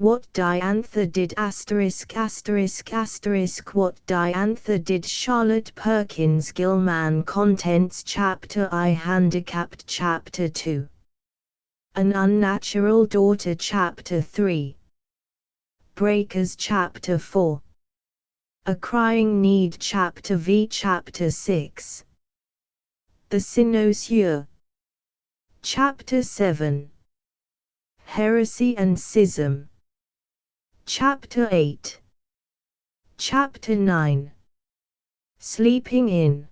What Diantha did ********* What Diantha did Charlotte Perkins Gilman Contents Chapter I Handicapped Chapter 2 An Unnatural Daughter Chapter 3 Breakers Chapter 4 A Crying Need Chapter V Chapter 6 The Cynosure Chapter 7 Heresy and Schism Chapter 8 Chapter 9 Sleeping In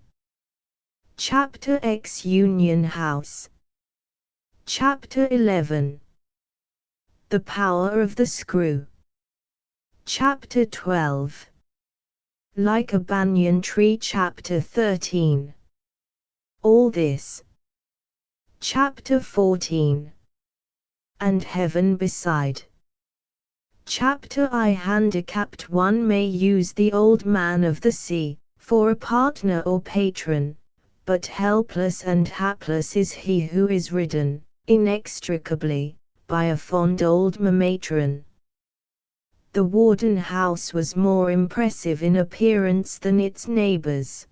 Chapter X Union House Chapter 11 The Power of the Screw Chapter 12 Like a Banyan Tree Chapter 13 All This Chapter 14 And Heaven Beside Chapter I Handicapped One may use the Old Man of the Sea for a partner or patron, but helpless and hapless is he who is ridden, inextricably, by a fond old matron. The Warden house was more impressive in appearance than its neighbors.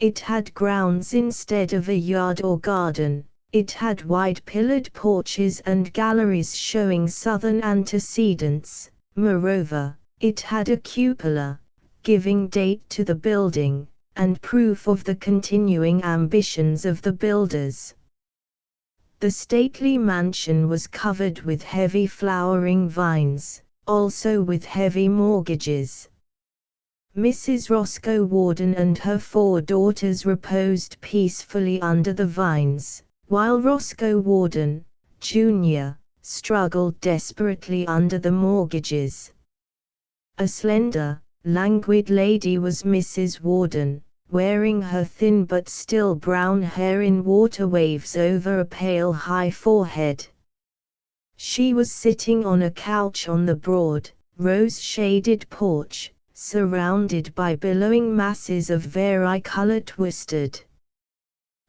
It had grounds instead of a yard or garden. It had wide pillared porches and galleries showing southern antecedents. Moreover, it had a cupola, giving date to the building, and proof of the continuing ambitions of the builders. The stately mansion was covered with heavy flowering vines, also with heavy mortgages. Mrs. Roscoe Warden and her 4 daughters reposed peacefully under the vines, while Roscoe Warden, Jr., struggled desperately under the mortgages. A slender, languid lady was Mrs. Warden, wearing her thin but still brown hair in water waves over a pale high forehead. She was sitting on a couch on the broad, rose-shaded porch, surrounded by billowing masses of vari-colored worsted.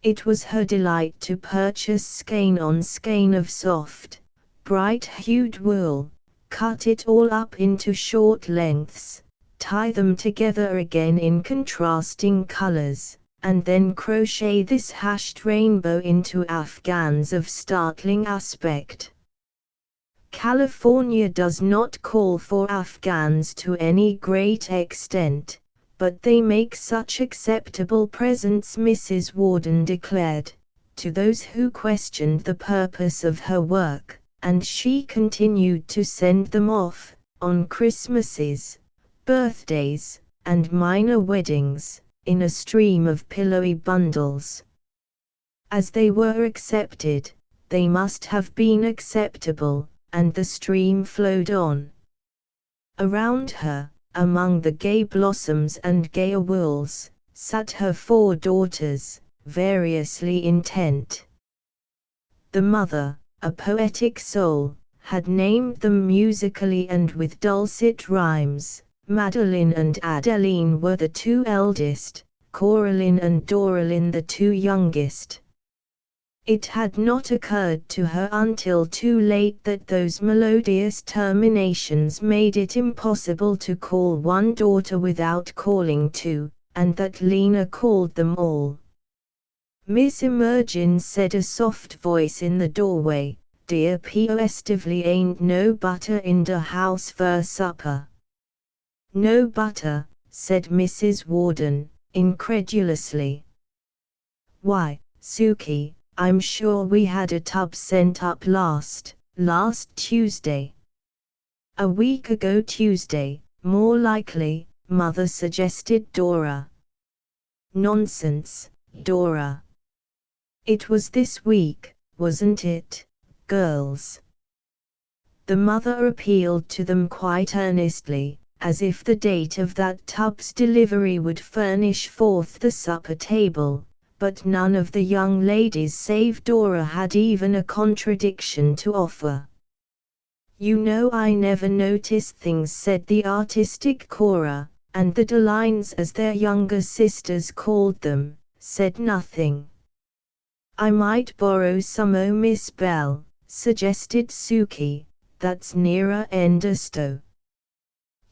It was her delight to purchase skein on skein of soft, bright-hued wool, cut it all up into short lengths, tie them together again in contrasting colors, and then crochet this hashed rainbow into afghans of startling aspect. California does not call for afghans to any great extent, but they make such acceptable presents, Mrs. Warden declared, to those who questioned the purpose of her work, and she continued to send them off, on Christmases, birthdays, and minor weddings, in a stream of pillowy bundles. As they were accepted, they must have been acceptable, and the stream flowed on. Around her, among the gay blossoms and gayer wools, sat her 4 daughters, variously intent. The mother, a poetic soul, had named them musically and with dulcet rhymes. Madeline and Adeline were the 2 eldest, Coraline and Doraline the 2 youngest. It had not occurred to her until too late that those melodious terminations made it impossible to call one daughter without calling 2, and that Lena called them all. Miss Imogen said, a soft voice in the doorway, "Dear Positively ain't no butter in the house for supper." "No butter," said Mrs. Warden, incredulously. "Why, Sukey, I'm sure we had a tub sent up last Tuesday." "A week ago Tuesday, more likely," Mother suggested Dora. "Nonsense, Dora. It was this week, wasn't it, girls?" The mother appealed to them quite earnestly, as if the date of that tub's delivery would furnish forth the supper table. But none of the young ladies save Dora had even a contradiction to offer. "You know I never notice things," said the artistic Cora, and the Delines, as their younger sisters called them, said nothing. "I might borrow some o' Miss Bell," suggested Sukey, that's nearer ender sto.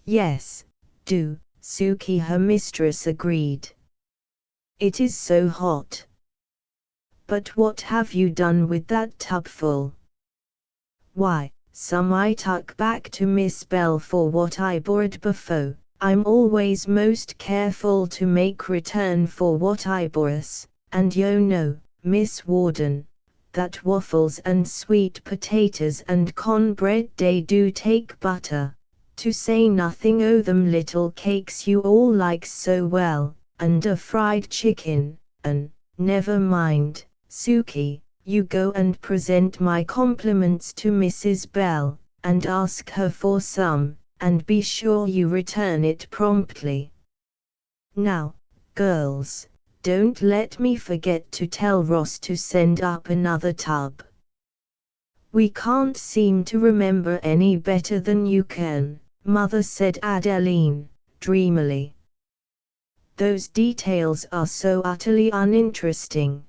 Yes, do, Suki, her mistress agreed. It is so hot. But what have you done with that tubful? Why, some I tuck back to Miss Bell for what I borrowed before. I'm always most careful to make return for what I borrows, and you know, Miss Warden, that waffles and sweet potatoes and cornbread they do take butter, to say nothing o' them little cakes you all like so well, and a fried chicken, and, never mind, Suki, you go and present my compliments to Mrs. Bell, and ask her for some, and be sure you return it promptly. Now, girls, don't let me forget to tell Ross to send up another tub. We can't seem to remember any better than you can, Mother, said Adeline, dreamily. Those details are so utterly uninteresting.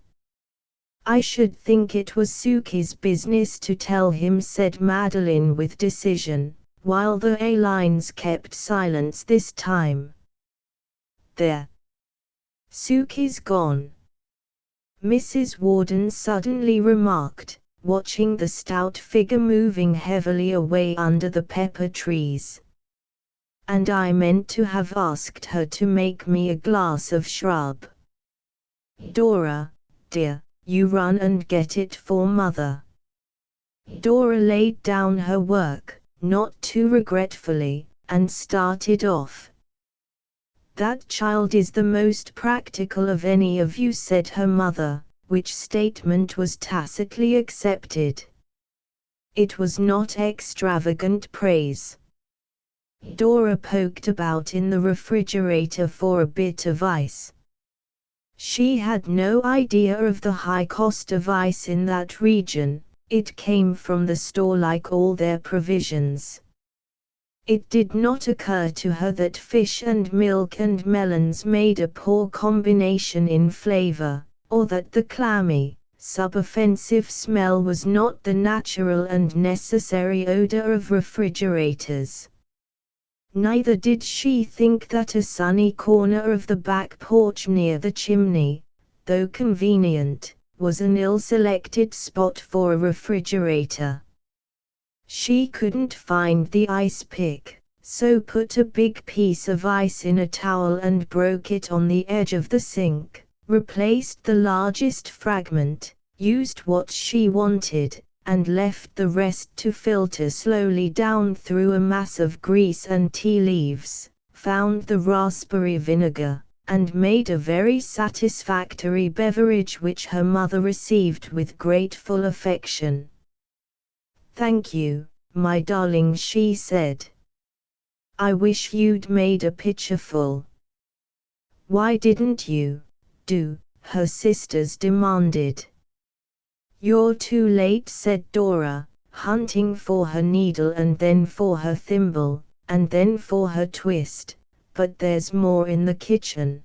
I should think it was Suki's business to tell him, said Madeline with decision, while the Alines kept silence this time. There. Suki's gone, Mrs. Warden suddenly remarked, watching the stout figure moving heavily away under the pepper trees. And I meant to have asked her to make me a glass of shrub. Dora, dear, you run and get it for Mother. Dora laid down her work, not too regretfully, and started off. That child is the most practical of any of you, said her mother, which statement was tacitly accepted. It was not extravagant praise. Dora poked about in the refrigerator for a bit of ice. She had no idea of the high cost of ice in that region. It came from the store like all their provisions. It did not occur to her that fish and milk and melons made a poor combination in flavor, or that the clammy, sub-offensive smell was not the natural and necessary odor of refrigerators. Neither did she think that a sunny corner of the back porch near the chimney, though convenient, was an ill-selected spot for a refrigerator. She couldn't find the ice pick, so put a big piece of ice in a towel and broke it on the edge of the sink, replaced the largest fragment, used what she wanted, and left the rest to filter slowly down through a mass of grease and tea leaves, found the raspberry vinegar, and made a very satisfactory beverage which her mother received with grateful affection. "Thank you, my darling," she said. "I wish you'd made a pitcherful." "Why didn't you, do?" her sisters demanded. "You're too late," said Dora, hunting for her needle and then for her thimble, and then for her twist, "but there's more in the kitchen."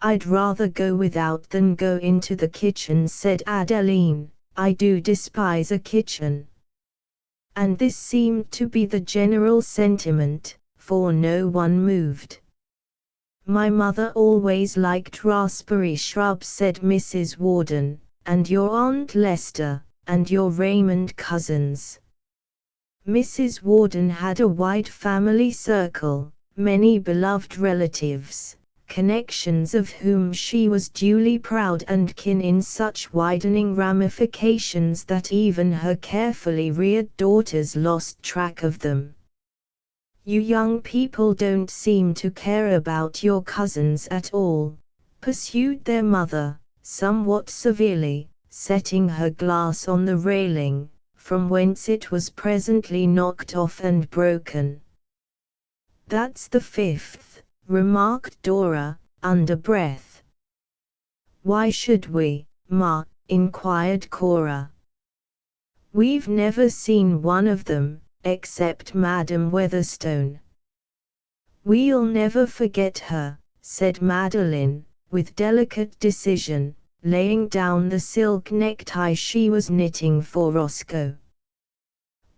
"I'd rather go without than go into the kitchen," said Adeline. "I do despise a kitchen." And this seemed to be the general sentiment, for no one moved. "My mother always liked raspberry shrubs," said Mrs. Warden, "and your Aunt Lester, and your Raymond cousins." Mrs. Warden had a wide family circle, many beloved relatives, connections of whom she was duly proud, and kin in such widening ramifications that even her carefully reared daughters lost track of them. "You young people don't seem to care about your cousins at all," pursued their mother, somewhat severely, setting her glass on the railing, from whence it was presently knocked off and broken. "That's the fifth," remarked Dora, under breath. "Why should we, Ma?" inquired Cora. "We've never seen one of them, except Madame Weatherstone." "We'll never forget her," said Madeline, with delicate decision, laying down the silk necktie she was knitting for Roscoe.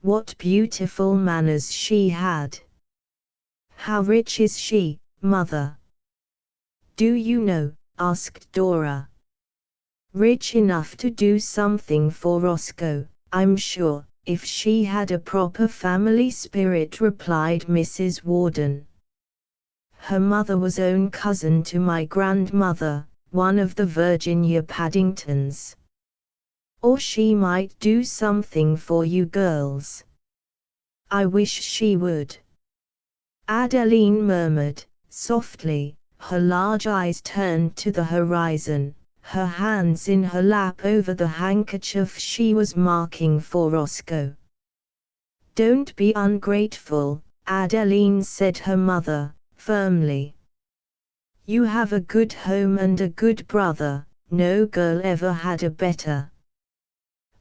What beautiful manners she had. How rich is she, mother? Do you know? Asked Dora. Rich enough to do something for Roscoe, I'm sure, if she had a proper family spirit, replied Mrs. Warden. Her mother was own cousin to my grandmother, one of the Virginia Paddingtons. Or she might do something for you girls. I wish she would. Adeline murmured, softly, her large eyes turned to the horizon, her hands in her lap over the handkerchief she was marking for Roscoe. Don't be ungrateful, Adeline, said her mother, firmly. You have a good home and a good brother, no girl ever had a better.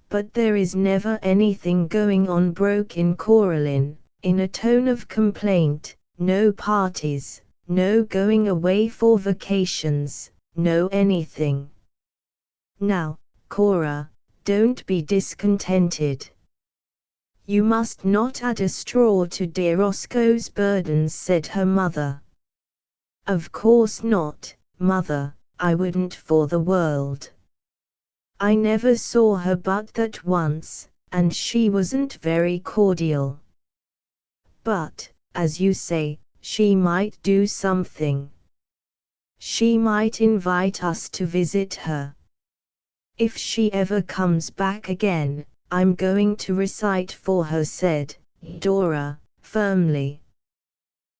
But there is never anything going on, broke in Coraline, in a tone of complaint. No parties, no going away for vacations, no anything. Now, Cora, don't be discontented. You must not add a straw to dear Roscoe's burdens, said her mother. Of course not, mother, I wouldn't for the world. I never saw her but that once, and she wasn't very cordial. But, as you say, she might do something. She might invite us to visit her. If she ever comes back again, I'm going to recite for her, said Dora, firmly.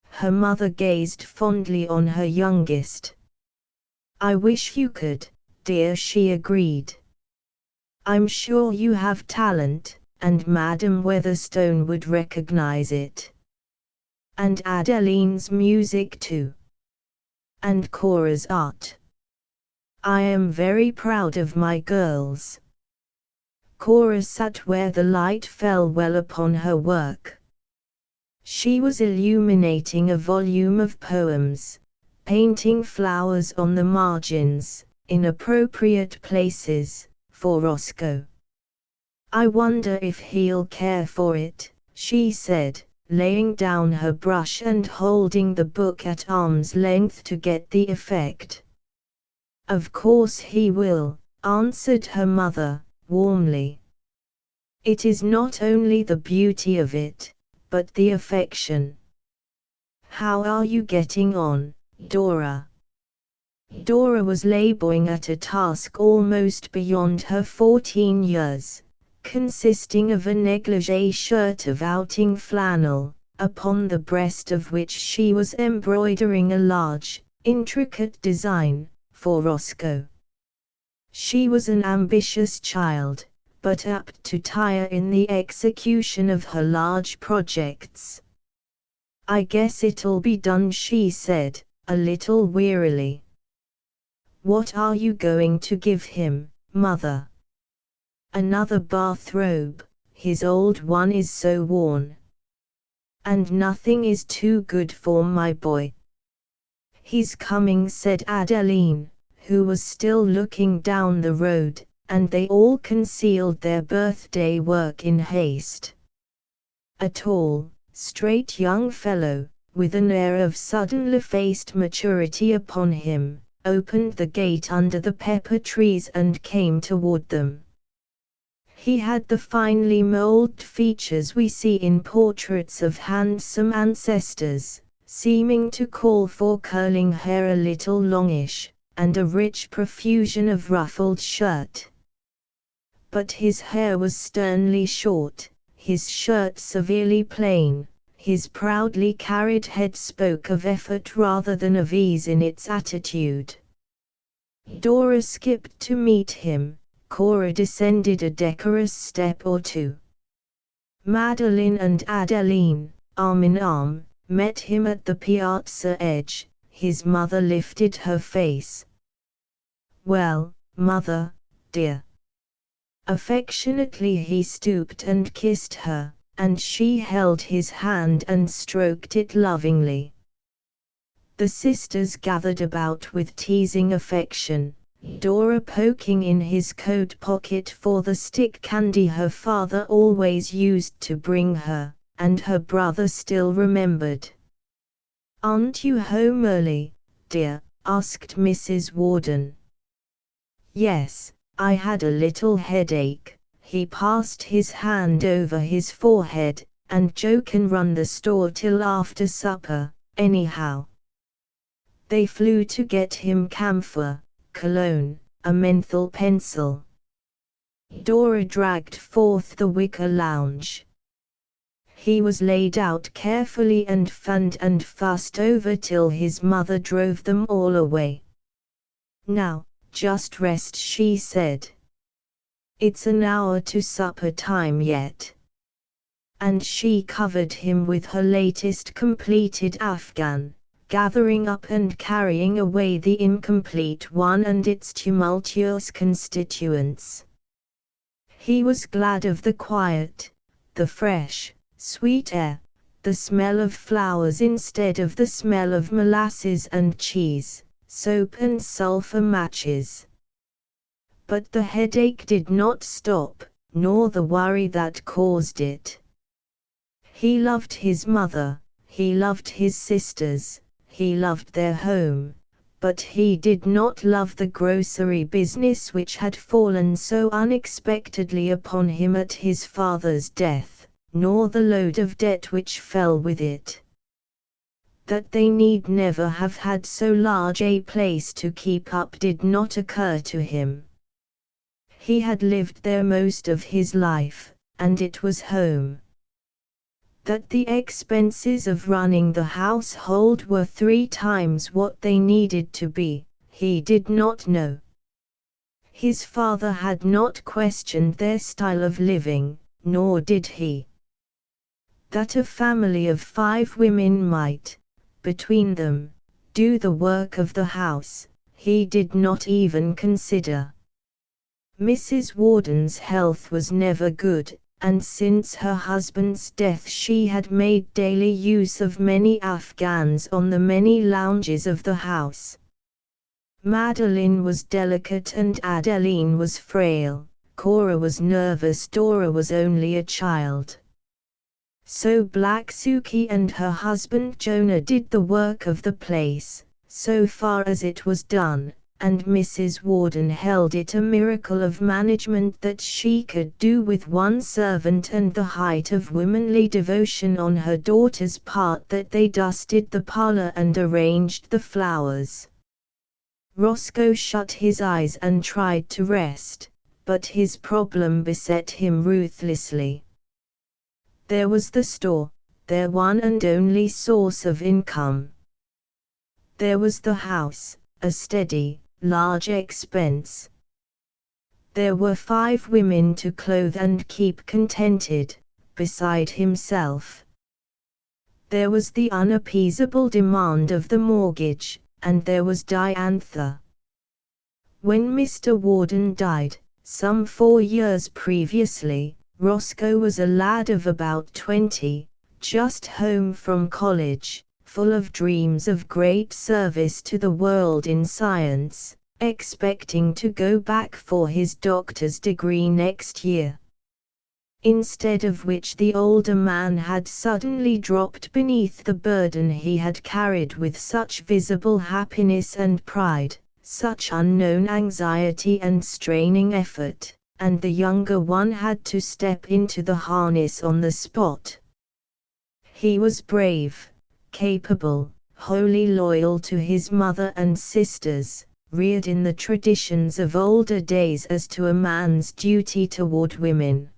Her mother gazed fondly on her youngest. I wish you could, dear, she agreed. I'm sure you have talent, and Madame Weatherstone would recognize it. And Adeline's music too. And Cora's art. I am very proud of my girls. Cora sat where the light fell well upon her work. She was illuminating a volume of poems, painting flowers on the margins, in appropriate places, for Roscoe. I wonder if he'll care for it, she said, laying down her brush and holding the book at arm's length to get the effect. Of course he will, answered her mother, warmly. It is not only the beauty of it, but the affection. How are you getting on, Dora? Dora was laboring at a task almost beyond her 14 years. Consisting of a negligee shirt of outing flannel, upon the breast of which she was embroidering a large, intricate design, for Roscoe. She was an ambitious child, but apt to tire in the execution of her large projects. I guess it'll be done, she said, a little wearily. What are you going to give him, mother? Another bathrobe, his old one is so worn. And nothing is too good for my boy. He's coming, said Adeline, who was still looking down the road, and they all concealed their birthday work in haste. A tall, straight young fellow, with an air of suddenly faced maturity upon him, opened the gate under the pepper trees and came toward them. He had the finely molded features we see in portraits of handsome ancestors, seeming to call for curling hair a little longish, and a rich profusion of ruffled shirt. But his hair was sternly short, his shirt severely plain, his proudly carried head spoke of effort rather than of ease in its attitude. Dora skipped to meet him. Cora descended a decorous step or two. Madeline and Adeline, arm in arm, met him at the piazza edge. His mother lifted her face. Well, mother, dear. Affectionately he stooped and kissed her, and she held his hand and stroked it lovingly. The sisters gathered about with teasing affection. Dora poking in his coat pocket for the stick candy her father always used to bring her, and her brother still remembered. "Aren't you home early, dear?" asked Mrs. Warden. "Yes, I had a little headache." He passed his hand over his forehead, "and Joe can run the store till after supper, anyhow." They flew to get him camphor, cologne, a menthol pencil. Dora dragged forth the wicker lounge. He was laid out carefully and fanned and fussed over till his mother drove them all away. "Now, just rest," she said. "It's an hour to supper time yet." And she covered him with her latest completed Afghan, gathering up and carrying away the incomplete one and its tumultuous constituents. He was glad of the quiet, the fresh, sweet air, the smell of flowers instead of the smell of molasses and cheese, soap and sulfur matches. But the headache did not stop, nor the worry that caused it. He loved his mother, he loved his sisters, he loved their home, but he did not love the grocery business which had fallen so unexpectedly upon him at his father's death, nor the load of debt which fell with it. That they need never have had so large a place to keep up did not occur to him. He had lived there most of his life, and it was home. That the expenses of running the household were 3 times what they needed to be, he did not know. His father had not questioned their style of living, nor did he. That a family of 5 women might, between them, do the work of the house, he did not even consider. Mrs. Warden's health was never good, and since her husband's death she had made daily use of many Afghans on the many lounges of the house. Madeline was delicate and Adeline was frail, Cora was nervous, Dora was only a child. So Black Suki and her husband Jonah did the work of the place, so far as it was done, and Mrs. Warden held it a miracle of management that she could do with one servant and the height of womanly devotion on her daughter's part that they dusted the parlor and arranged the flowers. Roscoe shut his eyes and tried to rest, but his problem beset him ruthlessly. There was the store, their one and only source of income. There was the house, a steady, large expense. There were 5 women to clothe and keep contented, beside himself. There was the unappeasable demand of the mortgage, and there was Diantha. When Mr. Warden died, some 4 years previously, Roscoe was a lad of about 20, just home from college, full of dreams of great service to the world in science, expecting to go back for his doctor's degree next year. Instead of which the older man had suddenly dropped beneath the burden he had carried with such visible happiness and pride, such unknown anxiety and straining effort, and the younger one had to step into the harness on the spot. He was brave, capable, wholly loyal to his mother and sisters, reared in the traditions of older days as to a man's duty toward women.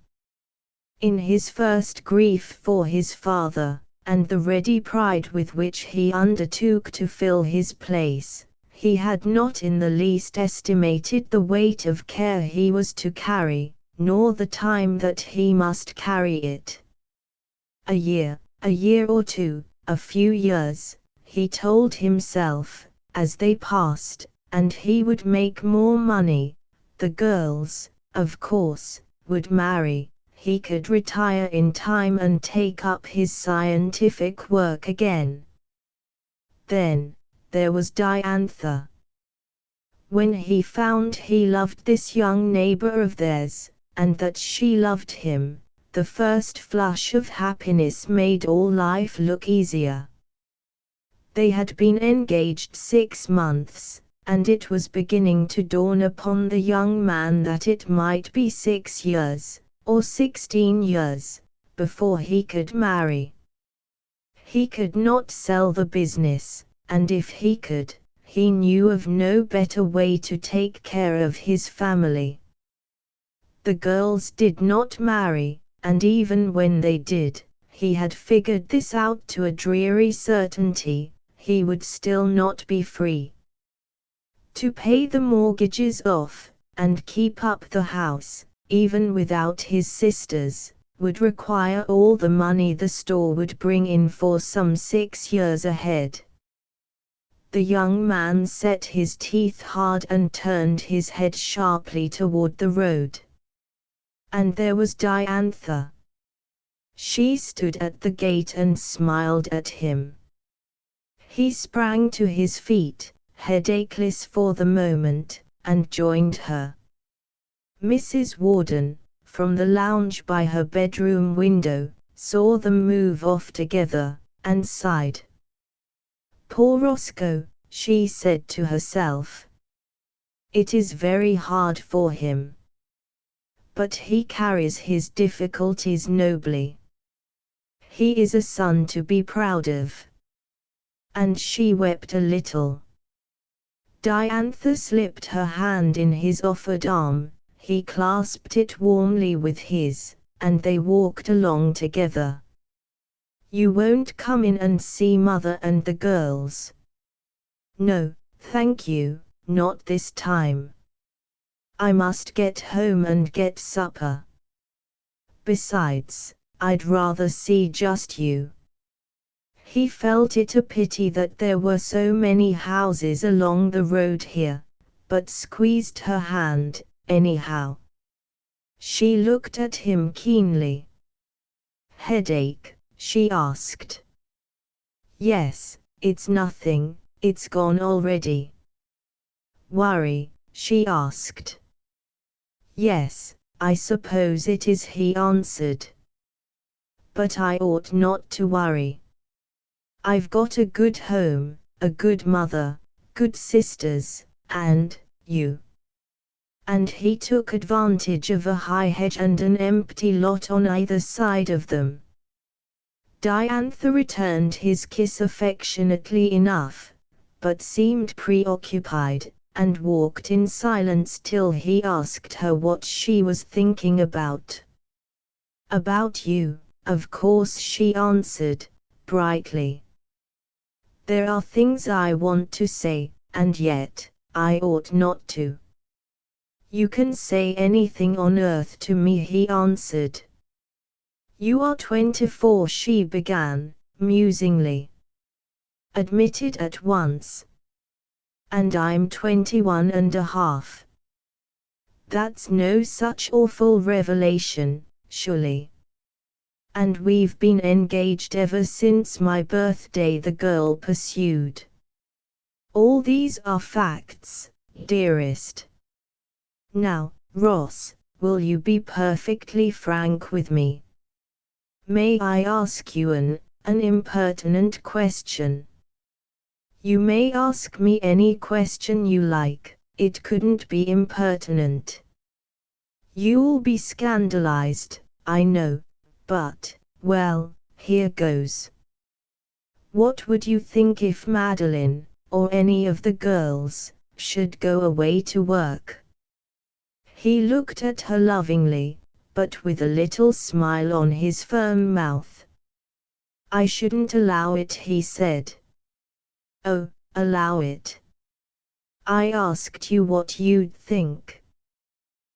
In his first grief for his father, and the ready pride with which he undertook to fill his place, he had not in the least estimated the weight of care he was to carry, nor the time that he must carry it. A year or 2, a few years, he told himself, as they passed, and he would make more money. The girls, of course, would marry. He could retire in time and take up his scientific work again. Then, there was Diantha. When he found he loved this young neighbor of theirs, and that she loved him, the first flush of happiness made all life look easier. They had been engaged 6 months, and it was beginning to dawn upon the young man that it might be 6 years, or 16 years, before he could marry. He could not sell the business, and if he could, he knew of no better way to take care of his family. The girls did not marry, and even when they did, he had figured this out to a dreary certainty: he would still not be free. To pay the mortgages off, and keep up the house, even without his sisters, would require all the money the store would bring in for some 6 years ahead. The young man set his teeth hard and turned his head sharply toward the road. And there was Diantha. She stood at the gate and smiled at him. He sprang to his feet, headacheless for the moment, and joined her. Mrs. Warden, from the lounge by her bedroom window, saw them move off together, and sighed. "Poor Roscoe," she said to herself. "It is very hard for him. But he carries his difficulties nobly. He is a son to be proud of." And she wept a little. Diantha slipped her hand in his offered arm, he clasped it warmly with his, and they walked along together. "You won't come in and see Mother and the girls?" "No, thank you, not this time. I must get home and get supper. Besides, I'd rather see just you." He felt it a pity that there were so many houses along the road here, but squeezed her hand, anyhow. She looked at him keenly. "Headache?" she asked. "Yes, it's nothing, it's gone already." "Worry?" she asked. "Yes, I suppose it is," he answered. "But I ought not to worry. I've got a good home, a good mother, good sisters, and you." And he took advantage of a high hedge and an empty lot on either side of them. Diantha returned his kiss affectionately enough, but seemed preoccupied, and walked in silence till he asked her what she was thinking about. "About you, of course," she answered, brightly. "There are things I want to say, and yet, I ought not to." "You can say anything on earth to me," he answered. "You are 24," she began, musingly. "Admitted at once. And I'm 21.5. That's no such awful revelation, surely. And we've been engaged ever since my birthday," the girl pursued. "All these are facts, dearest. Now, Ross, will you be perfectly frank with me? May I ask you an impertinent question?" "You may ask me any question you like, it couldn't be impertinent." "You'll be scandalized, I know, but, well, here goes. What would you think if Madeline, or any of the girls, should go away to work?" He looked at her lovingly, but with a little smile on his firm mouth. "I shouldn't allow it," he said. "Oh, allow it? I asked you what you'd think."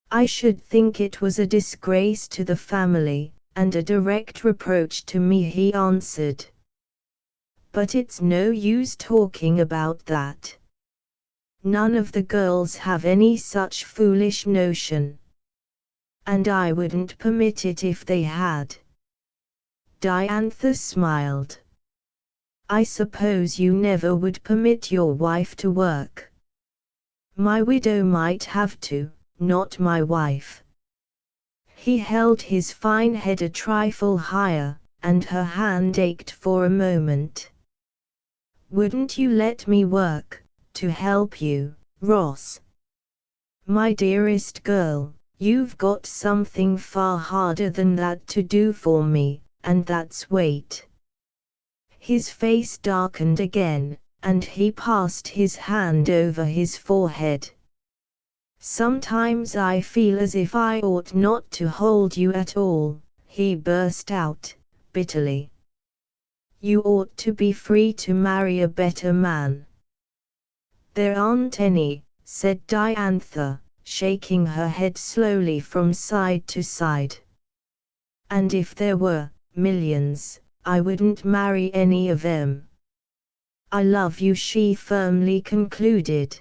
"I should think it was a disgrace to the family, and a direct reproach to me," he answered. "But it's no use talking about that. None of the girls have any such foolish notion. And I wouldn't permit it if they had." Diantha smiled. "I suppose you never would permit your wife to work?" My widow might have to, not my wife. He held his fine head a trifle higher, and her hand ached for a moment. Wouldn't you let me work, to help you, Ross? My dearest girl, you've got something far harder than that to do for me, and that's wait. His face darkened again, and he passed his hand over his forehead. Sometimes I feel as if I ought not to hold you at all, he burst out, bitterly. You ought to be free to marry a better man. There aren't any, said Diantha, shaking her head slowly from side to side. And if there were millions, I wouldn't marry any of them. I love you, she firmly concluded.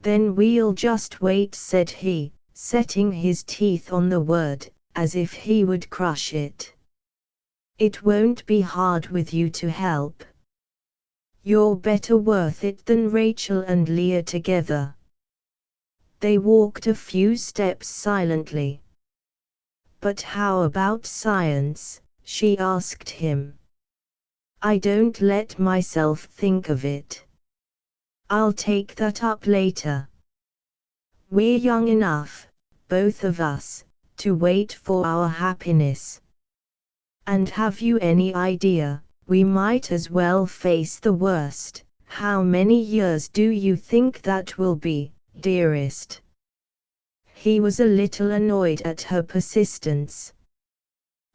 Then we'll just wait, said he, setting his teeth on the word, as if he would crush it. It won't be hard with you to help. You're better worth it than Rachel and Leah together. They walked a few steps silently. But how about science? She asked him. I don't let myself think of it. I'll take that up later. We're young enough, both of us, to wait for our happiness. And have you any idea, we might as well face the worst. How many years do you think that will be, dearest? He was a little annoyed at her persistence.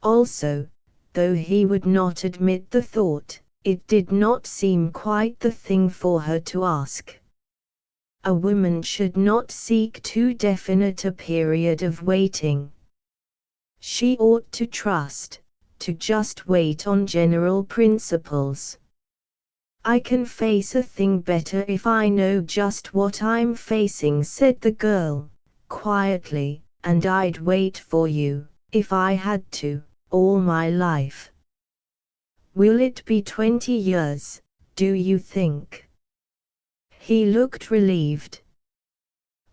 Also, though he would not admit the thought, it did not seem quite the thing for her to ask. A woman should not seek too definite a period of waiting. She ought to trust, to just wait on general principles. I can face a thing better if I know just what I'm facing, said the girl, quietly, and I'd wait for you, if I had to, all my life. Will it be 20 years, do you think? He looked relieved.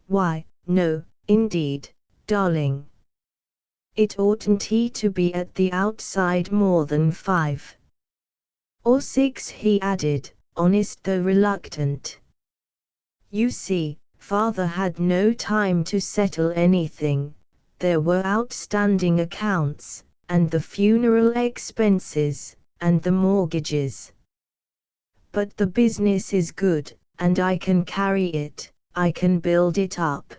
Why, no, indeed, darling. It oughtn't to be at the outside more than 5. Or 6, he added, honest though reluctant. You see, Father had no time to settle anything. There were outstanding accounts, and the funeral expenses, and the mortgages. But the business is good, and I can carry it, I can build it up.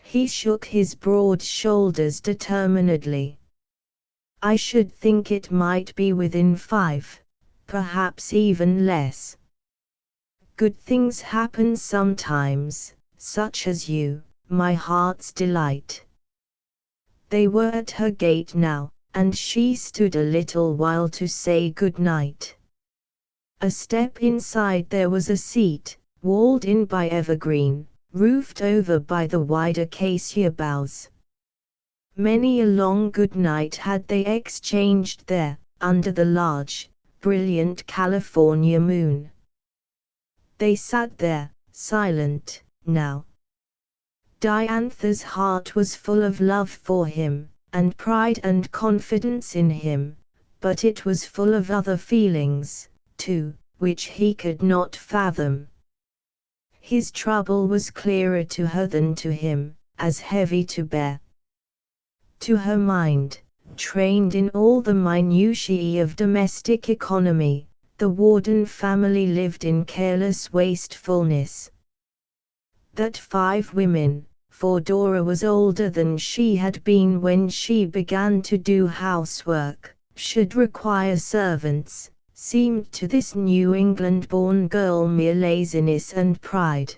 He shook his broad shoulders determinedly. I should think it might be within 5, perhaps even less. Good things happen sometimes, such as you, my heart's delight. They were at her gate now, and she stood a little while to say good night. A step inside there was a seat, walled in by evergreen, roofed over by the wide acacia boughs. Many a long good night had they exchanged there, under the large, brilliant California moon. They sat there, silent, now. Diantha's heart was full of love for him, and pride and confidence in him, but it was full of other feelings, too, which he could not fathom. His trouble was clearer to her than to him, as heavy to bear. To her mind, trained in all the minutiae of domestic economy, the Warden family lived in careless wastefulness. That 5 women, for Dora was older than she had been when she began to do housework, should require servants, seemed to this New England-born girl mere laziness and pride.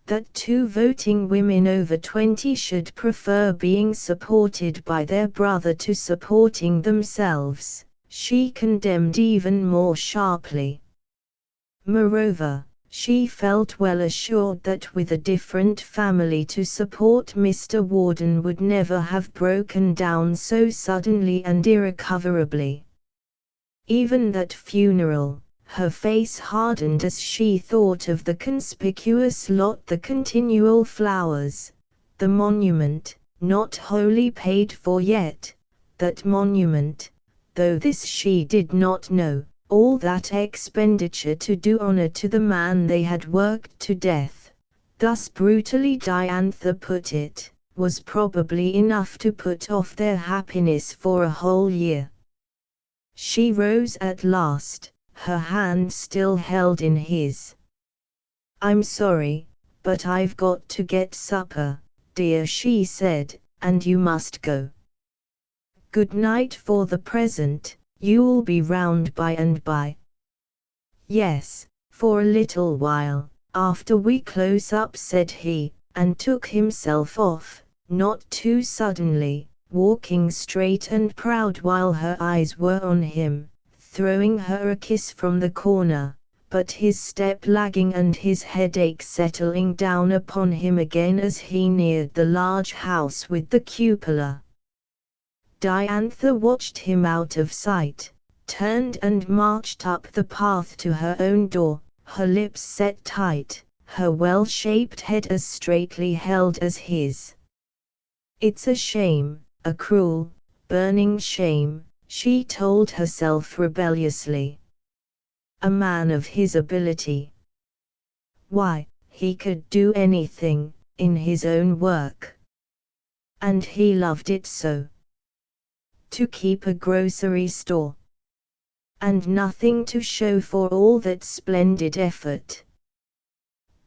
That 2 voting women over 20 should prefer being supported by their brother to supporting themselves, she condemned even more sharply. Moreover, she felt well assured that with a different family to support, Mr. Warden would never have broken down so suddenly and irrecoverably. Even that funeral, Her face hardened as she thought of the conspicuous lot, the continual flowers, the monument, not wholly paid for yet, that monument, though this she did not know, all that expenditure to do honor to the man they had worked to death, thus brutally Diantha put it, was probably enough to put off their happiness for a whole year. She rose at last, her hand still held in his. "I'm sorry, but I've got to get supper, dear," she said, "and you must go. Good night for the present, you'll be round by and by." "Yes, for a little while, after we close up," said he, and took himself off, not too suddenly, walking straight and proud while her eyes were on him, throwing her a kiss from the corner, but his step lagging and his headache settling down upon him again as he neared the large house with the cupola. Diantha watched him out of sight, turned and marched up the path to her own door, her lips set tight, her well-shaped head as straightly held as his. "It's a shame, a cruel, burning shame," she told herself rebelliously. A man of his ability. Why, he could do anything, in his own work. And he loved it so. To keep a grocery store. And nothing to show for all that splendid effort.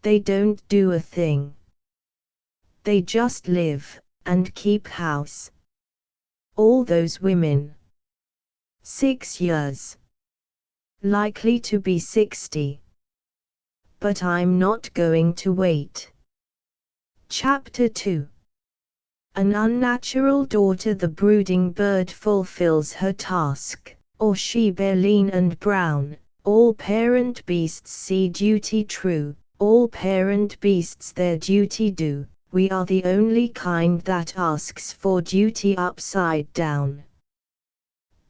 They don't do a thing. They just live, and keep house. All those women. 6 years. Likely to be 60. But I'm not going to wait. Chapter 2. An unnatural daughter. The brooding bird fulfills her task, or she bear lean and brown. All parent beasts see duty true, all parent beasts their duty do. We are the only kind that asks for duty upside down.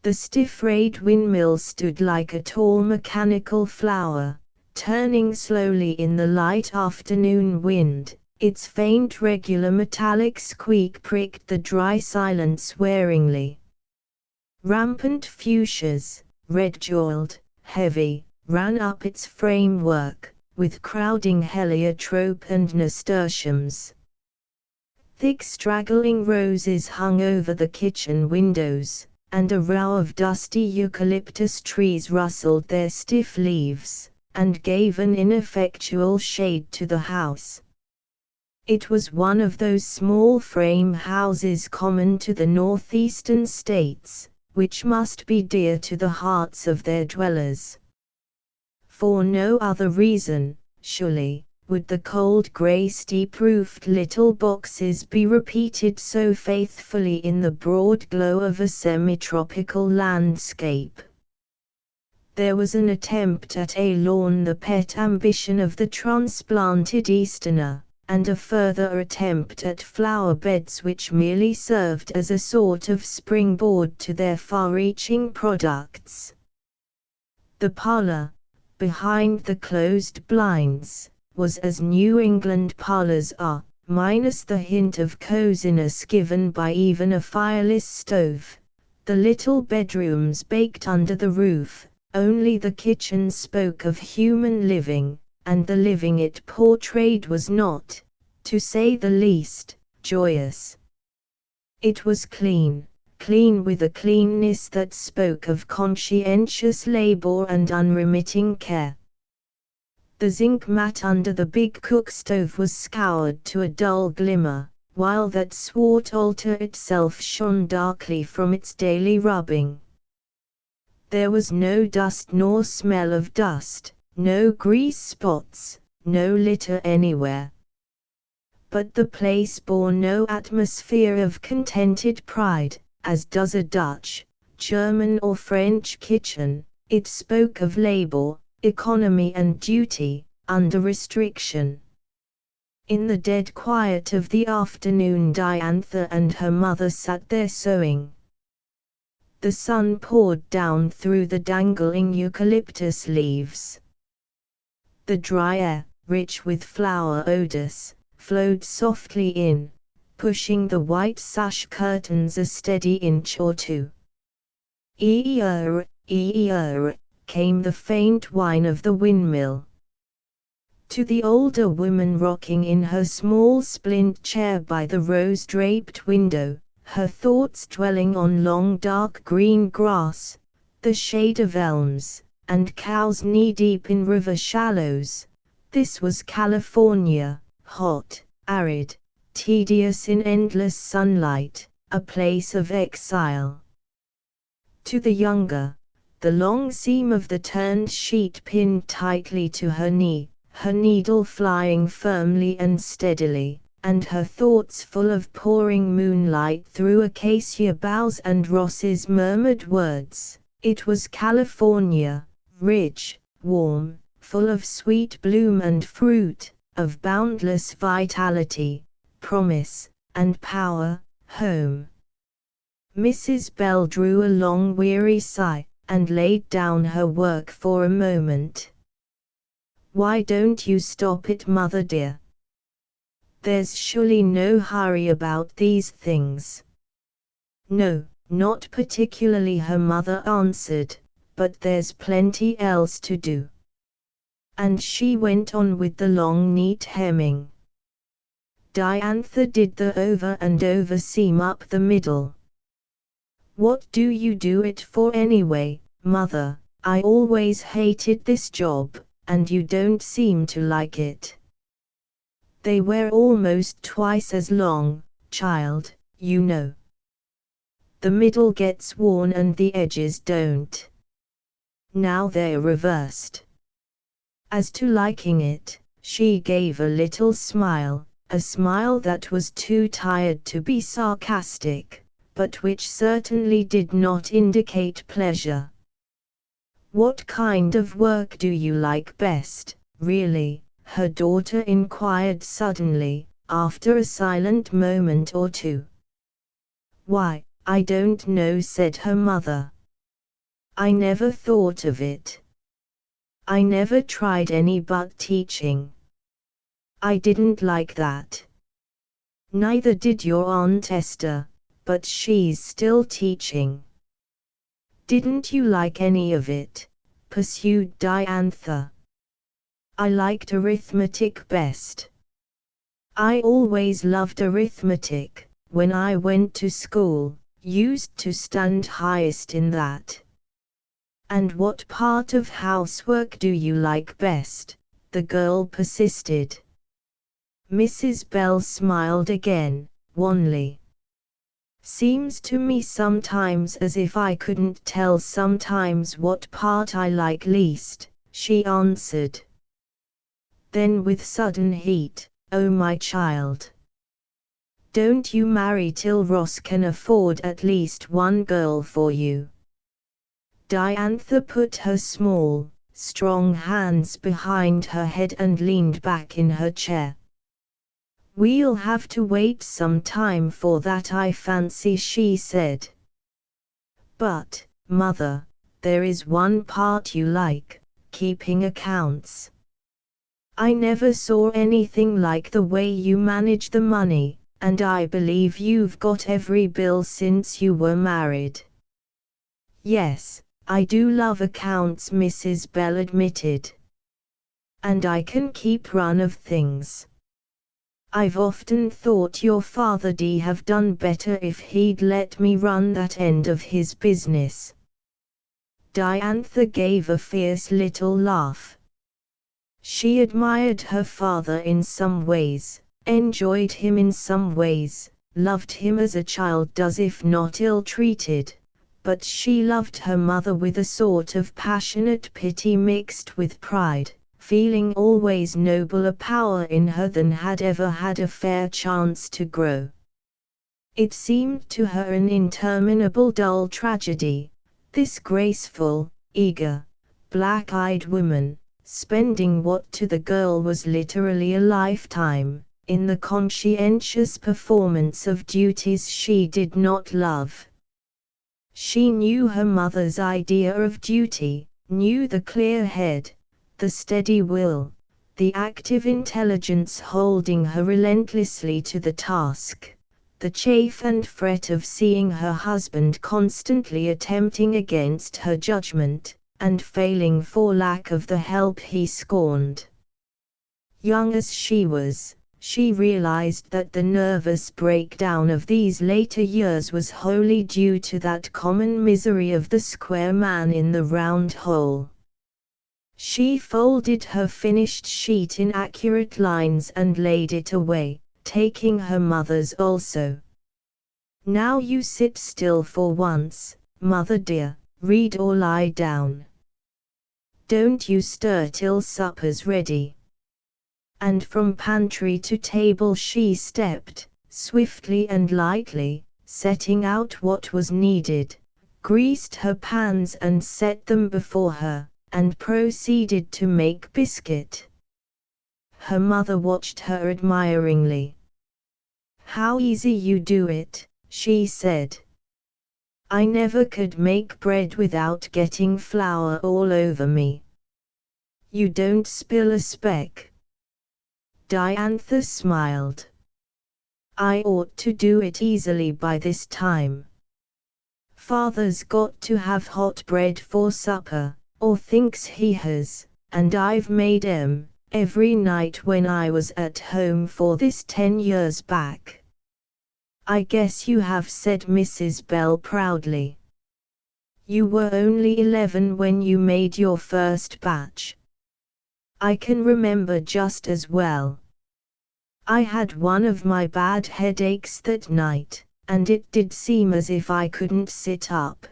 The stiff-rayed windmill stood like a tall mechanical flower, turning slowly in the light afternoon wind. Its faint regular metallic squeak pricked the dry silence wearingly. Rampant fuchsias, red-jeweled, heavy, ran up its framework, with crowding heliotrope and nasturtiums. Thick straggling roses hung over the kitchen windows, and a row of dusty eucalyptus trees rustled their stiff leaves, and gave an ineffectual shade to the house. It was one of those small frame houses common to the northeastern states, which must be dear to the hearts of their dwellers. For no other reason, surely, would the cold grey steep-roofed little boxes be repeated so faithfully in the broad glow of a semi-tropical landscape. There was an attempt at a lawn, the pet ambition of the transplanted Easterner, and a further attempt at flower beds which merely served as a sort of springboard to their far-reaching products. The parlor, behind the closed blinds, was as New England parlors are, minus the hint of coziness given by even a fireless stove. The little bedrooms baked under the roof, only the kitchen spoke of human living, and the living it portrayed was not, to say the least, joyous. It was clean, clean with a cleanness that spoke of conscientious labor and unremitting care. The zinc mat under the big cook stove was scoured to a dull glimmer, while that swart altar itself shone darkly from its daily rubbing. There was no dust nor smell of dust, no grease spots, no litter anywhere. But the place bore no atmosphere of contented pride, as does a Dutch, German or French kitchen. It spoke of labor, economy and duty, under restriction. In the dead quiet of the afternoon Diantha and her mother sat there sewing. The sun poured down through the dangling eucalyptus leaves. The dry air, rich with flower odors, flowed softly in, pushing the white sash curtains a steady inch or two. Ee-er, came the faint whine of the windmill. To the older woman rocking in her small splint chair by the rose-draped window, her thoughts dwelling on long dark green grass, the shade of elms, and cows knee-deep in river shallows, this was California, hot, arid, tedious in endless sunlight, a place of exile. To the younger, the long seam of the turned sheet pinned tightly to her knee, her needle flying firmly and steadily, and her thoughts full of pouring moonlight through acacia boughs and Ross's murmured words. It was California, rich, warm, full of sweet bloom and fruit, of boundless vitality, promise, and power, home. Mrs. Bell drew a long weary sigh, and laid down her work for a moment. "Why don't you stop it, mother dear? There's surely no hurry about these things." "No, not particularly," her mother answered, "but there's plenty else to do." And she went on with the long neat hemming. Diantha did the over and over seam up the middle. "What do you do it for anyway, mother? I always hated this job, and you don't seem to like it." "They were almost twice as long, child, you know. The middle gets worn and the edges don't. Now they're reversed." As to liking it, she gave a little smile, a smile that was too tired to be sarcastic, but which certainly did not indicate pleasure. "What kind of work do you like best, really?" her daughter inquired suddenly, after a silent moment or two. "Why, I don't know," said her mother. "I never thought of it. I never tried any but teaching. I didn't like that." "Neither did your Aunt Esther, but she's still teaching." "Didn't you like any of it?" pursued Diantha. "I liked arithmetic best. I always loved arithmetic. When I went to school, used to stand highest in that." "And what part of housework do you like best?" the girl persisted. Mrs. Bell smiled again, wanly. "Seems to me sometimes as if I couldn't tell sometimes what part I like least," she answered. Then with sudden heat, "Oh my child, don't you marry till Ross can afford at least one girl for you." Diantha put her small, strong hands behind her head and leaned back in her chair. "We'll have to wait some time for that, I fancy," she said. "But, mother, there is one part you like, keeping accounts. I never saw anything like the way you manage the money, and I believe you've got every bill since you were married." "Yes, I do love accounts," Mrs. Bell admitted. "And I can keep run of things. I've often thought your father'd have done better if he'd let me run that end of his business." Diantha gave a fierce little laugh. She admired her father in some ways, enjoyed him in some ways, loved him as a child does if not ill-treated, but she loved her mother with a sort of passionate pity mixed with pride, feeling always nobler power in her than had ever had a fair chance to grow. It seemed to her an interminable dull tragedy, this graceful, eager, black-eyed woman, spending what to the girl was literally a lifetime, in the conscientious performance of duties she did not love. She knew her mother's idea of duty, knew the clear head, the steady will, the active intelligence holding her relentlessly to the task, the chafe and fret of seeing her husband constantly attempting against her judgment, and failing for lack of the help he scorned. Young as she was, she realized that the nervous breakdown of these later years was wholly due to that common misery of the square man in the round hole. She folded her finished sheet in accurate lines and laid it away, taking her mother's also. "Now you sit still for once, mother dear, read or lie down. Don't you stir till supper's ready." And from pantry to table she stepped, swiftly and lightly, setting out what was needed, greased her pans and set them before her, and proceeded to make biscuit. Her mother watched her admiringly. "How easy you do it," she said. "I never could make bread without getting flour all over me." "You don't spill a speck." Diantha smiled. "I ought to do it easily by this time. Father's got to have hot bread for supper, or thinks he has, and I've made 'em every night when I was at home for this 10 years back." "I guess you have," said Mrs. Bell proudly. "You were only 11 when you made your first batch." "I can remember just as well. I had one of my bad headaches that night, and it did seem as if I couldn't sit up.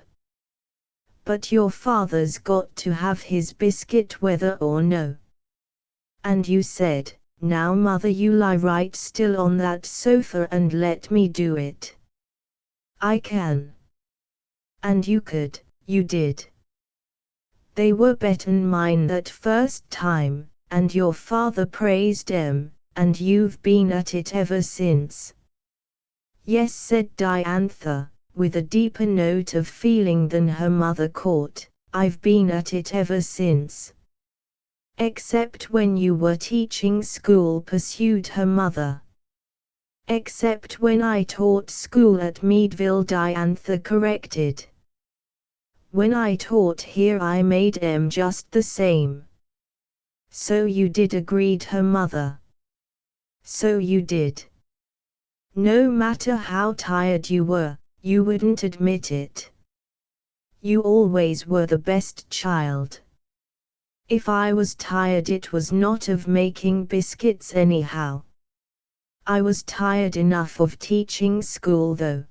But your father's got to have his biscuit whether or no. And you said, 'Now mother, you lie right still on that sofa and let me do it.' I can." "And you could, you did. They were better'n mine that first time, and your father praised 'em, and you've been at it ever since." "Yes," said Diantha, with a deeper note of feeling than her mother caught, "I've been at it ever since." "Except when you were teaching school," pursued her mother. "Except when I taught school at Meadville," Diantha corrected. "When I taught here I made 'em just the same." "So you did," agreed her mother. "So you did. No matter how tired you were, you wouldn't admit it. You always were the best child. If I was tired, it was not of making biscuits anyhow. I was tired enough of teaching school though.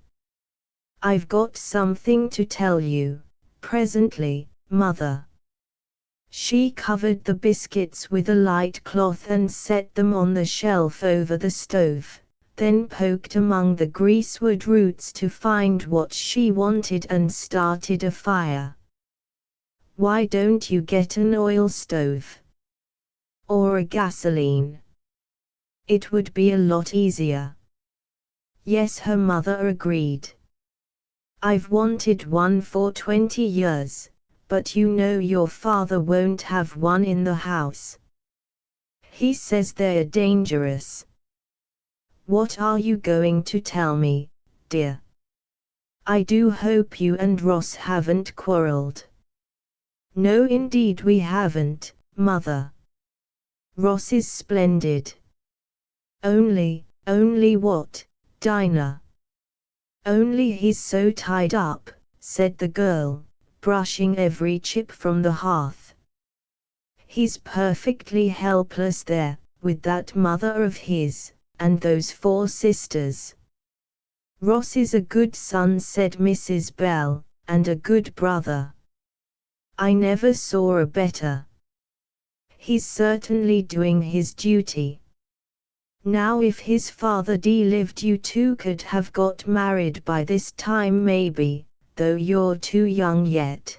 I've got something to tell you, presently, mother." She covered the biscuits with a light cloth and set them on the shelf over the stove, then poked among the greasewood roots to find what she wanted and started a fire. "Why don't you get an oil stove? Or a gasoline? It would be a lot easier." "Yes," her mother agreed. "I've wanted one for 20 years, but you know your father won't have one in the house. He says they're dangerous." "What are you going to tell me, dear? I do hope you and Ross haven't quarreled." "No, indeed we haven't, mother. Ross is splendid." Only what, Dinah?" "Only he's so tied up," said the girl, brushing every chip from the hearth. "He's perfectly helpless there, with that mother of his, and those 4 sisters." "Ross is a good son," said Mrs. Bell, "and a good brother. I never saw a better. He's certainly doing his duty. Now if his father lived, you two could have got married by this time maybe, though you're too young yet."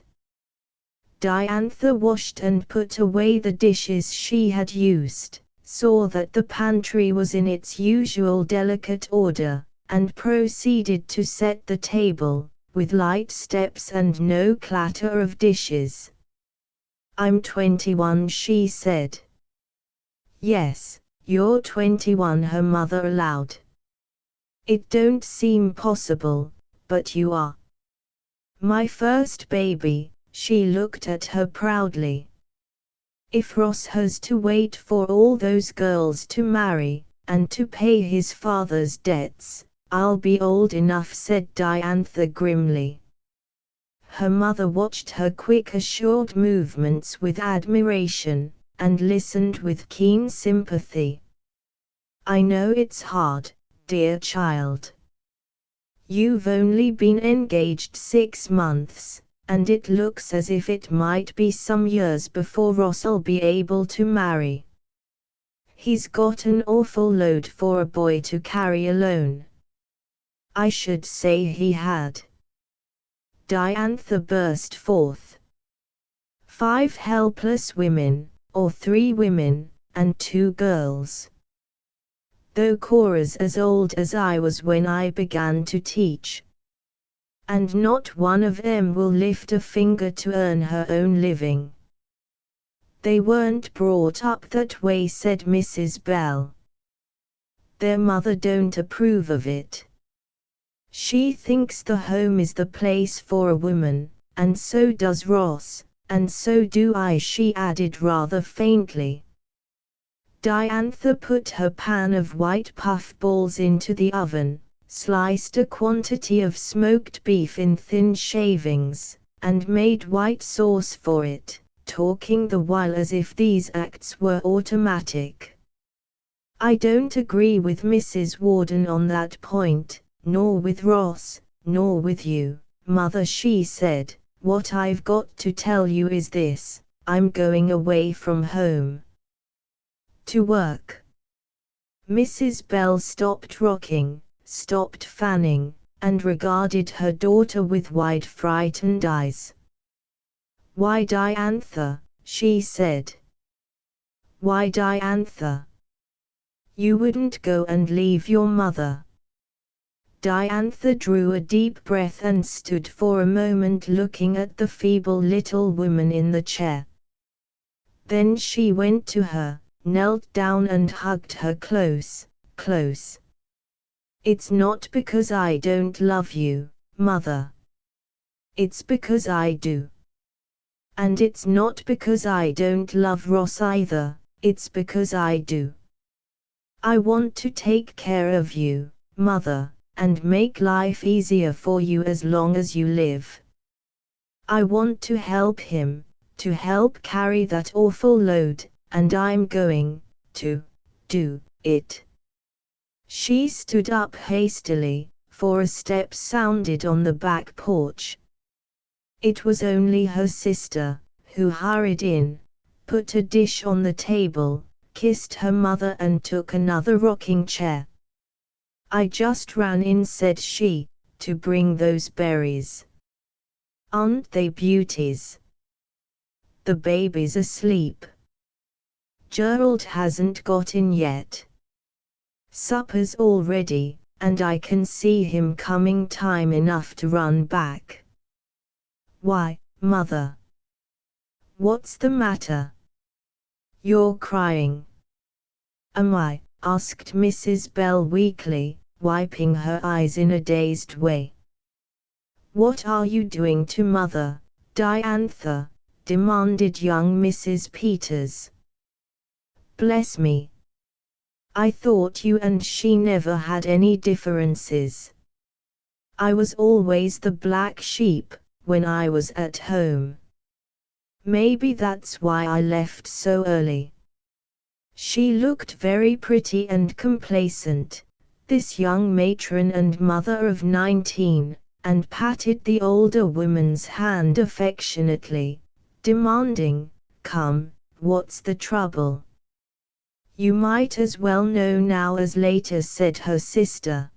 Diantha washed and put away the dishes she had used, saw that the pantry was in its usual delicate order, and proceeded to set the table, with light steps and no clatter of dishes. "I'm 21, she said. "Yes, you're 21, her mother allowed. "It don't seem possible, but you are. My first baby," she looked at her proudly. "If Ross has to wait for all those girls to marry, and to pay his father's debts, I'll be old enough," said Diantha grimly. Her mother watched her quick assured movements with admiration, and listened with keen sympathy. "I know it's hard, dear child. You've only been engaged 6 months, and it looks as if it might be some years before Ross'll be able to marry. He's got an awful load for a boy to carry alone." "I should say he had," Diantha burst forth. 5 helpless women, or 3 women, and 2 girls. Though Cora's as old as I was when I began to teach. And not one of 'em will lift a finger to earn her own living. "They weren't brought up that way," said Mrs. Bell. "Their mother don't approve of it. She thinks the home is the place for a woman, and so does Ross, and so do I," she added rather faintly. Diantha put her pan of white puff balls into the oven, sliced a quantity of smoked beef in thin shavings, and made white sauce for it, talking the while as if these acts were automatic. "I don't agree with Mrs. Warden on that point, nor with Ross, nor with you, Mother," she said. "What I've got to tell you is this: I'm going away from home. To work." Mrs. Bell stopped rocking, stopped fanning, and regarded her daughter with wide frightened eyes. "Why, Diantha?" she said. "Why, Diantha? You wouldn't go and leave your mother." Diantha drew a deep breath and stood for a moment looking at the feeble little woman in the chair. Then she went to her, knelt down and hugged her close, close. "It's not because I don't love you, Mother. It's because I do. And it's not because I don't love Ross either, it's because I do. I want to take care of you, Mother, and make life easier for you as long as you live. I want to help him, to help carry that awful load, and I'm going to do it." She stood up hastily, for a step sounded on the back porch. It was only her sister, who hurried in, put a dish on the table, kissed her mother and took another rocking chair. "I just ran in," said she, "to bring those berries. Aren't they beauties? The baby's asleep. Gerald hasn't got in yet. Supper's all ready, and I can see him coming time enough to run back." "Why, Mother? What's the matter? You're crying." "Am I?" asked Mrs. Bell weakly, wiping her eyes in a dazed way. "What are you doing to Mother, Diantha?" demanded young Mrs. Peters. "Bless me. I thought you and she never had any differences. I was always the black sheep, when I was at home. Maybe that's why I left so early." She looked very pretty and complacent, this young matron and mother of 19, and patted the older woman's hand affectionately, demanding, "Come, what's the trouble?" "You might as well know now as later," said her sister.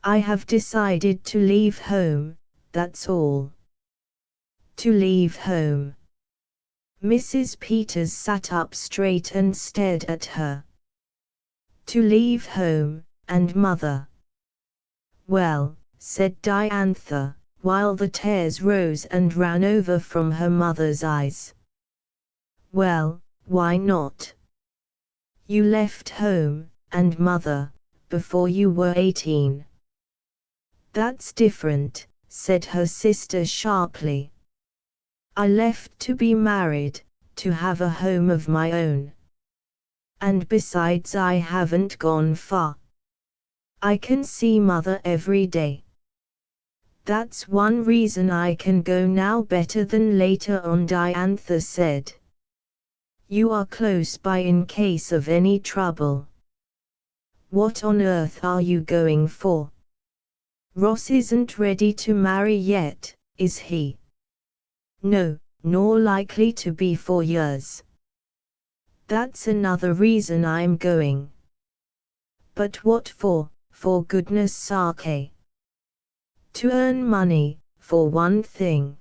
"I have decided to leave home, that's all." "To leave home?" Mrs. Peters sat up straight and stared at her. "To leave home, and Mother?" "Well," said Diantha, while the tears rose and ran over from her mother's eyes. Well, why not? You left home and mother before you were 18. That's different, said her sister sharply. I left to be married, to have a home of my own. And besides, I haven't gone far. I can see mother every day. That's one reason I can go now better than later on, Diantha said. You are close by in case of any trouble. What on earth are you going for? Ross isn't ready to marry yet, is he? No, nor likely to be for years. That's another reason I'm going. But what for goodness sake? To earn money, for one thing.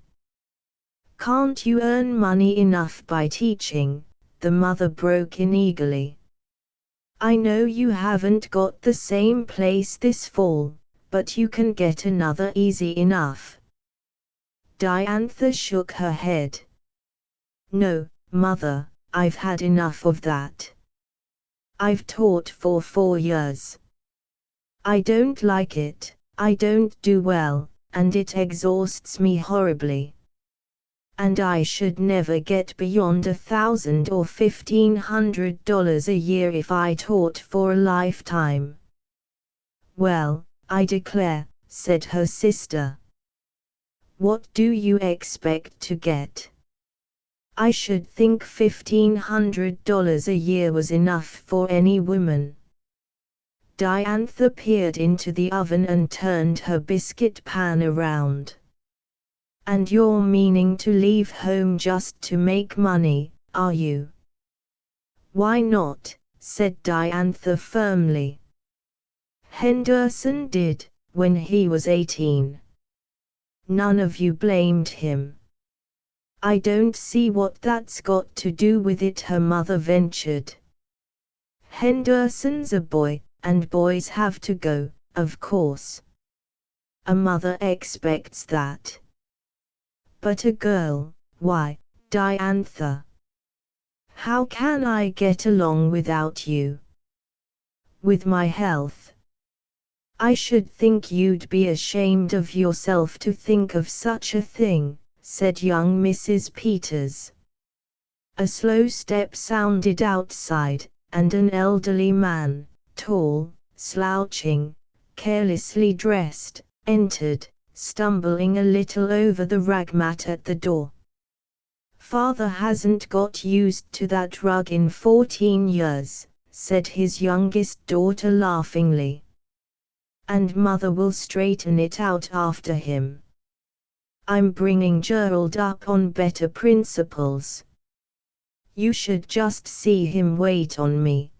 Can't you earn money enough by teaching? The mother broke in eagerly. I know you haven't got the same place this fall, but you can get another easy enough. Diantha shook her head. No, mother, I've had enough of that. I've taught for 4 years. I don't like it, I don't do well, and it exhausts me horribly. And I should never get beyond $1,000 or $1,500 a year if I taught for a lifetime. Well, I declare, said her sister. What do you expect to get? I should think $1,500 a year was enough for any woman. Diantha peered into the oven and turned her biscuit pan around. And you're meaning to leave home just to make money, are you? Why not? Said Diantha firmly. Henderson did, when he was 18. None of you blamed him. I don't see what that's got to do with it, her mother ventured. Henderson's a boy, and boys have to go, of course. A mother expects that. But a girl, why, Diantha? How can I get along without you? With my health? I should think you'd be ashamed of yourself to think of such a thing, said young Mrs. Peters. A slow step sounded outside, and an elderly man, tall, slouching, carelessly dressed, entered, stumbling a little over the rag mat at the door. Father hasn't got used to that rug in 14 years, said his youngest daughter laughingly. And mother will straighten it out after him. I'm bringing Gerald up on better principles. You should just see him wait on me.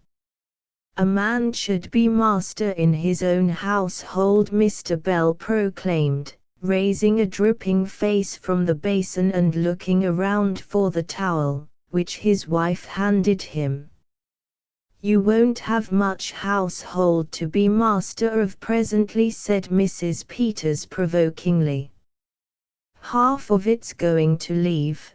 A man should be master in his own household, Mr. Bell proclaimed, raising a dripping face from the basin and looking around for the towel, which his wife handed him. You won't have much household to be master of presently, said Mrs. Peters provokingly. Half of it's going to leave.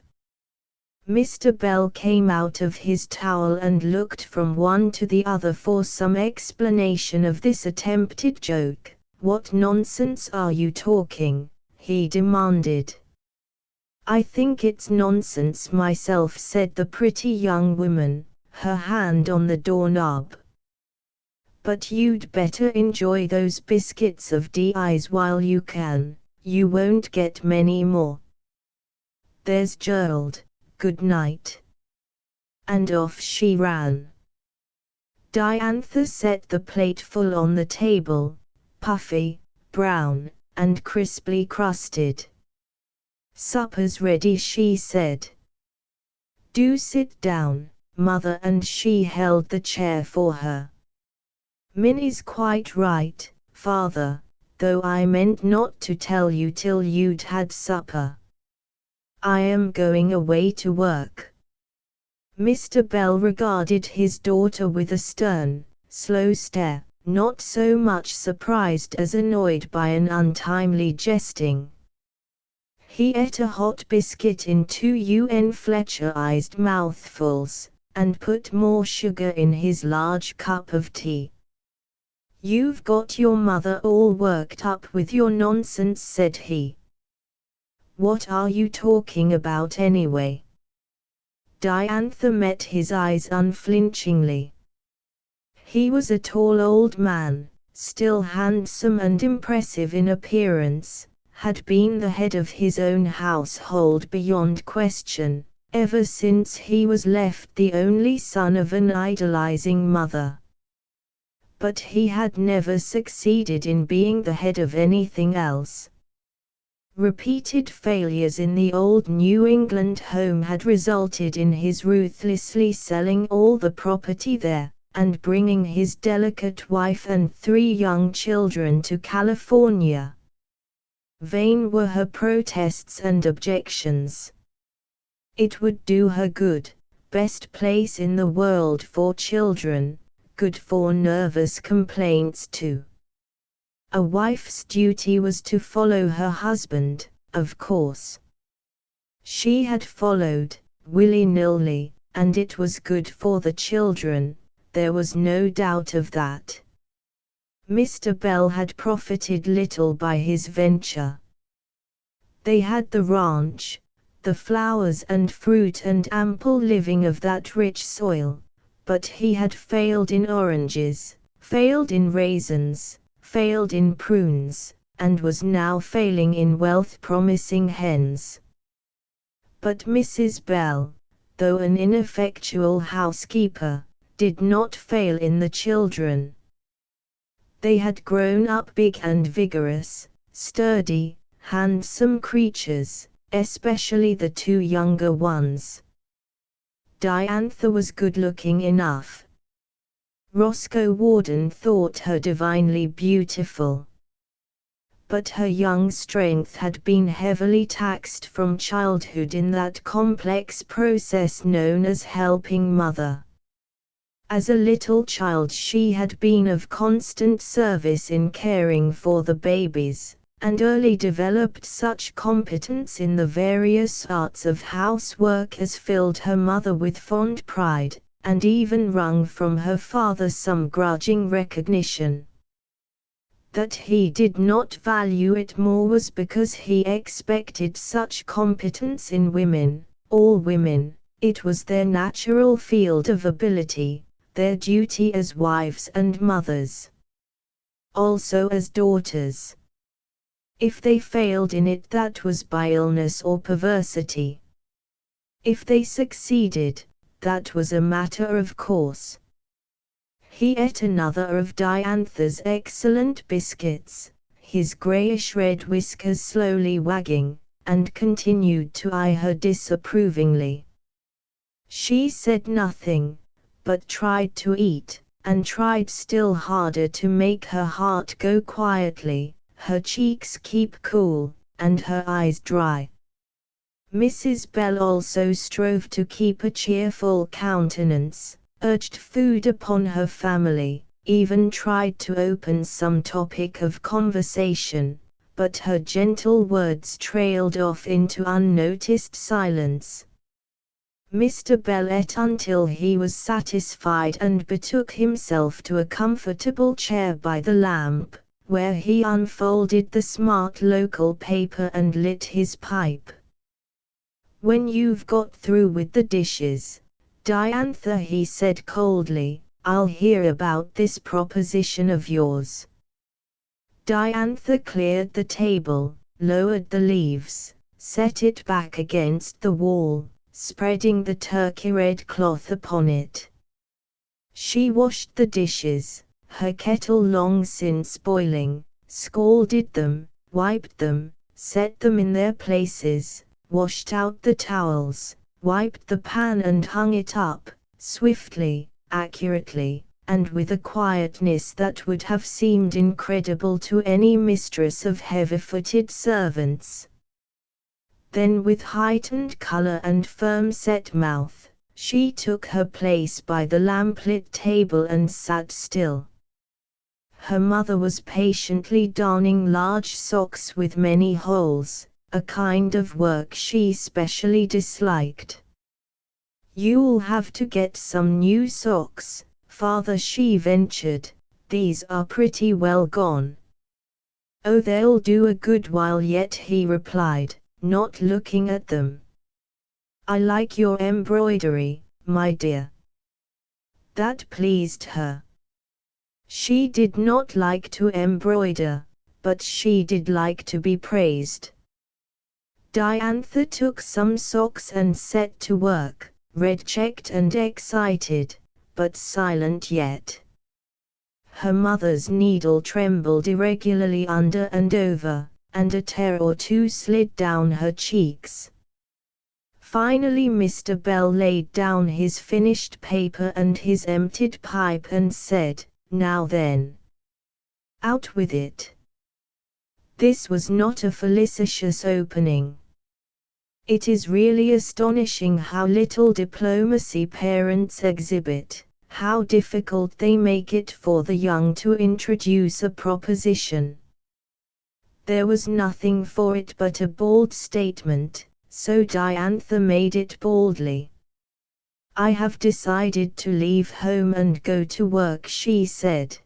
Mr. Bell came out of his towel and looked from one to the other for some explanation of this attempted joke. What nonsense are you talking? He demanded. I think it's nonsense myself, said the pretty young woman, her hand on the doorknob. But you'd better enjoy those biscuits of Di's while you can, you won't get many more. There's Gerald. Good night. And off she ran. Diantha set the plateful on the table, puffy, brown, and crisply crusted. Supper's ready, she said. Do sit down, mother, and she held the chair for her. Minnie's quite right, father, though I meant not to tell you till you'd had supper. I am going away to work. Mr. Bell regarded his daughter with a stern, slow stare, not so much surprised as annoyed by an untimely jesting. He ate a hot biscuit in 2 Fletcherized mouthfuls, and put more sugar in his large cup of tea. "You've got your mother all worked up with your nonsense," said he. "What are you talking about anyway?" Diantha met his eyes unflinchingly. He was a tall old man, still handsome and impressive in appearance, had been the head of his own household beyond question, ever since he was left the only son of an idolizing mother. But he had never succeeded in being the head of anything else. Repeated failures in the old New England home had resulted in his ruthlessly selling all the property there, and bringing his delicate wife and 3 young children to California. Vain were her protests and objections. It would do her good, best place in the world for children, good for nervous complaints too. A wife's duty was to follow her husband, of course. She had followed, willy-nilly, and it was good for the children, there was no doubt of that. Mr. Bell had profited little by his venture. They had the ranch, the flowers and fruit and ample living of that rich soil, but he had failed in oranges, failed in raisins, failed in prunes, and was now failing in wealth-promising hens. But Mrs. Bell, though an ineffectual housekeeper, did not fail in the children. They had grown up big and vigorous, sturdy, handsome creatures, especially the 2 younger ones. Diantha was good-looking enough. Roscoe Warden thought her divinely beautiful. But her young strength had been heavily taxed from childhood in that complex process known as helping mother. As a little child she had been of constant service in caring for the babies, and early developed such competence in the various arts of housework as filled her mother with fond pride, and even wrung from her father some grudging recognition. That he did not value it more was because he expected such competence in women, all women. It was their natural field of ability, their duty as wives and mothers. Also as daughters. If they failed in it, that was by illness or perversity. If they succeeded, that was a matter of course. He ate another of Diantha's excellent biscuits, his greyish-red whiskers slowly wagging, and continued to eye her disapprovingly. She said nothing, but tried to eat, and tried still harder to make her heart go quietly, her cheeks keep cool, and her eyes dry. Mrs. Bell also strove to keep a cheerful countenance, urged food upon her family, even tried to open some topic of conversation, but her gentle words trailed off into unnoticed silence. Mr. Bell ate until he was satisfied and betook himself to a comfortable chair by the lamp, where he unfolded the smart local paper and lit his pipe. "When you've got through with the dishes, Diantha," he said coldly, "I'll hear about this proposition of yours." Diantha cleared the table, lowered the leaves, set it back against the wall, spreading the turkey-red cloth upon it. She washed the dishes, her kettle long since boiling, scalded them, wiped them, set them in their places, washed out the towels, wiped the pan and hung it up, swiftly, accurately, and with a quietness that would have seemed incredible to any mistress of heavy-footed servants. Then with heightened color and firm-set mouth, she took her place by the lamplit table and sat still. Her mother was patiently darning large socks with many holes, a kind of work she specially disliked. "You'll have to get some new socks, Father," she ventured. "These are pretty well gone." "Oh, they'll do a good while yet," he replied, not looking at them. "I like your embroidery, my dear." That pleased her. She did not like to embroider, but she did like to be praised. Diantha took some socks and set to work, red-cheeked and excited, but silent yet. Her mother's needle trembled irregularly under and over, and a tear or two slid down her cheeks. Finally Mr. Bell laid down his finished paper and his emptied pipe and said, "Now then. Out with it." This was not a felicitous opening. It is really astonishing how little diplomacy parents exhibit, how difficult they make it for the young to introduce a proposition. There was nothing for it but a bald statement, so Diantha made it boldly. "I have decided to leave home and go to work," she said.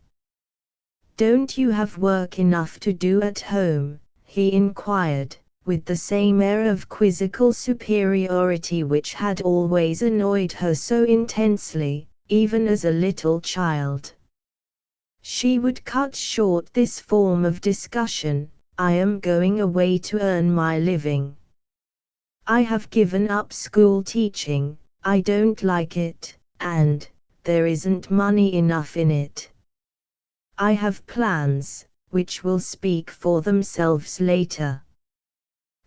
"Don't you have work enough to do at home?" he inquired, with the same air of quizzical superiority which had always annoyed her so intensely, even as a little child. She would cut short this form of discussion. "I am going away to earn my living. I have given up school teaching, I don't like it, and there isn't money enough in it. I have plans, which will speak for themselves later."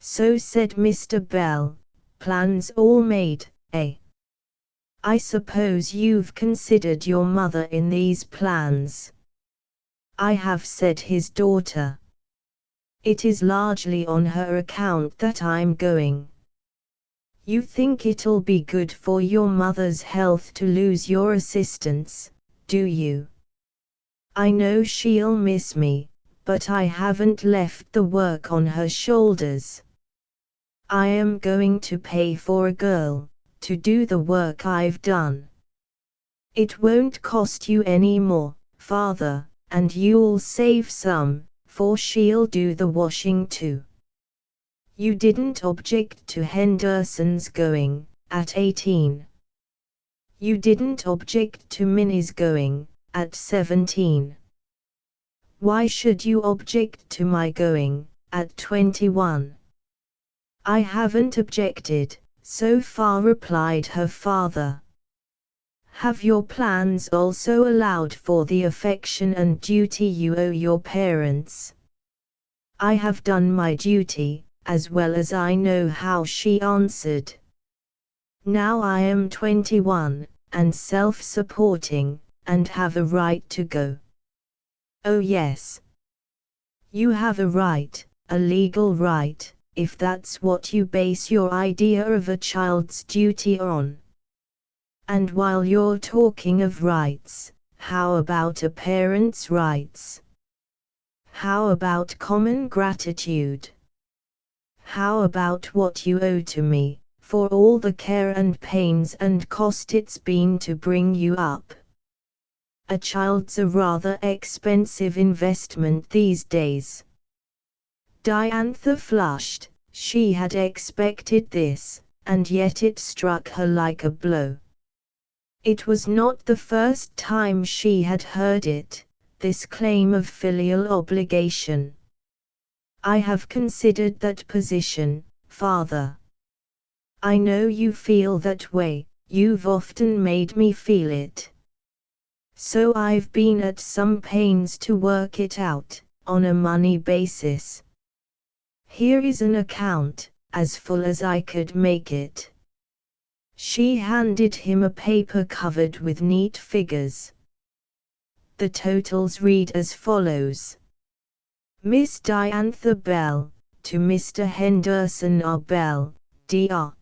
"So," said Mr. Bell, "plans all made, eh? I suppose you've considered your mother in these plans." "I have," said his daughter. "It is largely on her account that I'm going." "You think it'll be good for your mother's health to lose your assistance, do you?" "I know she'll miss me, but I haven't left the work on her shoulders. I am going to pay for a girl to do the work I've done. It won't cost you any more, Father, and you'll save some, for she'll do the washing too. You didn't object to Henderson's going, at 18. You didn't object to Minnie's going, at 17. Why should you object to my going, at 21? I haven't objected, so far," replied her father. "Have your plans also allowed for the affection and duty you owe your parents?" "I have done my duty, as well as I know how," she answered. "Now I am 21, and self-supporting, and have a right to go." "Oh yes. You have a right, a legal right, if that's what you base your idea of a child's duty on. And while you're talking of rights, how about a parent's rights? How about common gratitude? How about what you owe to me, for all the care and pains and cost it's been to bring you up? A child's a rather expensive investment these days." Diantha flushed. She had expected this, and yet it struck her like a blow. It was not the first time she had heard it, this claim of filial obligation. "I have considered that position, Father. I know you feel that way, you've often made me feel it. So I've been at some pains to work it out, on a money basis. Here is an account, as full as I could make it." She handed him a paper covered with neat figures. The totals read as follows. Miss Diantha Bell, to Mr. Henderson R. Bell, Dr.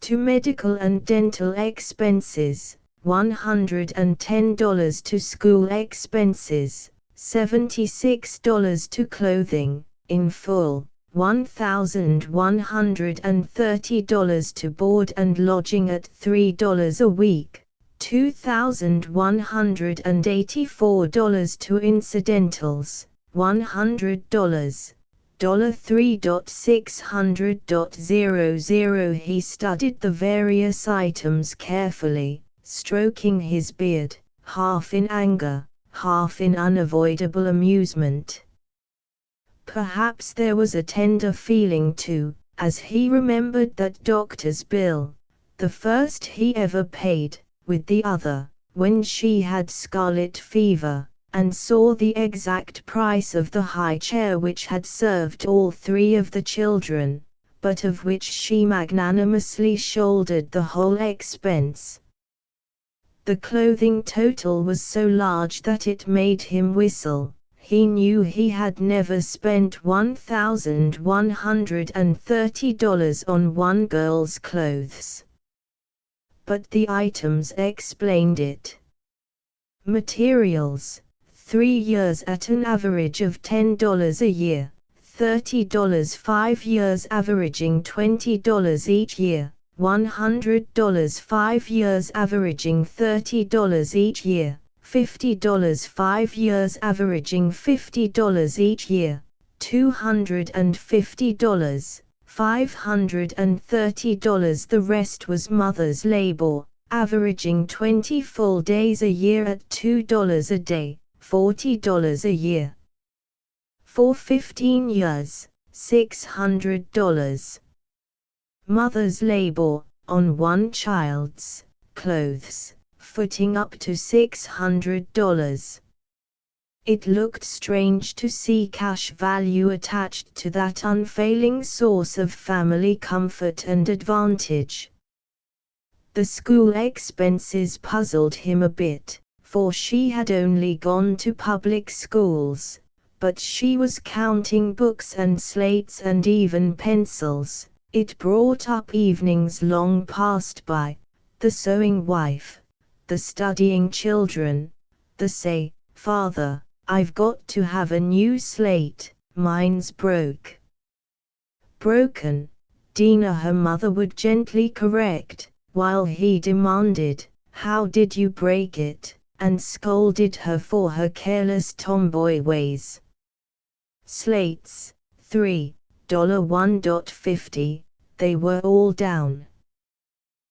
To medical and dental expenses, $110 to school expenses, $76 to clothing, in full, $1,130 to board and lodging at $3 a week, $2,184 to incidentals, $100. $3,600.00. He studied the various items carefully, stroking his beard, half in anger, half in unavoidable amusement. Perhaps there was a tender feeling too, as he remembered that doctor's bill, the first he ever paid, with the other, when she had scarlet fever, and saw the exact price of the high chair which had served all three of the children, but of which she magnanimously shouldered the whole expense. The clothing total was so large that it made him whistle. He knew he had never spent $1,130 on one girl's clothes. But the items explained it. Materials, 3 years at an average of $10 a year, $30 5 years averaging $20 each year, $100 5 years averaging $30 each year, $50 5 years averaging $50 each year, $250, $530. The rest was mother's labor, averaging 20 full days a year at $2 a day, $40 a year. For 15 years, $600. Mother's labor, on one child's clothes, footing up to $600. It looked strange to see cash value attached to that unfailing source of family comfort and advantage. The school expenses puzzled him a bit, for she had only gone to public schools, but she was counting books and slates and even pencils. It brought up evenings long passed by, the sewing wife, the studying children, the say, "Father, I've got to have a new slate, mine's broke." Broken, Dina her mother would gently correct, while he demanded, "How did you break it?" and scolded her for her careless tomboy ways. Slates, $3.1.50, they were all down.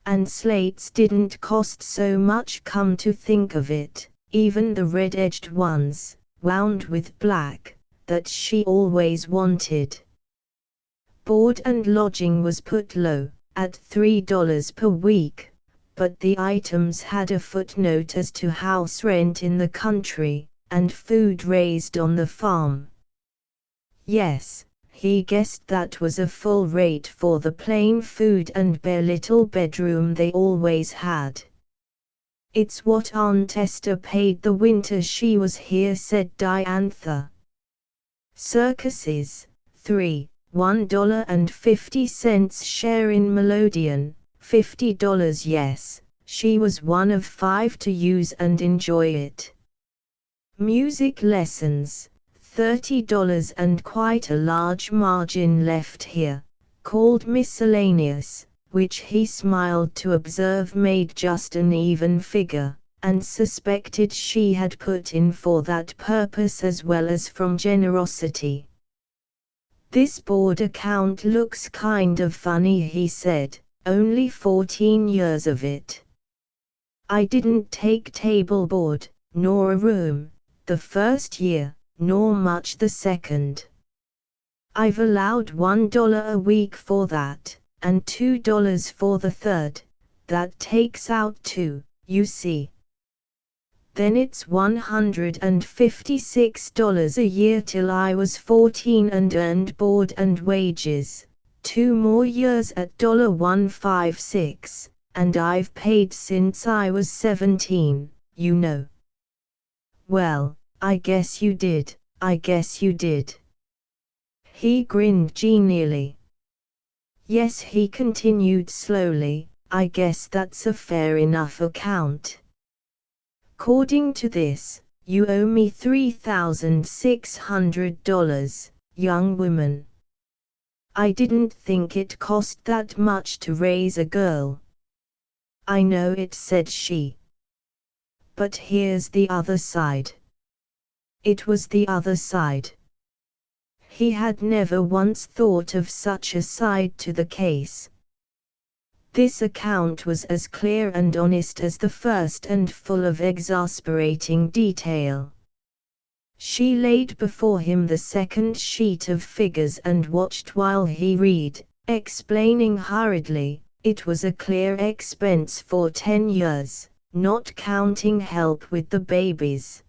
And slates didn't cost so much, come to think of it, even the red-edged ones, wound with black, that she always wanted. Board and lodging was put low, at $3 per week, but the items had a footnote as to house rent in the country, and food raised on the farm. Yes, he guessed that was a full rate for the plain food and bare little bedroom they always had. "It's what Aunt Esther paid the winter she was here," said Diantha. Circuses, $1.50 share in Melodeon, $50. Yes, she was one of 5 to use and enjoy it. Music lessons, $30 and quite a large margin left here, called miscellaneous, which he smiled to observe made just an even figure, and suspected she had put in for that purpose as well as from generosity. "This board account looks kind of funny," he said, "only 14 years of it. I didn't take table board, nor a room, the first year, nor much the second. I've allowed $1 a week for that, and $2 for the third, that takes out 2, you see. Then it's $156 a year till I was 14 and earned board and wages, 2 more years at $156, and I've paid since I was 17, you know." "Well, I guess you did, I guess you did." He grinned genially. "Yes," he continued slowly, "I guess that's a fair enough account. According to this, you owe me $3,600, young woman." I didn't think it cost that much to raise a girl. I know it, said she. But here's the other side. It was the other side. He had never once thought of such a side to the case. This account was as clear and honest as the first and full of exasperating detail. She laid before him the second sheet of figures and watched while he read, explaining hurriedly, it was a clear expense for 10 years, not counting help with the babies.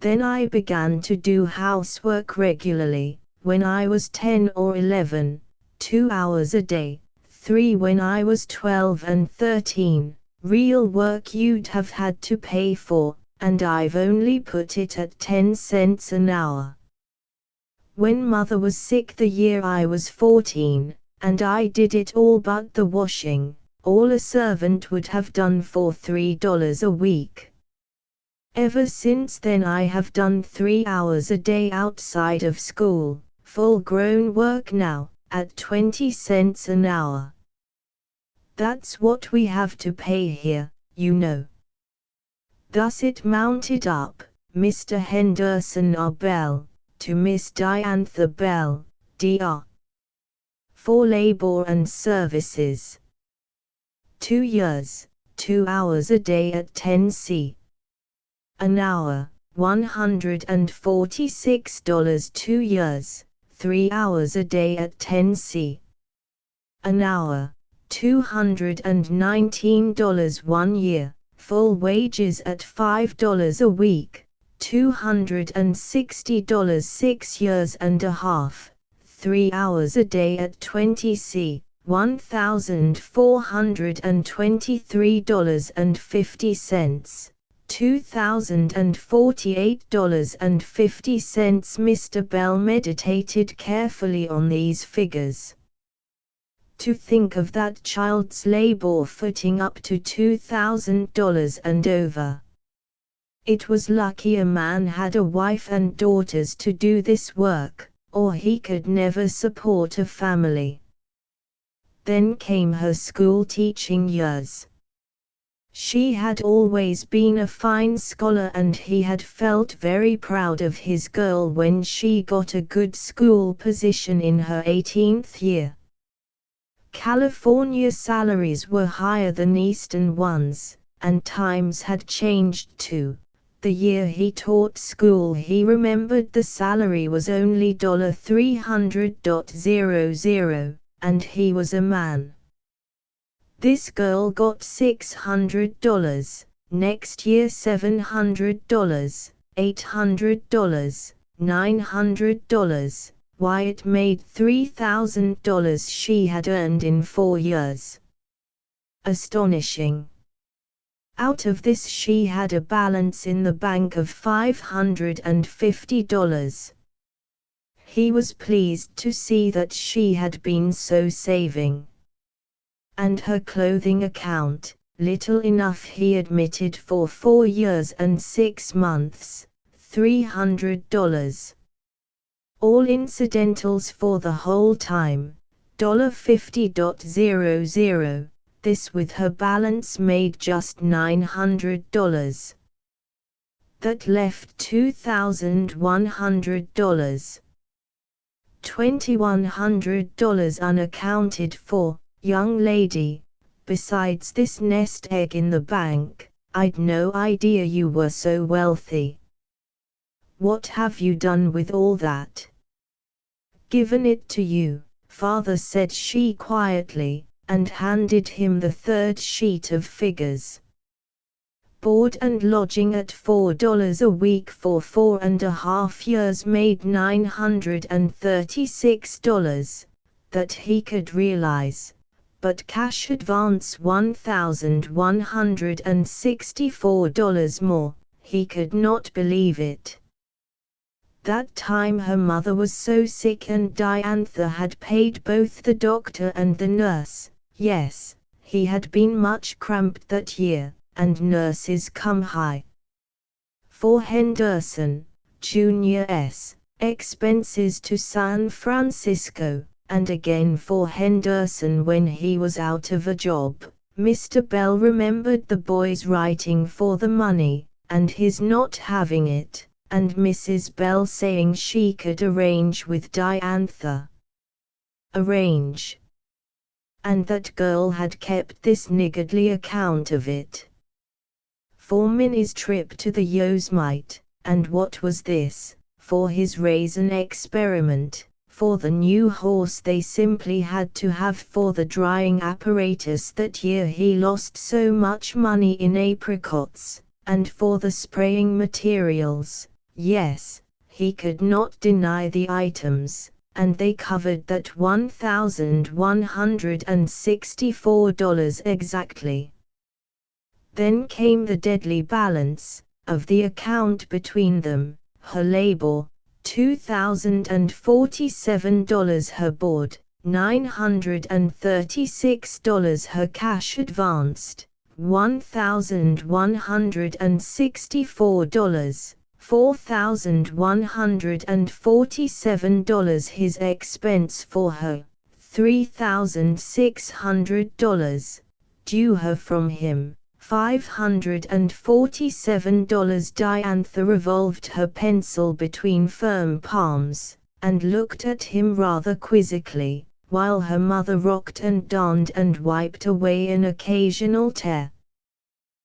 Then I began to do housework regularly, when I was 10 or 11, 2 hours a day, 3 when I was 12 and 13, real work you'd have had to pay for, and I've only put it at 10 cents an hour. When Mother was sick the year I was 14, and I did it all but the washing, all a servant would have done for $3 a week. Ever since then I have done 3 hours a day outside of school, full-grown work now, at 20 cents an hour. That's what we have to pay here, you know. Thus it mounted up, Mr. Henderson R. Bell, to Miss Diantha Bell, D.R. for labor and services. 2 years, 2 hours a day at 10 c. an hour, $146. 2 years, 3 hours a day at 10 c. an hour, $219. 1 year, full wages at $5 a week, $260. 6 years and a half, 3 hours a day at 20 c. $1,423.50, $2,048.50. Mr. Bell meditated carefully on these figures. To think of that child's labor footing up to $2,000 and over. It was lucky a man had a wife and daughters to do this work, or he could never support a family. Then came her school teaching years. She had always been a fine scholar and he had felt very proud of his girl when she got a good school position in her 18th year. California salaries were higher than Eastern ones, and times had changed too. The year he taught school he remembered the salary was only $300.00, and he was a man. This girl got $600, next year $700, $800, $900, why it made $3,000 she had earned in 4 years. Astonishing. Out of this she had a balance in the bank of $550. He was pleased to see that she had been so saving. And her clothing account, little enough he admitted for 4 years and 6 months, $300. All incidentals for the whole time, $50.00, this with her balance made just $900. That left $2,100. $2,100 unaccounted for. Young lady, besides this nest egg in the bank, I'd no idea you were so wealthy. What have you done with all that? Given it to you, father, said she quietly, and handed him the third sheet of figures. Board and lodging at $4 a week for 4.5 years made $936, that he could realize. But cash advance $1,164 more, he could not believe it. That time her mother was so sick and Diantha had paid both the doctor and the nurse. Yes, he had been much cramped that year, and nurses come high. For Henderson, Jr.'s expenses to San Francisco, and again for Henderson when he was out of a job. Mr. Bell remembered the boy's writing for the money, and his not having it, and Mrs. Bell saying she could arrange with Diantha. Arrange. And that girl had kept this niggardly account of it. For Minnie's trip to the Yosemite, and what was this? For his raisin experiment, for the new horse they simply had to have for the drying apparatus that year he lost so much money in apricots, and for the spraying materials. Yes, he could not deny the items, and they covered that $1,164 exactly. Then came the deadly balance of the account between them, her labor, $2,047 her board, $936 her cash advanced, $1,164, $4,147 his expense for her, $3,600, due her from him, $547. Diantha revolved her pencil between firm palms, and looked at him rather quizzically, while her mother rocked and darned and wiped away an occasional tear.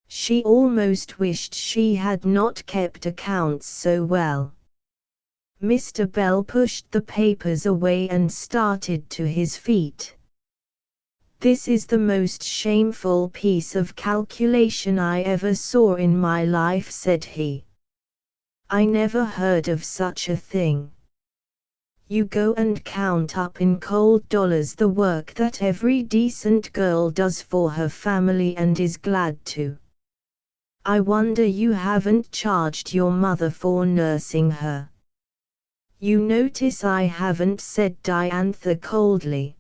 She almost wished she had not kept accounts so well. Mr. Bell pushed the papers away and started to his feet. "This is the most shameful piece of calculation I ever saw in my life," said he. "I never heard of such a thing. You go and count up in cold dollars the work that every decent girl does for her family and is glad to. I wonder you haven't charged your mother for nursing her." "You notice I haven't," said Diantha coldly.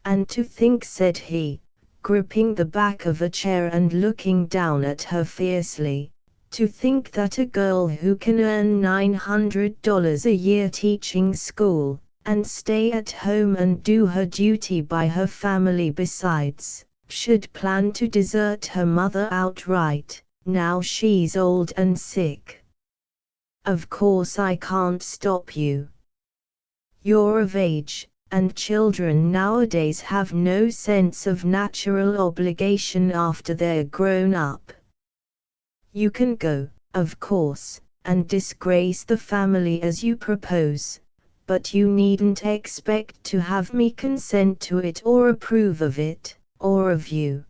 "And to think," said he, gripping the back of a chair and looking down at her fiercely, "to think that a girl who can earn $900 a year teaching school, and stay at home and do her duty by her family besides, should plan to desert her mother outright, now she's old and sick. Of course I can't stop you. You're of age, and children nowadays have no sense of natural obligation after they're grown up. You can go, of course, and disgrace the family as you propose, but you needn't expect to have me consent to it or approve of it, or of you.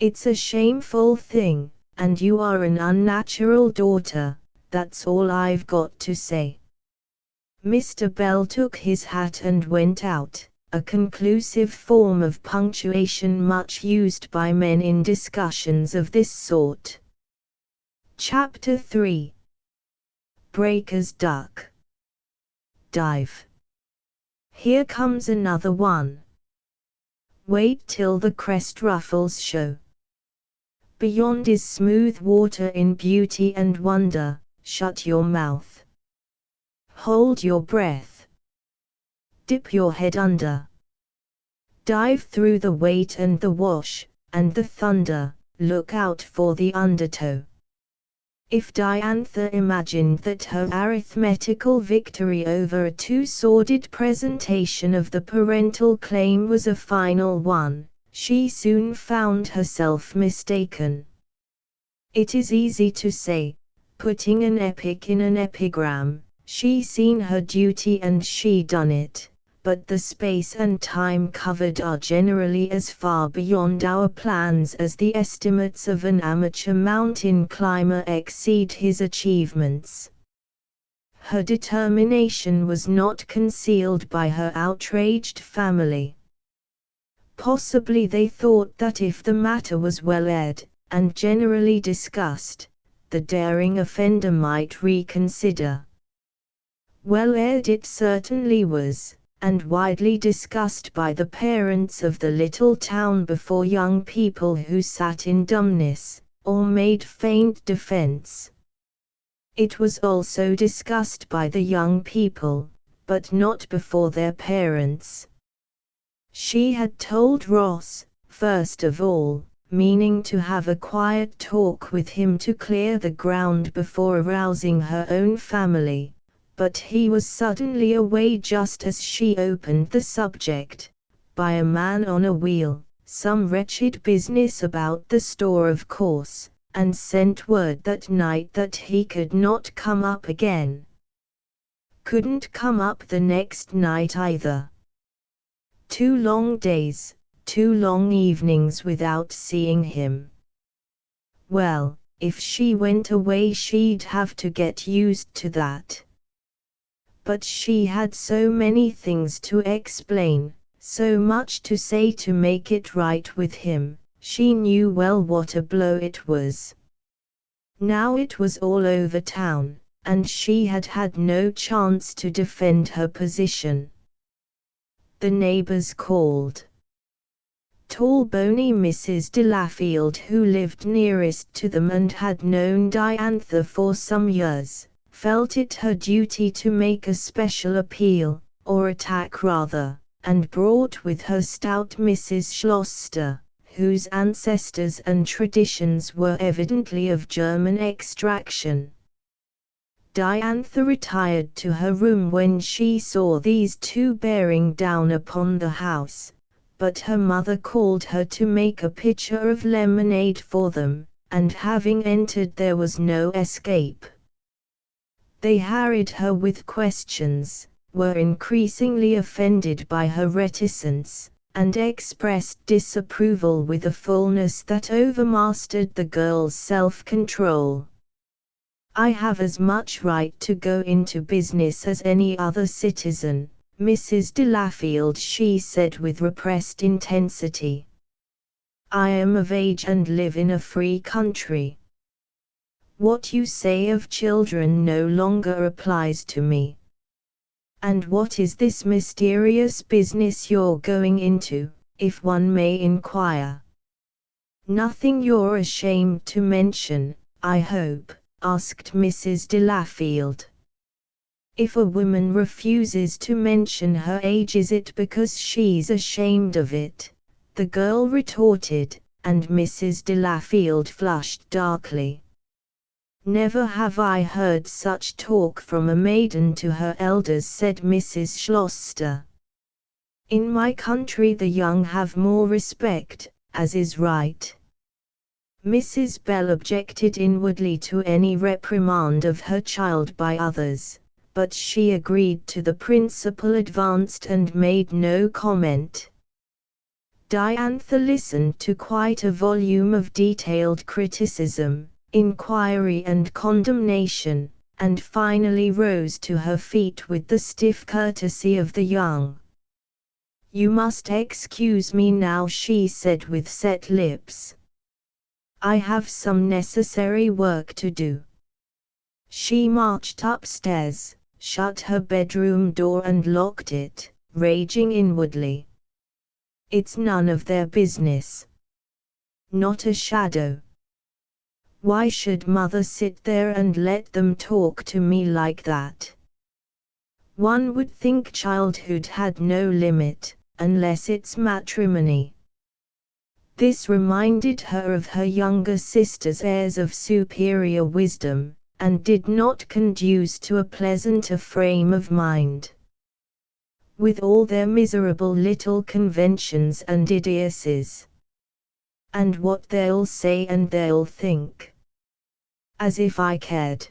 It's a shameful thing, and you are an unnatural daughter, that's all I've got to say." Mr. Bell took his hat and went out, a conclusive form of punctuation much used by men in discussions of this sort. Chapter 3. Breaker's Duck. Dive. Here comes another one. Wait till the crest ruffles show. Beyond is smooth water in beauty and wonder. Shut your mouth. Hold your breath. Dip your head under. Dive through the weight and the wash, and the thunder. Look out for the undertow. If Diantha imagined that her arithmetical victory over a too-sordid presentation of the parental claim was a final one, she soon found herself mistaken. It is easy to say, putting an epic in an epigram, she seen her duty and she done it, but the space and time covered are generally as far beyond our plans as the estimates of an amateur mountain climber exceed his achievements. Her determination was not concealed by her outraged family. Possibly they thought that if the matter was well aired, and generally discussed, the daring offender might reconsider. Well aired it certainly was, and widely discussed by the parents of the little town before young people who sat in dumbness, or made faint defense. It was also discussed by the young people, but not before their parents. She had told Ross, first of all, meaning to have a quiet talk with him to clear the ground before arousing her own family, but he was suddenly away just as she opened the subject, by a man on a wheel, some wretched business about the store of course, and sent word that night that he could not come up again. Couldn't come up the next night either. 2 long days, 2 long evenings without seeing him. Well, if she went away she'd have to get used to that. But she had so many things to explain, so much to say to make it right with him. She knew well what a blow it was. Now it was all over town, and she had had no chance to defend her position. The neighbors called. Tall bony Mrs. Delafield, who lived nearest to them and had known Diantha for some years, felt it her duty to make a special appeal, or attack rather, and brought with her stout Mrs. Schlosster, whose ancestors and traditions were evidently of German extraction. Diantha retired to her room when she saw these two bearing down upon the house, but her mother called her to make a pitcher of lemonade for them, and having entered there was no escape. They harried her with questions, were increasingly offended by her reticence, and expressed disapproval with a fullness that overmastered the girl's self-control. "I have as much right to go into business as any other citizen, Mrs. Delafield," she said with repressed intensity. "I am of age and live in a free country. What you say of children no longer applies to me. And what is this mysterious business you're going into, if one may inquire?" "Nothing you're ashamed to mention, I hope?" asked Mrs. Delafield. "If a woman refuses to mention her age, is it because she's ashamed of it?" the girl retorted, and Mrs. Delafield flushed darkly. "Never have I heard such talk from a maiden to her elders," said Mrs. Schlosster. "In my country the young have more respect, as is right." Mrs. Bell objected inwardly to any reprimand of her child by others, but she agreed to the principle advanced and made no comment. Diantha listened to quite a volume of detailed criticism, inquiry and condemnation, and finally rose to her feet with the stiff courtesy of the young. "You must excuse me now," she said with set lips. "I have some necessary work to do." She marched upstairs, shut her bedroom door and locked it, raging inwardly. "It's none of their business. Not a shadow. Why should mother sit there and let them talk to me like that? One would think childhood had no limit, unless it's matrimony." This reminded her of her younger sister's airs of superior wisdom, and did not conduce to a pleasanter frame of mind. With all their miserable little conventions and idiocies. And what they'll say and they'll think. As if I cared.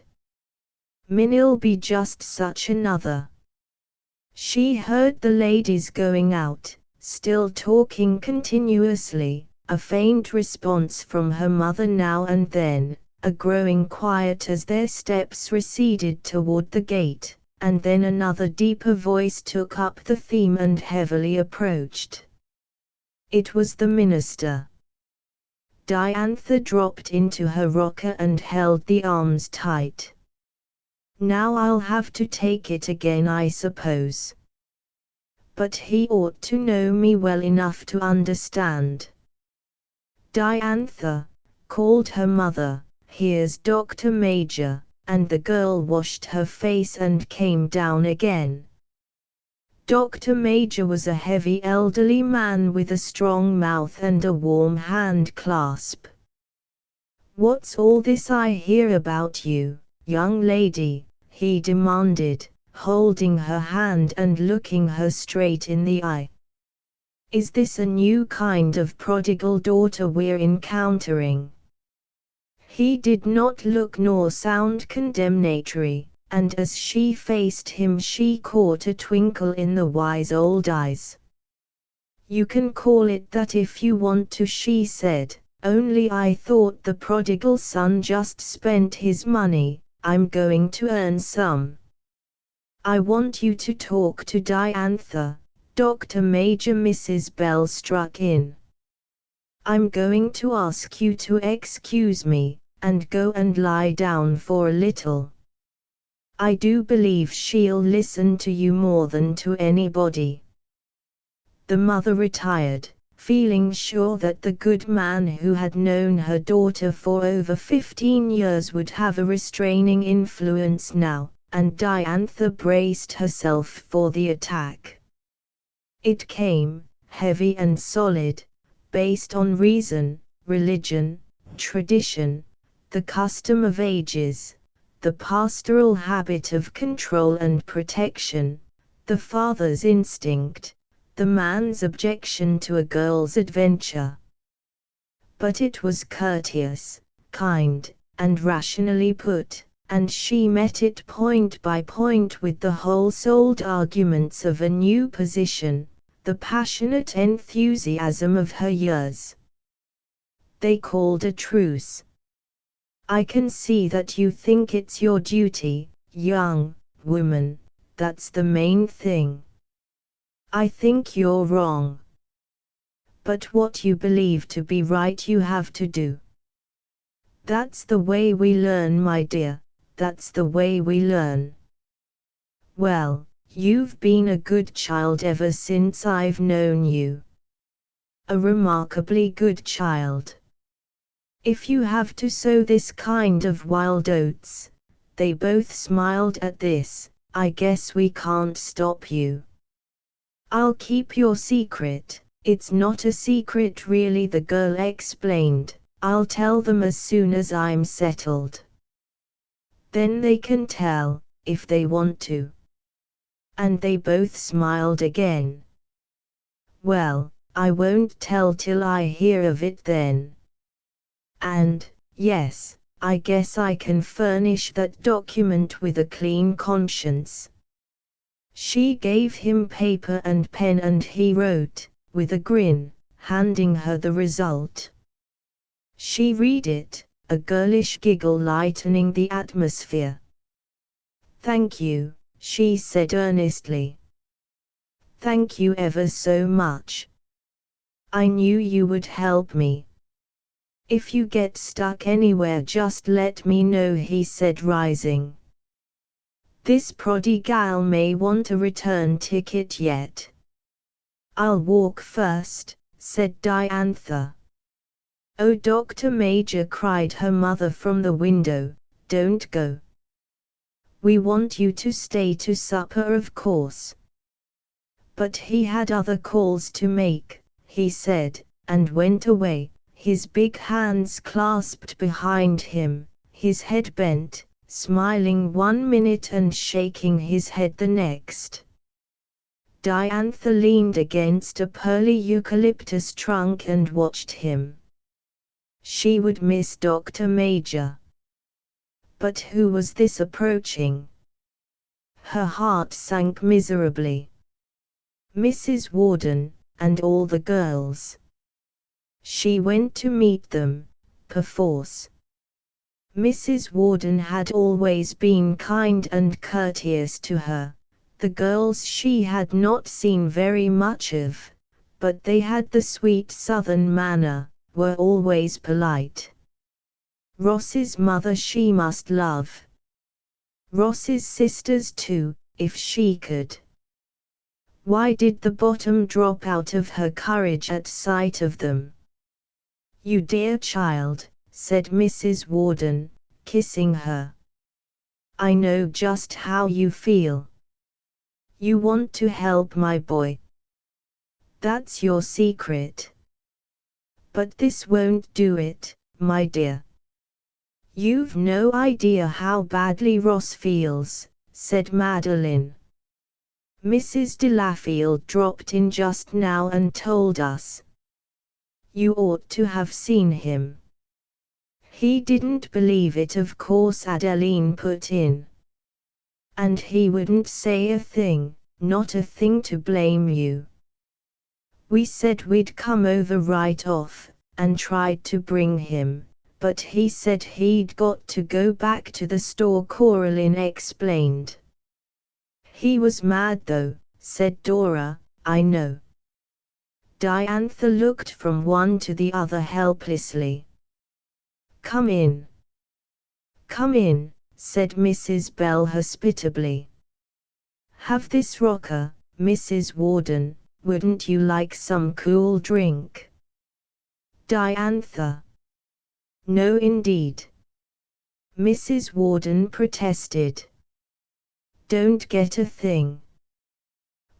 Min'll be just such another. She heard the ladies going out, still talking continuously, a faint response from her mother now and then, a growing quiet as their steps receded toward the gate, and then another deeper voice took up the theme and heavily approached. It was the minister. Diantha dropped into her rocker and held the arms tight. "Now I'll have to take it again, I suppose. But he ought to know me well enough to understand." "Diantha," called her mother, "here's Dr. Major," and the girl washed her face and came down again. Dr. Major was a heavy elderly man with a strong mouth and a warm hand clasp. "What's all this I hear about you, young lady?" he demanded, holding her hand and looking her straight in the eye. "Is this a new kind of prodigal daughter we're encountering?" He did not look nor sound condemnatory, and as she faced him she caught a twinkle in the wise old eyes. "You can call it that if you want to," she said, "only I thought the prodigal son just spent his money. I'm going to earn some." "I want you to talk to Diantha, Dr. Major," Mrs. Bell struck in. "I'm going to ask you to excuse me, and go and lie down for a little. I do believe she'll listen to you more than to anybody." The mother retired, feeling sure that the good man who had known her daughter for over 15 years would have a restraining influence now, and Diantha braced herself for the attack. It came, heavy and solid, based on reason, religion, tradition, the custom of ages, the pastoral habit of control and protection, the father's instinct, the man's objection to a girl's adventure. But it was courteous, kind, and rationally put, and she met it point by point with the whole-souled arguments of a new position, the passionate enthusiasm of her years. They called a truce. "I can see that you think it's your duty, young woman, that's the main thing. I think you're wrong. But what you believe to be right you have to do. That's the way we learn, my dear, that's the way we learn. Well, you've been a good child ever since I've known you. A remarkably good child. If you have to sow this kind of wild oats," they both smiled at this, "I guess we can't stop you. I'll keep your secret." "It's not a secret really," the girl explained. "I'll tell them as soon as I'm settled. Then they can tell, if they want to." And they both smiled again. "Well, I won't tell till I hear of it then. And, yes, I guess I can furnish that document with a clean conscience." She gave him paper and pen and he wrote, with a grin, handing her the result. She read it, a girlish giggle lightening the atmosphere. "Thank you," she said earnestly. "Thank you ever so much. I knew you would help me. If you get stuck anywhere just let me know," he said, rising. "This prodigal may want a return ticket yet." "I'll walk first," said Diantha. "Oh, Dr. Major," cried her mother from the window, "don't go. We want you to stay to supper, of course." But he had other calls to make, he said, and went away, his big hands clasped behind him, his head bent, smiling 1 minute and shaking his head the next. Diantha leaned against a pearly eucalyptus trunk and watched him. She would miss Dr. Major. But who was this approaching? Her heart sank miserably. Mrs. Warden, and all the girls. She went to meet them, perforce. Mrs. Warden had always been kind and courteous to her. The girls she had not seen very much of, but they had the sweet southern manner, were always polite. Ross's mother she must love. Ross's sisters too, if she could. Why did the bottom drop out of her courage at sight of them? "You dear child," said Mrs. Warden, kissing her. "I know just how you feel. You want to help my boy. That's your secret. But this won't do it, my dear. You've no idea how badly Ross feels, said Madeline. Mrs. Delafield dropped in just now and told us. You ought to have seen him. He didn't believe it, of course, Adeline put in. And he wouldn't say a thing, not a thing to blame you. We said we'd come over right off, and tried to bring him, but he said he'd got to go back to the store, Coraline explained. He was mad though, said Dora. I know. Diantha looked from one to the other helplessly. Come in. Come in, said Mrs. Bell hospitably. Have this rocker, Mrs. Warden. Wouldn't you like some cool drink? Diantha. No indeed. Mrs. Warden protested. Don't get a thing.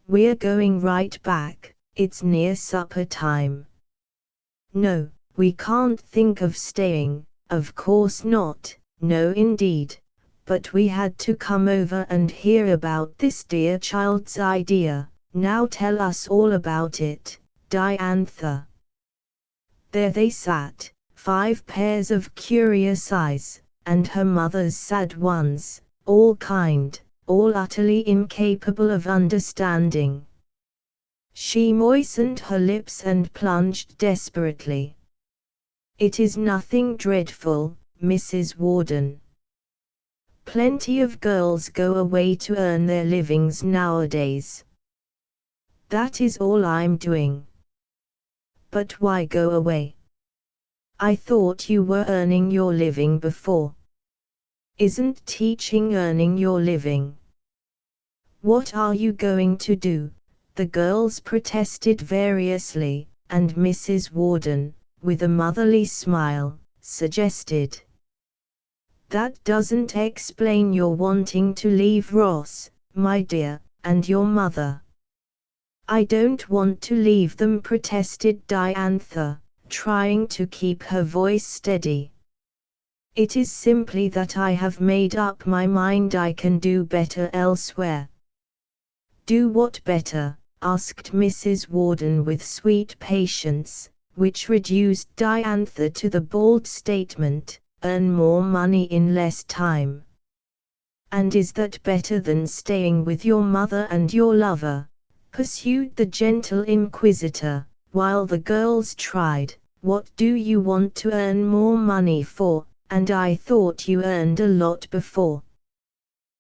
We're going right back, it's near supper time. No, we can't think of staying, of course not, no indeed, but we had to come over and hear about this dear child's idea. Now tell us all about it, Diantha. There they sat, 5 pairs of curious eyes, and her mother's sad ones, all kind, all utterly incapable of understanding. She moistened her lips and plunged desperately. It is nothing dreadful, Mrs. Warden. Plenty of girls go away to earn their livings nowadays. That is all I'm doing. But why go away? I thought you were earning your living before. Isn't teaching earning your living? What are you going to do? The girls protested variously, and Mrs. Warden, with a motherly smile, suggested. That doesn't explain your wanting to leave Ross, my dear, and your mother. I don't want to leave them, protested Diantha, trying to keep her voice steady. It is simply that I have made up my mind I can do better elsewhere. Do what better? Asked Mrs. Warden with sweet patience, which reduced Diantha to the bald statement, earn more money in less time. And is that better than staying with your mother and your lover? Pursued the gentle inquisitor, while the girls tried. What do you want to earn more money for? And I thought you earned a lot before.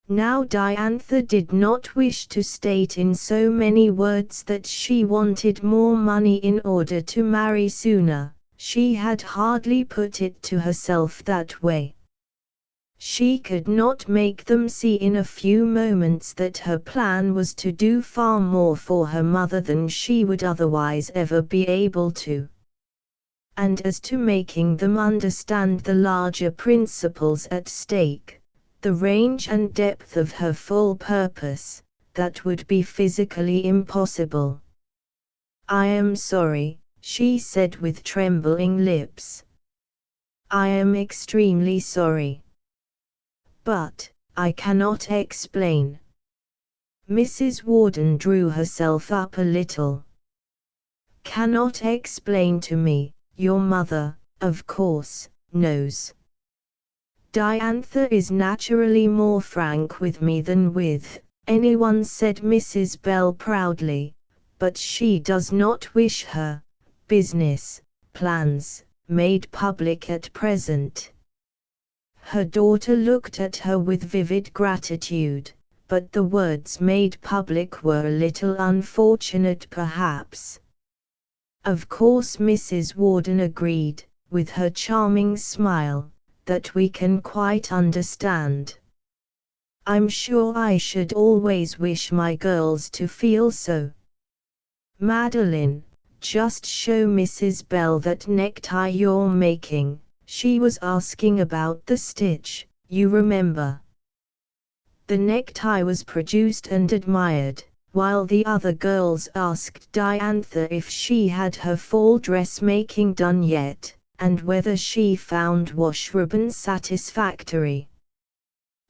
Now Diantha did not wish to state in so many words that she wanted more money in order to marry sooner. She had hardly put it to herself that way. She could not make them see in a few moments that her plan was to do far more for her mother than she would otherwise ever be able to. And as to making them understand the larger principles at stake, the range and depth of her full purpose, that would be physically impossible. I am sorry, she said with trembling lips. I am extremely sorry. But, I cannot explain. Mrs. Warden drew herself up a little. Cannot explain to me, your mother, of course, knows. Diantha is naturally more frank with me than with anyone, said Mrs. Bell proudly, but she does not wish her business plans made public at present. Her daughter looked at her with vivid gratitude, but the words made public were a little unfortunate perhaps. Of course Mrs. Warden agreed, with her charming smile, that we can quite understand. I'm sure I should always wish my girls to feel so. Madeline, just show Mrs. Bell that necktie you're making. She was asking about the stitch, you remember. The necktie was produced and admired, while the other girls asked Diantha if she had her fall dressmaking done yet, and whether she found washribbon satisfactory.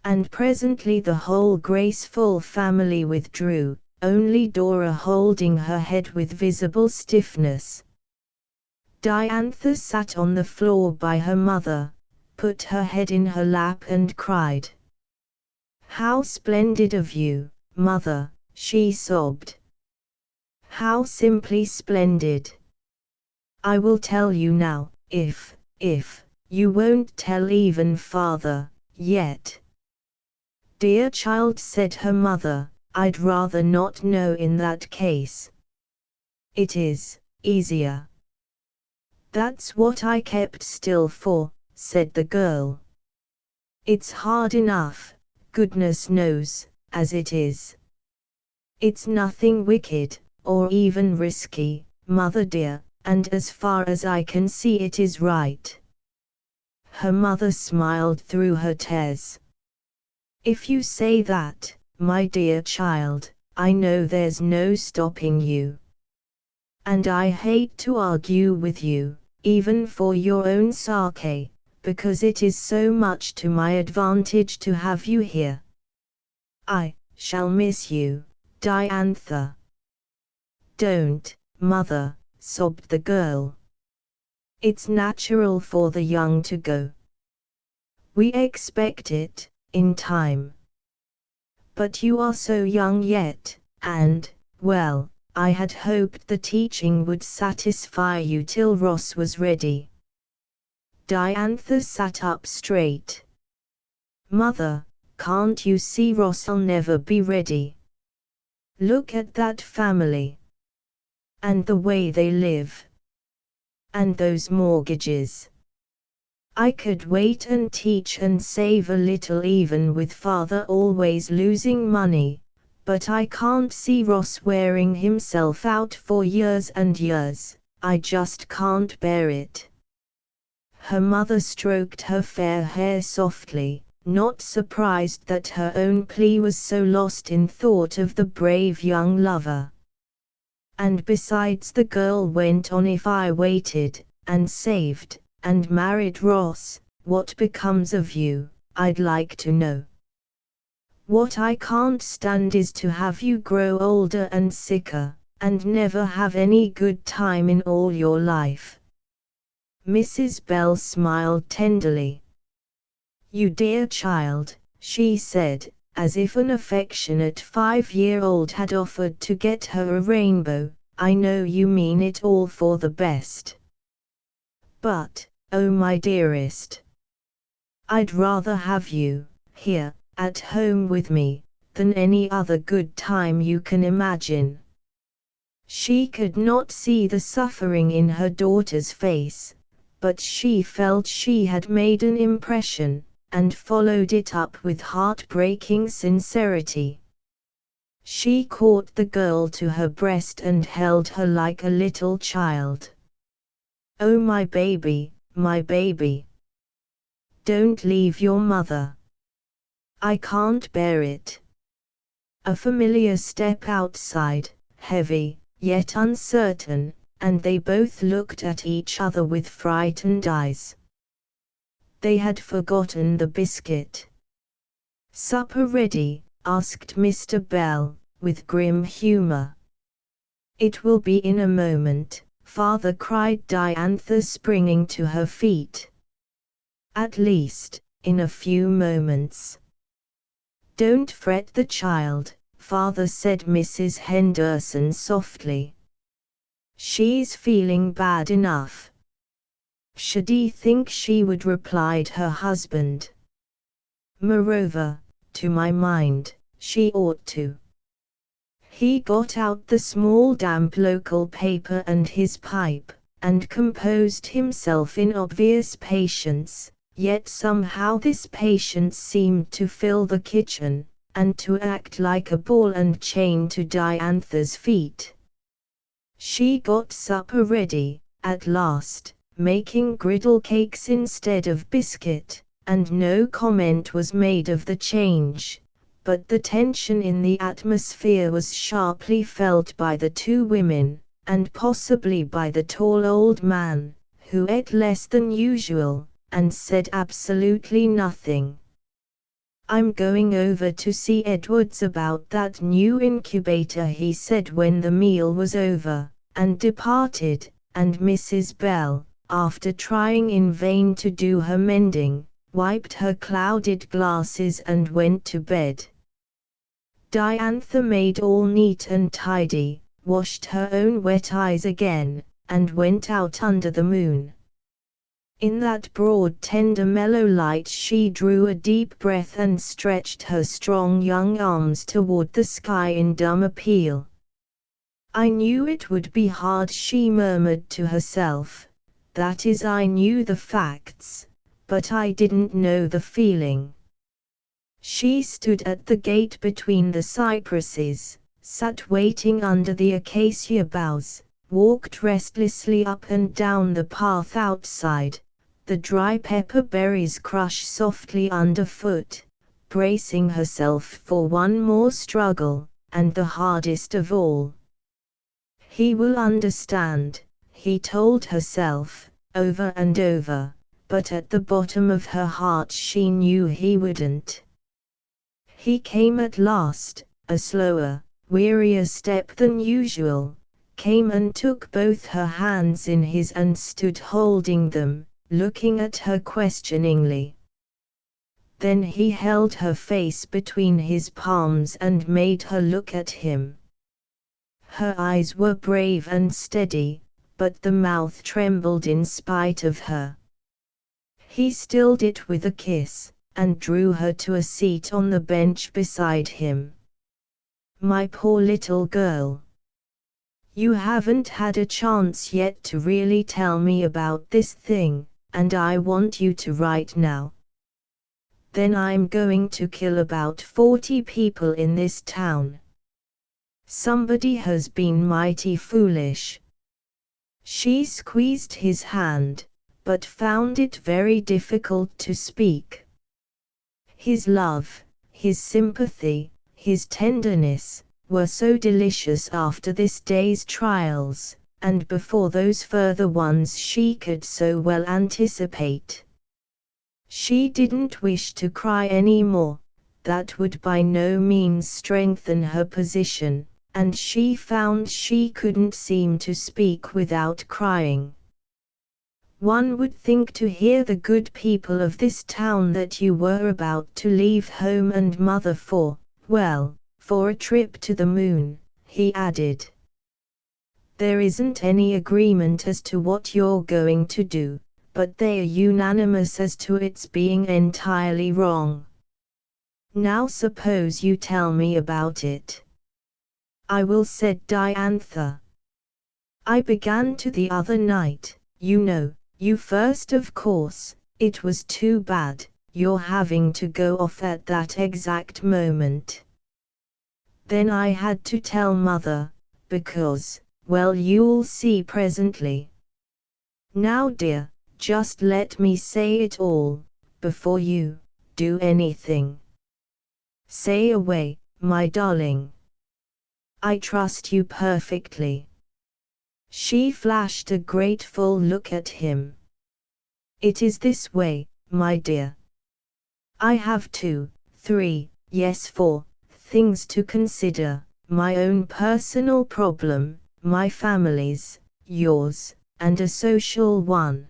And presently the whole graceful family withdrew, only Dora holding her head with visible stiffness. Diantha sat on the floor by her mother, put her head in her lap and cried. "How splendid of you, mother," she sobbed. "How simply splendid. I will tell you now, if you won't tell even father, yet." "Dear child," said her mother, "I'd rather not know in that case. It is easier." "That's what I kept still for," said the girl. "It's hard enough, goodness knows, as it is. It's nothing wicked, or even risky, mother dear, and as far as I can see it is right." Her mother smiled through her tears. "If you say that, my dear child, I know there's no stopping you. And I hate to argue with you, even for your own sake, because it is so much to my advantage to have you here. I shall miss you, Diantha." "Don't, mother," sobbed the girl. "It's natural for the young to go. We expect it, in time. But you are so young yet, and, well, I had hoped the teaching would satisfy you till Ross was ready." Diantha sat up straight. "Mother, can't you see Ross'll never be ready? Look at that family. And the way they live. And those mortgages. I could wait and teach and save a little even with father always losing money, but I can't see Ross wearing himself out for years and years. I just can't bear it." Her mother stroked her fair hair softly, not surprised that her own plea was so lost in thought of the brave young lover. "And besides," the girl went on, "if I waited, and saved, and married Ross, what becomes of you, I'd like to know. What I can't stand is to have you grow older and sicker, and never have any good time in all your life." Mrs. Bell smiled tenderly. "You dear child," she said, as if an affectionate 5-year-old had offered to get her a rainbow, "I know you mean it all for the best. But, oh my dearest, I'd rather have you here, at home with me, than any other good time you can imagine." She could not see the suffering in her daughter's face, but she felt she had made an impression, and followed it up with heartbreaking sincerity. She caught the girl to her breast and held her like a little child. "Oh my baby, my baby. Don't leave your mother. I can't bear it." A familiar step outside, heavy, yet uncertain, and they both looked at each other with frightened eyes. They had forgotten the biscuit. "Supper ready?" asked Mr. Bell, with grim humor. "It will be in a moment, father," cried Diantha, springing to her feet. "At least, in a few moments." "Don't fret the child, father," said Mrs. Henderson softly. "She's feeling bad enough." "Should he think she would?" replied her husband. "Moreover, to my mind, she ought to." He got out the small damp local paper and his pipe, and composed himself in obvious patience, yet somehow this patience seemed to fill the kitchen, and to act like a ball and chain to Diantha's feet. She got supper ready, at last, making griddle cakes instead of biscuit, and no comment was made of the change, but the tension in the atmosphere was sharply felt by the two women, and possibly by the tall old man, who ate less than usual, and said absolutely nothing. "I'm going over to see Edwards about that new incubator," he said when the meal was over, and departed, and Mrs. Bell, after trying in vain to do her mending, wiped her clouded glasses and went to bed. Diantha made all neat and tidy, washed her own wet eyes again, and went out under the moon. In that broad tender mellow light she drew a deep breath and stretched her strong young arms toward the sky in dumb appeal. "I knew it would be hard," she murmured to herself. "That is, I knew the facts, but I didn't know the feeling." She stood at the gate between the cypresses, sat waiting under the acacia boughs, walked restlessly up and down the path outside, the dry pepper berries crush softly underfoot, bracing herself for one more struggle, and the hardest of all. "He will understand," he told herself, over and over, but at the bottom of her heart she knew he wouldn't. He came at last, a slower, wearier step than usual, came and took both her hands in his and stood holding them, looking at her questioningly. Then he held her face between his palms and made her look at him. Her eyes were brave and steady, but the mouth trembled in spite of her. He stilled it with a kiss, and drew her to a seat on the bench beside him. "My poor little girl. You haven't had a chance yet to really tell me about this thing, and I want you to right now. Then I'm going to kill about 40 people in this town. Somebody has been mighty foolish." She squeezed his hand, but found it very difficult to speak. His love, his sympathy, his tenderness, were so delicious after this day's trials, and before those further ones she could so well anticipate. She didn't wish to cry any more, that would by no means strengthen her position, and she found she couldn't seem to speak without crying. "One would think to hear the good people of this town that you were about to leave home and mother for, well, for a trip to the moon," he added. "There isn't any agreement as to what you're going to do, but they are unanimous as to its being entirely wrong. Now suppose you tell me about it." "I will," said Diantha. "I began to the other night, you know, you first of course. It was too bad, your having to go off at that exact moment. Then I had to tell mother, because, well, you'll see presently. Now dear, just let me say it all, before you do anything. Say away, my darling. I trust you perfectly." She flashed a grateful look at him. "It is this way, my dear. I have 2, 3, yes 4, things to consider, my own personal problem, my family's, yours, and a social one."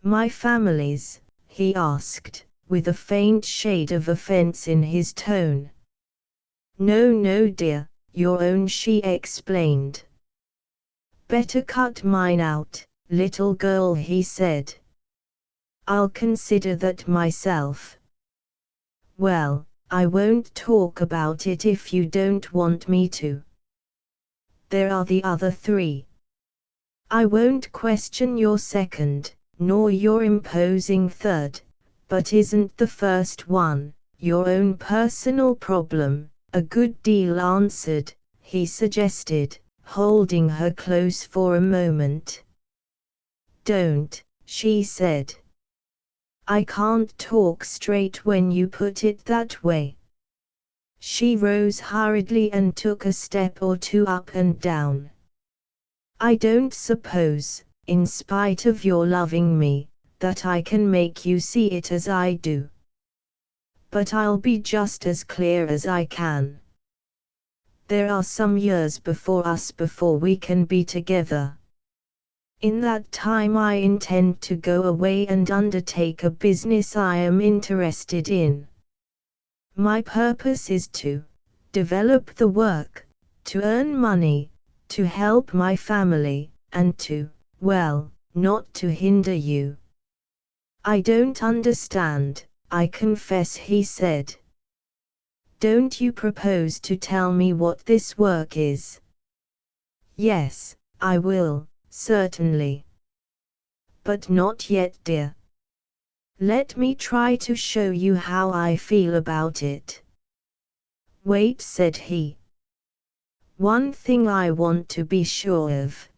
"My family's?" he asked, with a faint shade of offense in his tone. "No, no, dear, your own," she explained. "Better cut mine out, little girl," he said. "I'll consider that myself." "Well, I won't talk about it if you don't want me to. There are the other 3. I won't question your second, nor your imposing third, but isn't the first one, your own personal problem, a good deal answered?" he suggested, holding her close for a moment. "Don't," she said. "I can't talk straight when you put it that way. She rose hurriedly and took a step or two up and down. I don't suppose, in spite of your loving me, that I can make you see it as I do. But I'll be just as clear as I can. There are some years before us before we can be together. In that time I intend to go away and undertake a business I am interested in. My purpose is to develop the work, to earn money, to help my family, and to, well, not to hinder you. I don't understand, I confess, he said. Don't you propose to tell me what this work is? Yes, I will, certainly. But not yet, dear. Let me try to show you how I feel about it. Wait, said he. One thing I want to be sure of.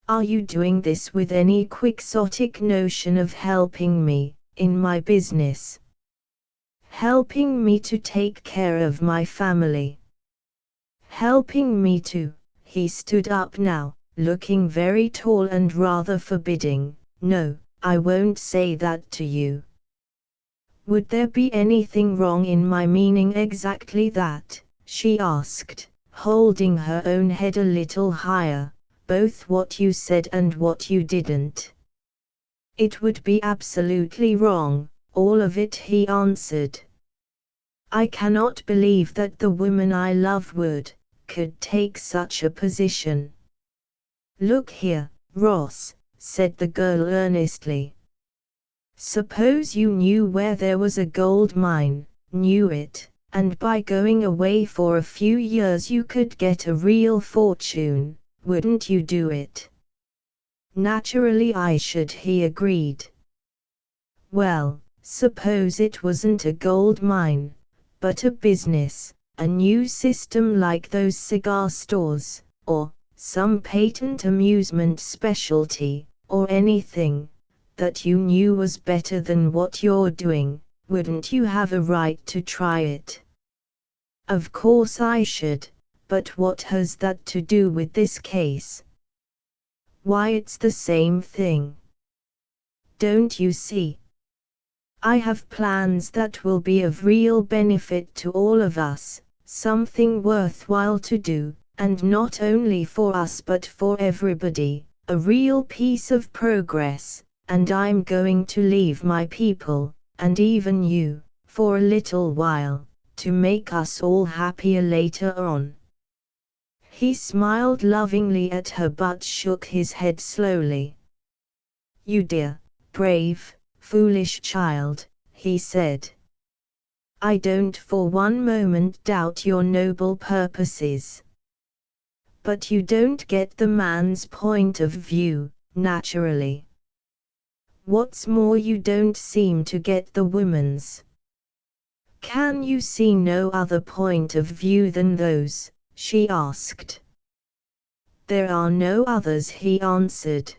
Are you doing this with any quixotic notion of helping me, in my business? Helping me to take care of my family? Helping me to, he stood up now, looking very tall and rather forbidding. No, I won't say that to you. Would there be anything wrong in my meaning exactly that? She asked, holding her own head a little higher, both what you said and what you didn't. It would be absolutely wrong, all of it, he answered. I cannot believe that the woman I love could take such a position. Look here, Ross, said the girl earnestly. Suppose you knew where there was a gold mine, knew it, and by going away for a few years you could get a real fortune, wouldn't you do it? Naturally I should, he agreed. Well, suppose it wasn't a gold mine, but a business, a new system like those cigar stores, or some patent amusement specialty, or anything that you knew was better than what you're doing, wouldn't you have a right to try it? Of course I should, but what has that to do with this case? Why, it's the same thing. Don't you see? I have plans that will be of real benefit to all of us, something worthwhile to do, and not only for us but for everybody, a real piece of progress. And I'm going to leave my people, and even you, for a little while, to make us all happier later on. He smiled lovingly at her but shook his head slowly. You dear, brave, foolish child, he said. I don't for one moment doubt your noble purposes. But you don't get the man's point of view, naturally. What's more, you don't seem to get the woman's. Can you see no other point of view than those? She asked. There are no others, he answered.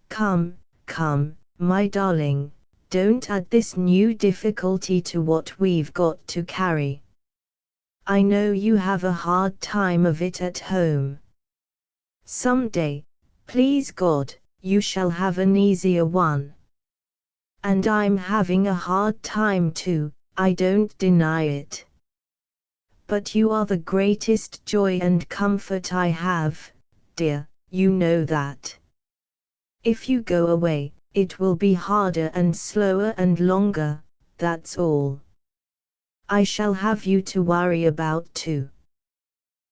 Come, come, my darling, don't add this new difficulty to what we've got to carry. I know you have a hard time of it at home. Some day, please God, you shall have an easier one. And I'm having a hard time too, I don't deny it. But you are the greatest joy and comfort I have, dear, you know that. If you go away, it will be harder and slower and longer, that's all. I shall have you to worry about too.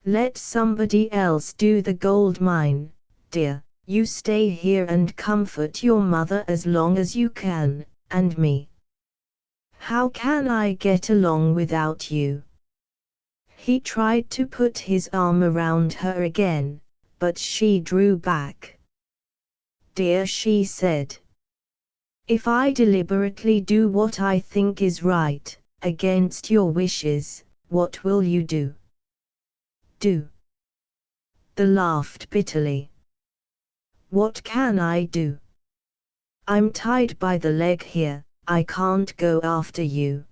Let somebody else do the gold mine, dear. You stay here and comfort your mother as long as you can, and me. How can I get along without you? He tried to put his arm around her again, but she drew back. Dear, she said. If I deliberately do what I think is right, against your wishes, what will you do? Do. They laughed bitterly. What can I do? I'm tied by the leg here, I can't go after you.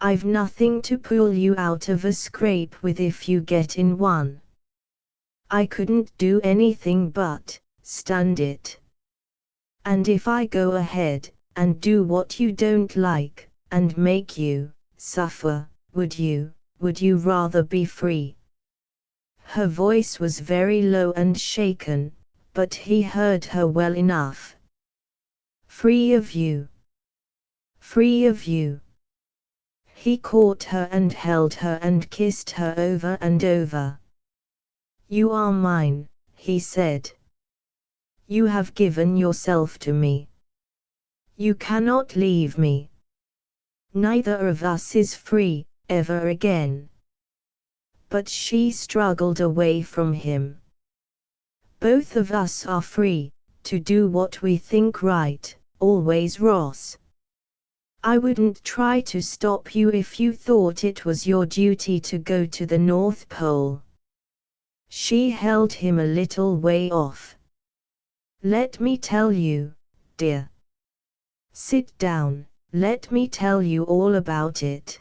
I've nothing to pull you out of a scrape with if you get in one. I couldn't do anything but stand it. And if I go ahead and do what you don't like, and make you suffer, would you rather be free? Her voice was very low and shaken, but he heard her well enough. Free of you. Free of you. He caught her and held her and kissed her over and over. You are mine, he said. You have given yourself to me. You cannot leave me. Neither of us is free, ever again. But she struggled away from him. Both of us are free, to do what we think right, always, Ross. I wouldn't try to stop you if you thought it was your duty to go to the North Pole. She held him a little way off. Let me tell you, dear. Sit down, let me tell you all about it.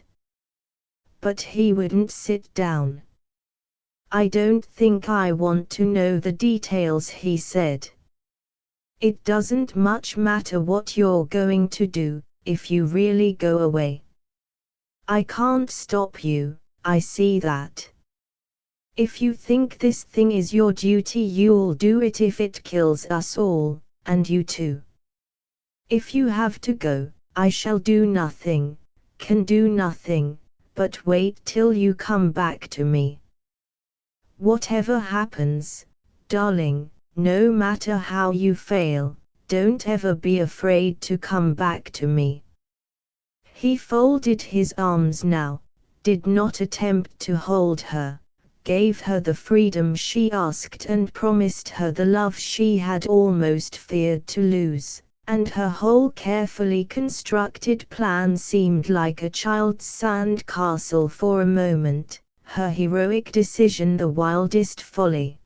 But he wouldn't sit down. I don't think I want to know the details, he said. It doesn't much matter what you're going to do, if you really go away. I can't stop you, I see that. If you think this thing is your duty, you'll do it if it kills us all, and you too. If you have to go, I shall do nothing, can do nothing, but wait till you come back to me. Whatever happens, darling, no matter how you fail, don't ever be afraid to come back to me. He folded his arms now, did not attempt to hold her, gave her the freedom she asked and promised her the love she had almost feared to lose, and her whole carefully constructed plan seemed like a child's sand castle for a moment, her heroic decision the wildest folly.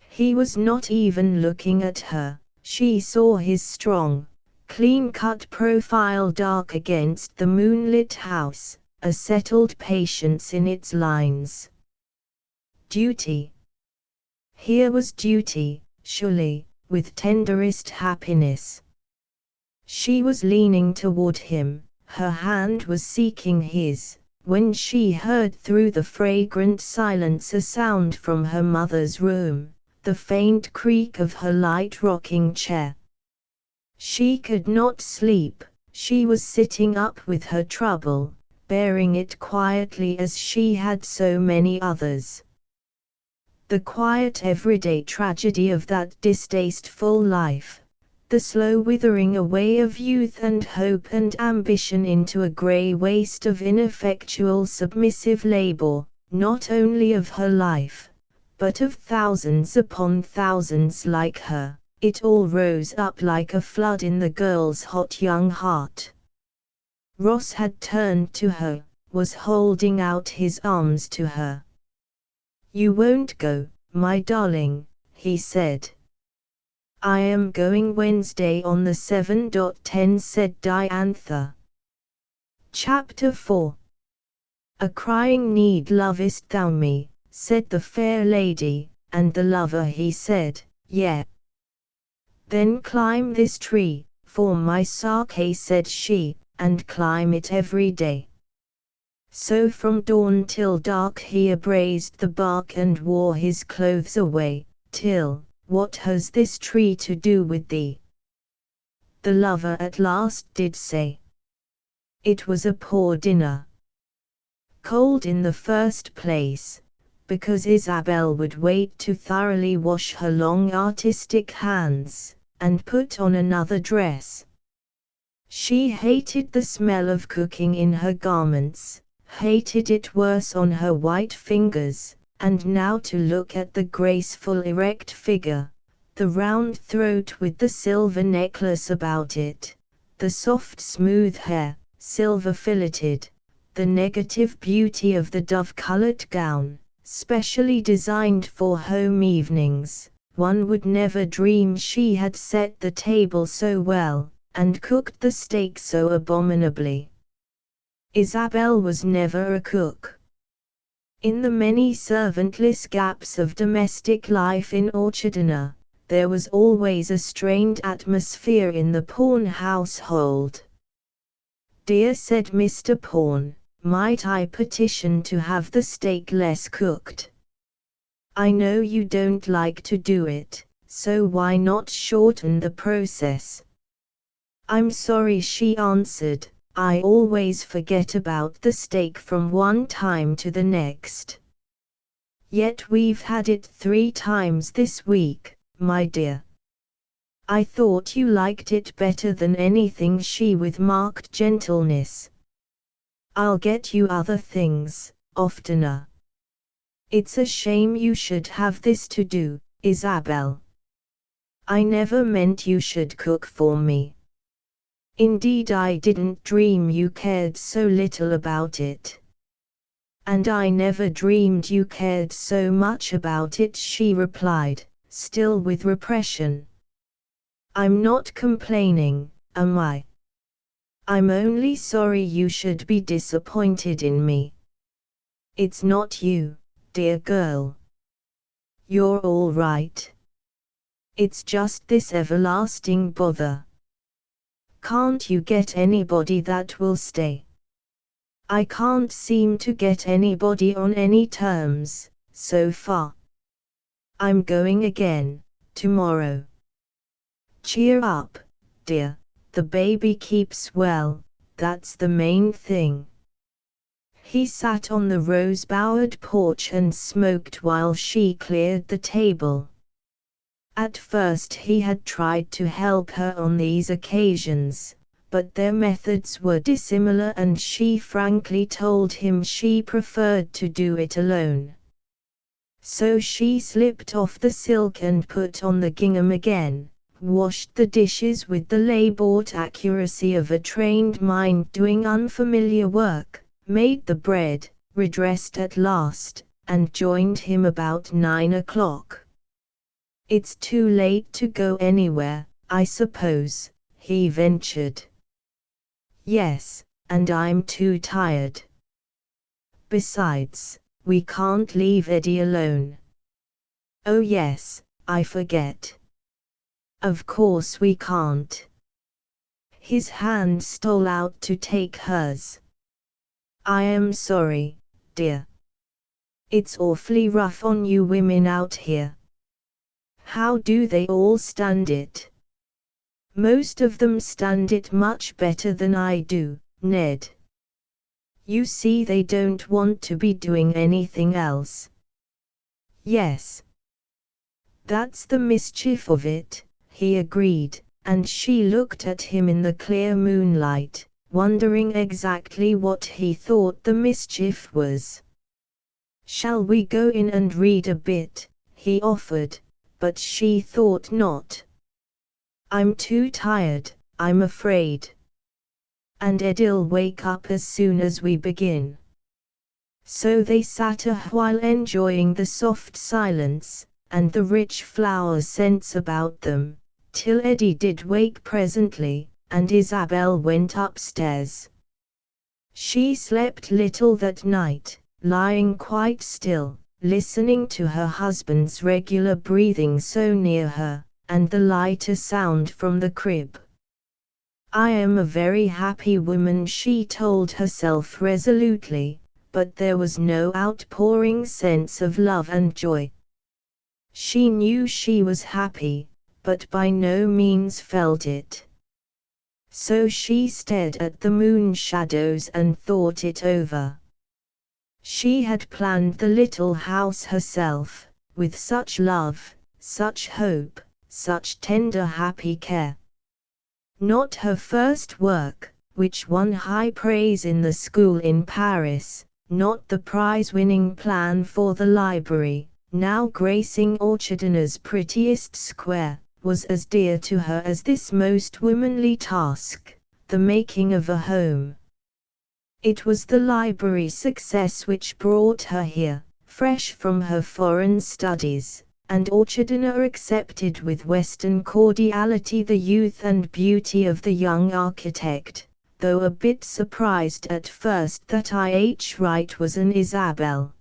He was not even looking at her. She saw his strong, clean-cut profile dark against the moonlit house, a settled patience in its lines. Duty. Here was duty, surely, with tenderest happiness. She was leaning toward him, her hand was seeking his, when she heard through the fragrant silence a sound from her mother's room, the faint creak of her light rocking chair. She could not sleep, she was sitting up with her trouble, bearing it quietly as she had so many others. The quiet everyday tragedy of that distasteful life, the slow withering away of youth and hope and ambition into a grey waste of ineffectual submissive labor, not only of her life, but of thousands upon thousands like her, it all rose up like a flood in the girl's hot young heart. Ross had turned to her, was holding out his arms to her. You won't go, my darling, he said. I am going Wednesday on the 7:10, said Diantha. Chapter 4. A crying need lovest thou me, said the fair lady, and the lover he said, yeah. Then climb this tree, for my sake, said she, and climb it every day. So from dawn till dark he abrazed the bark and wore his clothes away, till, what has this tree to do with thee? The lover at last did say. It was a poor dinner. Cold in the first place, because Isabel would wait to thoroughly wash her long artistic hands, and put on another dress. She hated the smell of cooking in her garments, hated it worse on her white fingers, and now to look at the graceful erect figure, the round throat with the silver necklace about it, the soft smooth hair, silver filleted, the negative beauty of the dove-colored gown, specially designed for home evenings. One would never dream she had set the table so well, and cooked the steak so abominably. Isabel was never a cook. In the many servantless gaps of domestic life in Orchardina, there was always a strained atmosphere in the Pawn household. "Dear," said Mr. Pawn, "might I petition to have the steak less cooked? I know you don't like to do it, so why not shorten the process?" "I'm sorry," she answered, "I always forget about the steak from one time to the next. Yet we've had it 3 times this week, my dear." "I thought you liked it better than anything," she with marked gentleness. "I'll get you other things, oftener. It's a shame you should have this to do, Isabel. I never meant you should cook for me. Indeed, I didn't dream you cared so little about it." "And I never dreamed you cared so much about it," she replied, still with repression. "I'm not complaining, am I? I'm only sorry you should be disappointed in me. It's not you, dear girl. You're all right. It's just this everlasting bother. Can't you get anybody that will stay?" "I can't seem to get anybody on any terms, so far. I'm going again, tomorrow." "Cheer up, dear, the baby keeps well, that's the main thing." He sat on the rose-bowered porch and smoked while she cleared the table. At first he had tried to help her on these occasions, but their methods were dissimilar and she frankly told him she preferred to do it alone. So she slipped off the silk and put on the gingham again, washed the dishes with the laboured accuracy of a trained mind doing unfamiliar work, made the bread, redressed at last, and joined him about 9 o'clock. "It's too late to go anywhere, I suppose," he ventured. "Yes, and I'm too tired. Besides, we can't leave Eddie alone." "Oh yes, I forget. Of course we can't." His hand stole out to take hers. "I am sorry, dear. It's awfully rough on you women out here." "How do they all stand it?" "Most of them stand it much better than I do, Ned. You see, they don't want to be doing anything else." "Yes. That's the mischief of it," he agreed, and she looked at him in the clear moonlight, wondering exactly what he thought the mischief was. "Shall we go in and read a bit?" he offered, but she thought not. "I'm too tired, I'm afraid. And Ed'll wake up as soon as we begin." So they sat a while enjoying the soft silence, and the rich flower scents about them, till Eddie did wake presently, and Isabel went upstairs. She slept little that night, lying quite still, listening to her husband's regular breathing so near her, and the lighter sound from the crib. "I am a very happy woman," she told herself resolutely, but there was no outpouring sense of love and joy. She knew she was happy, but by no means felt it. So she stared at the moon shadows and thought it over. She had planned the little house herself, with such love, such hope, such tender happy care. Not her first work, which won high praise in the school in Paris, not the prize-winning plan for the library, now gracing Orchardina's prettiest square, was as dear to her as this most womanly task, the making of a home. It was the library's success which brought her here, fresh from her foreign studies, and Orchardina accepted with Western cordiality the youth and beauty of the young architect, though a bit surprised at first that I.H. Wright was an Isabel.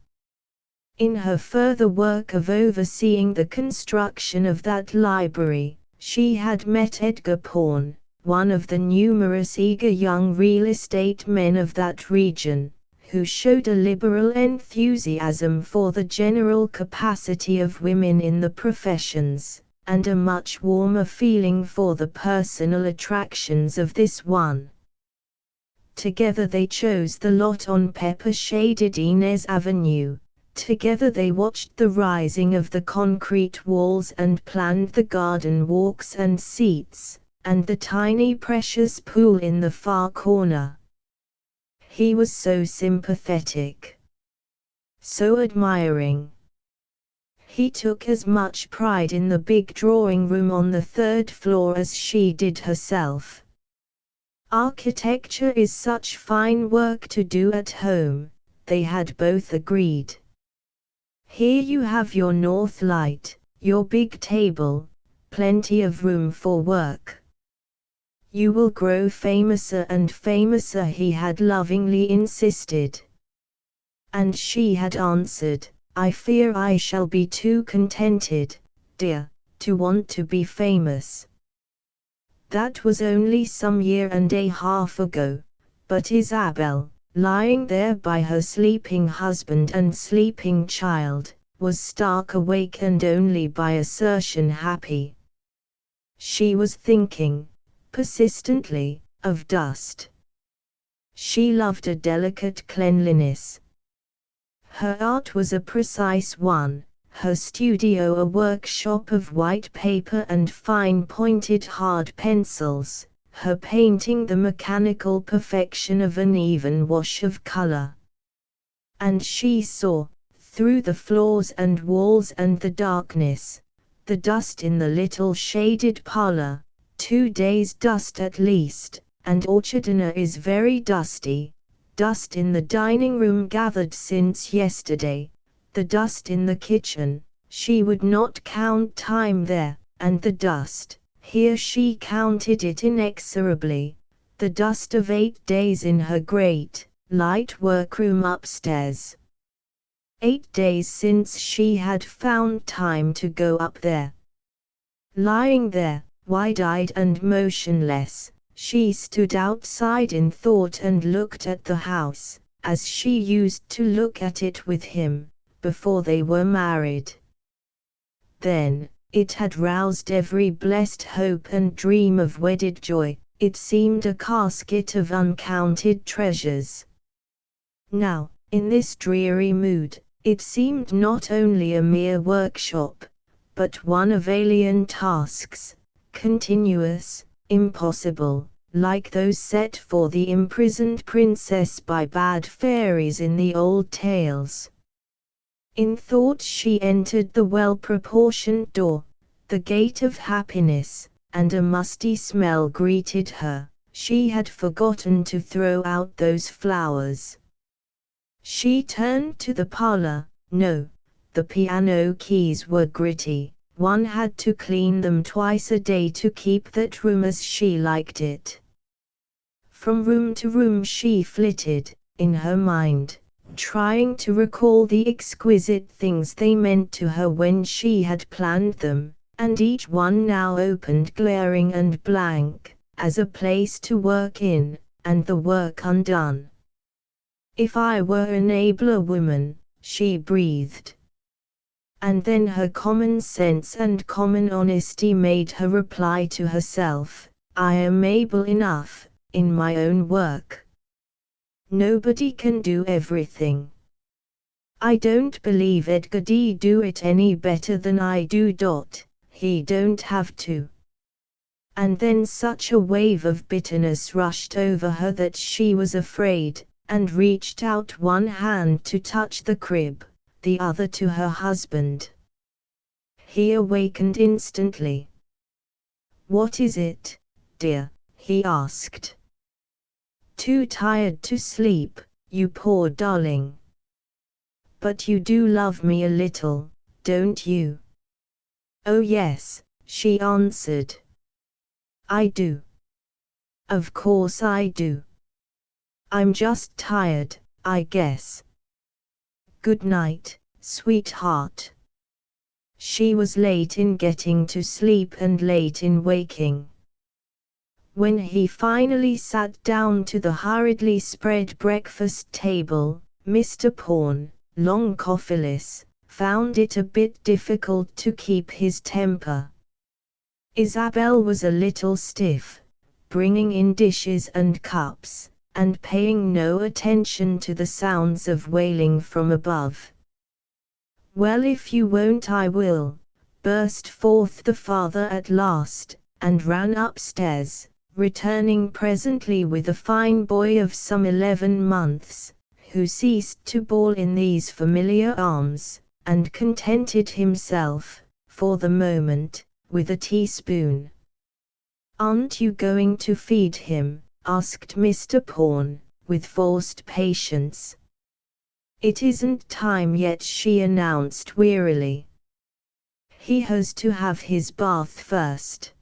In her further work of overseeing the construction of that library, she had met Edgar Pawn, one of the numerous eager young real estate men of that region, who showed a liberal enthusiasm for the general capacity of women in the professions, and a much warmer feeling for the personal attractions of this one. Together they chose the lot on pepper-shaded Inez Avenue. Together they watched the rising of the concrete walls and planned the garden walks and seats, and the tiny precious pool in the far corner. He was so sympathetic, so admiring. He took as much pride in the big drawing room on the third floor as she did herself. Architecture is such fine work to do at home, they had both agreed. Here you have your north light, your big table, plenty of room for work. You will grow famouser and famouser, he had lovingly insisted. And she had answered, I fear I shall be too contented, dear, to want to be famous. That was only some year and a half ago, but Isabel, lying there by her sleeping husband and sleeping child, was stark awake and only by assertion happy. She was thinking, persistently, of dust. She loved a delicate cleanliness. Her art was a precise one, her studio a workshop of white paper and fine-pointed hard pencils, her painting the mechanical perfection of an even wash of color. And she saw, through the floors and walls and the darkness, the dust in the little shaded parlor, 2 days' dust at least, and orchard dinner is very dusty, dust in the dining room gathered since yesterday, the dust in the kitchen, she would not count time there, and the dust, here she counted it inexorably, the dust of 8 days in her great, light workroom upstairs. 8 days since she had found time to go up there. Lying there, wide-eyed and motionless, she stood outside in thought and looked at the house, as she used to look at it with him, before they were married. Then, it had roused every blessed hope and dream of wedded joy, it seemed a casket of uncounted treasures. Now, in this dreary mood, it seemed not only a mere workshop, but one of alien tasks, continuous, impossible, like those set for the imprisoned princess by bad fairies in the old tales. In thought she entered the well-proportioned door, the gate of happiness, and a musty smell greeted her. She had forgotten to throw out those flowers. She turned to the parlor. No, the piano keys were gritty. One had to clean them twice a day to keep that room as she liked it. From room to room she flitted, in her mind, trying to recall the exquisite things they meant to her when she had planned them, and each one now opened glaring and blank, as a place to work in, and the work undone. If I were an abler woman, she breathed. And then her common sense and common honesty made her reply to herself, I am able enough, in my own work. Nobody can do everything. I don't believe Edgar do it any better than I do. He don't have to. And then such a wave of bitterness rushed over her that she was afraid, and reached out one hand to touch the crib, the other to her husband. He awakened instantly. What is it, dear? He asked. Too tired to sleep, you poor darling. But you do love me a little, don't you? Oh yes, she answered. I do. Of course I do. I'm just tired, I guess. Good night, sweetheart. She was late in getting to sleep and late in waking. When he finally sat down to the hurriedly spread breakfast table, Mr. Pawn, long coffeeless, found it a bit difficult to keep his temper. Isabel was a little stiff, bringing in dishes and cups, and paying no attention to the sounds of wailing from above. "Well, if you won't I will," burst forth the father at last, and ran upstairs, returning presently with a fine boy of some 11 months, who ceased to bawl in these familiar arms, and contented himself, for the moment, with a teaspoon. "Aren't you going to feed him?" asked Mr. Pawn, with forced patience. "It isn't time yet," she announced wearily. "He has to have his bath first."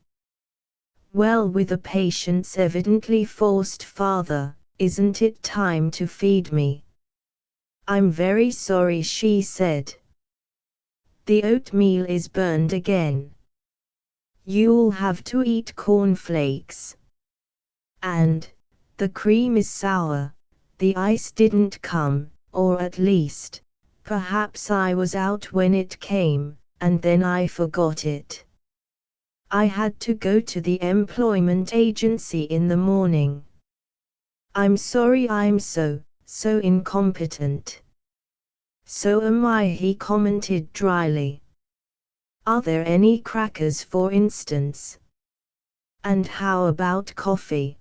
"Well," with a patience evidently forced, "Father, isn't it time to feed me?" "I'm very sorry," she said. "The oatmeal is burned again. You'll have to eat cornflakes. And the cream is sour. The ice didn't come, or at least, perhaps I was out when it came, and then I forgot it. I had to go to the employment agency in the morning. I'm sorry I'm so incompetent." "So am I," he commented dryly. "Are there any crackers, for instance? And how about coffee?"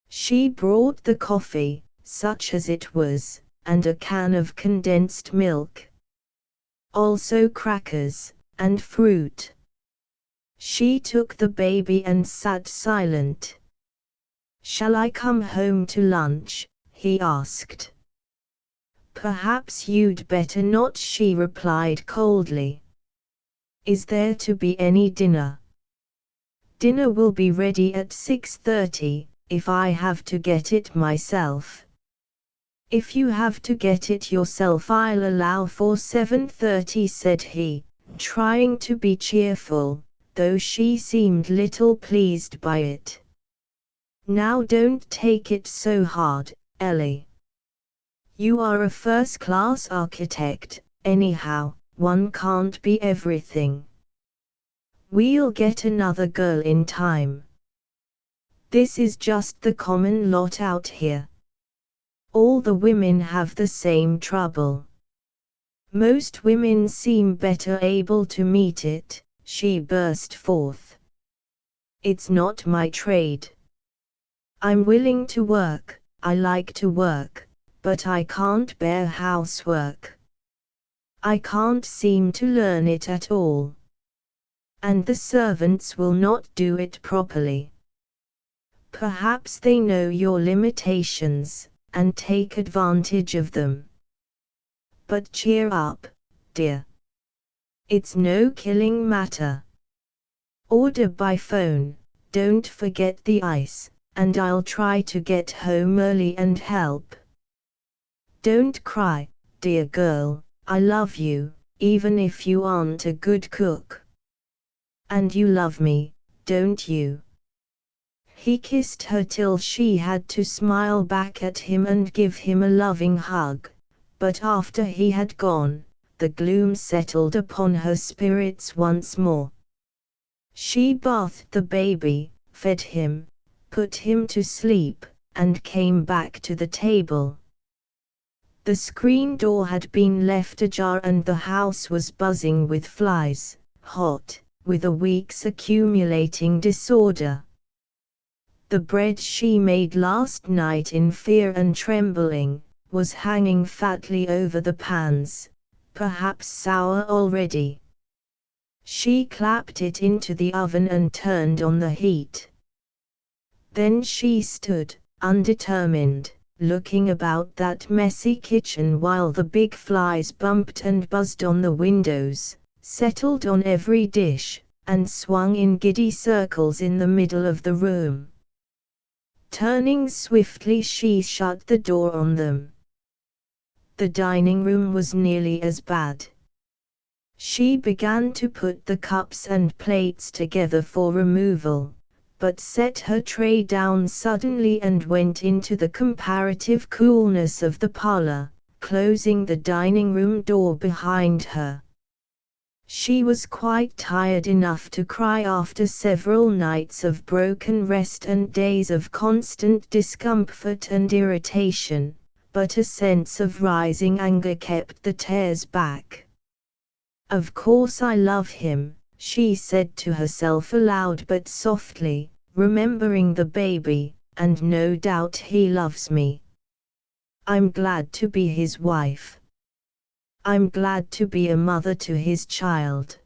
She brought the coffee, such as it was, and a can of condensed milk. Also crackers, and fruit. She took the baby and sat silent. "Shall I come home to lunch?" he asked. "Perhaps you'd better not," she replied coldly. "Is there to be any dinner?" "Dinner will be ready at 6:30, if I have to get it myself." "If you have to get it yourself I'll allow for 7:30, said he, trying to be cheerful, though she seemed little pleased by it. "Now don't take it so hard, Ellie. You are a first-class architect, anyhow, one can't be everything. We'll get another girl in time. This is just the common lot out here. All the women have the same trouble. Most women seem better able to meet it," she burst forth. "It's not my trade. I'm willing to work, I like to work, but I can't bear housework. I can't seem to learn it at all. And the servants will not do it properly. Perhaps they know your limitations, and take advantage of them. But cheer up, dear. It's no killing matter. Order by phone, don't forget the ice, and I'll try to get home early and help. Don't cry, dear girl, I love you, even if you aren't a good cook. And you love me, don't you?" He kissed her till she had to smile back at him and give him a loving hug, but after he had gone, the gloom settled upon her spirits once more. She bathed the baby, fed him, put him to sleep, and came back to the table. The screen door had been left ajar and the house was buzzing with flies, hot, with a week's accumulating disorder. The bread she made last night in fear and trembling, was hanging fatly over the pans, perhaps sour already. She clapped it into the oven and turned on the heat. Then she stood, undetermined, looking about that messy kitchen while the big flies bumped and buzzed on the windows, settled on every dish, and swung in giddy circles in the middle of the room. Turning swiftly, she shut the door on them. The dining room was nearly as bad. She began to put the cups and plates together for removal, but set her tray down suddenly and went into the comparative coolness of the parlor, closing the dining room door behind her. She was quite tired enough to cry after several nights of broken rest and days of constant discomfort and irritation, but a sense of rising anger kept the tears back. "Of course I love him," she said to herself aloud but softly, remembering the baby, "and no doubt he loves me. I'm glad to be his wife. I'm glad to be a mother to his child.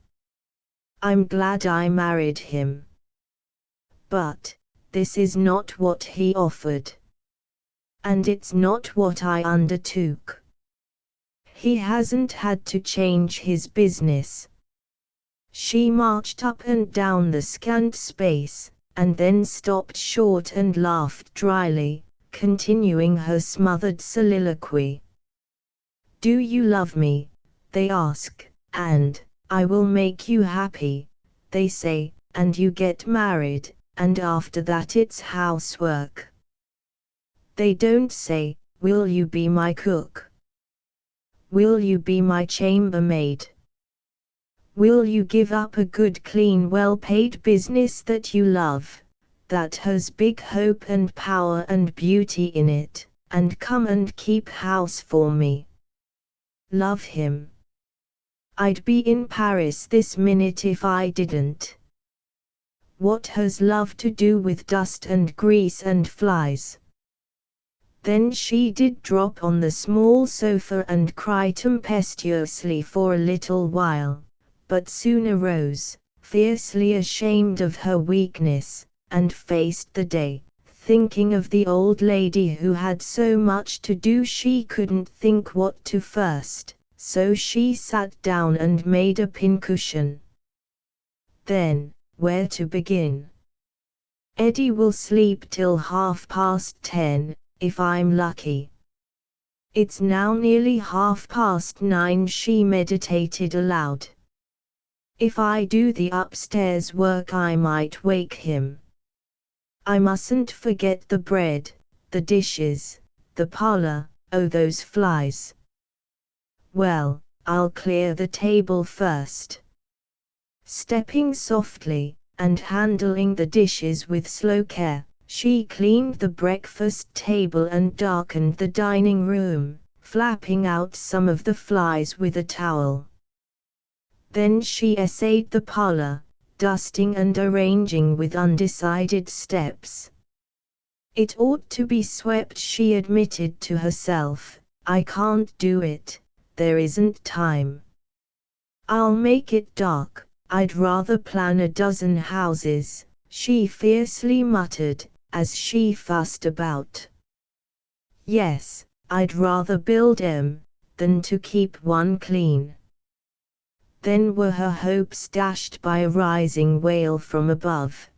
I'm glad I married him. But this is not what he offered. And it's not what I undertook. He hasn't had to change his business." She marched up and down the scant space, and then stopped short and laughed dryly, continuing her smothered soliloquy. "Do you love me?" they ask, and "I will make you happy," they say, and you get married, and after that it's housework. They don't say, "Will you be my cook? Will you be my chambermaid? Will you give up a good, clean, well-paid business that you love, that has big hope and power and beauty in it, and come and keep house for me?" Love him? I'd be in Paris this minute if I didn't. What has love to do with dust and grease and flies? Then she did drop on the small sofa and cry tempestuously for a little while, but soon arose, fiercely ashamed of her weakness, and faced the day, thinking of the old lady who had so much to do she couldn't think what to first, so she sat down and made a pincushion. Then, where to begin? Eddie will sleep till 10:30, if I'm lucky. It's now nearly 9:30, she meditated aloud. If I do the upstairs work I might wake him. I mustn't forget the bread, the dishes, the parlor, oh those flies. Well, I'll clear the table first. Stepping softly, and handling the dishes with slow care, she cleaned the breakfast table and darkened the dining room, flapping out some of the flies with a towel. Then she essayed the parlor, dusting and arranging with undecided steps. It ought to be swept, she admitted to herself. I can't do it, there isn't time. I'll make it dark, I'd rather plan a dozen houses, she fiercely muttered, as she fussed about. Yes, I'd rather build 'em, than to keep one clean. Then were her hopes dashed by a rising wail from above.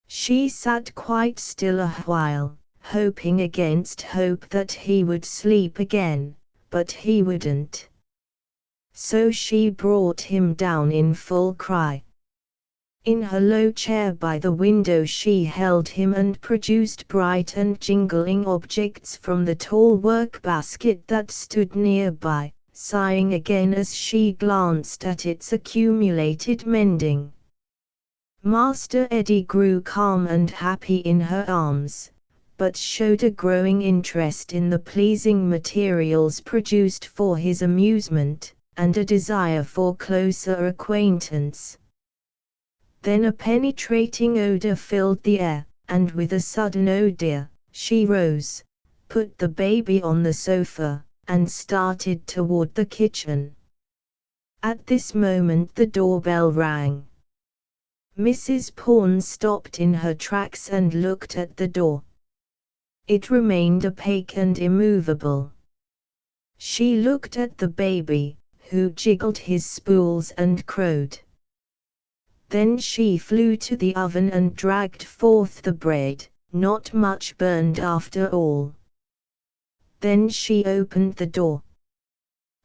She sat quite still a while, hoping against hope that he would sleep again, but he wouldn't. So she brought him down in full cry. In her low chair by the window she held him and produced bright and jingling objects from the tall work-basket that stood nearby, sighing again as she glanced at its accumulated mending. Master Eddie grew calm and happy in her arms, but showed a growing interest in the pleasing materials produced for his amusement, and a desire for closer acquaintance. Then a penetrating odor filled the air, and with a sudden "oh dear," she rose, put the baby on the sofa, and started toward the kitchen. At this moment the doorbell rang. Mrs. Pawn stopped in her tracks and looked at the door. It remained opaque and immovable. She looked at the baby, who jiggled his spools and crowed. Then she flew to the oven and dragged forth the bread, not much burned after all. Then she opened the door.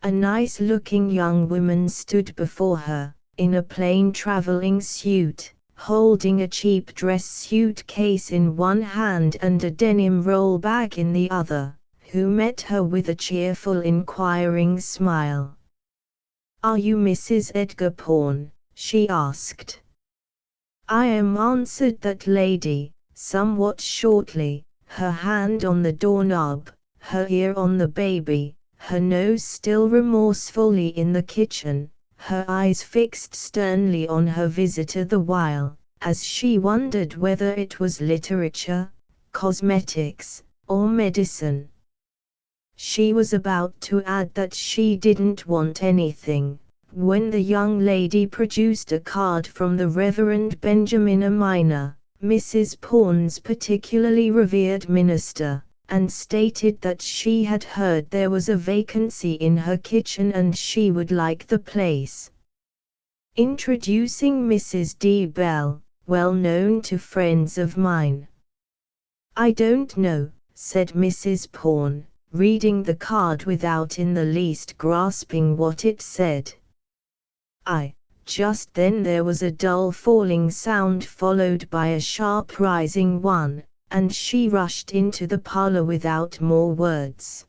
A nice-looking young woman stood before her, in a plain traveling suit, holding a cheap dress suitcase in one hand and a denim roll bag in the other, who met her with a cheerful inquiring smile. "Are you Mrs. Edgar Pawn?" she asked. "I am," answered that lady, somewhat shortly, her hand on the doorknob, her ear on the baby, her nose still remorsefully in the kitchen, her eyes fixed sternly on her visitor the while, as she wondered whether it was literature, cosmetics, or medicine. She was about to add that she didn't want anything, when the young lady produced a card from the Reverend Benjamin A. Minor, Mrs. Pawn's particularly revered minister, and stated that she had heard there was a vacancy in her kitchen and she would like the place. Introducing Mrs. D. Bell, well known to friends of mine. "I don't know," said Mrs. Pawn, reading the card without in the least grasping what it said. Just then there was a dull falling sound followed by a sharp rising one, and she rushed into the parlor without more words.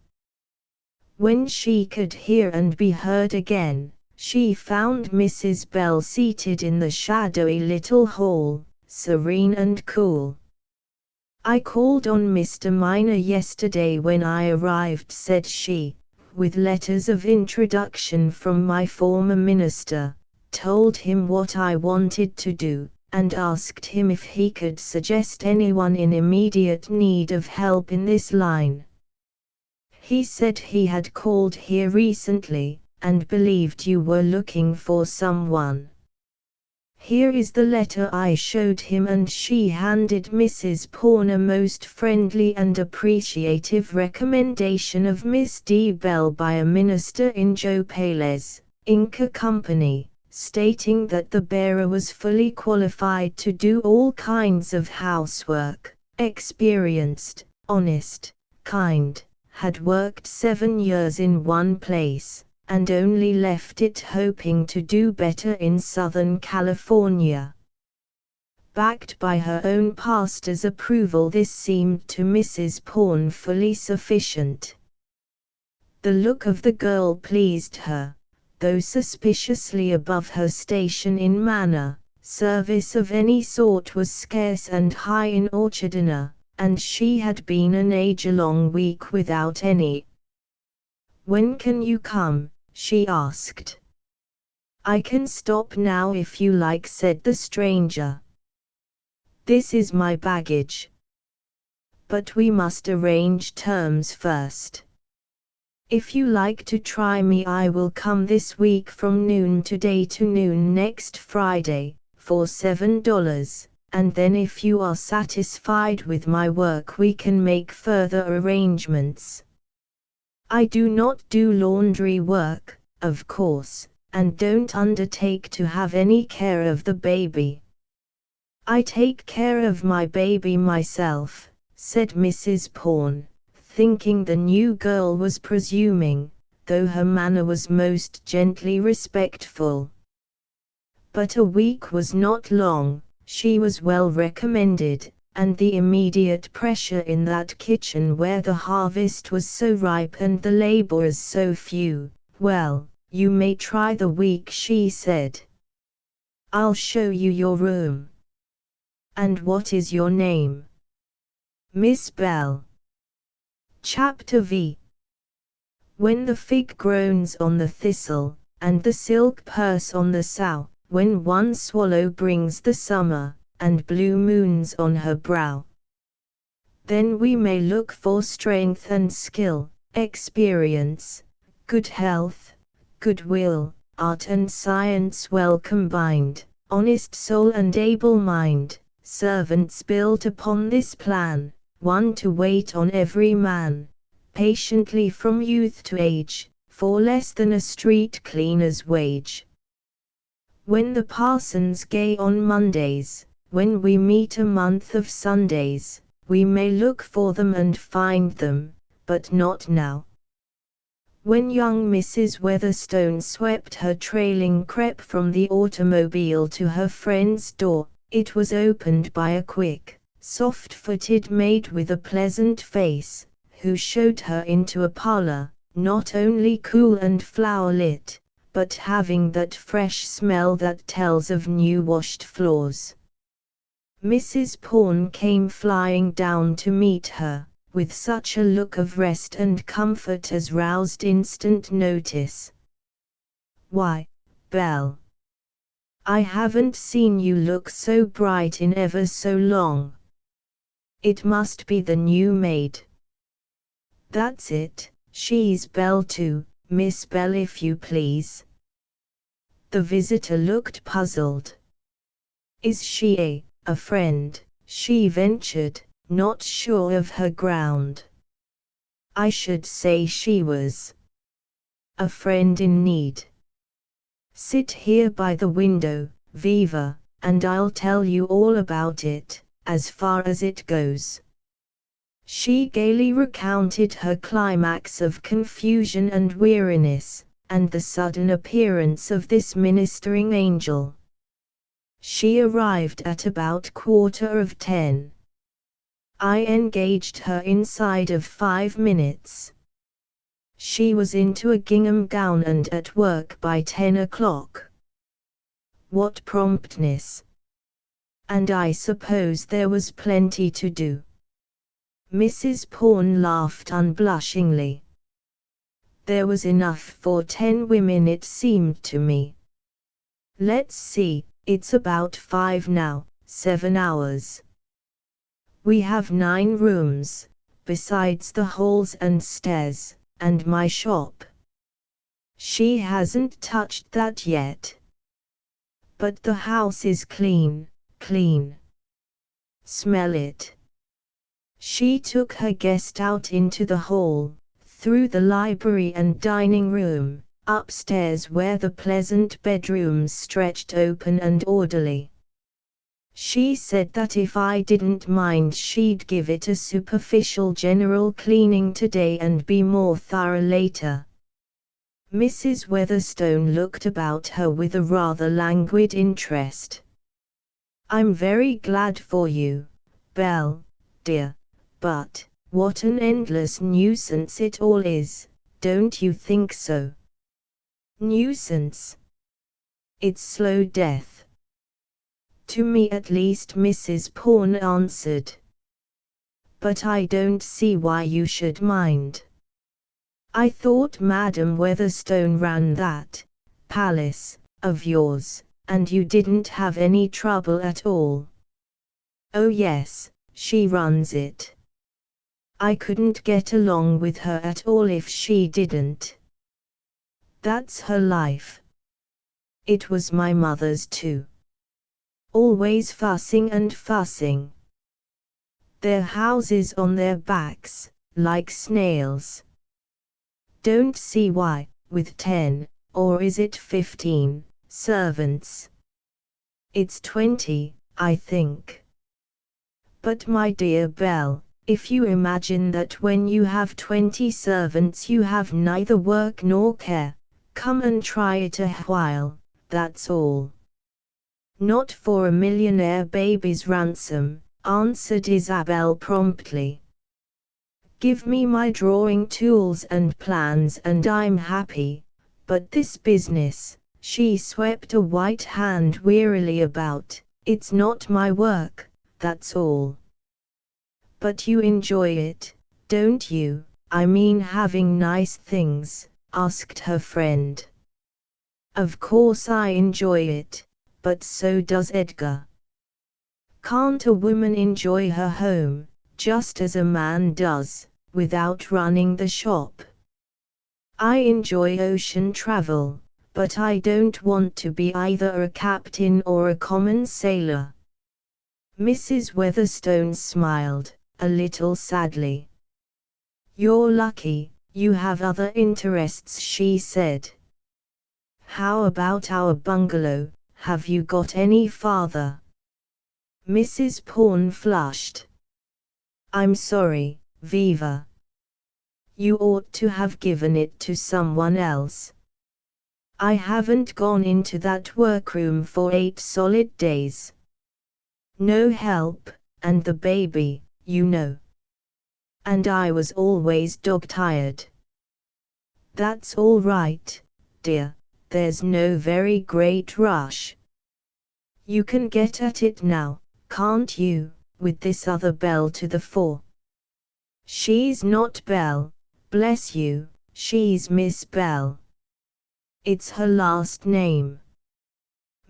When she could hear and be heard again, she found Mrs. Bell seated in the shadowy little hall, serene and cool. "I called on Mr. Minor yesterday when I arrived," said she, "with letters of introduction from my former minister, told him what I wanted to do, and asked him if he could suggest anyone in immediate need of help in this line. He said he had called here recently, and believed you were looking for someone. Here is the letter I showed him," and she handed Mrs. Pawn a most friendly and appreciative recommendation of Miss D. Bell by a minister in Joe Palez, Inca Company, stating that the bearer was fully qualified to do all kinds of housework, experienced, honest, kind, had worked 7 years in one place, and only left it hoping to do better in Southern California. Backed by her own pastor's approval, this seemed to Mrs. Pawn fully sufficient. The look of the girl pleased her, though suspiciously above her station in manner. Service of any sort was scarce and high in Orchardina, and she had been an age-long week without any. "When can you come?" she asked. "I can stop now if you like," said the stranger. "This is my baggage. But we must arrange terms first. If you like to try me, I will come this week from noon today to noon next Friday, for $7, and then if you are satisfied with my work we can make further arrangements. I do not do laundry work, of course, and don't undertake to have any care of the baby." "I take care of my baby myself," said Mrs. Pawn, thinking the new girl was presuming, though her manner was most gently respectful. But a week was not long. She was well recommended, and the immediate pressure in that kitchen where the harvest was so ripe and the laborers so few. "Well, you may try the week," she said. "I'll show you your room." "And what is your name?" "Miss Bell." Chapter V. When the fig groans on the thistle, and the silk purse on the sow, when one swallow brings the summer, and blue moons on her brow, then we may look for strength and skill, experience, good health, good will, art and science well combined, honest soul and able mind, servants built upon this plan, one to wait on every man, patiently from youth to age, for less than a street cleaner's wage. When the parson's gay on Mondays, when we meet a month of Sundays, We may look for them and find them, but not now. When young Mrs. Weatherstone swept her trailing crepe from the automobile to her friend's door, it was opened by a quick, soft-footed maid with a pleasant face, who showed her into a parlor, not only cool and flower-lit, but having that fresh smell that tells of new-washed floors. Mrs. Pawn came flying down to meet her, with such a look of rest and comfort as roused instant notice. "Why, Belle! I haven't seen you look so bright in ever so long. It must be the new maid." "That's it, she's Belle too, Miss Belle if you please." The visitor looked puzzled. "Is she a friend?" she ventured, not sure of her ground. "I should say she was a friend in need. Sit here by the window, Viva, and I'll tell you all about it, as far as it goes." She gaily recounted her climax of confusion and weariness, and the sudden appearance of this ministering angel. She arrived at about 10:15. I engaged her inside of 5 minutes. She was into a gingham gown and at work by 10 o'clock. What promptness! And I suppose there was plenty to do. Mrs. Pawn laughed unblushingly. There was enough for 10 women it seemed to me. Let's see, it's about 5 now, 7 hours. We have 9 rooms, besides the halls and stairs, and my shop. She hasn't touched that yet. But the house is clean, clean. Smell it." She took her guest out into the hall, through the library and dining room, upstairs where the pleasant bedrooms stretched open and orderly. She said that if I didn't mind she'd give it a superficial general cleaning today and be more thorough later. Mrs. Weatherstone looked about her with a rather languid interest. "I'm very glad for you, Belle, dear, but what an endless nuisance it all is, don't you think so?" "Nuisance? It's slow death." "To me at least," Mrs. Pawn answered. "But I don't see why you should mind. I thought Madam Weatherstone ran that palace of yours, and you didn't have any trouble at all." "Oh yes, she runs it. I couldn't get along with her at all if she didn't. That's her life. It was my mother's too. Always fussing and fussing. Their houses on their backs, like snails. Don't see why, with 10, or is it 15, servants? It's 20, I think. But my dear Belle, if you imagine that when you have 20 servants you have neither work nor care, come and try it a while, that's all." "Not for a millionaire baby's ransom," answered Isabel promptly. "Give me my drawing tools and plans and I'm happy, but this business," she swept a white hand wearily about, "it's not my work, that's all." "But you enjoy it, don't you? I mean having nice things?" asked her friend. "Of course I enjoy it, but so does Edgar. Can't a woman enjoy her home, just as a man does, without running the shop? I enjoy ocean travel, but I don't want to be either a captain or a common sailor." Mrs. Weatherstone smiled, a little sadly. "You're lucky, you have other interests," she said. "How about our bungalow, have you got any farther?" Mrs. Pawn flushed. I'm sorry, Viva. You ought to have given it to someone else. I haven't gone into that workroom for 8 solid days. No help, and the baby, you know. And I was always dog-tired. That's all right, dear, there's no very great rush. You can get at it now, can't you, with this other Belle to the fore? She's not Belle, bless you, she's Miss Belle. It's her last name.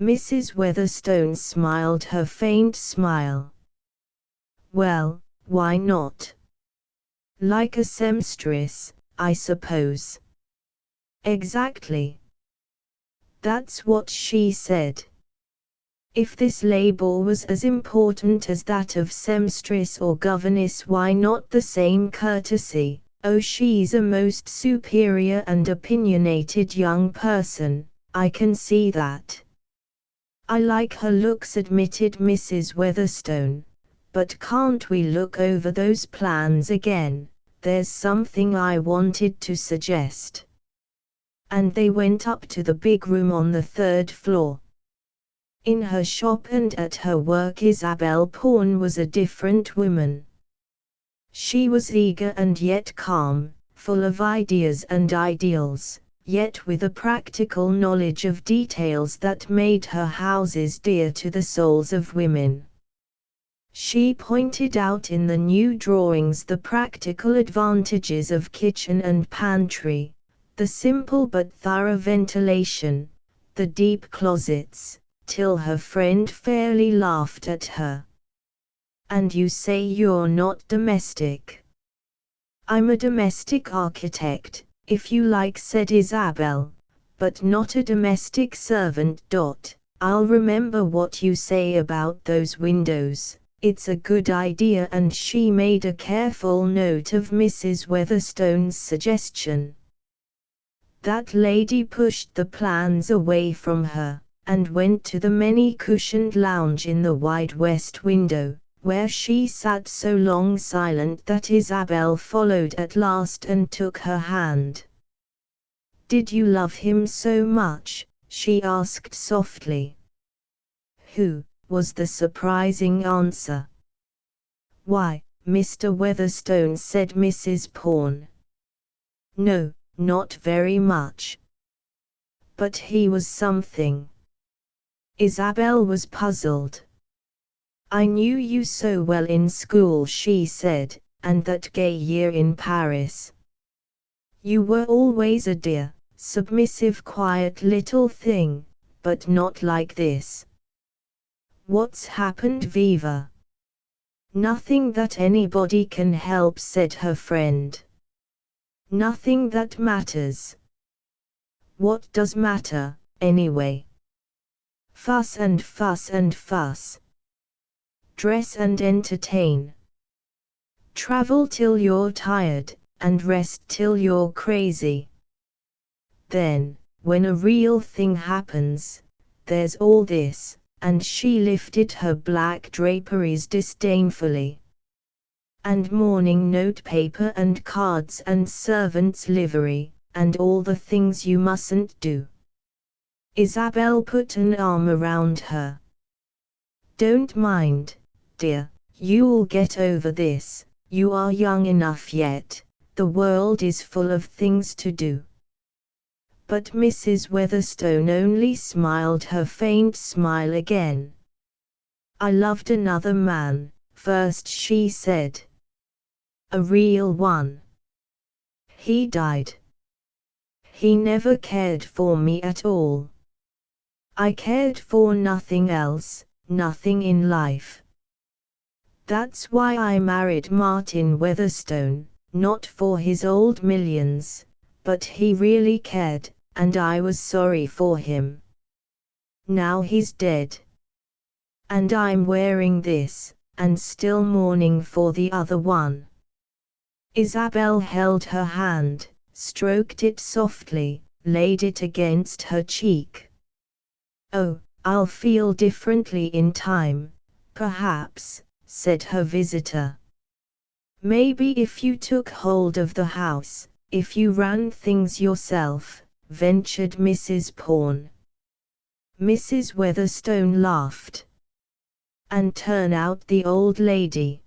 Mrs. Weatherstone smiled her faint smile. Well, why not? Like a seamstress, I suppose. Exactly. That's what she said. If this label was as important as that of seamstress or governess, why not the same courtesy? Oh, she's a most superior and opinionated young person, I can see that. I like her looks, admitted Mrs. Weatherstone. But can't we look over those plans again? There's something I wanted to suggest. And they went up to the big room on the 3rd floor. In her shop and at her work, Isabel Pawn was a different woman. She was eager and yet calm, full of ideas and ideals, yet with a practical knowledge of details that made her houses dear to the souls of women. She pointed out in the new drawings the practical advantages of kitchen and pantry, the simple but thorough ventilation, the deep closets, till her friend fairly laughed at her. And you say you're not domestic? I'm a domestic architect, if you like, said Isabel, but not a domestic servant. I'll remember what you say about those windows. It's a good idea, and she made a careful note of Mrs. Weatherstone's suggestion. That lady pushed the plans away from her, and went to the many-cushioned lounge in the wide west window, where she sat so long silent that Isabel followed at last and took her hand. "Did you love him so much?" she asked softly. "Who?" was the surprising answer. "Why, Mr. Weatherstone," said Mrs. Pawn. "No, not very much. But he was something." Isabel was puzzled. "I knew you so well in school," she said, "and that gay year in Paris. You were always a dear, submissive, quiet little thing, but not like this." "What's happened, Viva?" "Nothing that anybody can help," said her friend. "Nothing that matters." "What does matter, anyway?" "Fuss and fuss and fuss. Dress and entertain. Travel till you're tired, and rest till you're crazy. Then, when a real thing happens, there's all this," and she lifted her black draperies disdainfully. "And mourning notepaper and cards and servants' livery, and all the things you mustn't do." Isabel put an arm around her. "Don't mind, dear, you'll get over this, you are young enough yet, the world is full of things to do." But Mrs. Weatherstone only smiled her faint smile again. "I loved another man, first," she said. "A real one. He died. He never cared for me at all. I cared for nothing else, nothing in life. That's why I married Martin Weatherstone, not for his old millions, but he really cared, and I was sorry for him. Now he's dead. And I'm wearing this, and still mourning for the other one." Isabel held her hand, stroked it softly, laid it against her cheek. "Oh, I'll feel differently in time, perhaps," said her visitor. Maybe if you took hold of the house, if you ran things yourself, ventured Mrs. Pawn. Mrs. Weatherstone laughed. And turn out the old lady.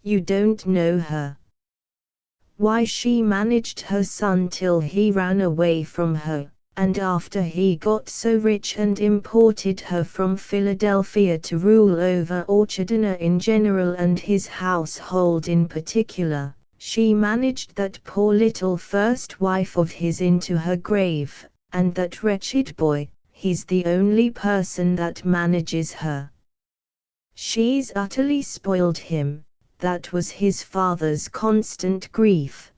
You don't know her. Why, she managed her son till he ran away from her, and after he got so rich and imported her from Philadelphia to rule over Orchardina in general and his household in particular, she managed that poor little first wife of his into her grave, and that wretched boy, he's the only person that manages her. She's utterly spoiled him. That was his father's constant grief.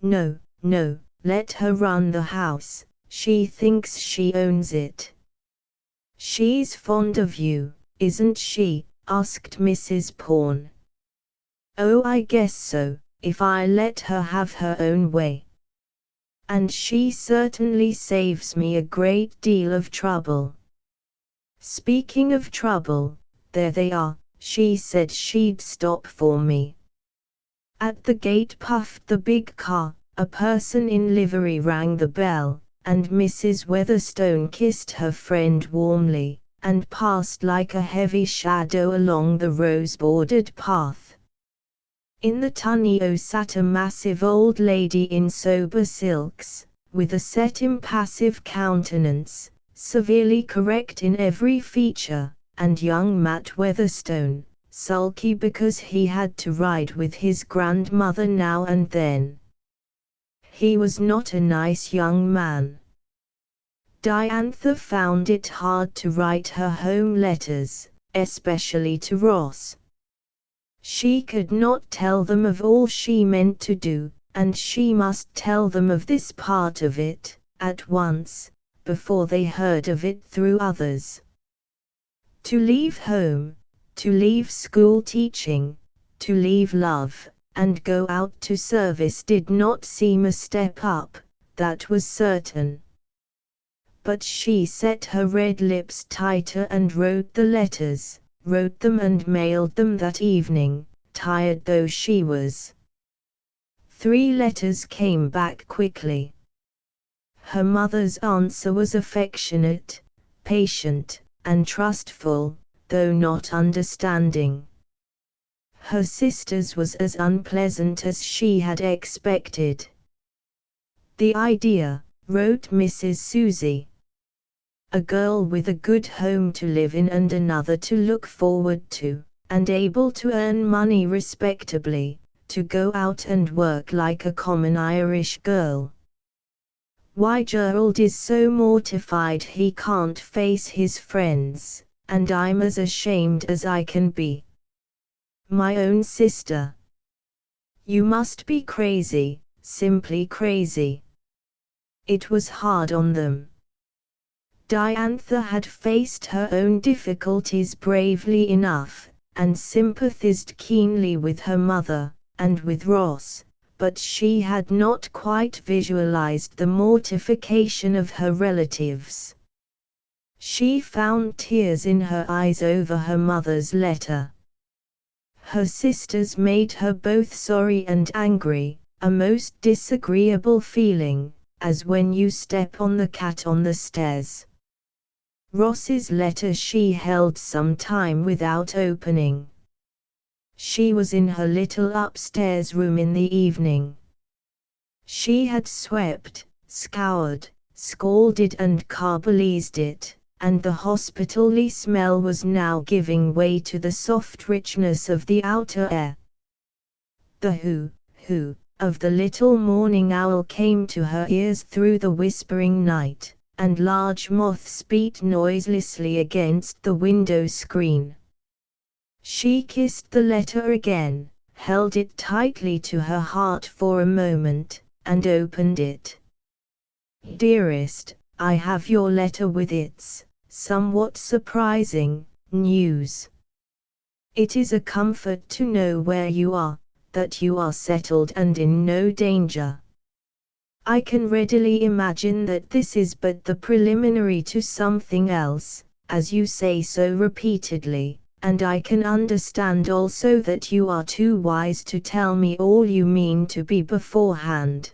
No, no, let her run the house, she thinks she owns it. She's fond of you, isn't she? Asked Mrs. Pawn. Oh, I guess so, if I let her have her own way. And she certainly saves me a great deal of trouble. Speaking of trouble, there they are. She said she'd stop for me. At the gate puffed the big car, a person in livery rang the bell, and Mrs. Weatherstone kissed her friend warmly, and passed like a heavy shadow along the rose-bordered path. In the tonneau sat a massive old lady in sober silks, with a set impassive countenance, severely correct in every feature, and young Matt Weatherstone, sulky because he had to ride with his grandmother now and then. He was not a nice young man. Diantha found it hard to write her home letters, especially to Ross. She could not tell them of all she meant to do, and she must tell them of this part of it, at once, before they heard of it through others. To leave home, to leave school teaching, to leave love, and go out to service did not seem a step up, that was certain. But she set her red lips tighter and wrote the letters, wrote them and mailed them that evening, tired though she was. 3 letters came back quickly. Her mother's answer was affectionate, patient, and trustful, though not understanding. Her sister's was as unpleasant as she had expected. The idea, wrote Mrs. Susie. A girl with a good home to live in and another to look forward to, and able to earn money respectably, to go out and work like a common Irish girl. Why, Gerald is so mortified he can't face his friends, and I'm as ashamed as I can be. My own sister. You must be crazy, simply crazy. It was hard on them. Diantha had faced her own difficulties bravely enough, and sympathized keenly with her mother, and with Ross, but she had not quite visualized the mortification of her relatives. She found tears in her eyes over her mother's letter. Her sisters made her both sorry and angry, a most disagreeable feeling, as when you step on the cat on the stairs. Ross's letter she held some time without opening. She was in her little upstairs room in the evening. She had swept, scoured, scalded and carbolised it, and the hospitally smell was now giving way to the soft richness of the outer air. The hoo of the little morning owl came to her ears through the whispering night, and large moths beat noiselessly against the window screen. She kissed the letter again, held it tightly to her heart for a moment, and opened it. Dearest, I have your letter with its, somewhat surprising, news. It is a comfort to know where you are, that you are settled and in no danger. I can readily imagine that this is but the preliminary to something else, as you say so repeatedly, and I can understand also that you are too wise to tell me all you mean to be beforehand.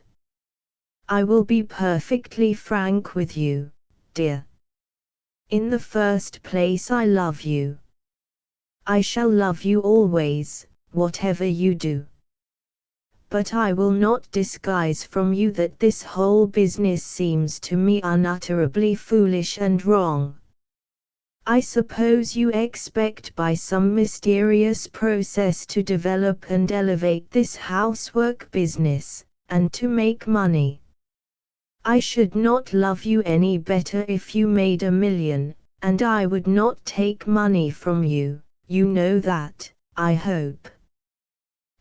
I will be perfectly frank with you, dear. In the first place, I love you. I shall love you always, whatever you do. But I will not disguise from you that this whole business seems to me unutterably foolish and wrong. I suppose you expect by some mysterious process to develop and elevate this housework business, and to make money. I should not love you any better if you made $1 million, and I would not take money from you, you know that, I hope.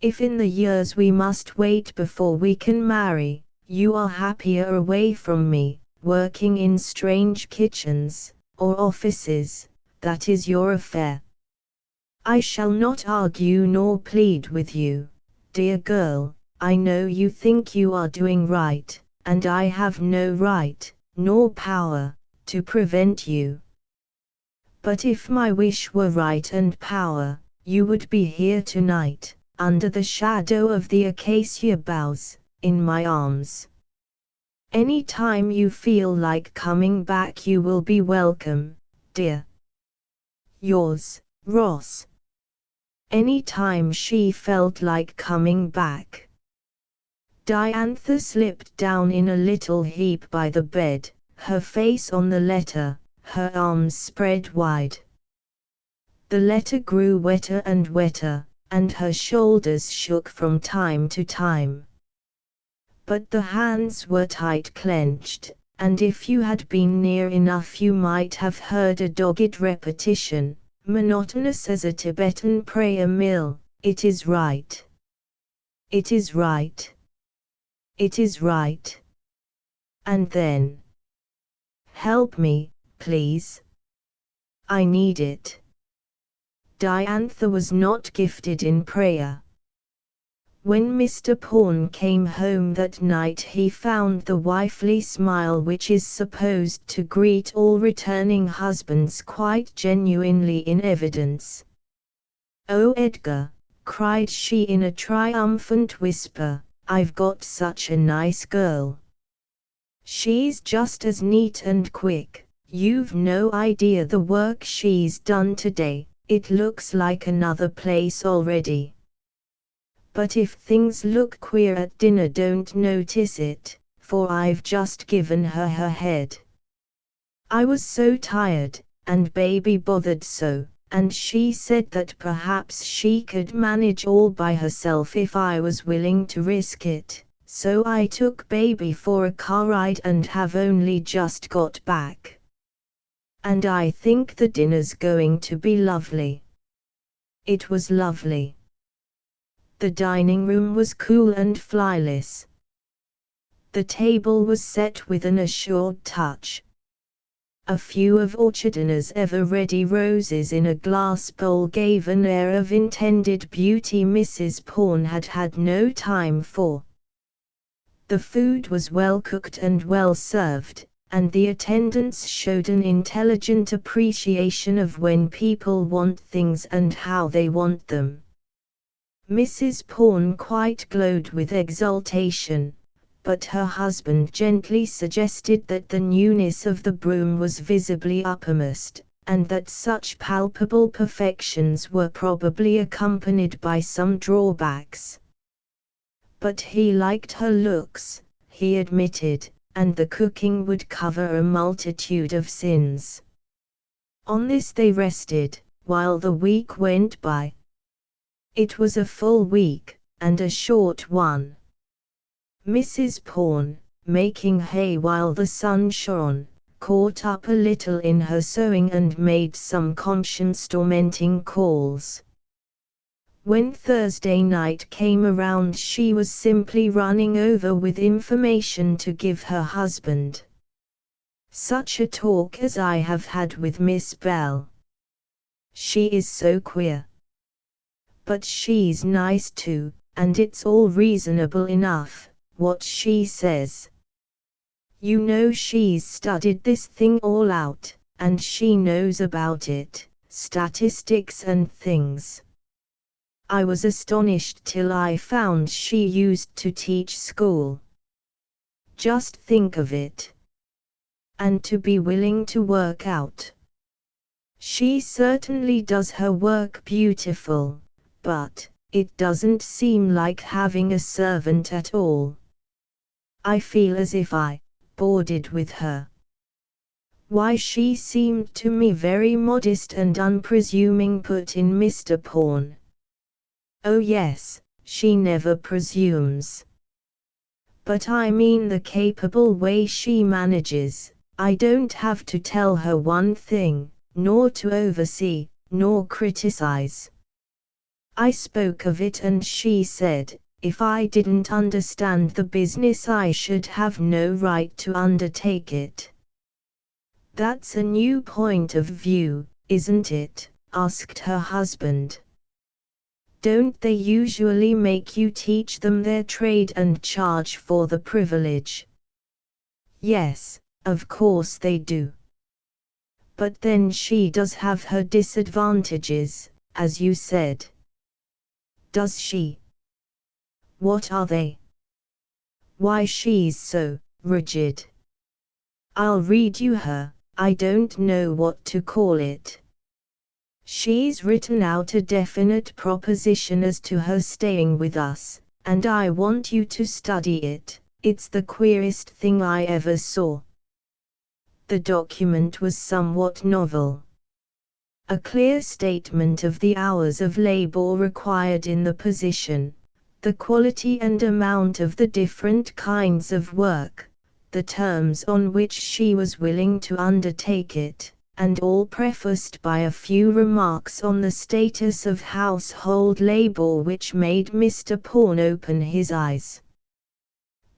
If in the years we must wait before we can marry, you are happier away from me, working in strange kitchens, or offices, that is your affair. I shall not argue nor plead with you, dear girl. I know you think you are doing right, and I have no right, nor power, to prevent you. But if my wish were right and power, you would be here tonight, under the shadow of the acacia boughs, in my arms. Any time you feel like coming back, you will be welcome, dear. Yours, Ross. Any time she felt like coming back. Diantha slipped down in a little heap by the bed, her face on the letter, her arms spread wide. The letter grew wetter and wetter, and her shoulders shook from time to time. But the hands were tight clenched, and if you had been near enough you might have heard a dogged repetition, monotonous as a Tibetan prayer mill, "It is right. It is right. It is right." And then, "Help me, please. I need it." Diantha was not gifted in prayer. When Mr. Pawn came home that night, he found the wifely smile which is supposed to greet all returning husbands quite genuinely in evidence. "Oh, Edgar," cried she in a triumphant whisper, "I've got such a nice girl. She's just as neat and quick. You've no idea the work she's done today. It looks like another place already. But if things look queer at dinner, don't notice it, for I've just given her her head. I was so tired, and baby bothered so, and she said that perhaps she could manage all by herself if I was willing to risk it, so I took baby for a car ride and have only just got back. And I think the dinner's going to be lovely." It was lovely. The dining room was cool and flyless. The table was set with an assured touch. A few of Orchardina's ever-ready roses in a glass bowl gave an air of intended beauty Mrs. Pawn had had no time for. The food was well cooked and well served, and the attendants showed an intelligent appreciation of when people want things and how they want them. Mrs. Pawn quite glowed with exultation, but her husband gently suggested that the newness of the broom was visibly uppermost, and that such palpable perfections were probably accompanied by some drawbacks. But he liked her looks, he admitted, and the cooking would cover a multitude of sins. On this they rested, while the week went by. It was a full week, and a short one. Mrs. Pawn, making hay while the sun shone, caught up a little in her sewing and made some conscience-tormenting calls. When Thursday night came around, she was simply running over with information to give her husband. "Such a talk as I have had with Miss Bell. She is so queer. But she's nice too, and it's all reasonable enough, what she says. You know she's studied this thing all out, and she knows about it, statistics and things. I was astonished till I found she used to teach school. Just think of it. And to be willing to work out. She certainly does her work beautiful, but it doesn't seem like having a servant at all. I feel as if I boarded with her. Why, she seemed to me very modest and unpresuming, put in Mr. Pawn. Oh yes, she never presumes. But I mean the capable way she manages. I don't have to tell her one thing, nor to oversee, nor criticize. I spoke of it and she said, if I didn't understand the business I should have no right to undertake it. That's a new point of view, isn't it? Asked her husband. Don't they usually make you teach them their trade and charge for the privilege? Yes, of course they do. But then she does have her disadvantages, as you said. Does she? What are they? Why, she's so rigid. I'll read you her, I don't know what to call it. She's written out a definite proposition as to her staying with us, and I want you to study it. It's the queerest thing I ever saw. The document was somewhat novel. A clear statement of the hours of labor required in the position, the quality and amount of the different kinds of work, the terms on which she was willing to undertake it, and all prefaced by a few remarks on the status of household labor which made Mr. Pawn open his eyes.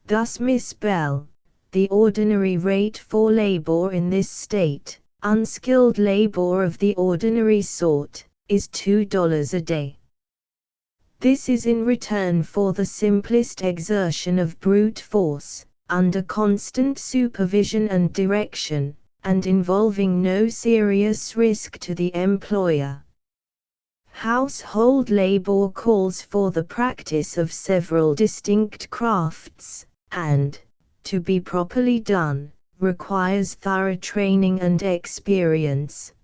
Thus Miss Bell, the ordinary rate for labor in this state, unskilled labor of the ordinary sort, is $2 a day. This is in return for the simplest exertion of brute force, under constant supervision and direction, and involving no serious risk to the employer. Household labor calls for the practice of several distinct crafts, and, to be properly done, requires thorough training and experience.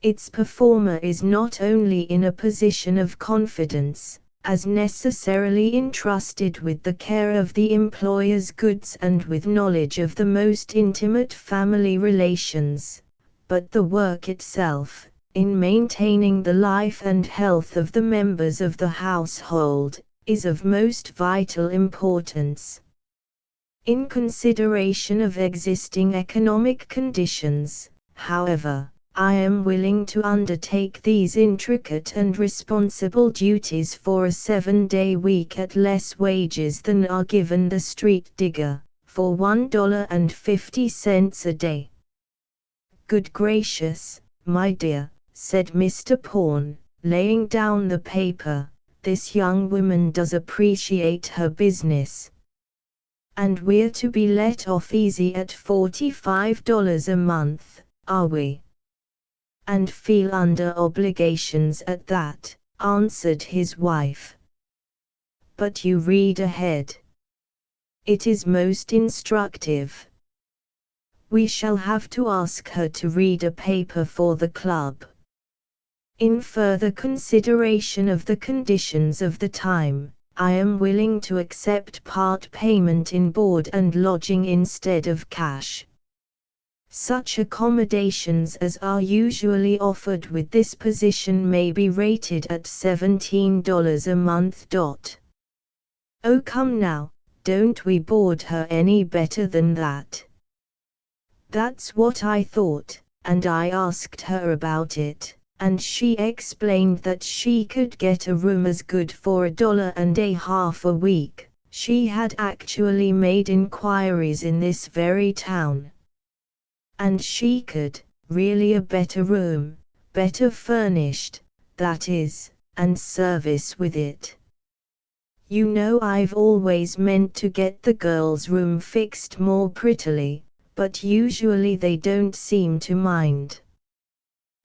Its performer is not only in a position of confidence, as necessarily entrusted with the care of the employer's goods and with knowledge of the most intimate family relations, but the work itself, in maintaining the life and health of the members of the household, is of most vital importance. In consideration of existing economic conditions, however, I am willing to undertake these intricate and responsible duties for a 7-day week at less wages than are given the street digger, for $1.50 a day. Good gracious, my dear, said Mr. Pawn, laying down the paper, this young woman does appreciate her business. And we're to be let off easy at $45 a month, are we? And feel under obligations at that, answered his wife. But you read ahead. It is most instructive. We shall have to ask her to read a paper for the club. In further consideration of the conditions of the time, I am willing to accept part payment in board and lodging instead of cash. Such accommodations as are usually offered with this position may be rated at $17 a month. Oh, come now, don't we board her any better than that? That's what I thought, and I asked her about it, and she explained that she could get a room as good for $1.50 a week. She had actually made inquiries in this very town. And she could, really a better room, better furnished, that is, and service with it. You know I've always meant to get the girls' room fixed more prettily, but usually they don't seem to mind.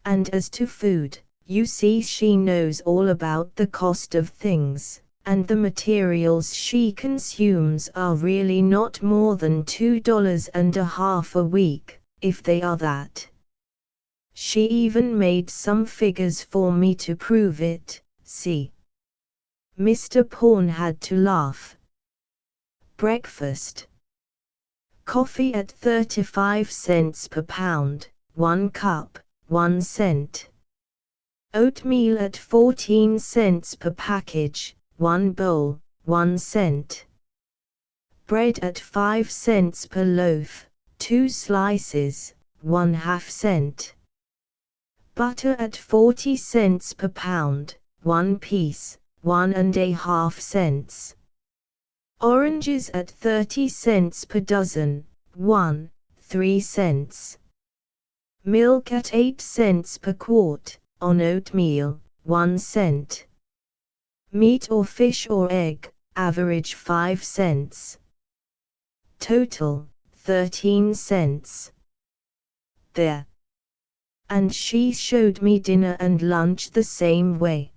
And as to food, you see she knows all about the cost of things, and the materials she consumes are really not more than $2.50 a week, if they are that. She even made some figures for me to prove it, see. Mr. Pawn had to laugh. Breakfast. Coffee at 35 cents per pound, 1 cup, 1 cent. Oatmeal at 14 cents per package, 1 bowl, 1 cent. Bread at 5 cents per loaf, 2 slices, 1/2 cent. Butter at 40 cents per pound, 1 piece, 1.5 cents. Oranges at 30 cents per dozen, 3 cents. Milk at 8 cents per quart, on oatmeal, 1 cent. Meat or fish or egg, average 5 cents. Total, 13 cents. There. And she showed me dinner and lunch the same way.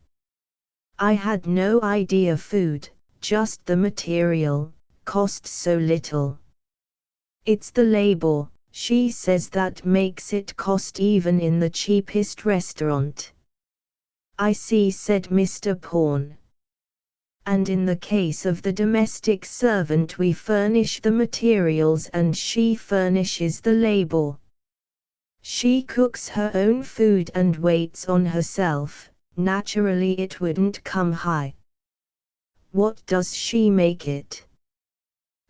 I had no idea food, just the material, costs so little. It's the labor, she says, that makes it cost even in the cheapest restaurant. I see, said Mr. Pawn. And in the case of the domestic servant we furnish the materials and she furnishes the labor. She cooks her own food and waits on herself, naturally it wouldn't come high. What does she make it?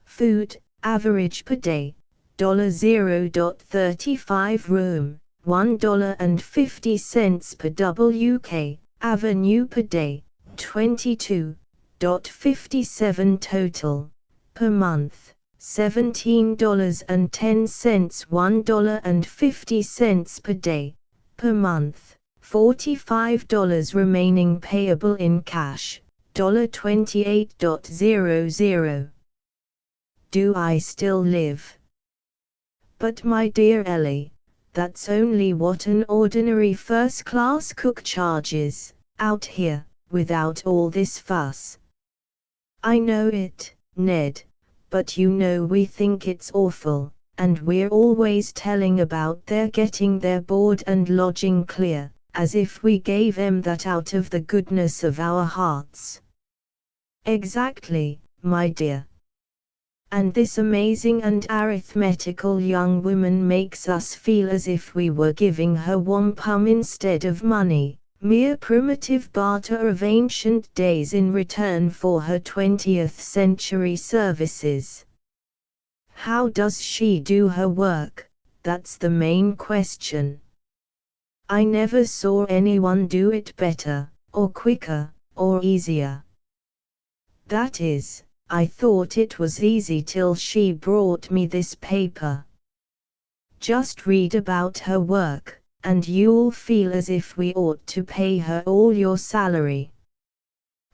Food, average per day, $0.35 room, $1.50 per WK, avenue per day, 22.57 total, per month, $17.10, $1.50 per day, per month, $45 remaining payable in cash, $28.00. Do I still live? But my dear Ellie, that's only what an ordinary first-class cook charges, out here, without all this fuss. I know it, Ned, but you know we think it's awful, and we're always telling about their getting their board and lodging clear, as if we gave 'em that out of the goodness of our hearts. Exactly, my dear. And this amazing and arithmetical young woman makes us feel as if we were giving her wampum instead of money, mere primitive barter of ancient days in return for her 20th century services. How does she do her work? That's the main question. I never saw anyone do it better, or quicker, or easier. That is, I thought it was easy till she brought me this paper. Just read about her work, and you'll feel as if we ought to pay her all your salary.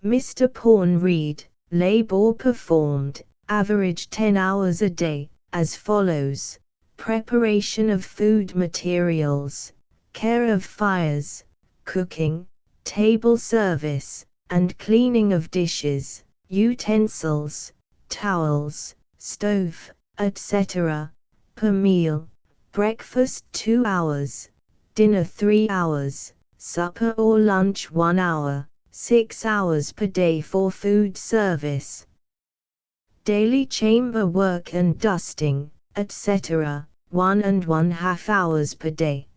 Mr. Pawn read, labor performed, average 10 hours a day, as follows: preparation of food materials, care of fires, cooking, table service, and cleaning of dishes, utensils, towels, stove, etc., per meal, breakfast 2 hours, dinner 3 hours, supper or lunch 1 hour, 6 hours per day for food service. Daily chamber work and dusting, etc., 1.5 hours per day.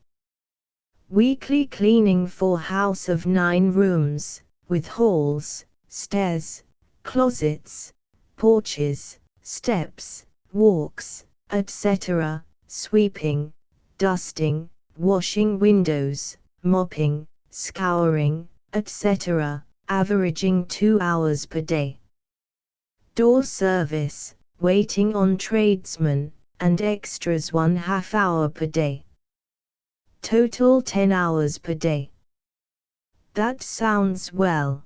Weekly cleaning for house of 9 rooms, with halls, stairs, closets, porches, steps, walks, etc., sweeping, dusting, washing windows, mopping, scouring, etc., averaging 2 hours per day. Door service, waiting on tradesmen, and extras 1/2 hour per day. Total 10 hours per day. That sounds well.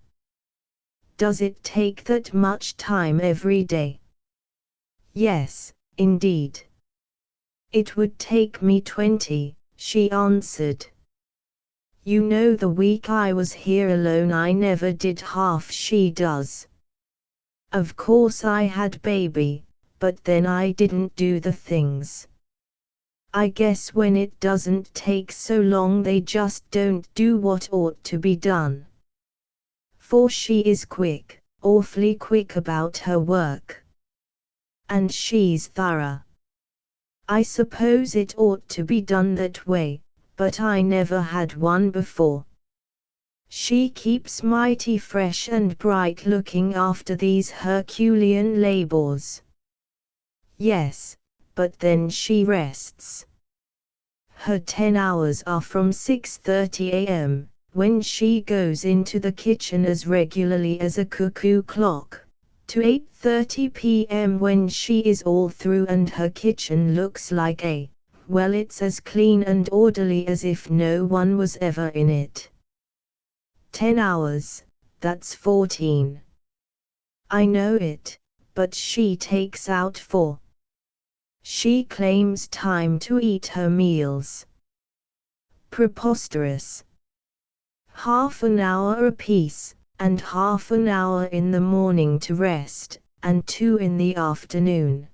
Does it take that much time every day? Yes, indeed. It would take me 20, she answered. You know the week I was here alone I never did half she does. Of course I had baby, but then I didn't do the things. I guess when it doesn't take so long they just don't do what ought to be done. For she is quick, awfully quick about her work. And she's thorough. I suppose it ought to be done that way, but I never had one before. She keeps mighty fresh and bright looking after these Herculean labors. Yes, but then she rests. Her 10 hours are from 6:30 a.m., when she goes into the kitchen as regularly as a cuckoo clock, to 8:30 p.m. when she is all through and her kitchen looks like well, it's as clean and orderly as if no one was ever in it. 10 hours, that's 14. I know it, but she takes out 4. She claims time to eat her meals. Preposterous. Half an hour apiece, and half an hour in the morning to rest, and 2 in the afternoon.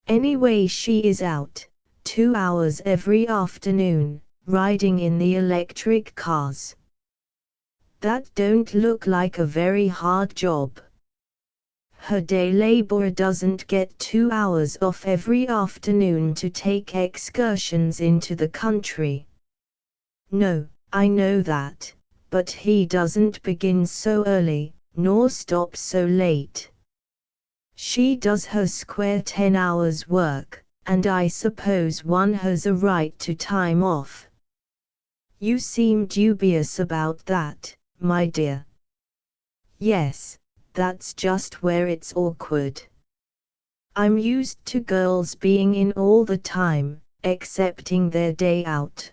Anyway, she is out, 2 hours every afternoon, riding in the electric cars. That don't look like a very hard job. Her day laborer doesn't get 2 hours off every afternoon to take excursions into the country. No, I know that, but he doesn't begin so early, nor stop so late. She does her square 10 hours work, and I suppose one has a right to time off. You seem dubious about that, my dear. Yes, that's just where it's awkward. I'm used to girls being in all the time, excepting their day out.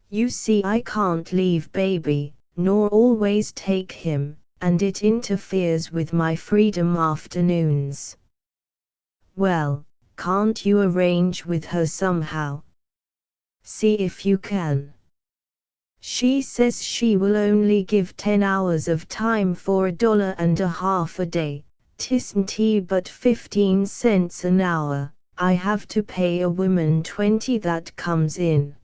You see, I can't leave baby, nor always take him, and it interferes with my freedom afternoons. Well, can't you arrange with her somehow? See if you can. She says she will only give 10 hours of time for $1.50 a day. 'Tisn't but 15 cents an hour. I have to pay a woman 20 that comes in.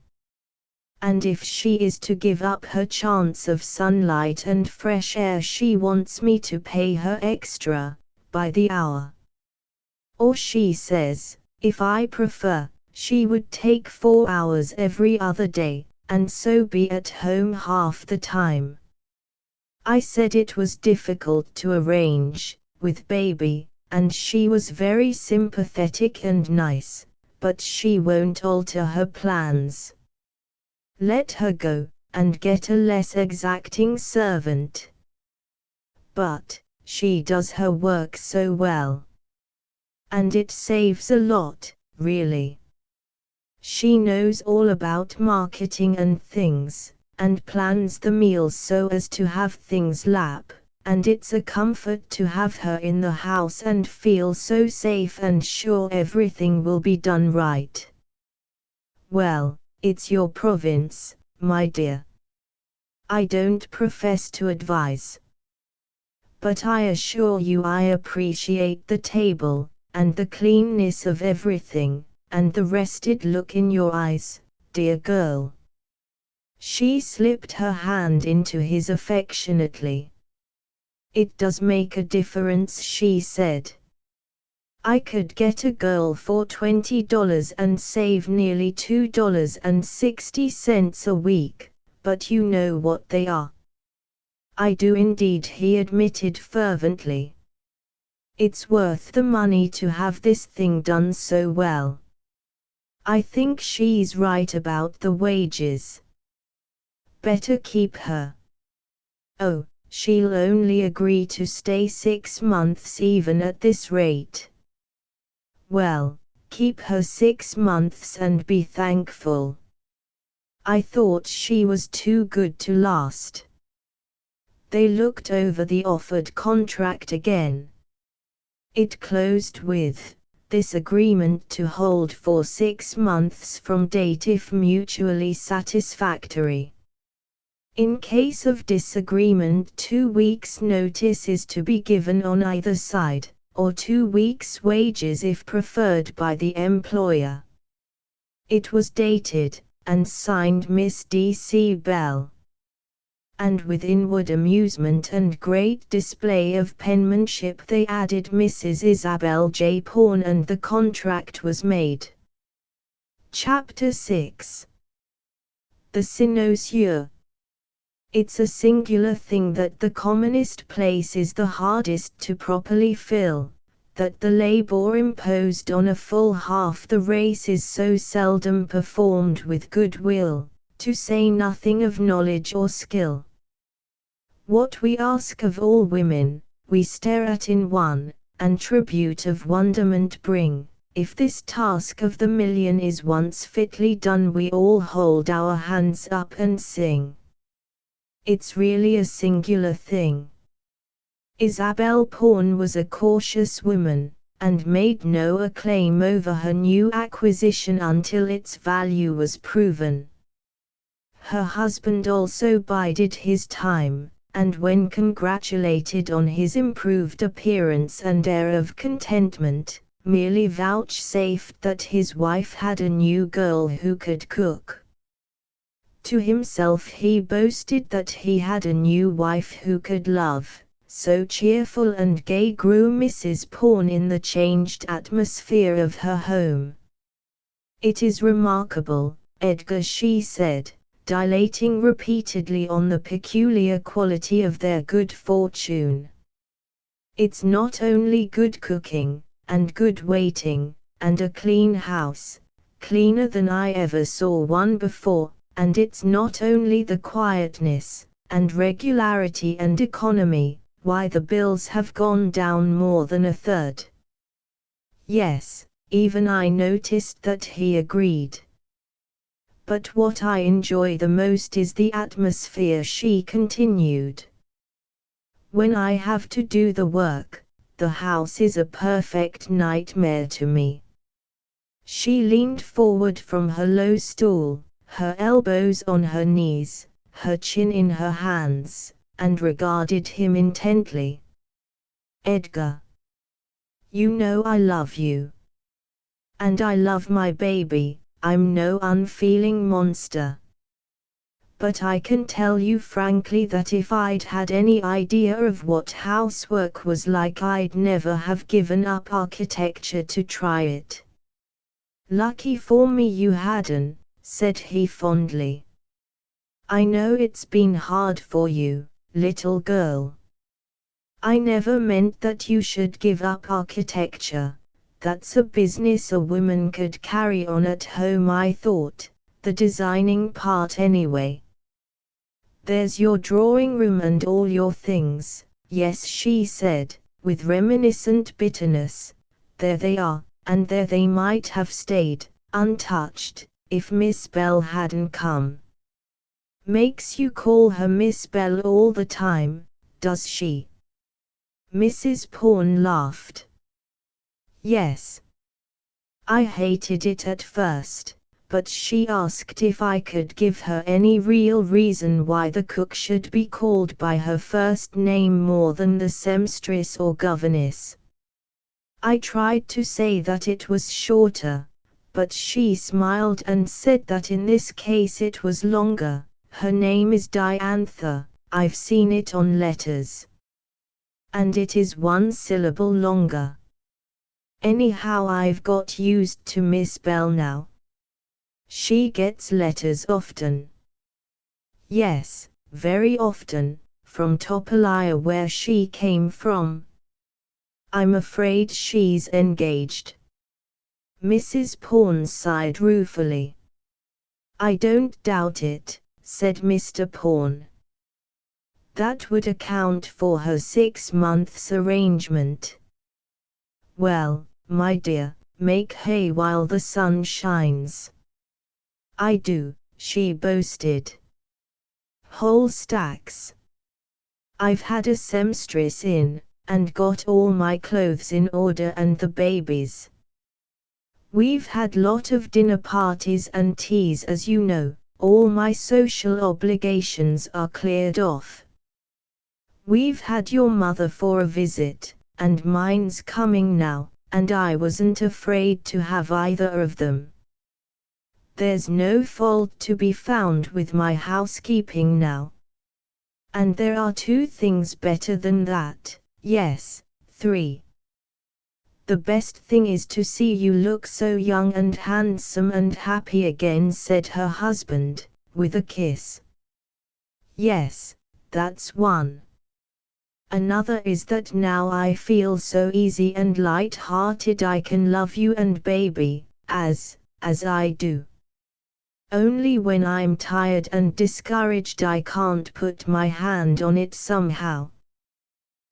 And if she is to give up her chance of sunlight and fresh air, she wants me to pay her extra, by the hour. Or she says, if I prefer, she would take 4 hours every other day, and so be at home half the time. I said it was difficult to arrange, with baby, and she was very sympathetic and nice, but she won't alter her plans. Let her go, and get a less exacting servant. But, she does her work so well. And it saves a lot, really. She knows all about marketing and things, and plans the meals so as to have things lap, and it's a comfort to have her in the house and feel so safe and sure everything will be done right. Well, it's your province, my dear. I don't profess to advise. But I assure you I appreciate the table, and the cleanness of everything, and the rested look in your eyes, dear girl. She slipped her hand into his affectionately. It does make a difference, she said. I could get a girl for $20 and save nearly $2.60 a week, but you know what they are. I do indeed, he admitted fervently. It's worth the money to have this thing done so well. I think she's right about the wages. Better keep her. Oh, she'll only agree to stay 6 months even at this rate. Well, keep her 6 months and be thankful. I thought she was too good to last. They looked over the offered contract again. It closed with, this agreement to hold for 6 months from date if mutually satisfactory. In case of disagreement, 2 weeks' notice is to be given on either side, or 2 weeks' wages if preferred by the employer. It was dated, and signed Miss D.C. Bell. And with inward amusement and great display of penmanship they added Mrs. Isabel J. Pawn, and the contract was made. Chapter 6. The Cynosure. It's a singular thing that the commonest place is the hardest to properly fill, that the labour imposed on a full half the race is so seldom performed with good will, to say nothing of knowledge or skill. What we ask of all women, we stare at in one, and tribute of wonderment bring. If this task of the million is once fitly done, we all hold our hands up and sing. It's really a singular thing. Isabel Pawn was a cautious woman, and made no acclaim over her new acquisition until its value was proven. Her husband also bided his time, and when congratulated on his improved appearance and air of contentment, merely vouchsafed that his wife had a new girl who could cook. To himself he boasted that he had a new wife who could love. So cheerful and gay grew Mrs. Pawn in the changed atmosphere of her home. "It is remarkable, Edgar," she said, dilating repeatedly on the peculiar quality of their good fortune. "It's not only good cooking, and good waiting, and a clean house, cleaner than I ever saw one before, and it's not only the quietness, and regularity and economy, why the bills have gone down more than a third." Yes, even I noticed that, he agreed. "But what I enjoy the most is the atmosphere," she continued. "When I have to do the work, the house is a perfect nightmare to me." She leaned forward from her low stool, her elbows on her knees, her chin in her hands, and regarded him intently. "Edgar, you know I love you. And I love my baby. I'm no unfeeling monster. But I can tell you frankly that if I'd had any idea of what housework was like, I'd never have given up architecture to try it." "Lucky for me you hadn't," said he fondly. "I know it's been hard for you, little girl. I never meant that you should give up architecture. That's a business a woman could carry on at home, I thought, the designing part anyway. There's your drawing room and all your things." "Yes," she said, with reminiscent bitterness, "there they are, and there they might have stayed, untouched, if Miss Bell hadn't come." "Makes you call her Miss Bell all the time, does she?" Mrs. Pawn laughed. "Yes. I hated it at first, but she asked if I could give her any real reason why the cook should be called by her first name more than the seamstress or governess. I tried to say that it was shorter, but she smiled and said that in this case it was longer. Her name is Diantha, I've seen it on letters. And it is 1 syllable longer. Anyhow, I've got used to Miss Bell now." "She gets letters often?" "Yes, very often, from Topoliah, where she came from." "I'm afraid she's engaged." Mrs. Pawn sighed ruefully. "I don't doubt it," said Mr. Pawn. "That would account for her 6 months' arrangement." "Well, my dear, make hay while the sun shines." "I do," she boasted. "Whole stacks. I've had a seamstress in, and got all my clothes in order and the baby's. We've had lot of dinner parties and teas, as you know, all my social obligations are cleared off. We've had your mother for a visit, and mine's coming now, and I wasn't afraid to have either of them. There's no fault to be found with my housekeeping now. And there are 2 things better than that, yes, 3. The best thing is to see you look so young and handsome and happy again, said her husband, with a kiss. Yes, that's one. Another is that now I feel so easy and light-hearted I can love you and baby, as I do. Only when I'm tired and discouraged I can't put my hand on it somehow.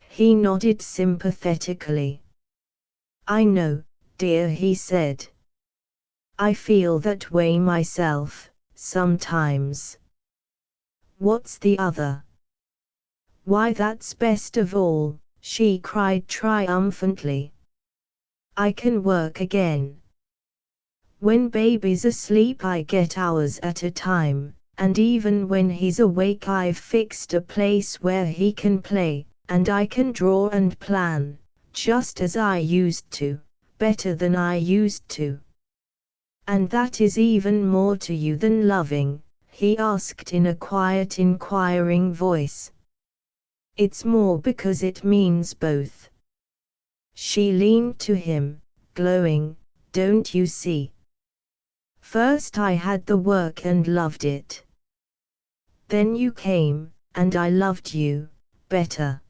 He nodded sympathetically. I know, dear, he said. I feel that way myself, sometimes. What's the other? Why, that's best of all, she cried triumphantly. I can work again. When baby's asleep I get hours at a time, and even when he's awake I've fixed a place where he can play, and I can draw and plan, just as I used to, better than I used to. And that is even more to you than loving, he asked in a quiet, inquiring voice. It's more because it means both. She leaned to him, glowing, don't you see? First I had the work and loved it. Then you came, and I loved you better.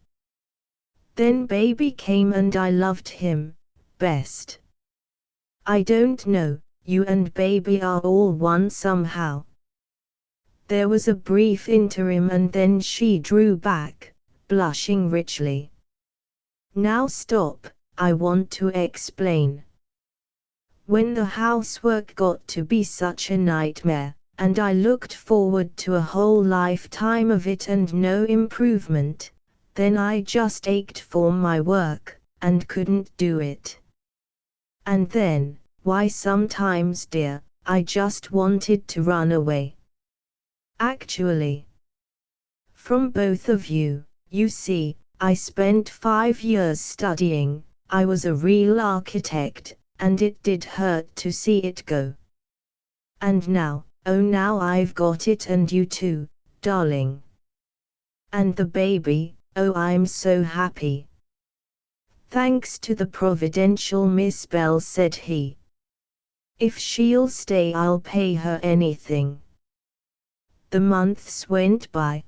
Then baby came and I loved him best. I don't know, you and baby are all one somehow. There was a brief interim and then she drew back, blushing richly. Now stop, I want to explain. When the housework got to be such a nightmare, and I looked forward to a whole lifetime of it and no improvement, then I just ached for my work, and couldn't do it. And then, why sometimes, dear, I just wanted to run away. Actually. From both of you, you see, I spent 5 years studying, I was a real architect, and it did hurt to see it go. And now, oh now I've got it and you too, darling. And the baby, oh I'm so happy. Thanks to the providential Miss Bell, said he. If she'll stay I'll pay her anything. The months went by.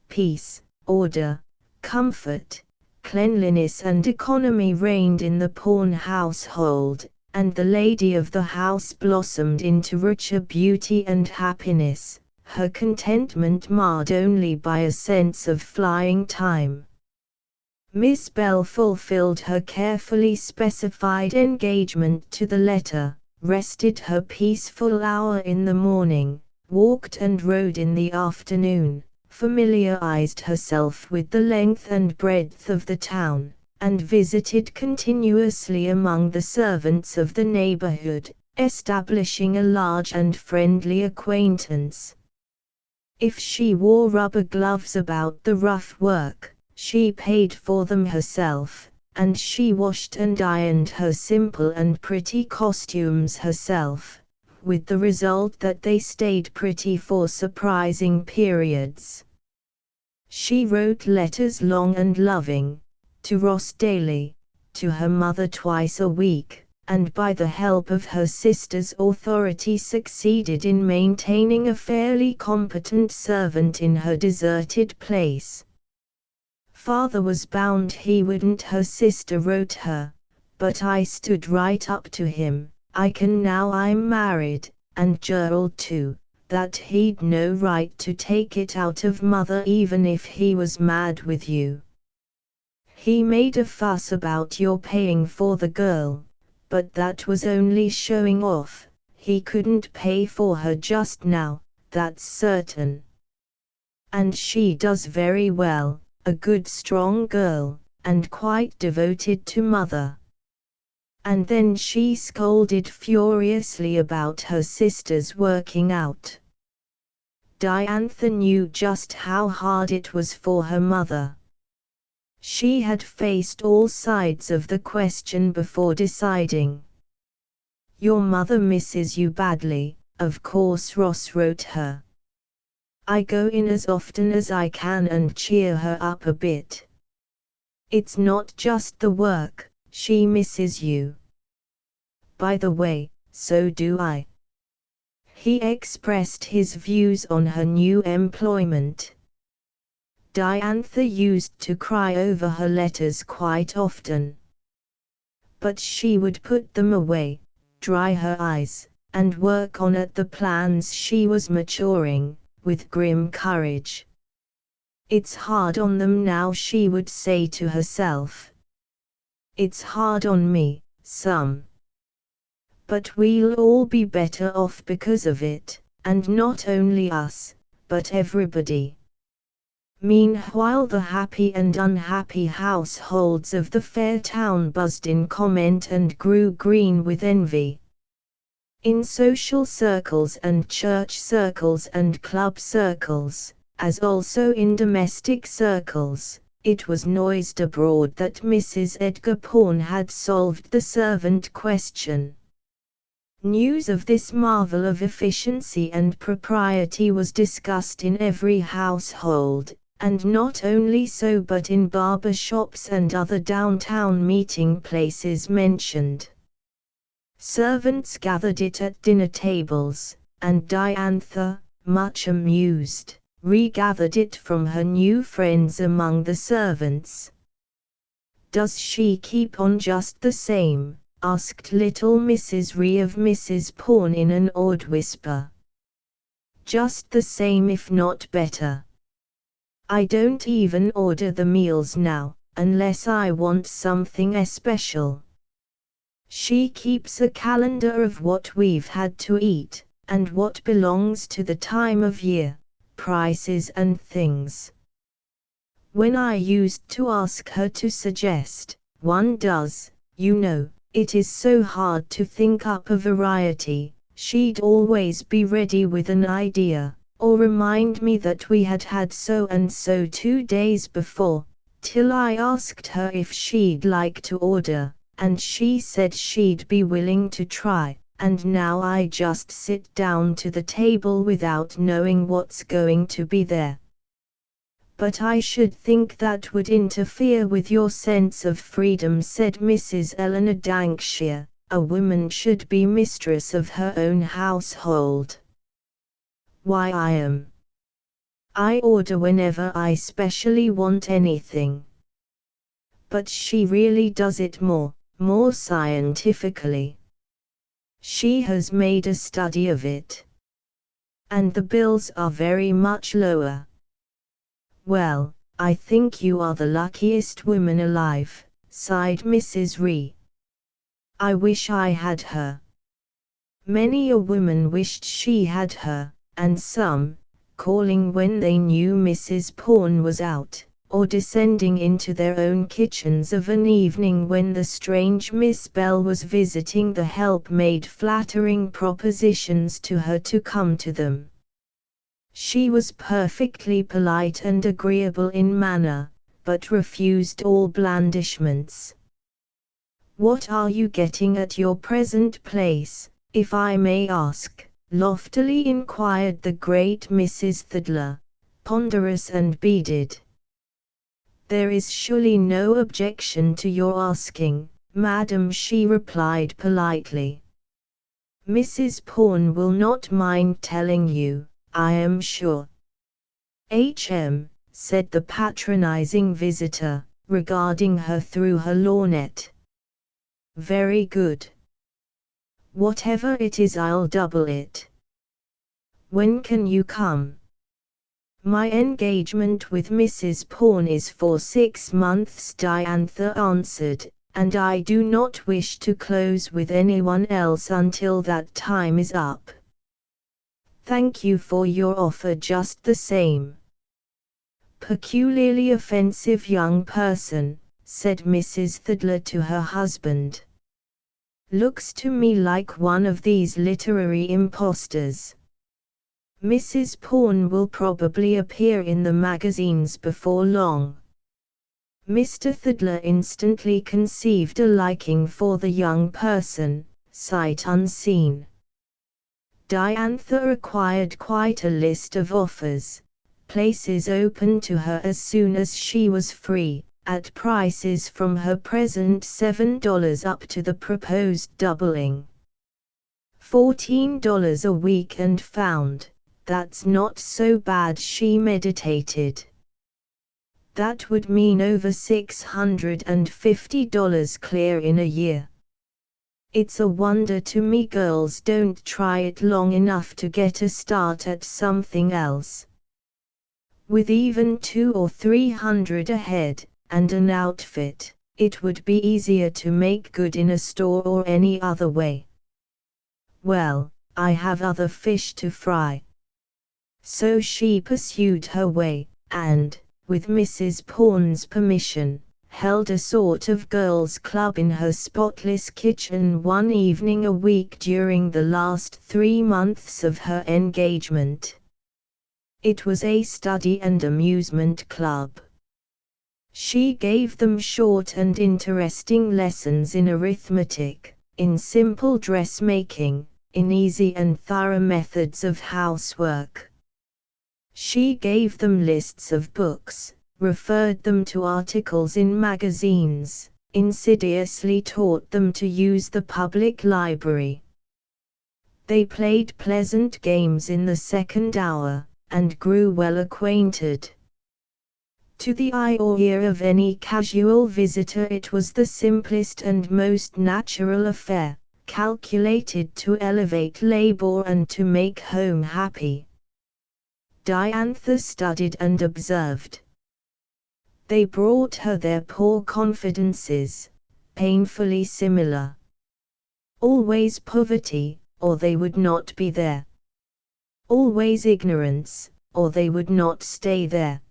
Peace, order, comfort, cleanliness and economy reigned in the Pawn household, and the lady of the house blossomed into richer beauty and happiness, her contentment marred only by a sense of flying time. Miss Bell fulfilled her carefully specified engagement to the letter, rested her peaceful hour in the morning, walked and rode in the afternoon, familiarized herself with the length and breadth of the town, and visited continuously among the servants of the neighborhood, establishing a large and friendly acquaintance. If she wore rubber gloves about the rough work, she paid for them herself, and she washed and ironed her simple and pretty costumes herself, with the result that they stayed pretty for surprising periods. She wrote letters long and loving, to Ross daily, to her mother twice a week, and by the help of her sister's authority succeeded in maintaining a fairly competent servant in her deserted place. Father was bound he wouldn't, her sister wrote her, but I stood right up to him. I can now I'm married, and Gerald too, that he'd no right to take it out of mother even if he was mad with you. He made a fuss about your paying for the girl, but that was only showing off, he couldn't pay for her just now, that's certain. And she does very well, a good strong girl, and quite devoted to mother. And then she scolded furiously about her sister's working out. Diantha knew just how hard it was for her mother. She had faced all sides of the question before deciding. "Your mother misses you badly," of course Ross wrote her. "I go in as often as I can and cheer her up a bit. It's not just the work, she misses you. By the way, so do I." He expressed his views on her new employment. Diantha used to cry over her letters quite often. But she would put them away, dry her eyes, and work on at the plans she was maturing, with grim courage. "It's hard on them now," she would say to herself. "It's hard on me, some. But we'll all be better off because of it, and not only us, but everybody." Meanwhile the happy and unhappy households of the fair town buzzed in comment and grew green with envy. In social circles and church circles and club circles, as also in domestic circles, it was noised abroad that Mrs. Edgar Pawn had solved the servant question. News of this marvel of efficiency and propriety was discussed in every household, and not only so but in barber shops and other downtown meeting places mentioned. Servants gathered it at dinner tables, and Diantha, much amused, regathered it from her new friends among the servants. "Does she keep on just the same?" asked little Mrs. Ree of Mrs. Pawn in an awed whisper. "Just the same if not better. I don't even order the meals now, unless I want something especial. She keeps a calendar of what we've had to eat, and what belongs to the time of year, prices and things. When I used to ask her to suggest, one does, you know, it is so hard to think up a variety, she'd always be ready with an idea, or remind me that we had had so and so 2 days before, till I asked her if she'd like to order, and she said she'd be willing to try, and now I just sit down to the table without knowing what's going to be there." "But I should think that would interfere with your sense of freedom," said Mrs. Eleanor Dankshire. "A woman should be mistress of her own household." "Why, I am. I order whenever I specially want anything." But she really does it more scientifically. She has made a study of it. And the bills are very much lower. "Well, I think you are the luckiest woman alive," sighed Mrs. Ree. "I wish I had her." Many a woman wished she had her, and some, calling when they knew Mrs. Pawn was out, or descending into their own kitchens of an evening when the strange Miss Bell was visiting the help, made flattering propositions to her to come to them. She was perfectly polite and agreeable in manner, but refused all blandishments. "What are you getting at your present place, if I may ask?" loftily inquired the great Mrs. Thidler, ponderous and beaded. "There is surely no objection to your asking, madam," she replied politely. "Mrs. Pawn will not mind telling you, I am sure." Said the patronizing visitor, regarding her through her lorgnette. "Very good. Whatever it is, I'll double it. When can you come?" "My engagement with Mrs. Pawn is for 6 months," Diantha answered, "and I do not wish to close with anyone else until that time is up." "Thank you for your offer just the same." "Peculiarly offensive young person," said Mrs. Thidler to her husband. "Looks to me like one of these literary impostors." Mrs. Pawn will probably appear in the magazines before long. Mr. Thidler instantly conceived a liking for the young person, sight unseen. Diantha acquired quite a list of offers, places open to her as soon as she was free, at prices from her present $7 up to the proposed doubling. $14 a week, and found, that's not so bad, she meditated. That would mean over $650 clear in a year. It's a wonder to me girls don't try it long enough to get a start at something else. With even $200 or $300 ahead, and an outfit, it would be easier to make good in a store or any other way. Well, I have other fish to fry. So she pursued her way, and, with Mrs. Pawn's permission, held a sort of girls' club in her spotless kitchen one evening a week during the last 3 months of her engagement. It was a study and amusement club. She gave them short and interesting lessons in arithmetic, in simple dressmaking, in easy and thorough methods of housework. She gave them lists of books, referred them to articles in magazines, insidiously taught them to use the public library. They played pleasant games in the second hour, and grew well acquainted. To the eye or ear of any casual visitor it was the simplest and most natural affair, calculated to elevate labor and to make home happy. Diantha studied and observed. They brought her their poor confidences, painfully similar. Always poverty, or they would not be there. Always ignorance, or they would not stay there.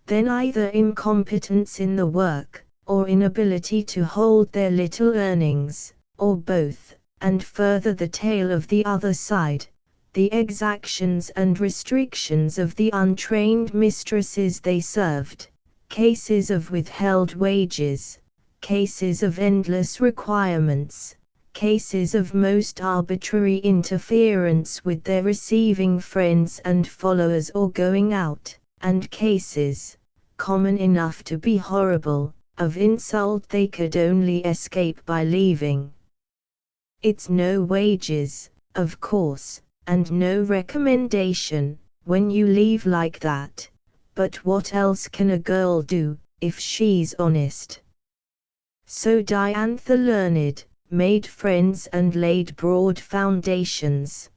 Then either incompetence in the work, or inability to hold their little earnings, or both, and further the tale of the other side, the exactions and restrictions of the untrained mistresses they served, cases of withheld wages, cases of endless requirements, cases of most arbitrary interference with their receiving friends and followers or going out, and cases, common enough to be horrible, of insult they could only escape by leaving. It's no wages, of course, and no recommendation, when you leave like that, but what else can a girl do, if she's honest? So Diantha learned, made friends and laid broad foundations.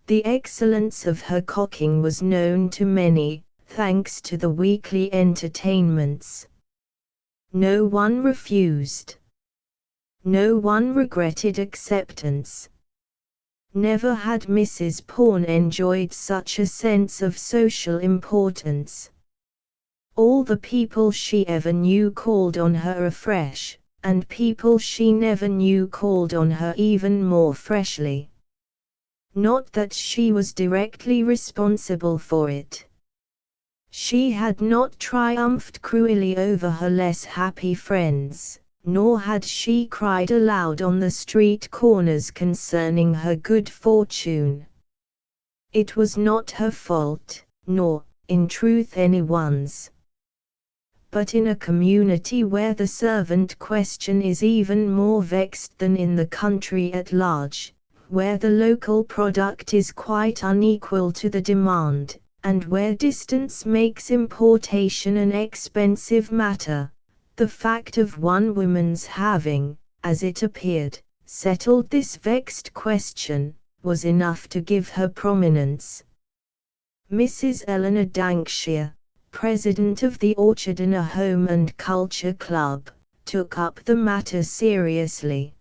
The excellence of her cooking was known to many, thanks to the weekly entertainments. No one refused. No one regretted acceptance. Never had Mrs. Pawn enjoyed such a sense of social importance. All the people she ever knew called on her afresh, and people she never knew called on her even more freshly. Not that she was directly responsible for it. She had not triumphed cruelly over her less happy friends, nor had she cried aloud on the street corners concerning her good fortune. It was not her fault, nor, in truth, anyone's. But in a community where the servant question is even more vexed than in the country at large, where the local product is quite unequal to the demand, and where distance makes importation an expensive matter, the fact of one woman's having, as it appeared, settled this vexed question, was enough to give her prominence. Mrs. Eleanor Dankshire, president of the Orchard and a Home and Culture Club, took up the matter seriously.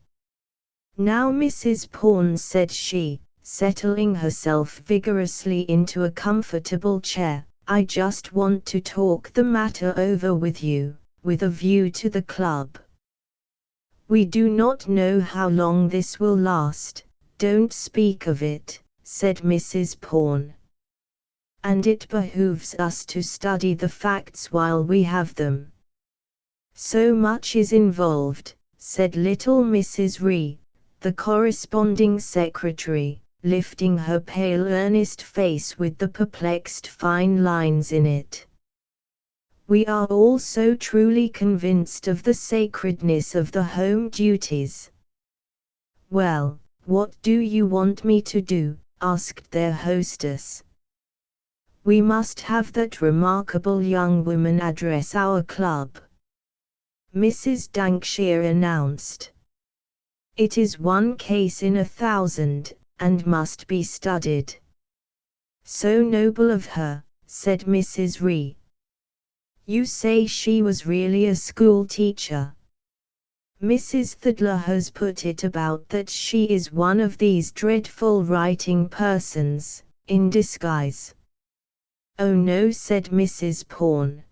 Now Mrs. Pawn, said she, settling herself vigorously into a comfortable chair, I just want to talk the matter over with you, with a view to the club. We do not know how long this will last. Don't speak of it, said Mrs. Pawn. And it behooves us to study the facts while we have them. So much is involved, said little Mrs. Ree, the corresponding secretary, lifting her pale earnest face with the perplexed fine lines in it. We are all so truly convinced of the sacredness of the home duties. Well, what do you want me to do? Asked their hostess. We must have that remarkable young woman address our club, Mrs. Dankshire announced. It is one case in 1,000, and must be studied. So noble of her, said Mrs. Ree. You say she was really a school teacher. Mrs. Thidler has put it about that she is one of these dreadful writing persons, in disguise. Oh no, said Mrs. Pawn.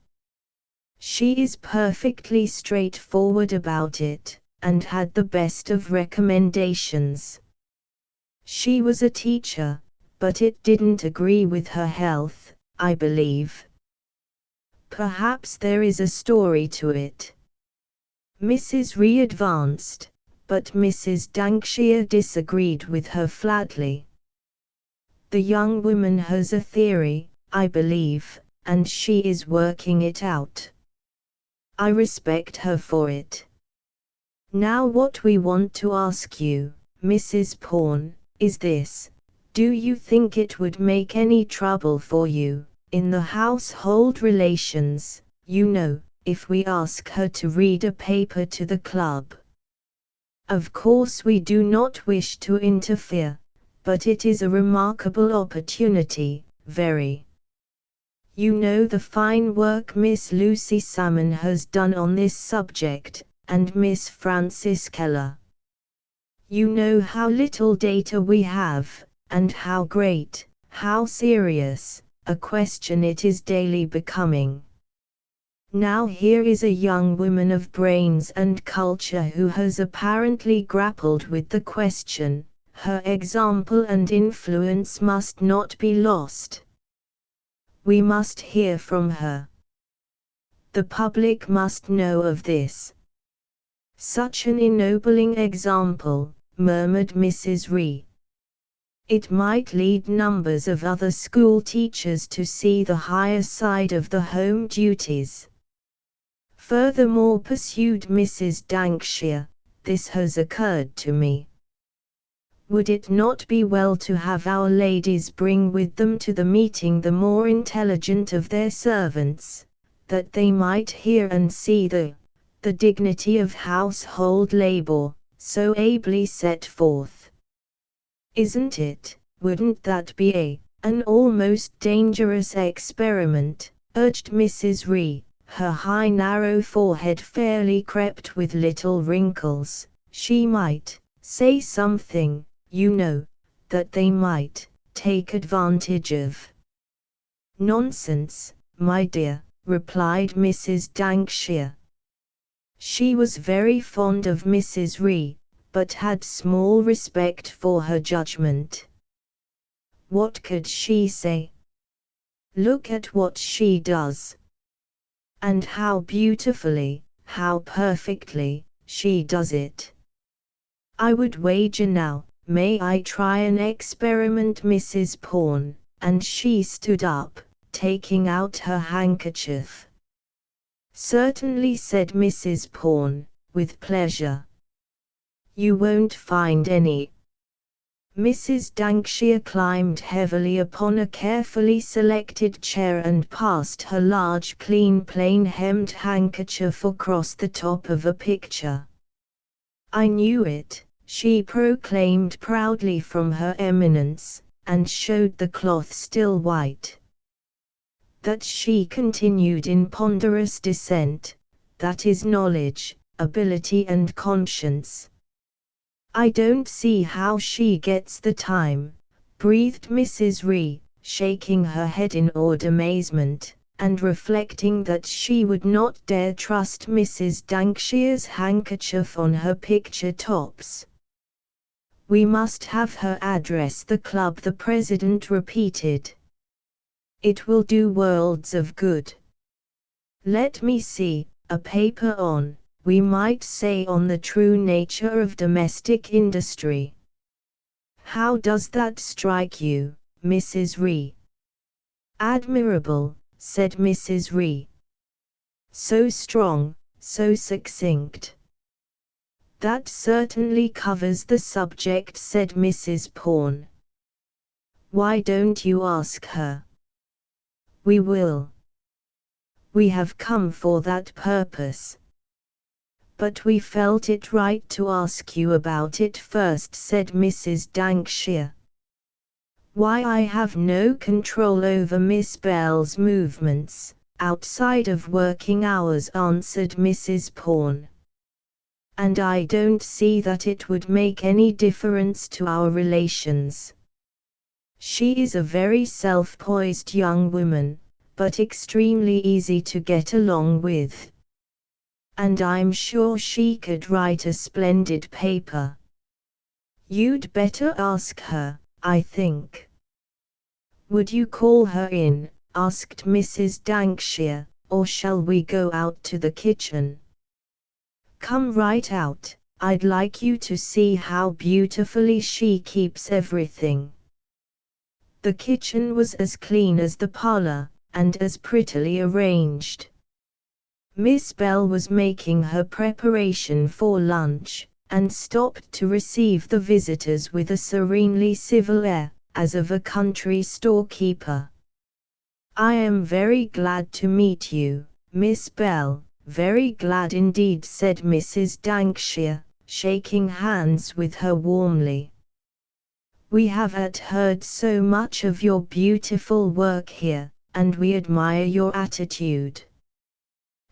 She is perfectly straightforward about it, and had the best of recommendations. She was a teacher, but it didn't agree with her health, I believe. Perhaps there is a story to it. Mrs. Ree advanced, but Mrs. Dankshire disagreed with her flatly. The young woman has a theory, I believe, and she is working it out. I respect her for it. Now what we want to ask you, Mrs. Pawn, is this: do you think it would make any trouble for you, in the household relations, you know, if we ask her to read a paper to the club? Of course we do not wish to interfere, but it is a remarkable opportunity, very. You know the fine work Miss Lucy Salmon has done on this subject, and Miss Frances Keller. You know how little data we have, and how great, how serious, a question it is daily becoming. Now here is a young woman of brains and culture who has apparently grappled with the question. Her example and influence must not be lost. We must hear from her. The public must know of this. Such an ennobling example, murmured Mrs. Ree. It might lead numbers of other school teachers to see the higher side of the home duties. Furthermore, pursued Mrs. Dankshire, this has occurred to me. Would it not be well to have our ladies bring with them to the meeting the more intelligent of their servants, that they might hear and see the dignity of household labor, so ably set forth? Isn't it? Wouldn't that be an almost dangerous experiment? Urged Mrs. Ree, her high narrow forehead fairly crept with little wrinkles. She might say something, you know, that they might take advantage of. Nonsense, my dear, replied Mrs. Dankshire. She was very fond of Mrs. Ree, but had small respect for her judgment. What could she say? Look at what she does. And how beautifully, how perfectly, she does it. I would wager now, may I try an experiment, Mrs. Pawn? And she stood up, taking out her handkerchief. Certainly, said Mrs. Pawn, with pleasure. You won't find any. Mrs. Dankshire climbed heavily upon a carefully selected chair and passed her large clean plain hemmed handkerchief across the top of a picture. I knew it, she proclaimed proudly from her eminence, and showed the cloth still white. That, she continued in ponderous descent, that is knowledge, ability and conscience. I don't see how she gets the time, breathed Mrs. Ree, shaking her head in awed amazement, and reflecting that she would not dare trust Mrs. Dankshire's handkerchief on her picture tops. We must have her address the club, the president repeated. It will do worlds of good. Let me see, a paper on, we might say, on the true nature of domestic industry. How does that strike you, Mrs. Ree? Admirable, said Mrs. Ree. So strong, so succinct. That certainly covers the subject, said Mrs. Pawn. Why don't you ask her? We will. We have come for that purpose. But we felt it right to ask you about it first, said Mrs. Dankshire. Why, I have no control over Miss Bell's movements, outside of working hours, answered Mrs. Pawn. And I don't see that it would make any difference to our relations. She is a very self-poised young woman, but extremely easy to get along with. And I'm sure she could write a splendid paper. You'd better ask her, I think. Would you call her in, asked Mrs. Dankshire, or shall we go out to the kitchen? Come right out, I'd like you to see how beautifully she keeps everything. The kitchen was as clean as the parlor, and as prettily arranged. Miss Bell was making her preparation for lunch, and stopped to receive the visitors with a serenely civil air, as of a country storekeeper. I am very glad to meet you, Miss Bell, very glad indeed, said Mrs. Dankshire, shaking hands with her warmly. We have heard so much of your beautiful work here, and we admire your attitude.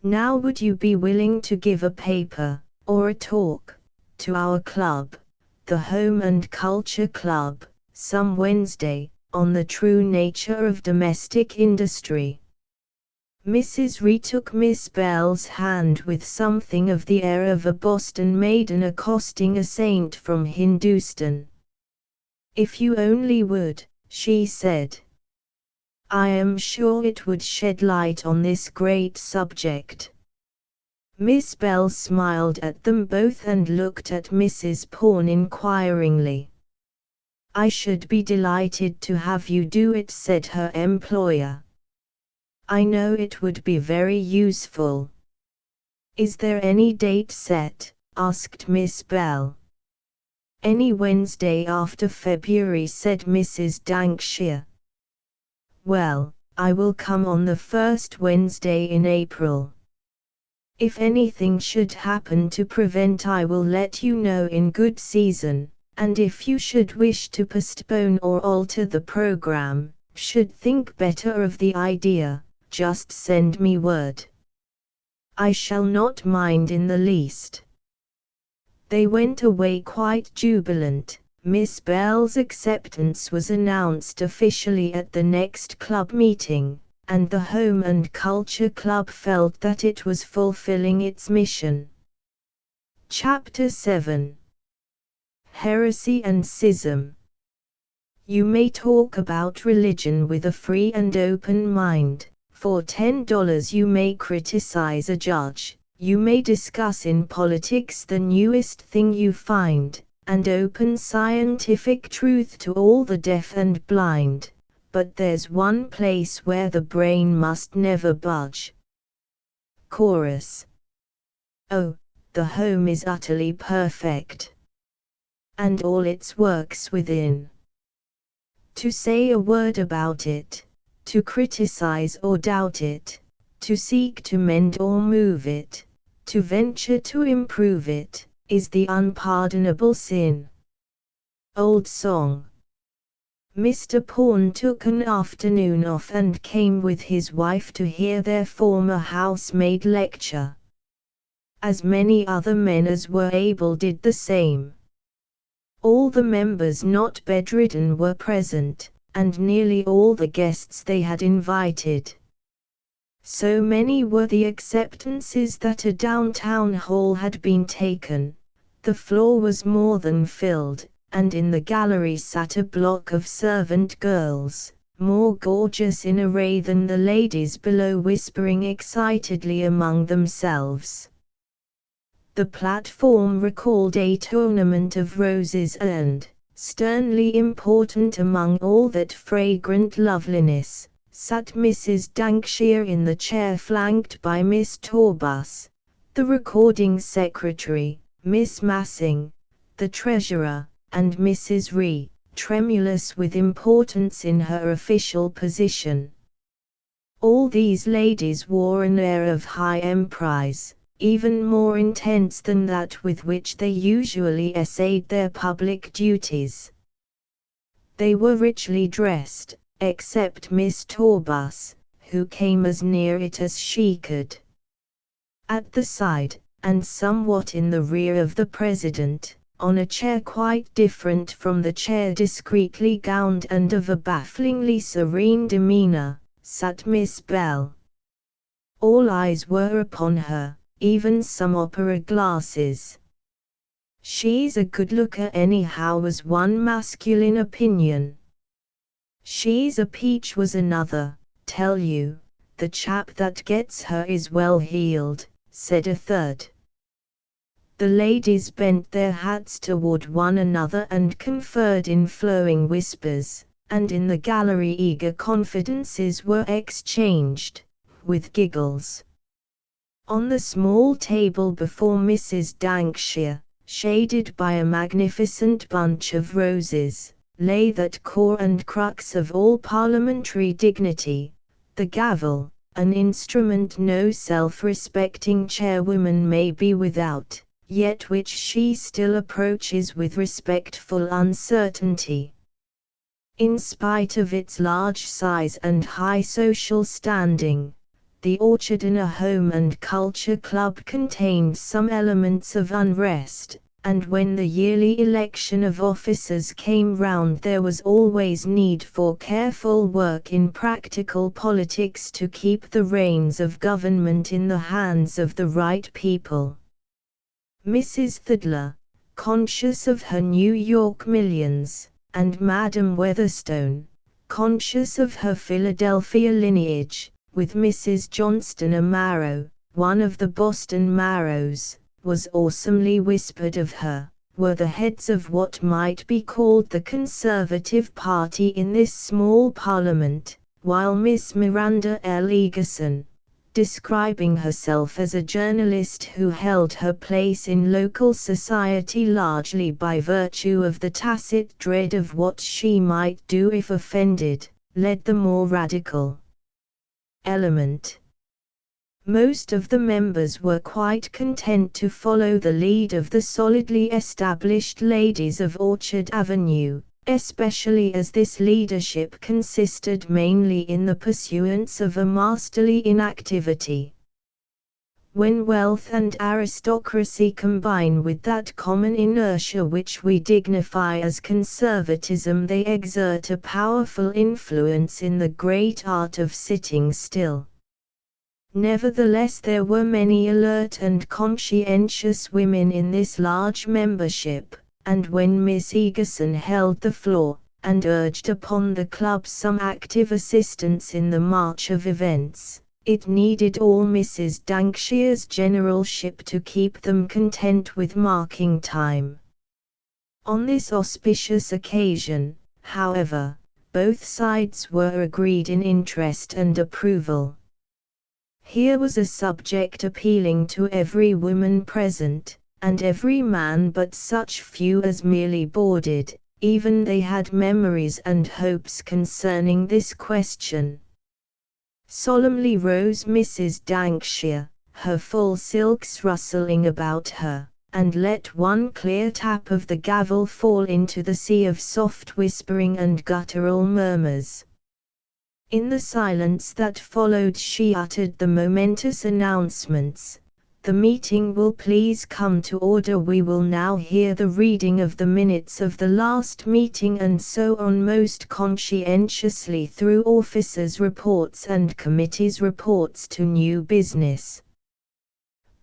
Now would you be willing to give a paper, or a talk, to our club, the Home and Culture Club, some Wednesday, on the true nature of domestic industry? Mrs. Ree took Miss Bell's hand with something of the air of a Boston maiden accosting a saint from Hindustan. If you only would, she said. I am sure it would shed light on this great subject. Miss Bell smiled at them both and looked at Mrs. Pawn inquiringly. I should be delighted to have you do it, said her employer. I know it would be very useful. Is there any date set? Asked Miss Bell. Any Wednesday after February, said Mrs. Dankshire. Well, I will come on the first Wednesday in April. If anything should happen to prevent, I will let you know in good season, and if you should wish to postpone or alter the program, should think better of the idea, just send me word. I shall not mind in the least. They went away quite jubilant. Miss Bell's acceptance was announced officially at the next club meeting, and the Home and Culture Club felt that it was fulfilling its mission. Chapter 7. Heresy and Schism. You may talk about religion with a free and open mind. For $10 you may criticize a judge, you may discuss in politics the newest thing you find, and open scientific truth to all the deaf and blind, but there's one place where the brain must never budge. Chorus. Oh, the home is utterly perfect, and all its works within. To say a word about it, to criticize or doubt it, to seek to mend or move it, to venture to improve it, is the unpardonable sin. Old Song. Mr. Pawn took an afternoon off and came with his wife to hear their former housemaid lecture. As many other men as were able did the same. All the members not bedridden were present, and nearly all the guests they had invited. So many were the acceptances that a downtown hall had been taken, the floor was more than filled, and in the gallery sat a block of servant girls, more gorgeous in array than the ladies below, whispering excitedly among themselves. The platform recalled a tournament of roses and, sternly important among all that fragrant loveliness, sat Mrs. Dankshire in the chair flanked by Miss Torbus, the recording secretary, Miss Massing, the treasurer, and Mrs. Ree, tremulous with importance in her official position. All these ladies wore an air of high emprise, even more intense than that with which they usually essayed their public duties. They were richly dressed, except Miss Torbus, who came as near it as she could. At the side, and somewhat in the rear of the President, on a chair quite different from the chair, discreetly gowned and of a bafflingly serene demeanor, sat Miss Bell. All eyes were upon her, even some opera glasses. "She's a good looker anyhow," was one masculine opinion. "She's a peach," was another. "Tell you, the chap that gets her is well heeled," said a third. The ladies bent their hats toward one another and conferred in flowing whispers, and in the gallery eager confidences were exchanged, with giggles. On the small table before Mrs. Dankshire, shaded by a magnificent bunch of roses, lay that core and crux of all parliamentary dignity, the gavel, an instrument no self-respecting chairwoman may be without, yet which she still approaches with respectful uncertainty. In spite of its large size and high social standing, the Orchard in a Home and Culture Club contained some elements of unrest, and when the yearly election of officers came round there was always need for careful work in practical politics to keep the reins of government in the hands of the right people. Mrs. Thidler, conscious of her New York millions, and Madam Weatherstone, conscious of her Philadelphia lineage, with Mrs. Johnston a Marrow, one of the Boston Marrows, was awesomely whispered of her, were the heads of what might be called the Conservative Party in this small parliament, while Miss Miranda L. Egerson, describing herself as a journalist who held her place in local society largely by virtue of the tacit dread of what she might do if offended, led the more radical element. Most of the members were quite content to follow the lead of the solidly established ladies of Orchard Avenue, especially as this leadership consisted mainly in the pursuance of a masterly inactivity. When wealth and aristocracy combine with that common inertia which we dignify as conservatism, they exert a powerful influence in the great art of sitting still. Nevertheless, there were many alert and conscientious women in this large membership, and when Miss Egerson held the floor, and urged upon the club some active assistance in the march of events, it needed all Mrs. Dankshire's generalship to keep them content with marking time. On this auspicious occasion, however, both sides were agreed in interest and approval. Here was a subject appealing to every woman present, and every man but such few as merely boarded, even they had memories and hopes concerning this question. Solemnly rose Mrs. Dankshire, her full silks rustling about her, and let one clear tap of the gavel fall into the sea of soft whispering and guttural murmurs. In the silence that followed she uttered the momentous announcements, "The meeting will please come to order. We will now hear the reading of the minutes of the last meeting," and so on most conscientiously through officers' reports and committees' reports to new business.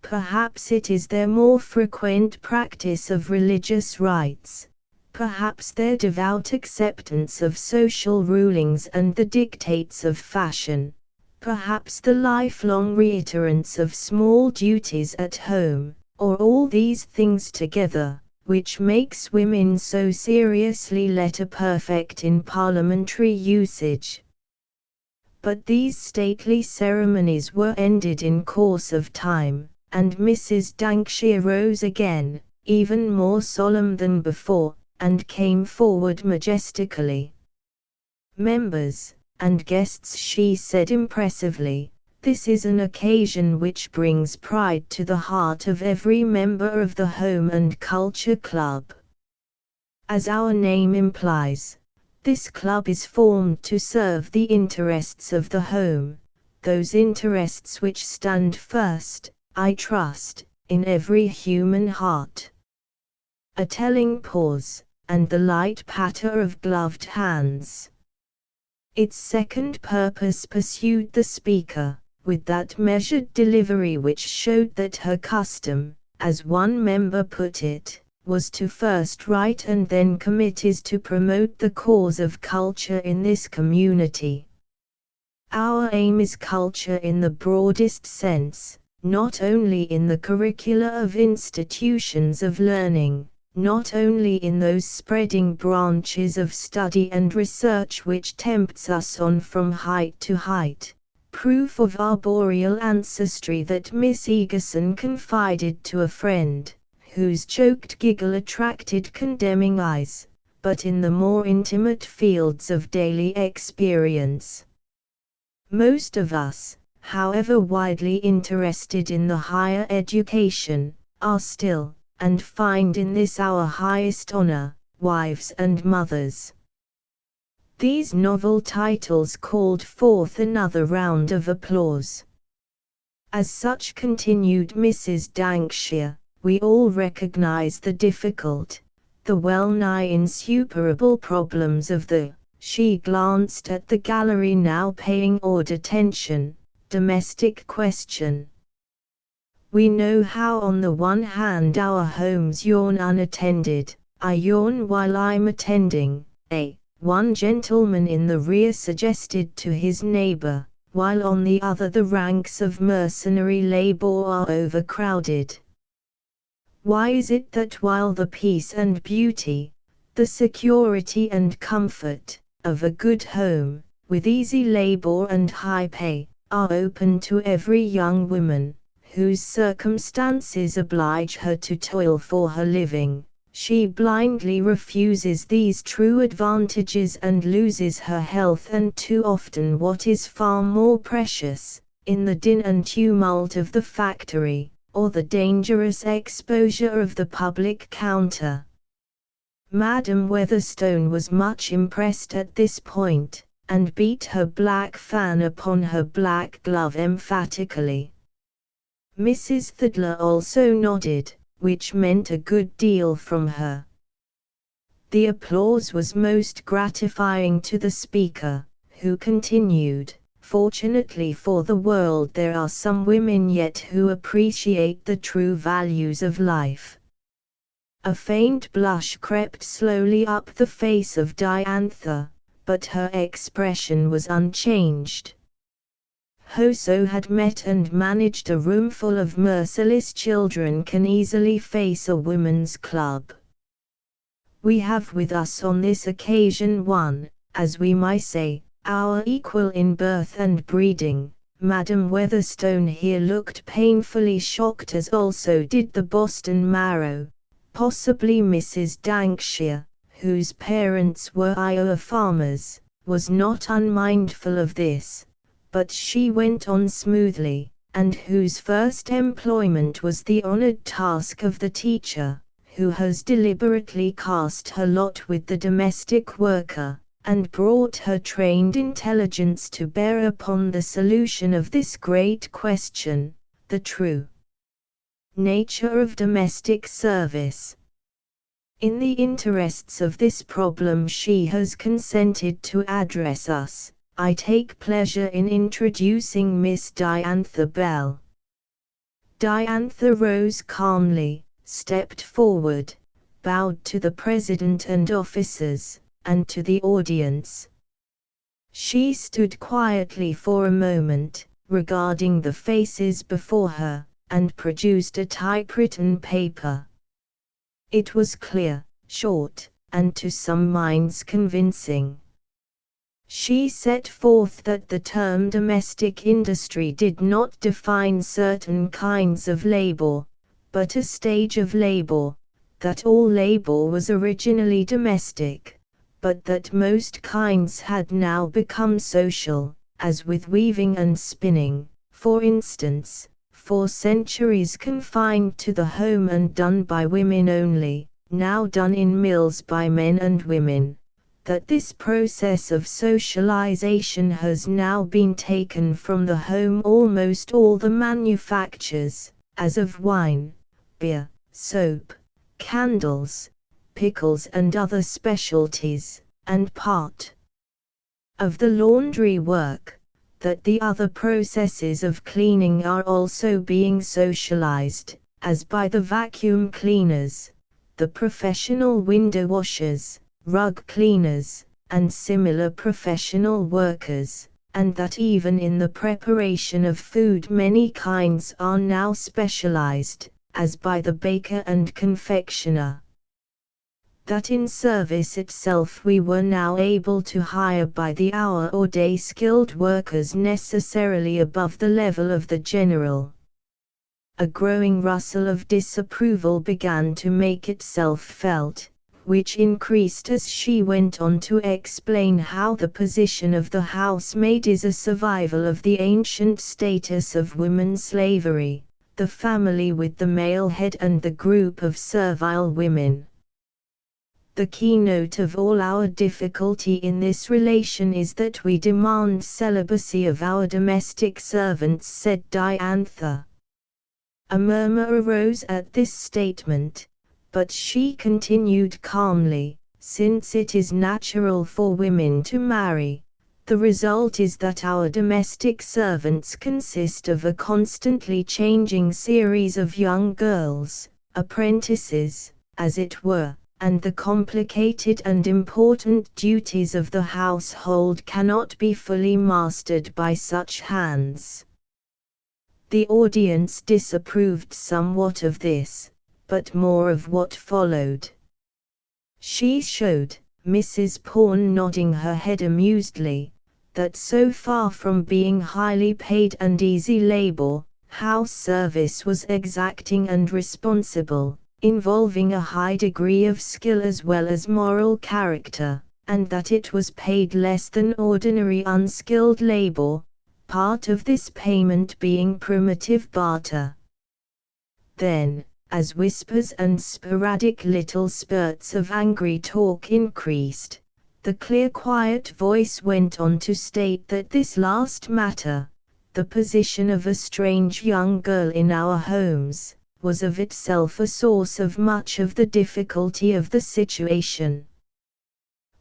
Perhaps it is their more frequent practice of religious rites, perhaps their devout acceptance of social rulings and the dictates of fashion, perhaps the lifelong reiterance of small duties at home, or all these things together, which makes women so seriously letter-perfect in parliamentary usage. But these stately ceremonies were ended in course of time, and Mrs. Dankshire rose again, even more solemn than before, and came forward majestically. "Members and guests," she said impressively, "this is an occasion which brings pride to the heart of every member of the Home and Culture Club. As our name implies, this club is formed to serve the interests of the home, those interests which stand first, I trust, in every human heart." A telling pause, and the light patter of gloved hands. "Its second purpose," pursued the speaker, with that measured delivery which showed that her custom, as one member put it, was to first write and then commit, is to promote the cause of culture in this community. Our aim is culture in the broadest sense, not only in the curricula of institutions of learning, not only in those spreading branches of study and research which tempts us on from height to height, proof of arboreal ancestry that Miss Egerson confided to a friend, whose choked giggle attracted condemning eyes, but in the more intimate fields of daily experience. Most of us, however widely interested in the higher education, are still, and find in this our highest honor, wives and mothers. These novel titles called forth another round of applause. "As such," continued Mrs. Dankshire, "we all recognize the difficult, the well-nigh insuperable problems of the," she glanced at the gallery now paying awed attention, "domestic question. We know how on the one hand our homes yawn unattended, I yawn while I'm attending, one gentleman in the rear suggested to his neighbor, while on the other the ranks of mercenary labor are overcrowded. Why is it that while the peace and beauty, the security and comfort, of a good home, with easy labor and high pay, are open to every young woman, whose circumstances oblige her to toil for her living, she blindly refuses these true advantages and loses her health and too often what is far more precious, in the din and tumult of the factory, or the dangerous exposure of the public counter?" Madam Weatherstone was much impressed at this point, and beat her black fan upon her black glove emphatically. Mrs. Thidler also nodded, which meant a good deal from her. The applause was most gratifying to the speaker, who continued, "Fortunately for the world there are some women yet who appreciate the true values of life." A faint blush crept slowly up the face of Diantha, but her expression was unchanged. Whoso had met and managed a roomful of merciless children can easily face a women's club. We have with us on this occasion one, as we might say, our equal in birth and breeding. Madam Weatherstone here looked painfully shocked, as also did the Boston Marrow, possibly Mrs. Dankshire, whose parents were Iowa farmers, was not unmindful of this, but she went on smoothly, and whose first employment was the honored task of the teacher, who has deliberately cast her lot with the domestic worker, and brought her trained intelligence to bear upon the solution of this great question, the true nature of domestic service. In the interests of this problem she has consented to address us. I take pleasure in introducing Miss Diantha Bell. Diantha rose calmly, stepped forward, bowed to the president and officers, and to the audience. She stood quietly for a moment, regarding the faces before her, and produced a typewritten paper. It was clear, short, and to some minds convincing. She set forth that the term domestic industry did not define certain kinds of labor, but a stage of labor, that all labor was originally domestic, but that most kinds had now become social, as with weaving and spinning, for instance, for centuries confined to the home and done by women only, now done in mills by men and women, that this process of socialization has now been taken from the home. Almost all the manufactures, as of wine, beer, soap, candles, pickles and other specialties, and part of the laundry work, that the other processes of cleaning are also being socialized, as by the vacuum cleaners, the professional window washers, rug cleaners, and similar professional workers, and that even in the preparation of food many kinds are now specialized, as by the baker and confectioner. That in service itself we were now able to hire by the hour or day skilled workers necessarily above the level of the general. A growing rustle of disapproval began to make itself felt, which increased as she went on to explain how the position of the housemaid is a survival of the ancient status of woman slavery, the family with the male head and the group of servile women. The keynote of all our difficulty in this relation is that we demand celibacy of our domestic servants, said Diantha. A murmur arose at this statement, but she continued calmly, since it is natural for women to marry, the result is that our domestic servants consist of a constantly changing series of young girls, apprentices, as it were, and the complicated and important duties of the household cannot be fully mastered by such hands. The audience disapproved somewhat of this, but more of what followed. She showed, Mrs. Pawn nodding her head amusedly, that so far from being highly paid and easy labor, house service was exacting and responsible, involving a high degree of skill as well as moral character, and that it was paid less than ordinary unskilled labor, part of this payment being primitive barter. Then, as whispers and sporadic little spurts of angry talk increased, the clear quiet voice went on to state that this last matter, the position of a strange young girl in our homes, was of itself a source of much of the difficulty of the situation.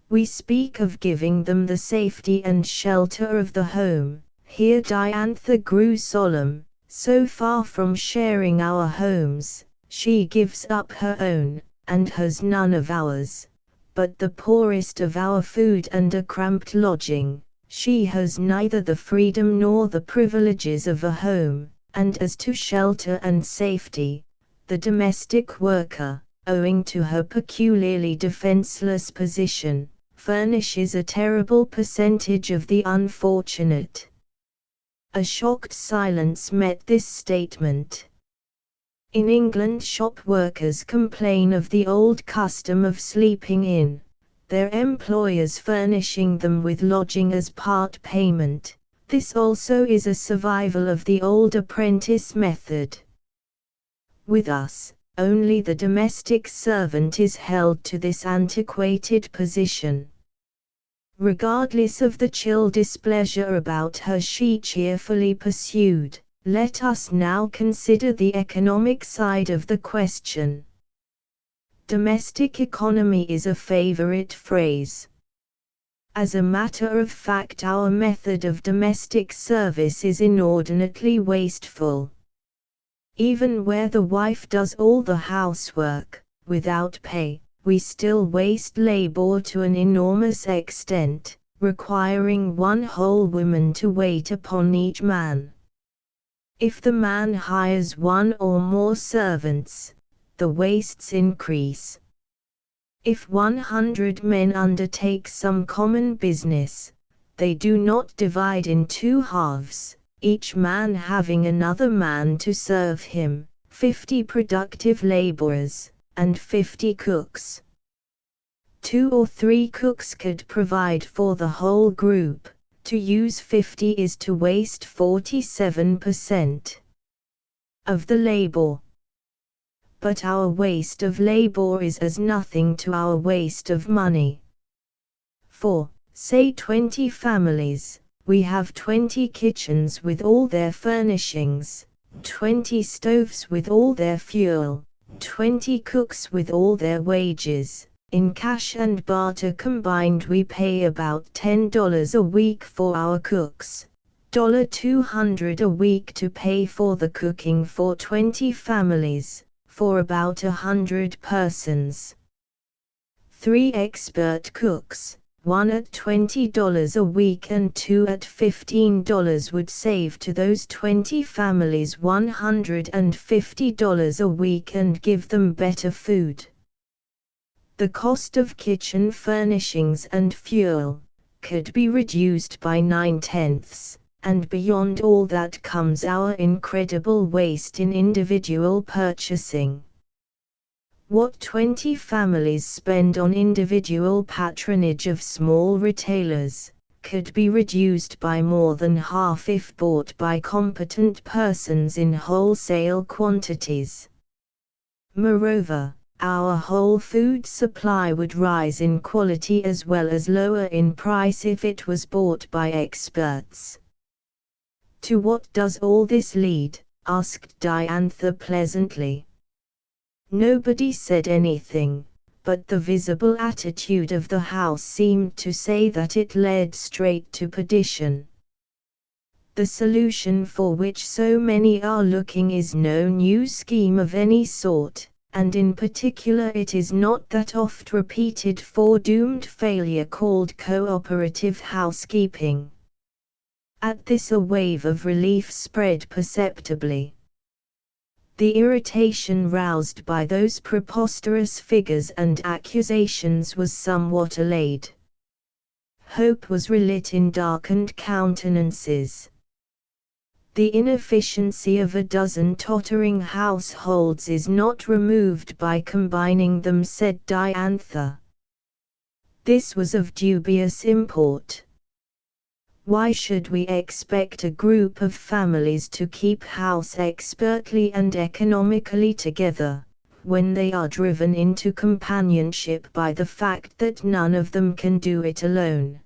We speak of giving them the safety and shelter of the home. Here Diantha grew solemn. So far from sharing our homes, she gives up her own, and has none of ours. But the poorest of our food and a cramped lodging, she has neither the freedom nor the privileges of a home. And as to shelter and safety, the domestic worker, owing to her peculiarly defenseless position, furnishes a terrible percentage of the unfortunate. A shocked silence met this statement. In England, shop workers complain of the old custom of sleeping in, their employers furnishing them with lodging as part payment. This also is a survival of the old apprentice method. With us, only the domestic servant is held to this antiquated position. Regardless of the chill displeasure about her she cheerfully pursued, let us now consider the economic side of the question. Domestic economy is a favorite phrase. As a matter of fact, our method of domestic service is inordinately wasteful. Even where the wife does all the housework, without pay, we still waste labor to an enormous extent, requiring one whole woman to wait upon each man. If the man hires one or more servants, the wastes increase. If 100 men undertake some common business, they do not divide in two halves, each man having another man to serve him, 50 productive laborers, and 50 cooks. 2 or 3 cooks could provide for the whole group. To use 50 is to waste 47% of the labor. But our waste of labor is as nothing to our waste of money. For, say 20 families, we have 20 kitchens with all their furnishings, 20 stoves with all their fuel, 20 cooks with all their wages. In cash and barter combined we pay about $10 a week for our cooks, $200 a week to pay for the cooking for 20 families, for about 100 persons. 3 expert cooks, one at $20 a week and 2 at $15 would save to those 20 families $150 a week and give them better food. The cost of kitchen furnishings and fuel could be reduced by 9/10, and beyond all that comes our incredible waste in individual purchasing. What 20 families spend on individual patronage of small retailers could be reduced by more than half if bought by competent persons in wholesale quantities. Moreover, our whole food supply would rise in quality as well as lower in price if it was bought by experts. To what does all this lead? Asked Diantha pleasantly. Nobody said anything, but the visible attitude of the house seemed to say that it led straight to perdition. The solution for which so many are looking is no new scheme of any sort, and in particular it is not that oft-repeated foredoomed failure called cooperative housekeeping. At this a wave of relief spread perceptibly. The irritation roused by those preposterous figures and accusations was somewhat allayed. Hope was relit in darkened countenances. The inefficiency of a dozen tottering households is not removed by combining them, said Diantha. This was of dubious import. Why should we expect a group of families to keep house expertly and economically together, when they are driven into companionship by the fact that none of them can do it alone?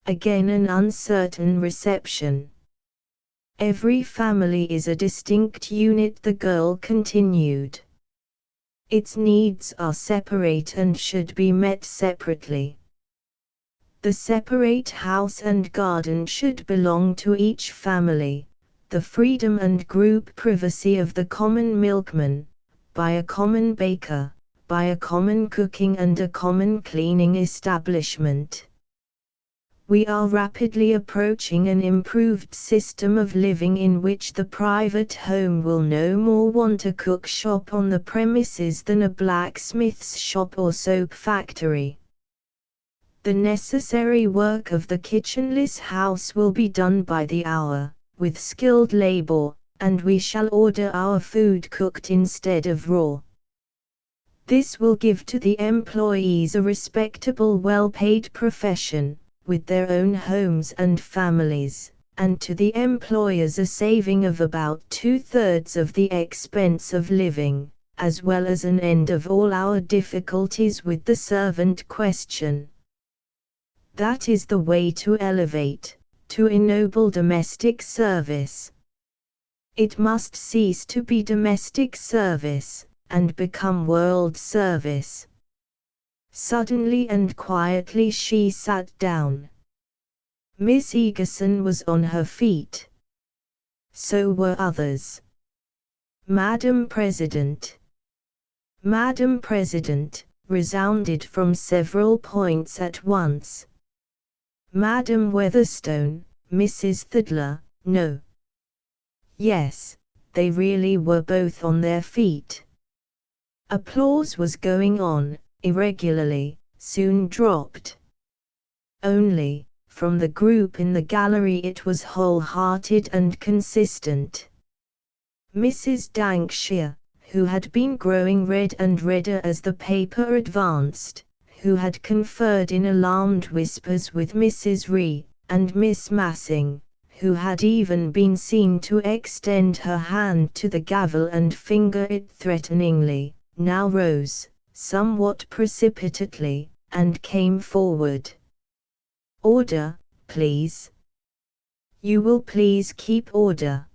Again an uncertain reception. Every family is a distinct unit, the girl continued. Its needs are separate and should be met separately. The separate house and garden should belong to each family, the freedom and group privacy of the common milkman, by a common baker, by a common cooking and a common cleaning establishment. We are rapidly approaching an improved system of living in which the private home will no more want a cook shop on the premises than a blacksmith's shop or soap factory. The necessary work of the kitchenless house will be done by the hour, with skilled labor, and we shall order our food cooked instead of raw. This will give to the employees a respectable, well-paid profession, with their own homes and families, and to the employers a saving of about 2/3 of the expense of living, as well as an end of all our difficulties with the servant question. That is the way to elevate, to ennoble domestic service. It must cease to be domestic service, and become world service. Suddenly and quietly she sat down. Miss Egerson was on her feet. So were others. Madam President. Madam President, resounded from several points at once. Madam Weatherstone, Mrs. Thidler, no. Yes, they really were both on their feet. Applause was going on, irregularly, soon dropped. Only, from the group in the gallery it was wholehearted and consistent. Mrs. Dankshire, who had been growing red and redder as the paper advanced, who had conferred in alarmed whispers with Mrs. Ree, and Miss Massing, who had even been seen to extend her hand to the gavel and finger it threateningly, now rose, somewhat precipitately, and came forward. Order, please. You will please keep order.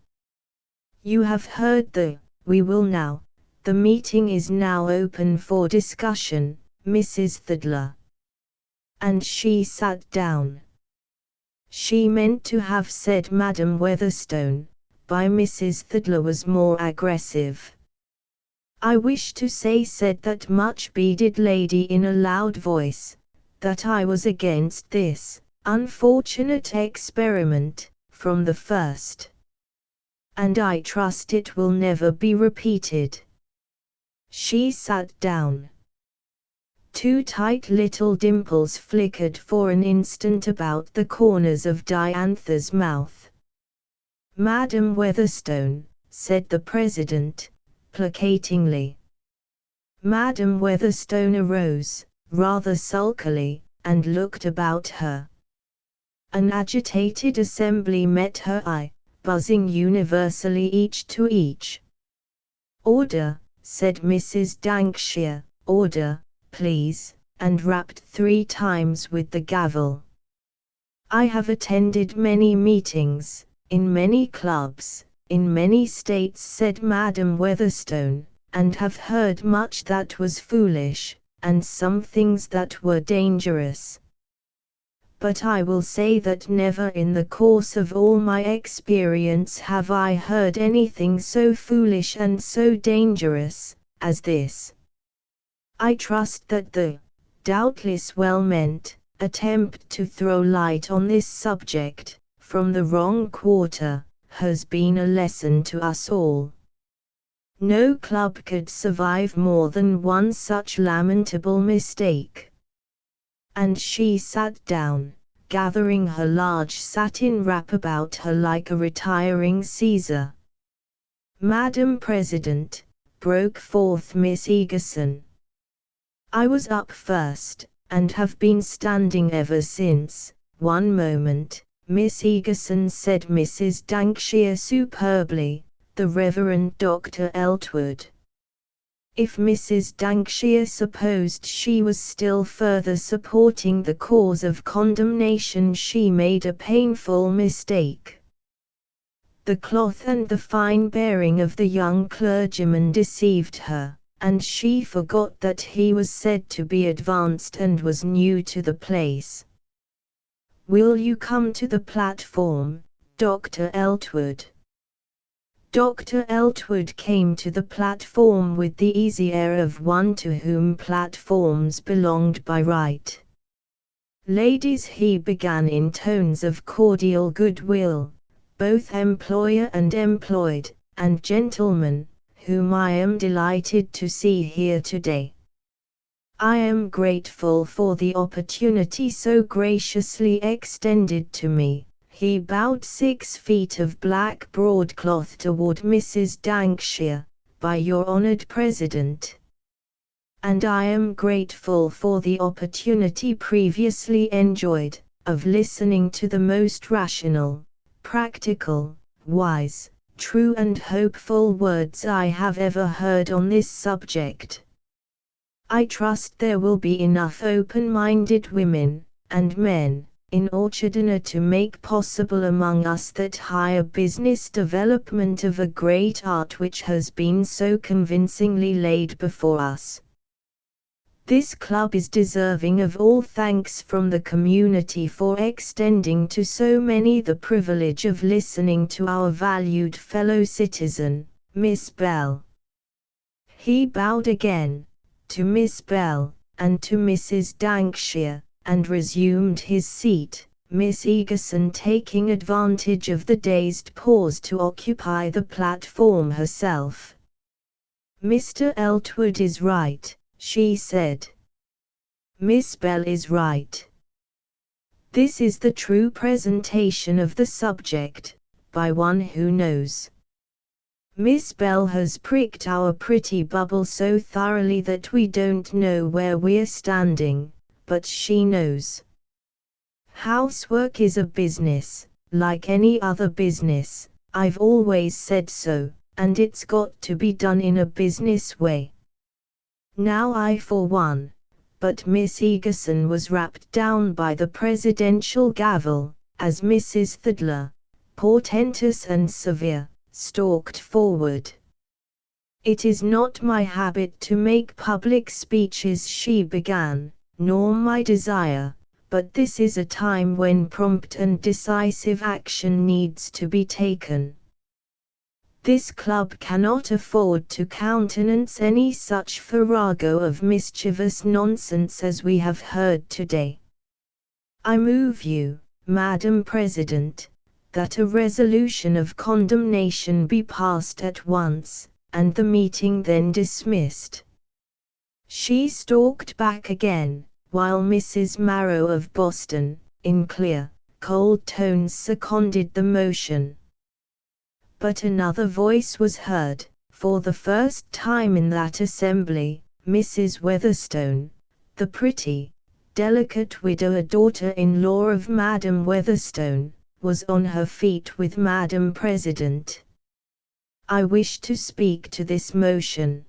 You have heard we will now. The meeting is now open for discussion, Mrs. Thidler. And she sat down. She meant to have said Madam Weatherstone, by Mrs. Thidler was more aggressive. I wish to say, said that much-beaded lady in a loud voice, that I was against this unfortunate experiment, from the first. And I trust it will never be repeated. She sat down. Two tight little dimples flickered for an instant about the corners of Diantha's mouth. Madam Weatherstone, said the President, placatingly. Madam Weatherstone arose, rather sulkily, and looked about her. An agitated assembly met her eye, buzzing universally each to each. Order, said Mrs. Dankshire, order, please, and rapped 3 times with the gavel. I have attended many meetings, in many clubs, in many states, said Madam Weatherstone, and have heard much that was foolish, and some things that were dangerous. But I will say that never in the course of all my experience have I heard anything so foolish and so dangerous as this. I trust that the, doubtless well-meant, attempt to throw light on this subject, from the wrong quarter, has been a lesson to us all. No club could survive more than one such lamentable mistake. And she sat down, gathering her large satin wrap about her like a retiring Caesar. Madam President, broke forth Miss Egerson. I was up first, and have been standing ever since. One moment, Miss Egerson, said Mrs. Dankshire superbly, the Reverend Dr. Eltwood. If Mrs. Dankshire supposed she was still further supporting the cause of condemnation, she made a painful mistake. The cloth and the fine bearing of the young clergyman deceived her, and she forgot that he was said to be advanced and was new to the place. Will you come to the platform, Dr. Eltwood? Dr. Eltwood came to the platform with the easy air of one to whom platforms belonged by right. Ladies, he began in tones of cordial goodwill, both employer and employed, and gentlemen, whom I am delighted to see here today. I am grateful for the opportunity so graciously extended to me. He bowed 6 feet of black broadcloth toward Mrs. Dankshire, by your honored President. And I am grateful for the opportunity previously enjoyed, of listening to the most rational, practical, wise, true and hopeful words I have ever heard on this subject. I trust there will be enough open-minded women, and men, in Orchardina to make possible among us that higher business development of a great art which has been so convincingly laid before us. This club is deserving of all thanks from the community for extending to so many the privilege of listening to our valued fellow citizen, Miss Bell. He bowed again, to Miss Bell, and to Mrs. Dankshire, and resumed his seat, Miss Egerton taking advantage of the dazed pause to occupy the platform herself. "Mr. Eltwood is right," she said. "Miss Bell is right. This is the true presentation of the subject, by one who knows. Miss Bell has pricked our pretty bubble so thoroughly that we don't know where we're standing, but she knows. Housework is a business, like any other business, I've always said so, and it's got to be done in a business way. Now I for one," but Miss Egerton was rapped down by the presidential gavel, as Mrs. Thidler, portentous and severe, stalked forward. "It is not my habit to make public speeches," she began, "nor my desire, but this is a time when prompt and decisive action needs to be taken. This club cannot afford to countenance any such farrago of mischievous nonsense as we have heard today. I move you, Madam President, that a resolution of condemnation be passed at once, and the meeting then dismissed." She stalked back again, while Mrs. Marrow of Boston, in clear, cold tones seconded the motion. But another voice was heard, for the first time in that assembly. Mrs. Weatherstone, the pretty, delicate widower daughter-in-law of Madam Weatherstone, was on her feet with "Madam President, I wish to speak to this motion."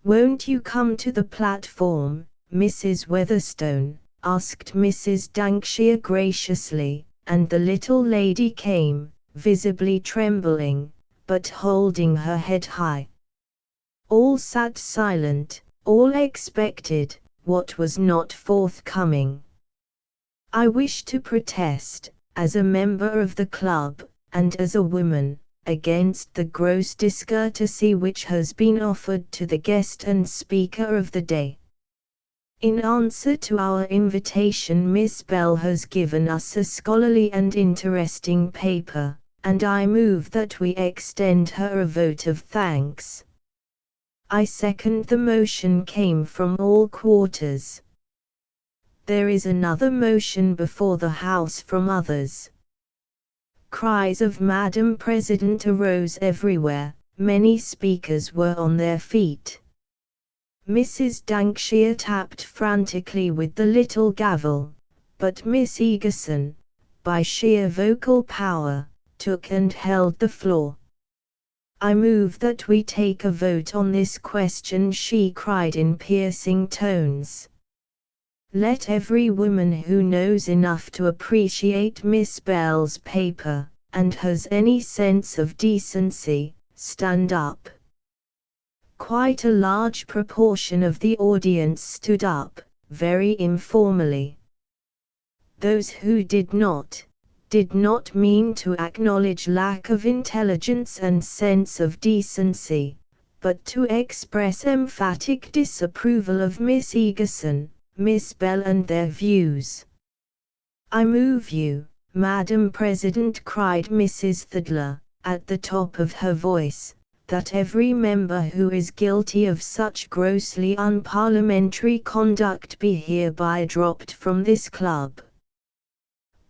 "Won't you come to the platform, Mrs. Weatherstone?" asked Mrs. Dankshire graciously, and the little lady came, visibly trembling, but holding her head high. All sat silent, all expected what was not forthcoming. "I wish to protest, as a member of the club, and as a woman, against the gross discourtesy which has been offered to the guest and speaker of the day. In answer to our invitation, Miss Bell has given us a scholarly and interesting paper, and I move that we extend her a vote of thanks." "I second the motion," came from all quarters. "There is another motion before the House from others." Cries of "Madam President" arose everywhere, many speakers were on their feet. Mrs. Dankshire tapped frantically with the little gavel, but Miss Egerton, by sheer vocal power, took and held the floor. "I move that we take a vote on this question," she cried in piercing tones. "Let every woman who knows enough to appreciate Miss Bell's paper, and has any sense of decency, stand up." Quite a large proportion of the audience stood up, very informally. Those who did not mean to acknowledge lack of intelligence and sense of decency, but to express emphatic disapproval of Miss Egerton, Miss Bell and their views. "I move you, Madam President," cried Mrs. Thidler, at the top of her voice, "that every member who is guilty of such grossly unparliamentary conduct be hereby dropped from this club."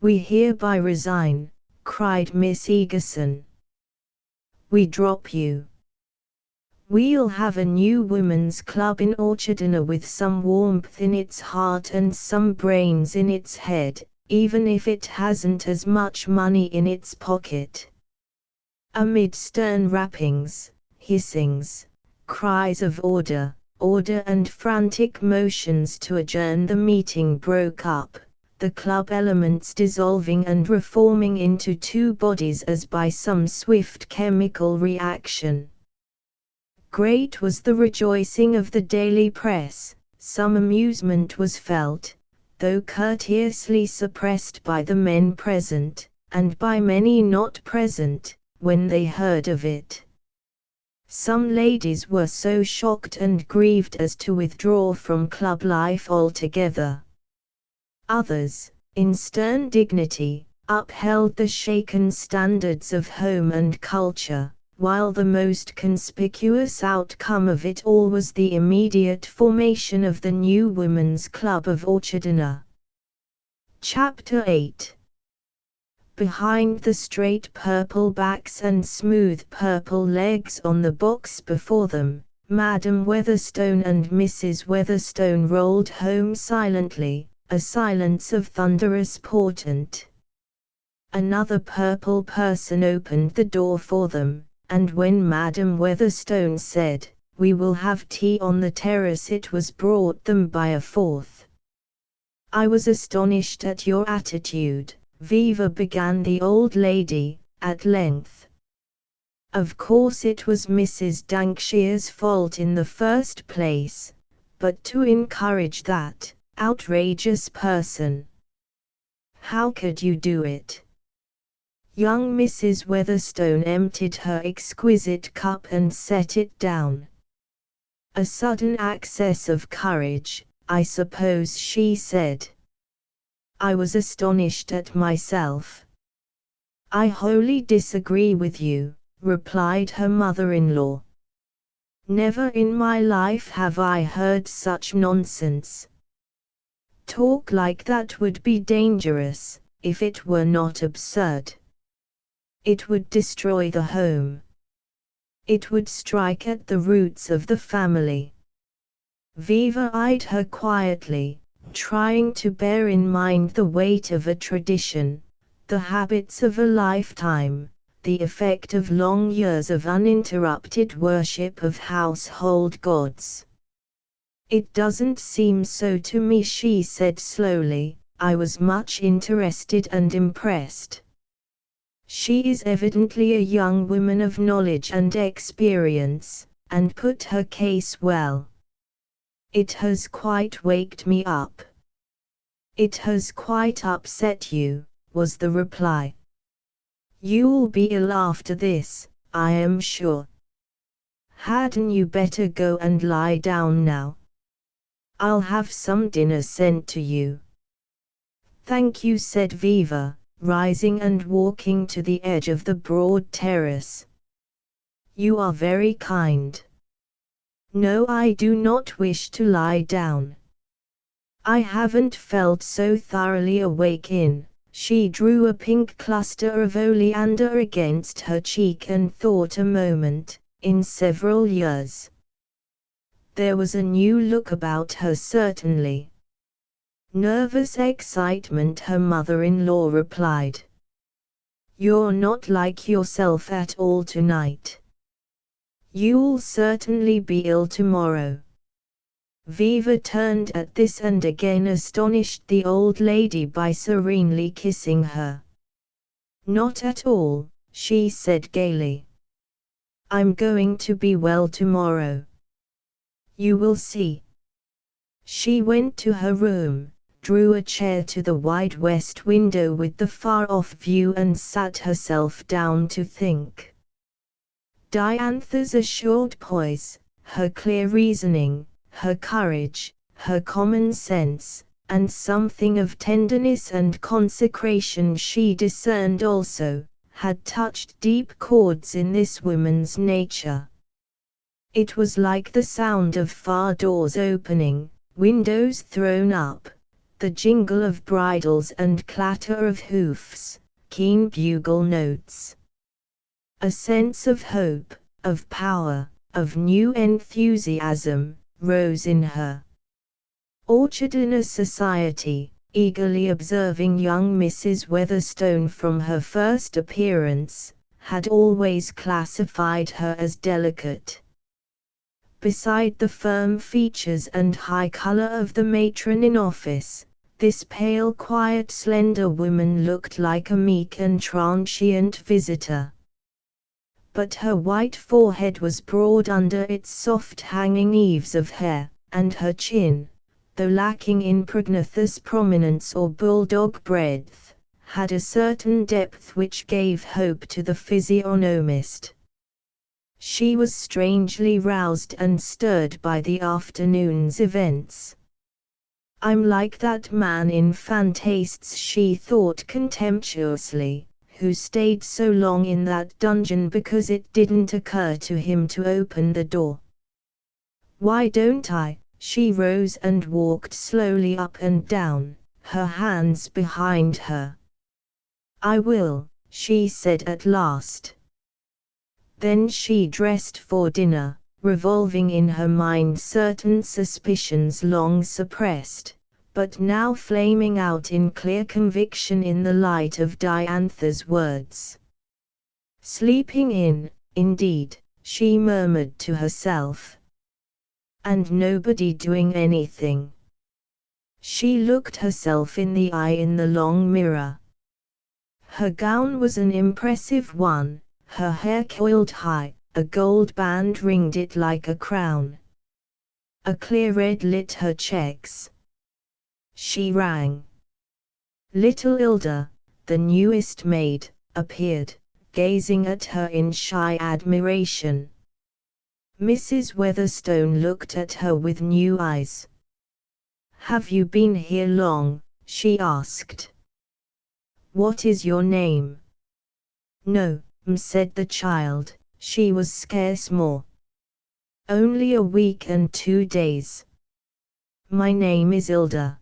"We hereby resign," cried Miss Egerton. "We drop you. We'll have a new women's club in Orchardina with some warmth in its heart and some brains in its head, even if it hasn't as much money in its pocket." Amid stern rappings, hissings, cries of "Order, order," and frantic motions to adjourn, the meeting broke up, the club elements dissolving and reforming into two bodies as by some swift chemical reaction. Great was the rejoicing of the daily press, some amusement was felt, though courteously suppressed by the men present, and by many not present, when they heard of it. Some ladies were so shocked and grieved as to withdraw from club life altogether. Others, in stern dignity, upheld the shaken standards of home and culture, while the most conspicuous outcome of it all was the immediate formation of the new Women's Club of Orchardina. Chapter 8. Behind the straight purple backs and smooth purple legs on the box before them, Madam Weatherstone and Mrs. Weatherstone rolled home silently, a silence of thunderous portent. Another purple person opened the door for them, and when Madam Weatherstone said, "We will have tea on the terrace," it was brought them by a fourth. "I was astonished at your attitude," Viva began the old lady, at length. Of course it was Mrs. Dankshire's fault in the first place, but to encourage that outrageous person. How could you do it? Young Mrs. Weatherstone emptied her exquisite cup and set it down. A sudden access of courage, I suppose, she said. I was astonished at myself. I wholly disagree with you, replied her mother-in-law. Never in my life have I heard such nonsense. Talk like that would be dangerous, if it were not absurd. It would destroy the home. It would strike at the roots of the family. Viva eyed her quietly, trying to bear in mind the weight of a tradition, the habits of a lifetime, the effect of long years of uninterrupted worship of household gods. It doesn't seem so to me, she said slowly. I was much interested and impressed. She is evidently a young woman of knowledge and experience, and put her case well. It has quite waked me up. It has quite upset you, was the reply. You'll be ill after this, I am sure. Hadn't you better go and lie down now? I'll have some dinner sent to you. Thank you, said Viva, rising and walking to the edge of the broad terrace. You are very kind. No, I do not wish to lie down. I haven't felt so thoroughly awake she drew a pink cluster of oleander against her cheek and thought a moment, in several years. There was a new look about her certainly. Nervous excitement, her mother-in-law replied. You're not like yourself at all tonight. You'll certainly be ill tomorrow. Viva turned at this and again astonished the old lady by serenely kissing her. Not at all, she said gaily. I'm going to be well tomorrow. You will see. She went to her room, drew a chair to the wide west window with the far-off view and sat herself down to think. Diantha's assured poise, her clear reasoning, her courage, her common sense, and something of tenderness and consecration she discerned also, had touched deep chords in this woman's nature. It was like the sound of far doors opening, windows thrown up, the jingle of bridles and clatter of hoofs, keen bugle notes. A sense of hope, of power, of new enthusiasm, rose in her. Orchardina society, eagerly observing young Mrs. Weatherstone from her first appearance, had always classified her as delicate. Beside the firm features and high color of the matron in office, this pale, quiet, slender woman looked like a meek and transient visitor. But her white forehead was broad under its soft hanging eaves of hair, and her chin, though lacking in prognathous prominence or bulldog breadth, had a certain depth which gave hope to the physiognomist. She was strangely roused and stirred by the afternoon's events. "I'm like that man in Fantastes," she thought contemptuously, "who stayed so long in that dungeon because it didn't occur to him to open the door. Why don't I?" She rose and walked slowly up and down, her hands behind her. "I will," she said at last. Then she dressed for dinner, revolving in her mind certain suspicions long suppressed, but now flaming out in clear conviction in the light of Diantha's words. "Sleeping in, indeed," she murmured to herself. "And nobody doing anything." She looked herself in the eye in the long mirror. Her gown was an impressive one, her hair coiled high, a gold band ringed it like a crown. A clear red lit her cheeks. She rang. Little Ilda, the newest maid, appeared, gazing at her in shy admiration. Mrs. Weatherstone looked at her with new eyes. "Have you been here long?" she asked. "What is your name?" "No, said the child, she was scarce more. "Only a week and 2 days. My name is Ilda."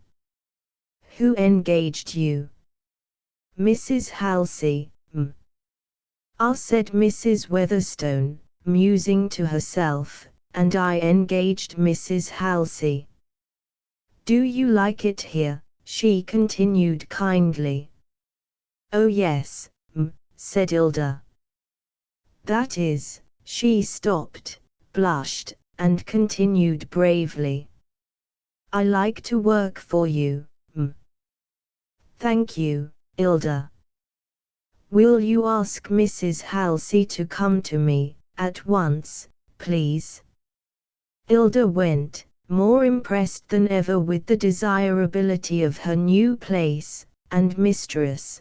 "Who engaged you?" "Mrs. Halsey, Ah," said Mrs. Weatherstone, musing to herself, "and I engaged Mrs. Halsey." "Do you like it here?" she continued kindly. "Oh yes, said Ilda. "That is," she stopped, blushed, and continued bravely. "I like to work for you, Thank you, Ilda. Will you ask Mrs. Halsey to come to me, at once, please?" Ilda went, more impressed than ever with the desirability of her new place and mistress.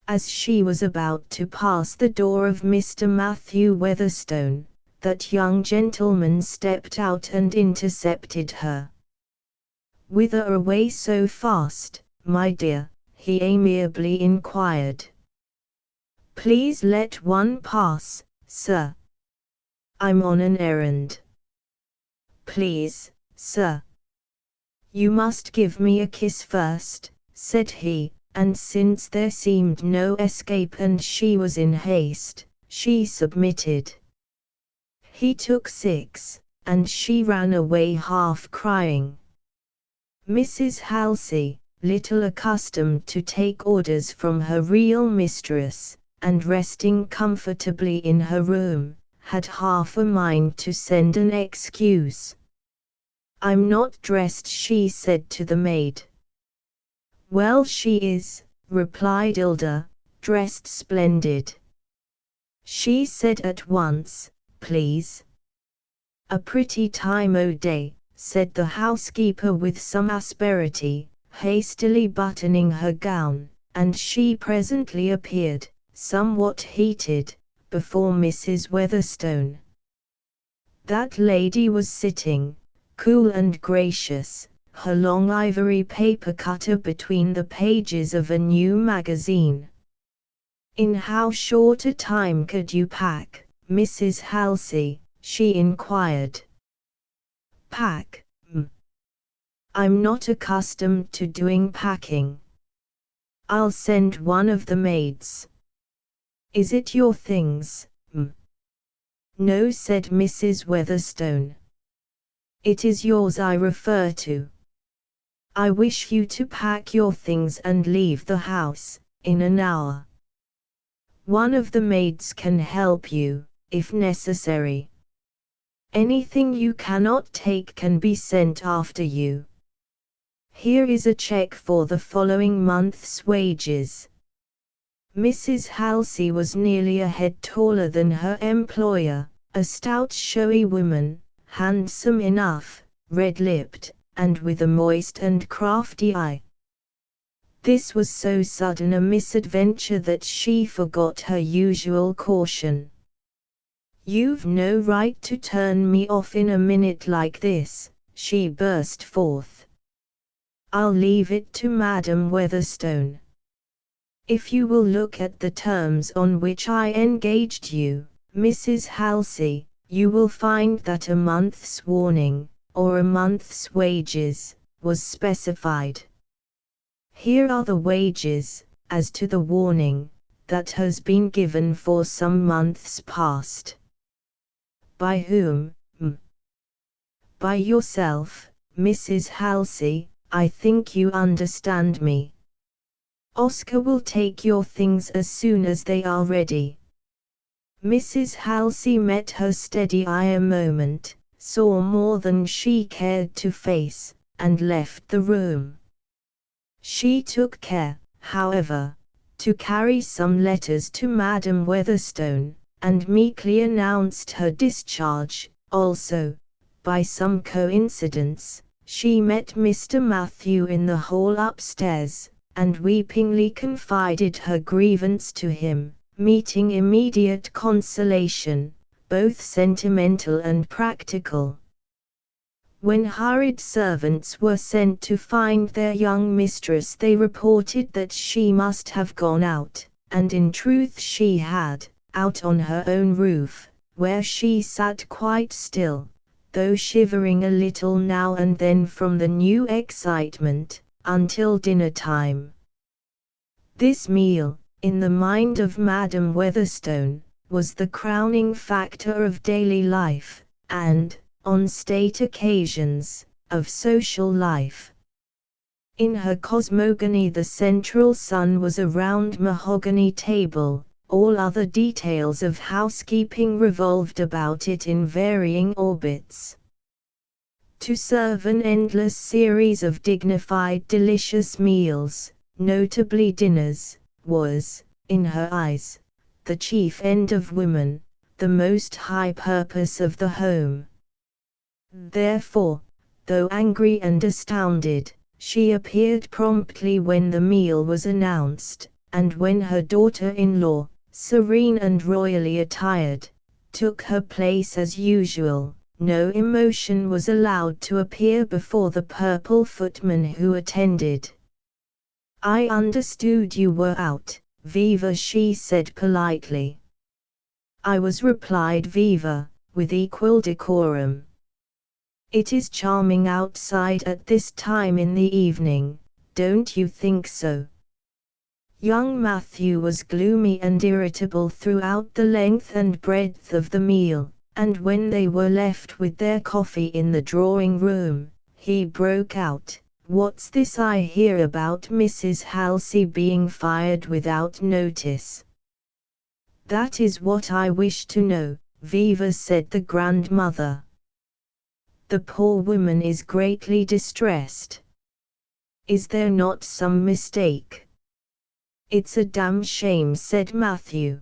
As she was about to pass the door of Mr. Matthew Weatherstone, that young gentleman stepped out and intercepted her. "Whither away so fast, my dear?" he amiably inquired. "Please let one pass, sir. I'm on an errand." "Please, sir." "You must give me a kiss first," said he, and since there seemed no escape and she was in haste, she submitted. He took 6, and she ran away half crying. Mrs. Halsey, little accustomed to take orders from her real mistress, and resting comfortably in her room, had half a mind to send an excuse. "I'm not dressed," she said to the maid. "Well, she is," replied Ilda, "dressed splendid." She said at once, "Please." "A pretty time o' day," said the housekeeper with some asperity, hastily buttoning her gown, and she presently appeared, somewhat heated, before Mrs. Weatherstone. That lady was sitting, cool and gracious, her long ivory paper cutter between the pages of a new magazine. "In how short a time could you pack, Mrs. Halsey?" she inquired. "Pack? I'm not accustomed to doing packing. I'll send one of the maids." "Is it your things, "No," said Mrs. Weatherstone. "It is yours I refer to. I wish you to pack your things and leave the house, in an hour. One of the maids can help you, if necessary. Anything you cannot take can be sent after you. Here is a check for the following month's wages." Mrs. Halsey was nearly a head taller than her employer, a stout showy woman, handsome enough, red-lipped, and with a moist and crafty eye. This was so sudden a misadventure that she forgot her usual caution. "You've no right to turn me off in a minute like this," she burst forth. "I'll leave it to Madam Weatherstone. If you will look at the terms on which I engaged you, Mrs. Halsey, you will find that a month's warning, or a month's wages, was specified. Here are the wages. As to the warning, that has been given for some months past." "By whom, m?" "By yourself, Mrs. Halsey. I think you understand me. Oscar will take your things as soon as they are ready." Mrs. Halsey met her steady eye a moment, saw more than she cared to face, and left the room. She took care, however, to carry some letters to Madam Weatherstone, and meekly announced her discharge. Also, by some coincidence, she met Mr. Matthew in the hall upstairs, and weepingly confided her grievance to him, meeting immediate consolation, both sentimental and practical. When hurried servants were sent to find their young mistress, they reported that she must have gone out, and in truth she had, out on her own roof, where she sat quite still, though shivering a little now and then from the new excitement, until dinner time. This meal, in the mind of Madam Weatherstone, was the crowning factor of daily life, and, on state occasions, of social life. In her cosmogony the central sun was a round mahogany table, all other details of housekeeping revolved about it in varying orbits. To serve an endless series of dignified delicious meals, notably dinners, was, in her eyes, the chief end of woman, the most high purpose of the home. Therefore, though angry and astounded, she appeared promptly when the meal was announced, and when her daughter-in-law, serene and royally attired, took her place as usual, no emotion was allowed to appear before the purple footman who attended. "I understood you were out, Viva," she said politely. "I was," replied Viva, with equal decorum. "It is charming outside at this time in the evening, don't you think so?" Young Matthew was gloomy and irritable throughout the length and breadth of the meal, and when they were left with their coffee in the drawing-room, he broke out, "What's this I hear about Mrs. Halsey being fired without notice?" "That is what I wish to know," Viva said the grandmother. "The poor woman is greatly distressed. Is there not some mistake?" "It's a damn shame," said Matthew.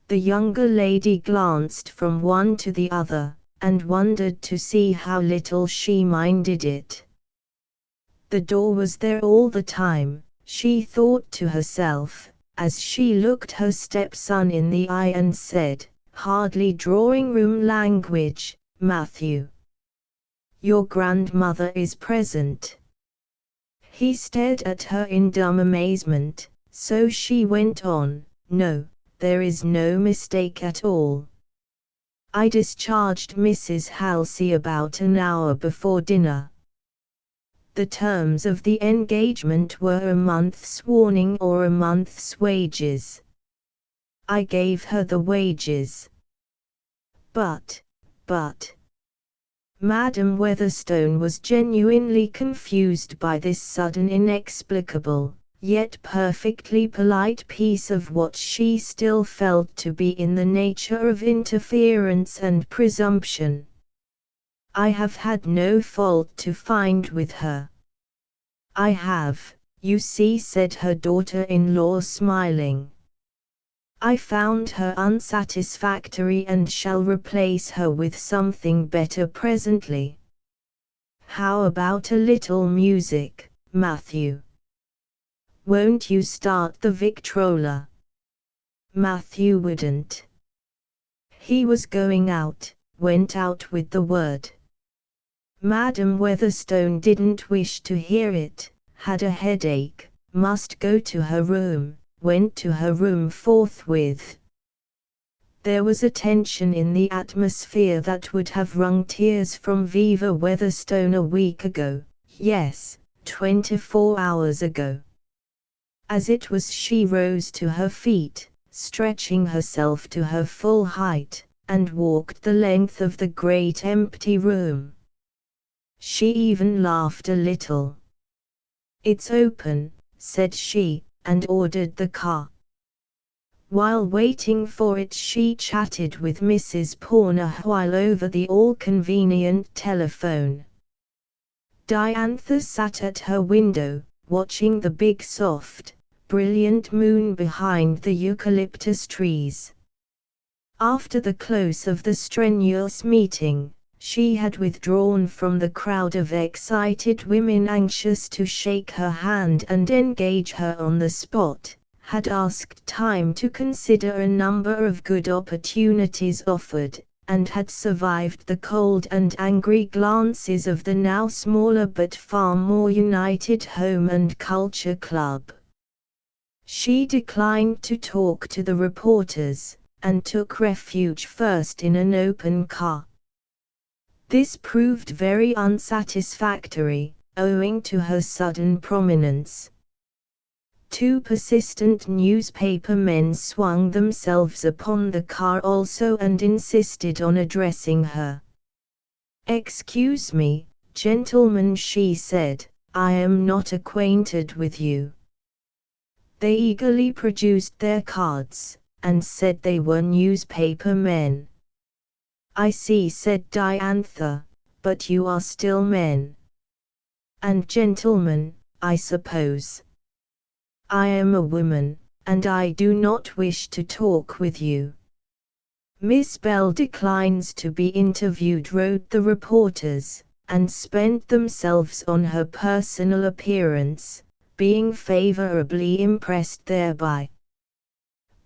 The younger lady glanced from one to the other, and wondered to see how little she minded it. The door was there all the time, she thought to herself, as she looked her stepson in the eye and said, hardly drawing-room language, "Matthew, your grandmother is present." He stared at her in dumb amazement, so she went on, "No, there is no mistake at all. I discharged Mrs. Halsey about an hour before dinner. The terms of the engagement were a month's warning or a month's wages. I gave her the wages." But, Madam Weatherstone was genuinely confused by this sudden inexplicable, yet perfectly polite piece of what she still felt to be in the nature of interference and presumption. "I have had no fault to find with her." "I have, you see," said her daughter-in-law smiling. "I found her unsatisfactory and shall replace her with something better presently. How about a little music, Matthew? Won't you start the Victrola?" Matthew wouldn't. He was going out, went out with the word. Madam Weatherstone didn't wish to hear it, had a headache, must go to her room, went to her room forthwith. There was a tension in the atmosphere that would have wrung tears from Viva Weatherstone a week ago, yes, 24 hours ago. As it was, she rose to her feet, stretching herself to her full height, and walked the length of the great empty room. She even laughed a little. "It's open," said she, and ordered the car. While waiting for it, she chatted with Mrs. Pawn a while over the all-convenient telephone. Diantha sat at her window, watching the big soft, brilliant moon behind the eucalyptus trees. After the close of the strenuous meeting, she had withdrawn from the crowd of excited women anxious to shake her hand and engage her on the spot, had asked time to consider a number of good opportunities offered, and had survived the cold and angry glances of the now smaller but far more united Home and Culture Club. She declined to talk to the reporters, and took refuge first in an open car. This proved very unsatisfactory, owing to her sudden prominence. Two persistent newspaper men swung themselves upon the car also and insisted on addressing her. "Excuse me, gentlemen," she said, "I am not acquainted with you." They eagerly produced their cards, and said they were newspaper men. "I see," said Diantha, "but you are still men. And gentlemen, I suppose." "I am a woman, and I do not wish to talk with you." "Miss Bell declines to be interviewed," wrote the reporters, and spent themselves on her personal appearance, being favorably impressed thereby.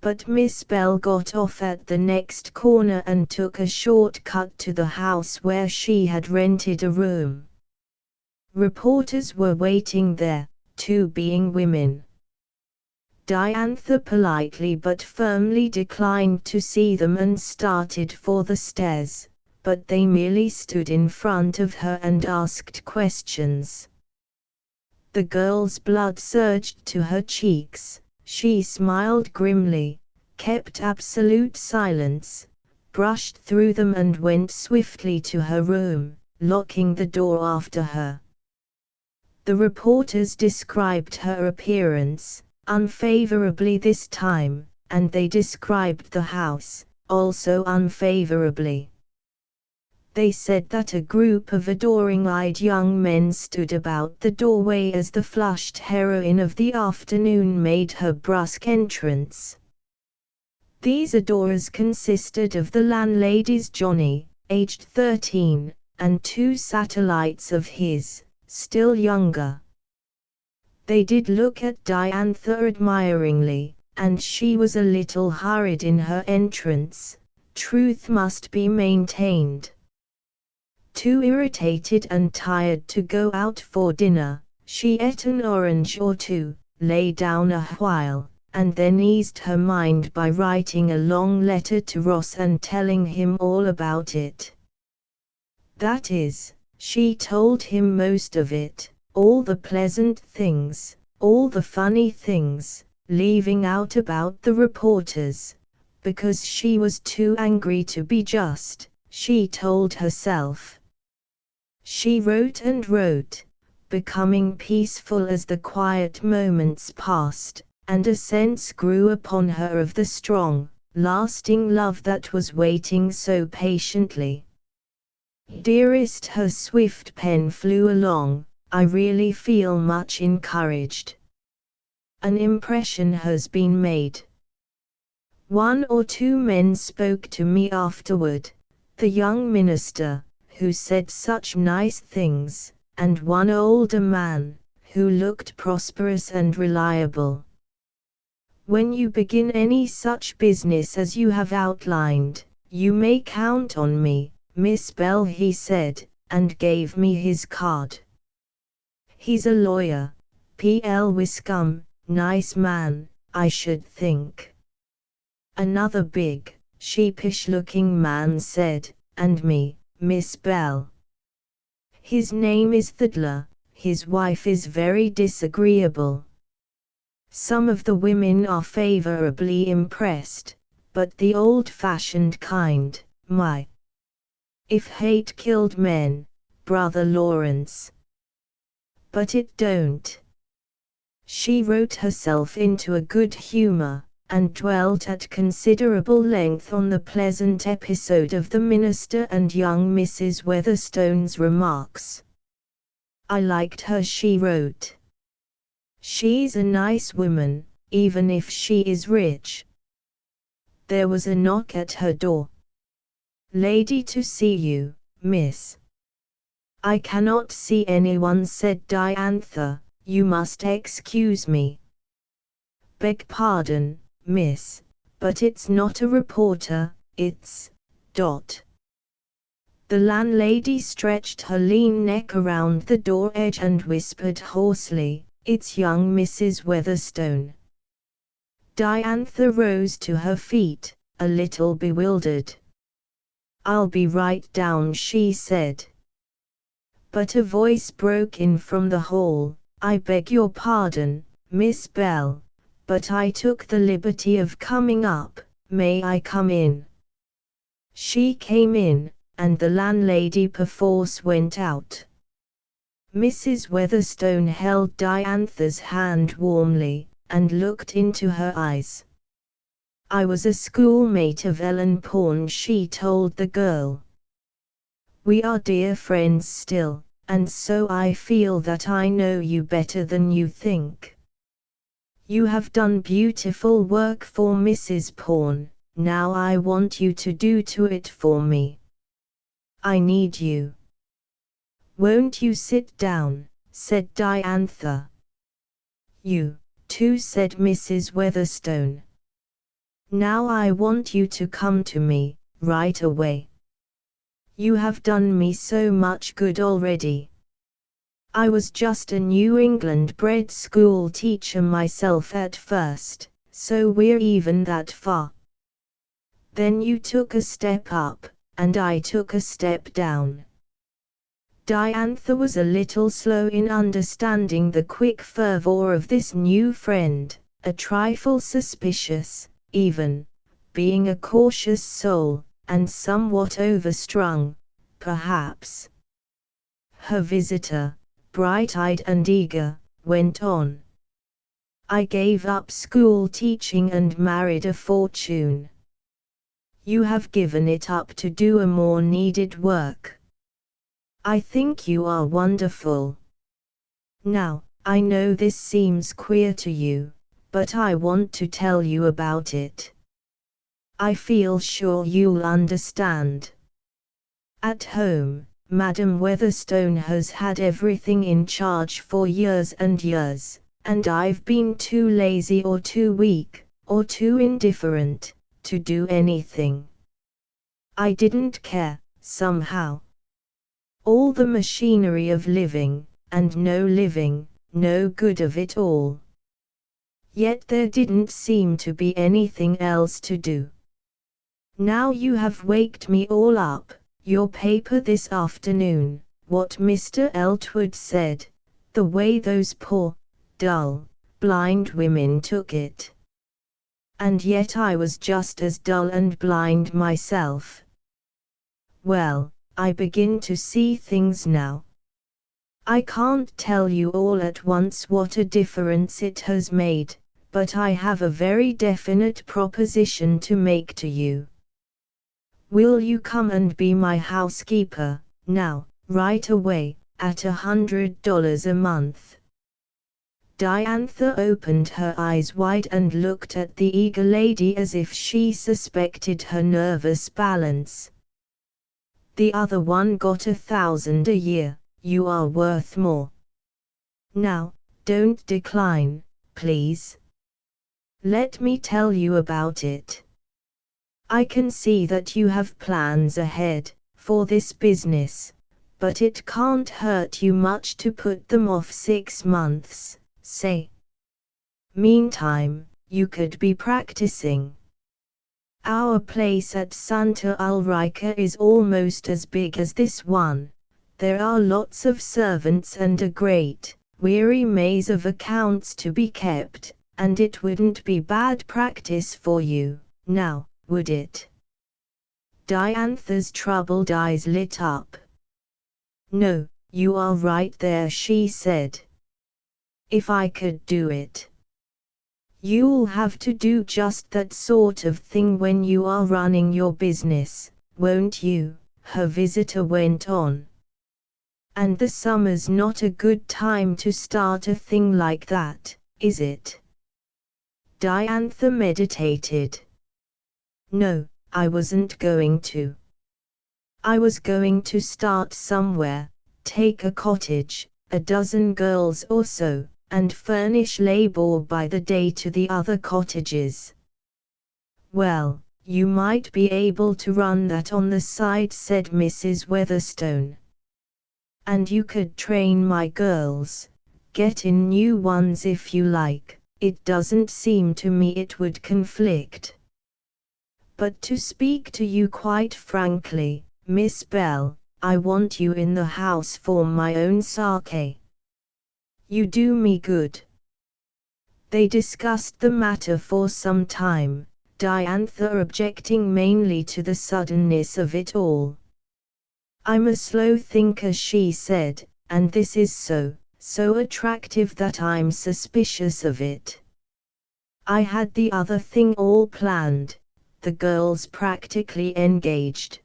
But Miss Bell got off at the next corner and took a short cut to the house where she had rented a room. Reporters were waiting there, two being women. Diantha politely but firmly declined to see them and started for the stairs, but they merely stood in front of her and asked questions. The girl's blood surged to her cheeks. She smiled grimly, kept absolute silence, brushed through them and went swiftly to her room, locking the door after her. The reporters described her appearance, unfavorably this time, and they described the house, also unfavorably. They said that a group of adoring-eyed young men stood about the doorway as the flushed heroine of the afternoon made her brusque entrance. These adorers consisted of the landlady's Johnny, aged 13, and two satellites of his, still younger. They did look at Diantha admiringly, and she was a little hurried in her entrance, truth must be maintained. Too irritated and tired to go out for dinner, she ate an orange or two, lay down a while, and then eased her mind by writing a long letter to Ross and telling him all about it. That is, she told him most of it, all the pleasant things, all the funny things, leaving out about the reporters, because she was too angry to be just, she told herself. She wrote and wrote, becoming peaceful as the quiet moments passed, and a sense grew upon her of the strong, lasting love that was waiting so patiently. "Dearest," her swift pen flew along, "I really feel much encouraged. An impression has been made. One or two men spoke to me afterward, the young minister, who said such nice things, and one older man, who looked prosperous and reliable. When you begin any such business as you have outlined, "You may count on me, Miss Bell," he said, and gave me his card. "He's a lawyer, P.L. Wiscombe, nice man, I should think." Another big, sheepish-looking man said, "And me, Miss Bell. His name is Thidler, his wife is very disagreeable." Some of the women are favorably impressed, but the old-fashioned kind, my. If hate killed men, Brother Lawrence. But it don't. She wrote herself into a good humor, and dwelt at considerable length on the pleasant episode of the minister and young Mrs. Weatherstone's remarks. "I liked her," she wrote. "She's a nice woman, even if she is rich." There was a knock at her door. "Lady to see you, miss." "I cannot see anyone," said Diantha. "You must excuse me." "Beg pardon, miss, but it's not a reporter, it's. .. The landlady stretched her lean neck around the door edge and whispered hoarsely, "It's young Mrs. Weatherstone." Diantha rose to her feet, a little bewildered. "I'll be right down," she said. But a voice broke in from the hall. "I beg your pardon, Miss Bell, but I took the liberty of coming up. May I come in?" She came in, and the landlady perforce went out. Mrs. Weatherstone held Diantha's hand warmly, and looked into her eyes. "I was a schoolmate of Ellen Pawn," she told the girl. "We are dear friends still, and so I feel that I know you better than you think. You have done beautiful work for Mrs. Pawn, now I want you to do to it for me. I need you." "Won't you sit down?" said Diantha. "You, too," said Mrs. Weatherstone. "Now I want you to come to me, right away. You have done me so much good already. I was just a New England-bred school teacher myself at first, so we're even that far. Then you took a step up, and I took a step down." Diantha was a little slow in understanding the quick fervor of this new friend, a trifle suspicious, even, being a cautious soul, and somewhat overstrung, perhaps. Her visitor, bright-eyed and eager, went on. "I gave up school teaching and married a fortune. You have given it up to do a more needed work. I think you are wonderful. Now, I know this seems queer to you, but I want to tell you about it. I feel sure you'll understand. At home, Madam Weatherstone has had everything in charge for years and years, and I've been too lazy or too weak, or too indifferent, to do anything. I didn't care, somehow. All the machinery of living, and no living, no good of it all. Yet there didn't seem to be anything else to do. Now you have waked me all up. Your paper this afternoon, what Mr. Eltwood said, the way those poor, dull, blind women took it. And yet I was just as dull and blind myself. Well, I begin to see things now. I can't tell you all at once what a difference it has made, but I have a very definite proposition to make to you. Will you come and be my housekeeper, now, right away, at $100 a month?" Diantha opened her eyes wide and looked at the eager lady as if she suspected her nervous balance. "The other one got $1,000 a year, you are worth more. Now, don't decline, please. Let me tell you about it. I can see that you have plans ahead for this business, but it can't hurt you much to put them off 6 months, say. Meantime, you could be practicing. Our place at Santa Ulrika is almost as big as this one. There are lots of servants and a great, weary maze of accounts to be kept, and it wouldn't be bad practice for you, now, would it? Diantha's troubled eyes lit up. No, you are right there, she said. If I could do it. You'll have to do just that sort of thing when you are running your business, won't you? Her visitor went on. And the summer's not a good time to start a thing like that, is it? Diantha meditated. No, I wasn't going to. I was going to start somewhere, take a cottage, a dozen girls or so, and furnish labor by the day to the other cottages. Well, you might be able to run that on the side, said Mrs. Weatherstone. And you could train my girls, get in new ones if you like. It doesn't seem to me it would conflict. But to speak to you quite frankly, Miss Bell, I want you in the house for my own sake. You do me good. They discussed the matter for some time, Diantha objecting mainly to the suddenness of it all. I'm a slow thinker, she said, and this is so attractive that I'm suspicious of it. I had the other thing all planned, the girls practically engaged.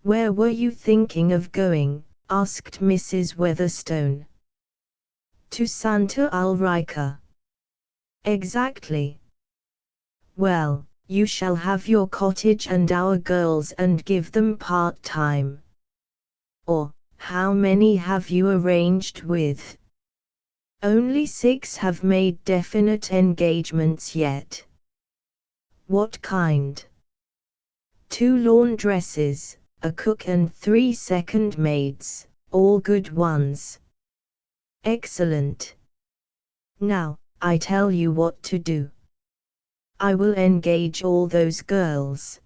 Where were you thinking of going? Asked Mrs. Weatherstone. To Santa Ulrika. Exactly. Well, you shall have your cottage and our girls and give them part-time. Or, how many have you arranged with? Only 6 have made definite engagements yet. What kind? 2 laundresses, a cook and 3 second maids, all good ones. Excellent. Now, I tell you what to do. I will engage all those girls.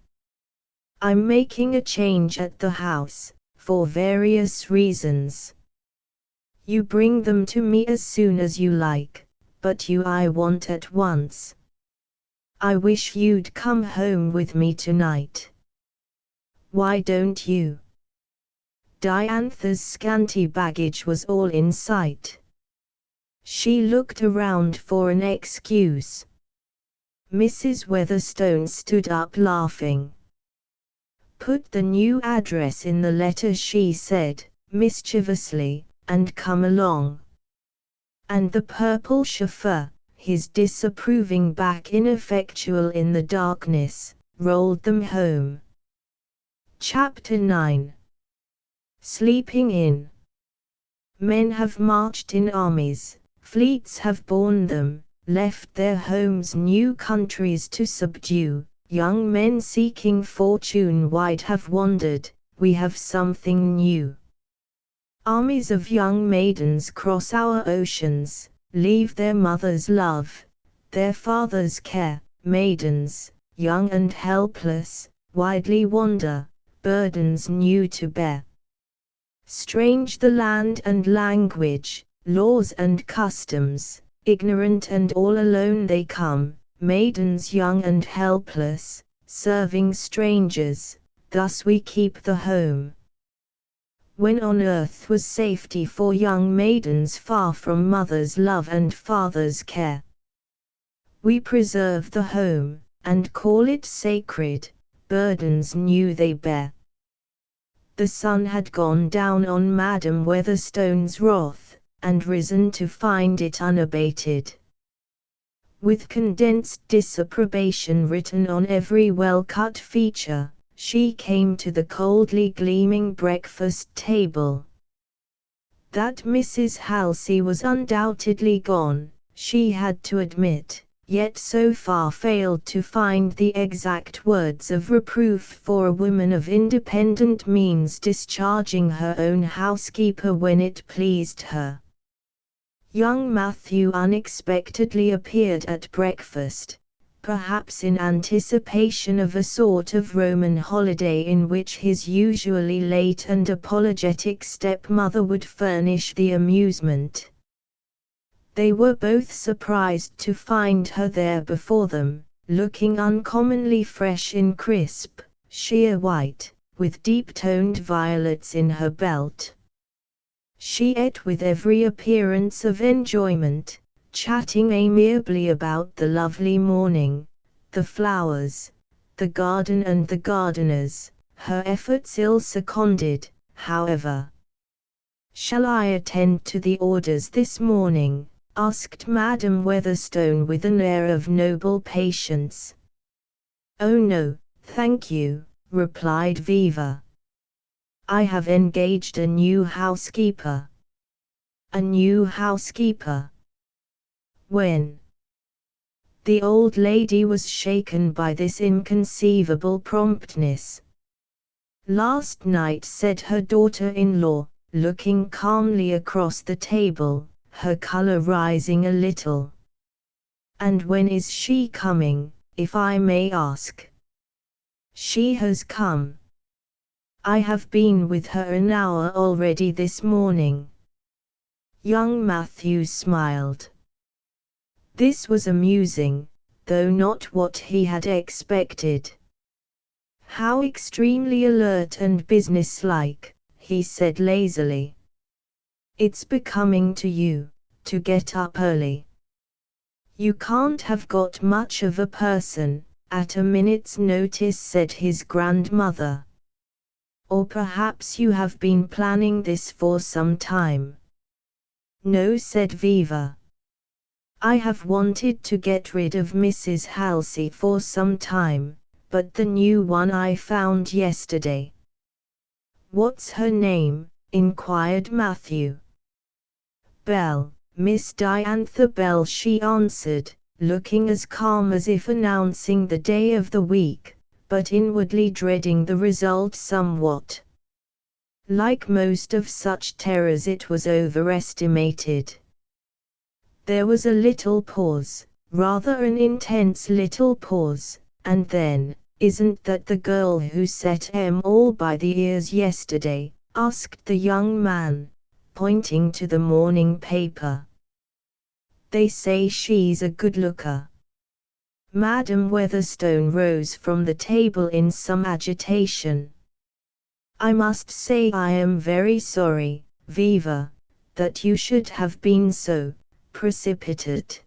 I'm making a change at the house, for various reasons. You bring them to me as soon as you like, but you I want at once. I wish you'd come home with me tonight. Why don't you? Diantha's scanty baggage was all in sight. She looked around for an excuse. Mrs. Weatherstone stood up laughing. Put the new address in the letter, she said, mischievously, and come along. And the purple chauffeur, his disapproving back ineffectual in the darkness, rolled them home. Chapter 9. Sleeping in. Men have marched in armies, fleets have borne them, left their homes new countries to subdue, young men seeking fortune wide have wandered, we have something new. Armies of young maidens cross our oceans, leave their mother's love, their father's care, maidens, young and helpless, widely wander, burdens new to bear. Strange the land and language, laws and customs, ignorant and all alone they come, maidens young and helpless, serving strangers, thus we keep the home. When on earth was safety for young maidens far from mother's love and father's care? We preserve the home, and call it sacred, burdens new they bear. The sun had gone down on Madam Weatherstone's wrath, and risen to find it unabated. With condensed disapprobation written on every well-cut feature, she came to the coldly gleaming breakfast table. That Mrs. Halsey was undoubtedly gone, she had to admit, yet so far failed to find the exact words of reproof for a woman of independent means discharging her own housekeeper when it pleased her. Young Matthew unexpectedly appeared at breakfast, perhaps in anticipation of a sort of Roman holiday in which his usually late and apologetic stepmother would furnish the amusement. They were both surprised to find her there before them, looking uncommonly fresh in crisp, sheer white, with deep-toned violets in her belt. She ate with every appearance of enjoyment, chatting amiably about the lovely morning, the flowers, the garden and the gardeners, her efforts ill seconded, however. "Shall I attend to the orders this morning?" asked Madam Weatherstone with an air of noble patience. "Oh no, thank you," replied Viva. "I have engaged a new housekeeper." "A new housekeeper? When?" The old lady was shaken by this inconceivable promptness. "Last night," said her daughter-in-law, looking calmly across the table, her color rising a little. "And when is she coming, if I may ask?" "She has come. I have been with her an hour already this morning." Young Matthew smiled. This was amusing, though not what he had expected. "How extremely alert and businesslike," he said lazily. "It's becoming to you, to get up early. You can't have got much of a person, at a minute's notice," said his grandmother. "Or perhaps you have been planning this for some time." "No," said Viva. "I have wanted to get rid of Mrs. Halsey for some time, but the new one I found yesterday." "What's her name?" inquired Matthew. "Bell, Miss Diantha Bell," she answered, looking as calm as if announcing the day of the week, but inwardly dreading the result somewhat. Like most of such terrors, it was overestimated. There was a little pause, rather an intense little pause, and then, "Isn't that the girl who set 'em all by the ears yesterday?" asked the young man, pointing to the morning paper. "They say she's a good looker." Madam Weatherstone rose from the table in some agitation. "I must say I am very sorry, Viva, that you should have been so precipitate.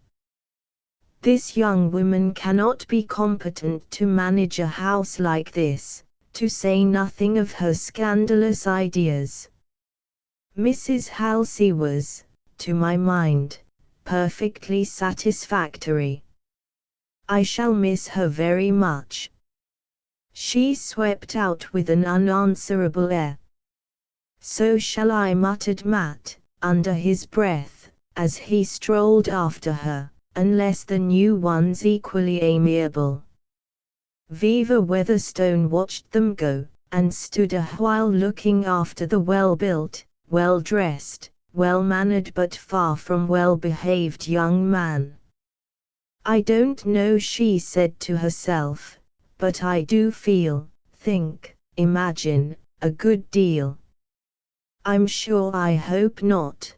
This young woman cannot be competent to manage a house like this, to say nothing of her scandalous ideas. Mrs. Halsey was, to my mind, perfectly satisfactory. I shall miss her very much." She swept out with an unanswerable air. "So shall I," muttered Matt, under his breath, as he strolled after her, "unless the new one's equally amiable." Viva Weatherstone watched them go, and stood a while looking after the well-built, well-dressed, well-mannered but far from well-behaved young man. "I don't know," she said to herself, "but I do feel, think, imagine, a good deal. I'm sure I hope not.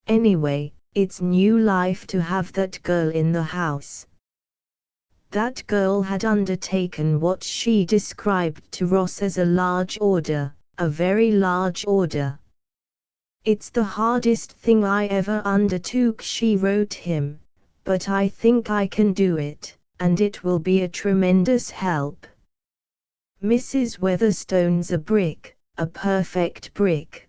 Anyway, it's new life to have that girl in the house." That girl had undertaken what she described to Ross as a large order, a very large order. "It's the hardest thing I ever undertook," she wrote him, "but I think I can do it, and it will be a tremendous help. Mrs. Weatherstone's a brick, a perfect brick.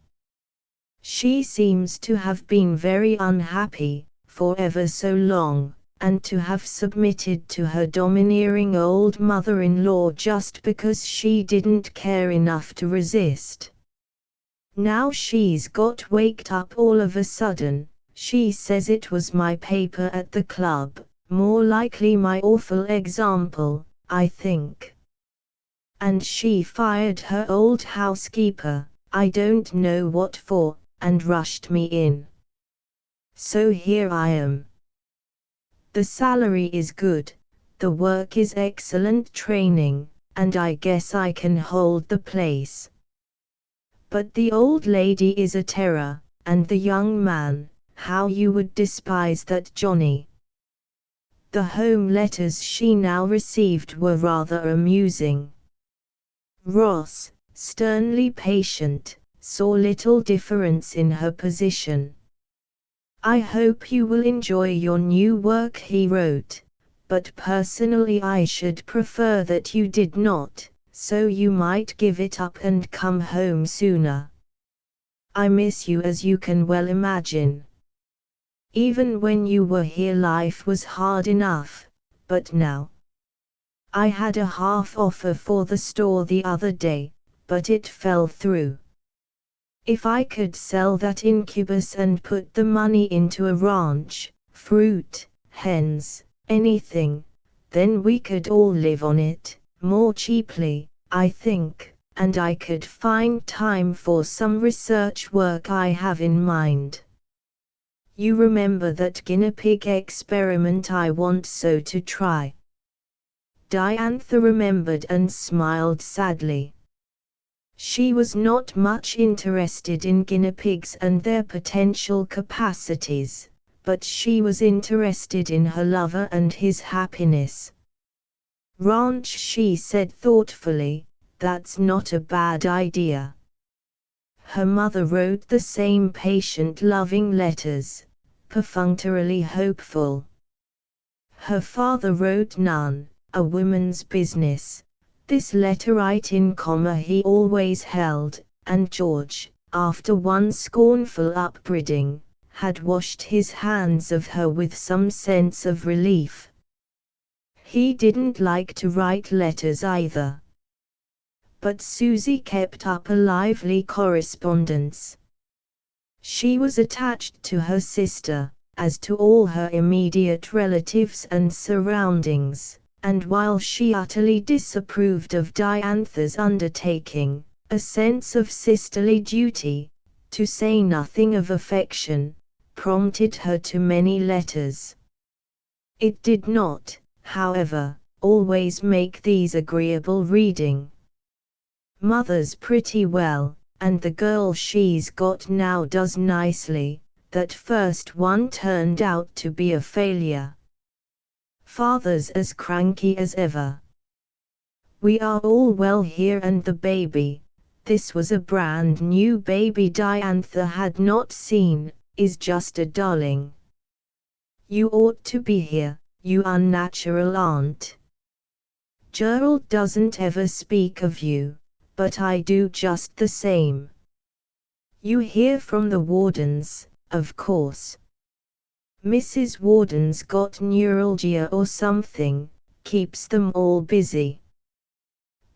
She seems to have been very unhappy, for ever so long, and to have submitted to her domineering old mother-in-law just because she didn't care enough to resist. Now she's got waked up all of a sudden. She says it was my paper at the club, more likely my awful example, I think. And she fired her old housekeeper, I don't know what for, and rushed me in. So here I am. The salary is good, the work is excellent training, and I guess I can hold the place. But the old lady is a terror, and the young man, how you would despise that Johnny. The home letters she now received were rather amusing. Ross, sternly patient, saw little difference in her position. I hope you will enjoy your new work, he wrote, but personally I should prefer that you did not, so you might give it up and come home sooner. I miss you, as you can well imagine. Even when you were here life was hard enough, but now. I had a half offer for the store the other day, but it fell through. If I could sell that incubus and put the money into a ranch, fruit, hens, anything, then we could all live on it, more cheaply, I think, and I could find time for some research work I have in mind. You remember that guinea pig experiment I want so to try? Diantha remembered and smiled sadly. She was not much interested in guinea pigs and their potential capacities, but she was interested in her lover and his happiness. Ranch, she said thoughtfully, that's not a bad idea. Her mother wrote the same patient, loving letters, perfunctorily hopeful. Her father wrote none, a woman's business. This letterite in comma he always held, and George, after one scornful upbraiding, had washed his hands of her with some sense of relief. He didn't like to write letters either. But Susie kept up a lively correspondence. She was attached to her sister, as to all her immediate relatives and surroundings, and while she utterly disapproved of Diantha's undertaking, a sense of sisterly duty, to say nothing of affection, prompted her to many letters. It did not, however, always make these agreeable reading. Mother's pretty well, and the girl she's got now does nicely. That first one turned out to be a failure. Father's as cranky as ever. We are all well here, and the baby, this was a brand new baby Diantha had not seen, is just a darling. You ought to be here, you unnatural aunt. Gerald doesn't ever speak of you, but I do just the same. You hear from the Wardens, of course. Mrs. Warden's got neuralgia or something, keeps them all busy.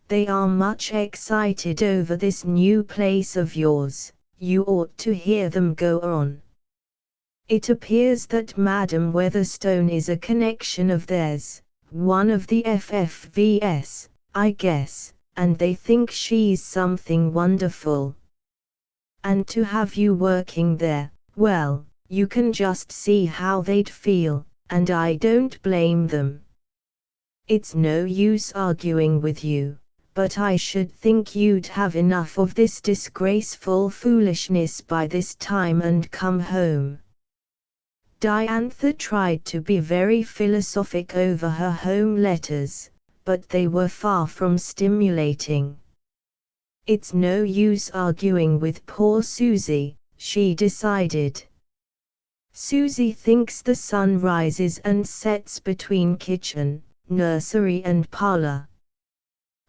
They are much excited over this new place of yours, you ought to hear them go on. It appears that Madam Weatherstone is a connection of theirs, one of the FFVS, I guess, and they think she's something wonderful. And to have you working there, well, you can just see how they'd feel, and I don't blame them. It's no use arguing with you, but I should think you'd have enough of this disgraceful foolishness by this time and come home. Diantha tried to be very philosophic over her home letters, but they were far from stimulating. It's no use arguing with poor Susie, she decided. Susie thinks the sun rises and sets between kitchen, nursery and parlor.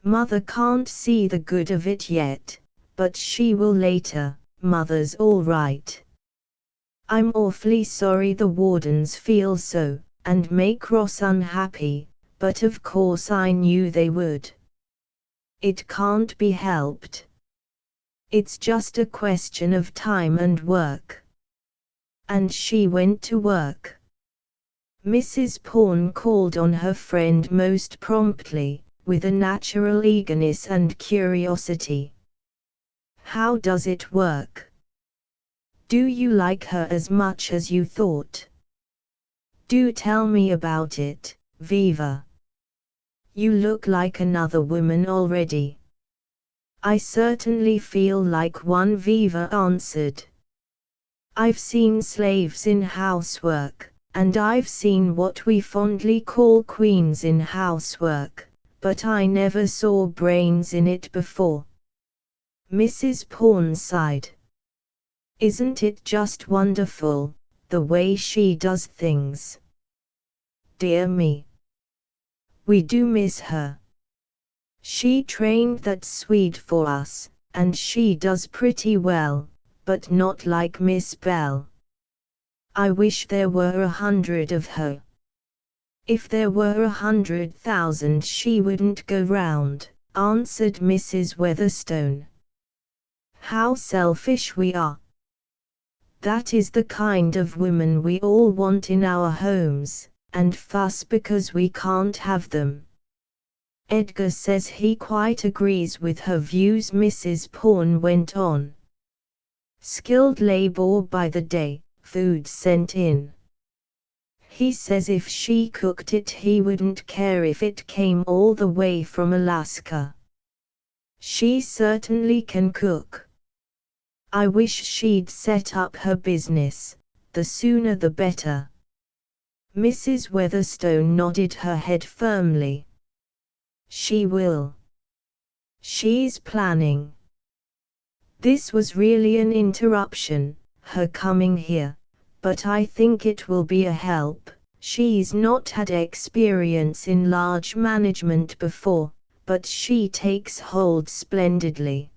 Mother can't see the good of it yet, but she will later. Mother's all right. I'm awfully sorry the Wardens feel so, and make Ross unhappy, but of course I knew they would. It can't be helped. It's just a question of time and work. And she went to work. Mrs. Pawn called on her friend most promptly, with a natural eagerness and curiosity. "How does it work? Do you like her as much as you thought? Do tell me about it, Viva. You look like another woman already." "I certainly feel like one," Viva answered. "I've seen slaves in housework, and I've seen what we fondly call queens in housework, but I never saw brains in it before." Mrs. Pawn sighed. "Isn't it just wonderful, the way she does things? Dear me. We do miss her. She trained that Swede for us, and she does pretty well, but not like Miss Bell. I wish there were 100 of her." "If there were 100,000 she wouldn't go round," answered Mrs. Weatherstone. "How selfish we are. That is the kind of women we all want in our homes, and fuss because we can't have them." "Edgar says he quite agrees with her views," Mrs. Pawn went on. "Skilled labor by the day, food sent in. He says if she cooked it he wouldn't care if it came all the way from Alaska. She certainly can cook. I wish she'd set up her business, the sooner the better." Mrs. Weatherstone nodded her head firmly. "She will. She's planning." This was really an interruption, her coming here, but I think it will be a help. She's not had experience in large management before, but she takes hold splendidly.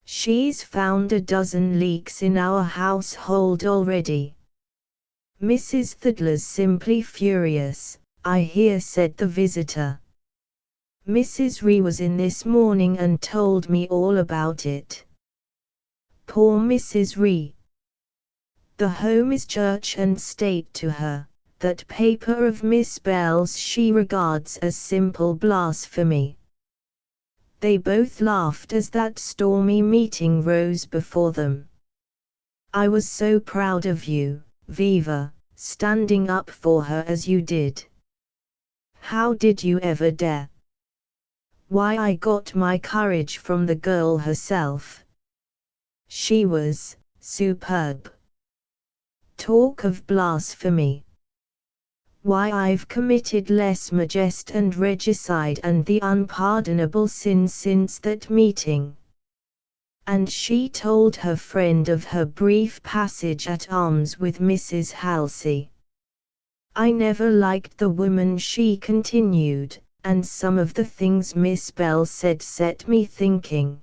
She's found a dozen leaks in our household already. "Mrs. Thidler's simply furious, I hear," said the visitor. "Mrs. Ree was in this morning and told me all about it." "Poor Mrs. Ree. The home is church and state to her. That paper of Miss Bell's she regards as simple blasphemy." They both laughed as that stormy meeting rose before them. "I was so proud of you, Viva, standing up for her as you did. How did you ever dare?" "Why, I got my courage from the girl herself. She was superb. Talk of blasphemy! Why, I've committed lèse majesté and regicide and the unpardonable sin since that meeting." And she told her friend of her brief passage at arms with Mrs. Halsey. "I never liked the woman," she continued, "and some of the things Miss Bell said set me thinking.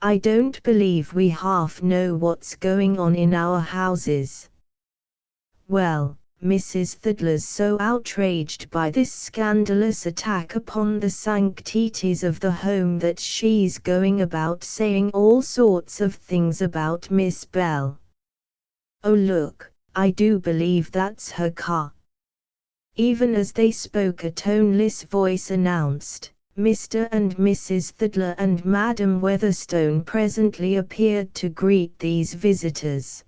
I don't believe we half know what's going on in our houses." Well, Mrs. Thidler's so outraged by this scandalous attack upon the sanctities of the home that she's going about saying all sorts of things about Miss Bell. "Oh look, I do believe that's her car." Even as they spoke a toneless voice announced, "Mr. and Mrs. Thidler," and Madam Weatherstone presently appeared to greet these visitors.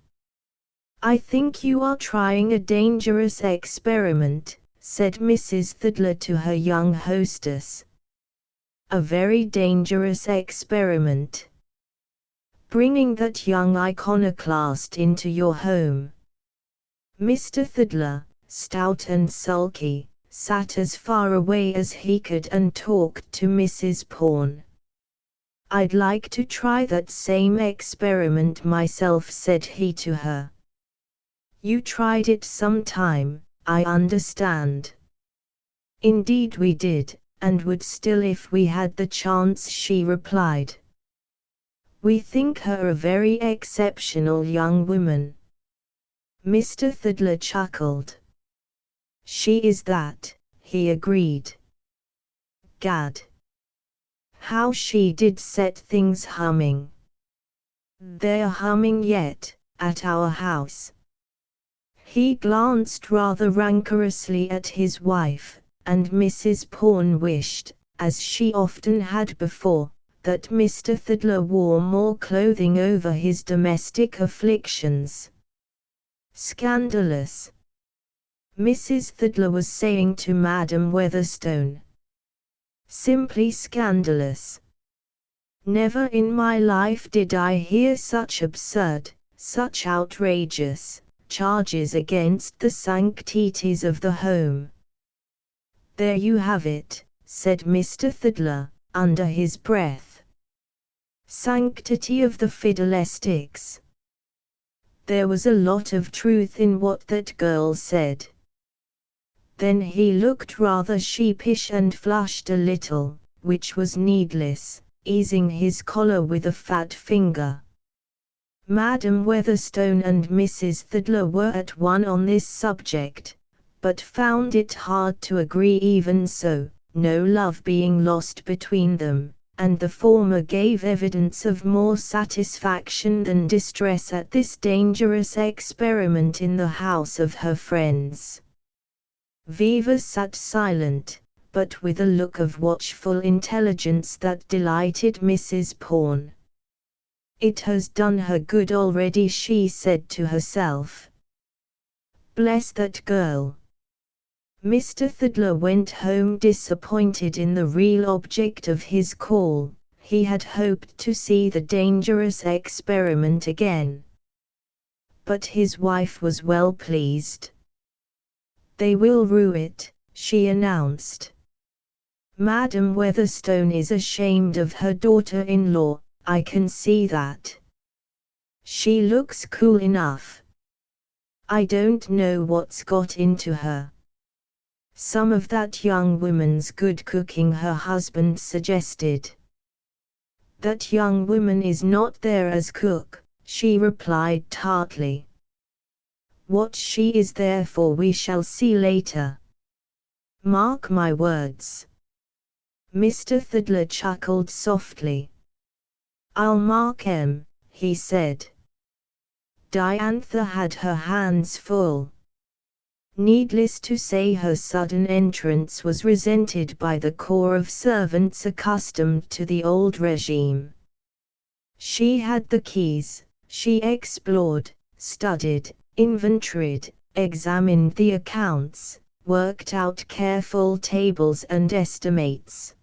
"I think you are trying a dangerous experiment," said Mrs. Thidler to her young hostess. "A very dangerous experiment. Bringing that young iconoclast into your home." Mr. Thidler, stout and sulky, sat as far away as he could and talked to Mrs. Pawn. "I'd like to try that same experiment myself," said he to her. "You tried it some time, I understand." "Indeed we did, and would still if we had the chance," she replied. "We think her a very exceptional young woman." Mr. Thidler chuckled. "She is that," he agreed. "Gad! How she did set things humming. They're humming yet, at our house." He glanced rather rancorously at his wife, and Mrs. Pawn wished, as she often had before, that Mr. Thidler wore more clothing over his domestic afflictions. Scandalous, Mrs. Thidler was saying to Madam Weatherstone. Simply scandalous. Never in my life did I hear such absurd, such outrageous charges against the sanctities of the home. There you have it, said Mr. Thidler, under his breath. Sanctity of the fiddlesticks. There was a lot of truth in what that girl said. Then he looked rather sheepish and flushed a little, which was needless, easing his collar with a fat finger. Madam Weatherstone and Mrs. Thidler were at one on this subject, but found it hard to agree even so, no love being lost between them, and the former gave evidence of more satisfaction than distress at this dangerous experiment in the house of her friends. Viva sat silent, but with a look of watchful intelligence that delighted Mrs. Pawn. It has done her good already, she said to herself. Bless that girl. Mr. Thidler went home disappointed in the real object of his call. He had hoped to see the dangerous experiment again. But his wife was well pleased. They will rue it, she announced. Madam Weatherstone is ashamed of her daughter-in-law, I can see that. She looks cool enough. I don't know what's got into her. Some of that young woman's good cooking, her husband suggested. That young woman is not there as cook, she replied tartly. What she is there for we shall see later. Mark my words. Mr. Thidler chuckled softly. I'll mark 'em, he said. Diantha had her hands full. Needless to say, her sudden entrance was resented by the corps of servants accustomed to the old regime. She had the keys, she explored, studied, inventoried, examined the accounts, worked out careful tables and estimates.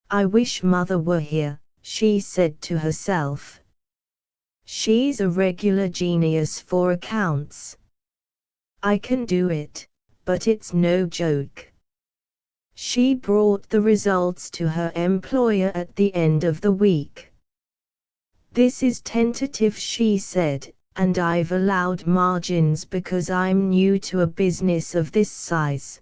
I wish Mother were here, she said to herself. She's a regular genius for accounts. I can do it, but it's no joke. She brought the results to her employer at the end of the week. This is tentative, she said, and I've allowed margins because I'm new to a business of this size.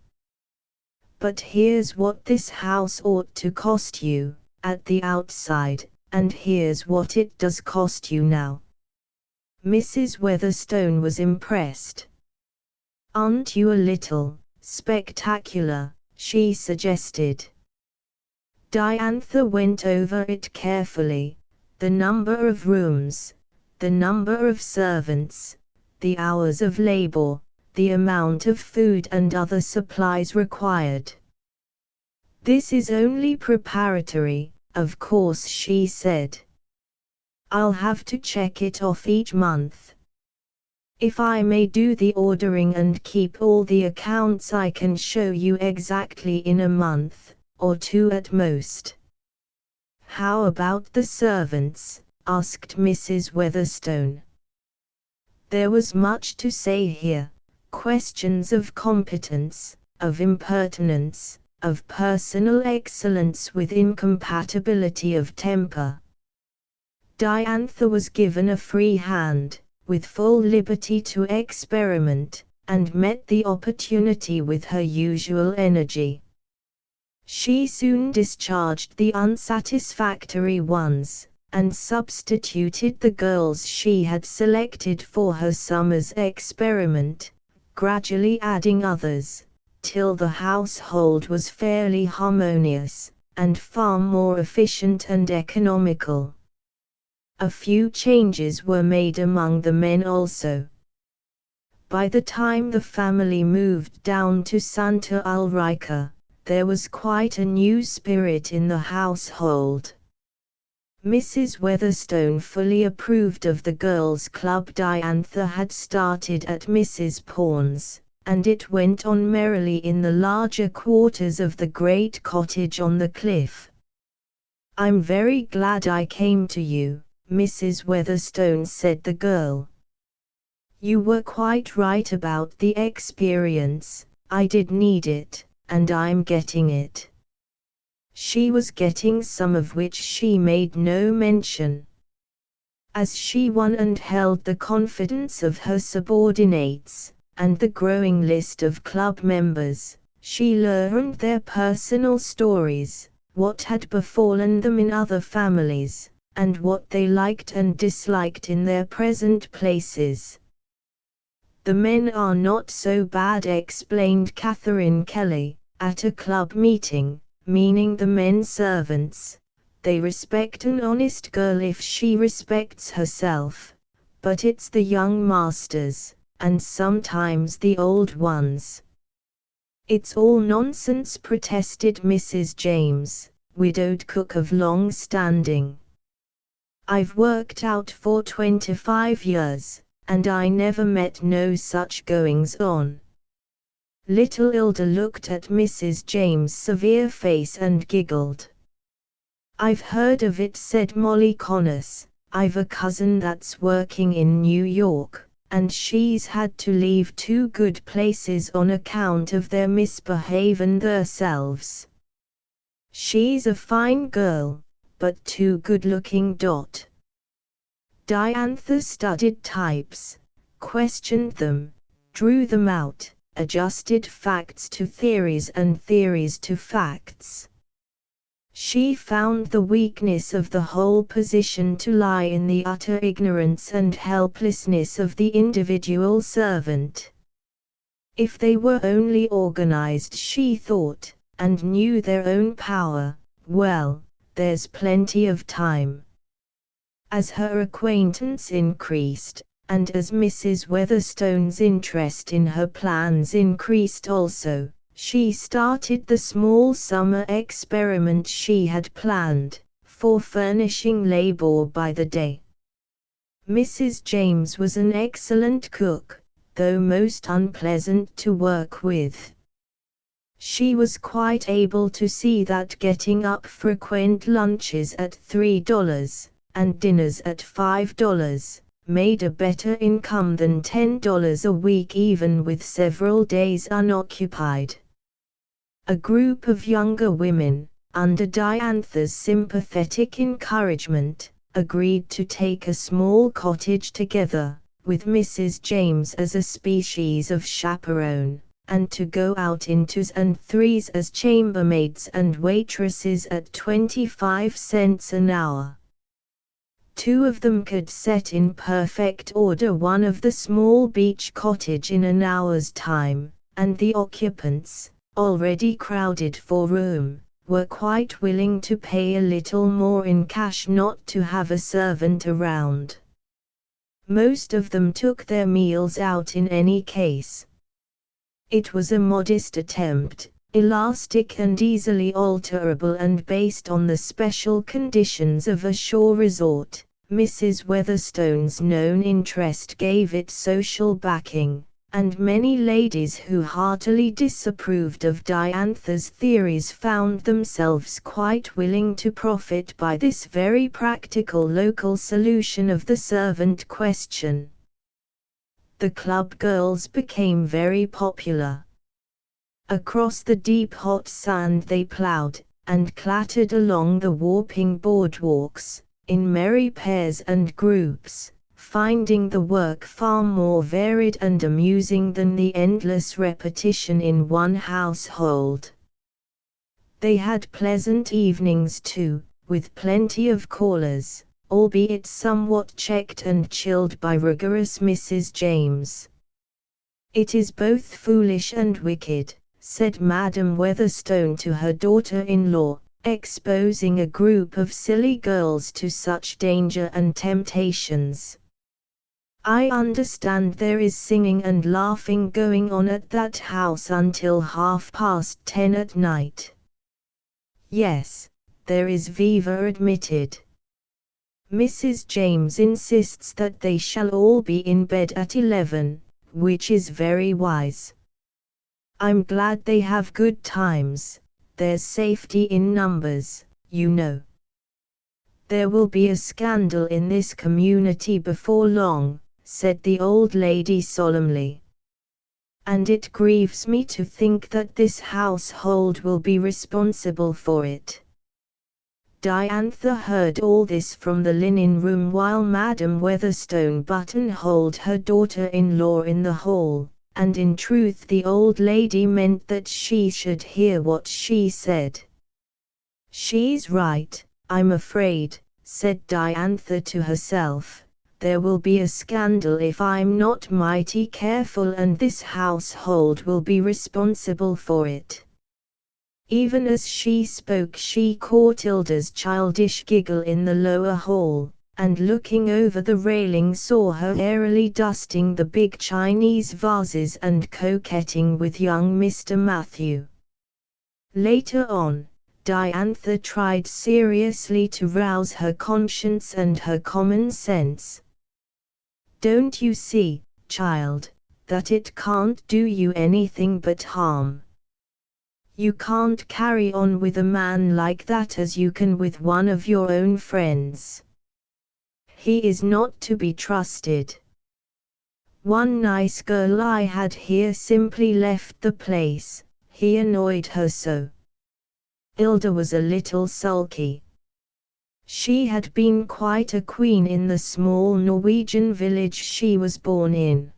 But here's what this house ought to cost you, at the outside, and here's what it does cost you now. Mrs. Weatherstone was impressed. Aren't you a little spectacular, she suggested. Diantha went over it carefully, the number of rooms, the number of servants, the hours of labor, the amount of food and other supplies required. This is only preparatory, of course, she said. I'll have to check it off each month. If I may do the ordering and keep all the accounts, I can show you exactly in a month, or two at most. How about the servants? Asked Mrs. Weatherstone. There was much to say here, questions of competence, of impertinence, of personal excellence with incompatibility of temper. Diantha was given a free hand, with full liberty to experiment, and met the opportunity with her usual energy. She soon discharged the unsatisfactory ones, and substituted the girls she had selected for her summer's experiment, gradually adding others, till the household was fairly harmonious, and far more efficient and economical. A few changes were made among the men also. By the time the family moved down to Santa Ulrica, there was quite a new spirit in the household. Mrs. Weatherstone fully approved of the girls' club Diantha had started at Mrs. Pawn's, and it went on merrily in the larger quarters of the great cottage on the cliff. "I'm very glad I came to you," Mrs. Weatherstone said the girl. "You were quite right about the experience. I did need it, and I'm getting it." She was getting some of which she made no mention. As she won and held the confidence of her subordinates, and the growing list of club members, she learned their personal stories, what had befallen them in other families, and what they liked and disliked in their present places. "The men are not so bad," explained Catherine Kelly, at a club meeting, meaning the men servants. "They respect an honest girl if she respects herself, but it's the young masters, and sometimes the old ones." "It's all nonsense," protested Mrs. James, widowed cook of long standing. "I've worked out for 25 years. And I never met no such goings on." Little Ilda looked at Mrs. James' severe face and giggled. "I've heard of it," said Molly Connors. "I've a cousin that's working in New York, and she's had to leave 2 good places on account of their misbehavin' theirselves. She's a fine girl, but too good-looking. Diantha studied types, questioned them, drew them out, adjusted facts to theories and theories to facts. She found the weakness of the whole position to lie in the utter ignorance and helplessness of the individual servant. If they were only organized, she thought, and knew their own power, well, there's plenty of time. As her acquaintance increased, and as Mrs. Weatherstone's interest in her plans increased also, she started the small summer experiment she had planned, for furnishing labor by the day. Mrs. James was an excellent cook, though most unpleasant to work with. She was quite able to see that getting up frequent lunches at $3, and dinners at $5, made a better income than $10 a week, even with several days unoccupied. A group of younger women, under Diantha's sympathetic encouragement, agreed to take a small cottage together, with Mrs. James as a species of chaperone, and to go out in 2s and 3s as chambermaids and waitresses at 25 cents an hour. 2 of them could set in perfect order one of the small beach cottage in an hour's time, and the occupants, already crowded for room, were quite willing to pay a little more in cash not to have a servant around. Most of them took their meals out in any case. It was a modest attempt, elastic and easily alterable and based on the special conditions of a shore resort. Mrs. Weatherstone's known interest gave it social backing, and many ladies who heartily disapproved of Diantha's theories found themselves quite willing to profit by this very practical local solution of the servant question. The club girls became very popular. Across the deep hot sand they plowed, and clattered along the warping boardwalks, in merry pairs and groups, finding the work far more varied and amusing than the endless repetition in one household. They had pleasant evenings too, with plenty of callers, albeit somewhat checked and chilled by rigorous Mrs. James. "It is both foolish and wicked," said Madam Weatherstone to her daughter-in-law, exposing a group of silly girls to such danger and temptations. I understand there is singing and laughing going on at that house until 10:30 at night. Yes, there is, Viva admitted. Mrs. James insists that they shall all be in bed at 11, which is very wise. I'm glad they have good times, there's safety in numbers, you know. There will be a scandal in this community before long, said the old lady solemnly. And it grieves me to think that this household will be responsible for it. Diantha heard all this from the linen room while Madam Weatherstone buttonholed her daughter-in-law in the hall, and in truth the old lady meant that she should hear what she said. She's right, I'm afraid, said Diantha to herself. There will be a scandal if I'm not mighty careful, and this household will be responsible for it. Even as she spoke she caught Ilda's childish giggle in the lower hall, and looking over the railing saw her airily dusting the big Chinese vases and coquetting with young Mr. Matthew. Later on, Diantha tried seriously to rouse her conscience and her common sense. Don't you see, child, that it can't do you anything but harm? You can't carry on with a man like that as you can with one of your own friends. He is not to be trusted. One nice girl I had here simply left the place, he annoyed her so. Ilda was a little sulky. She had been quite a queen in the small Norwegian village she was born in.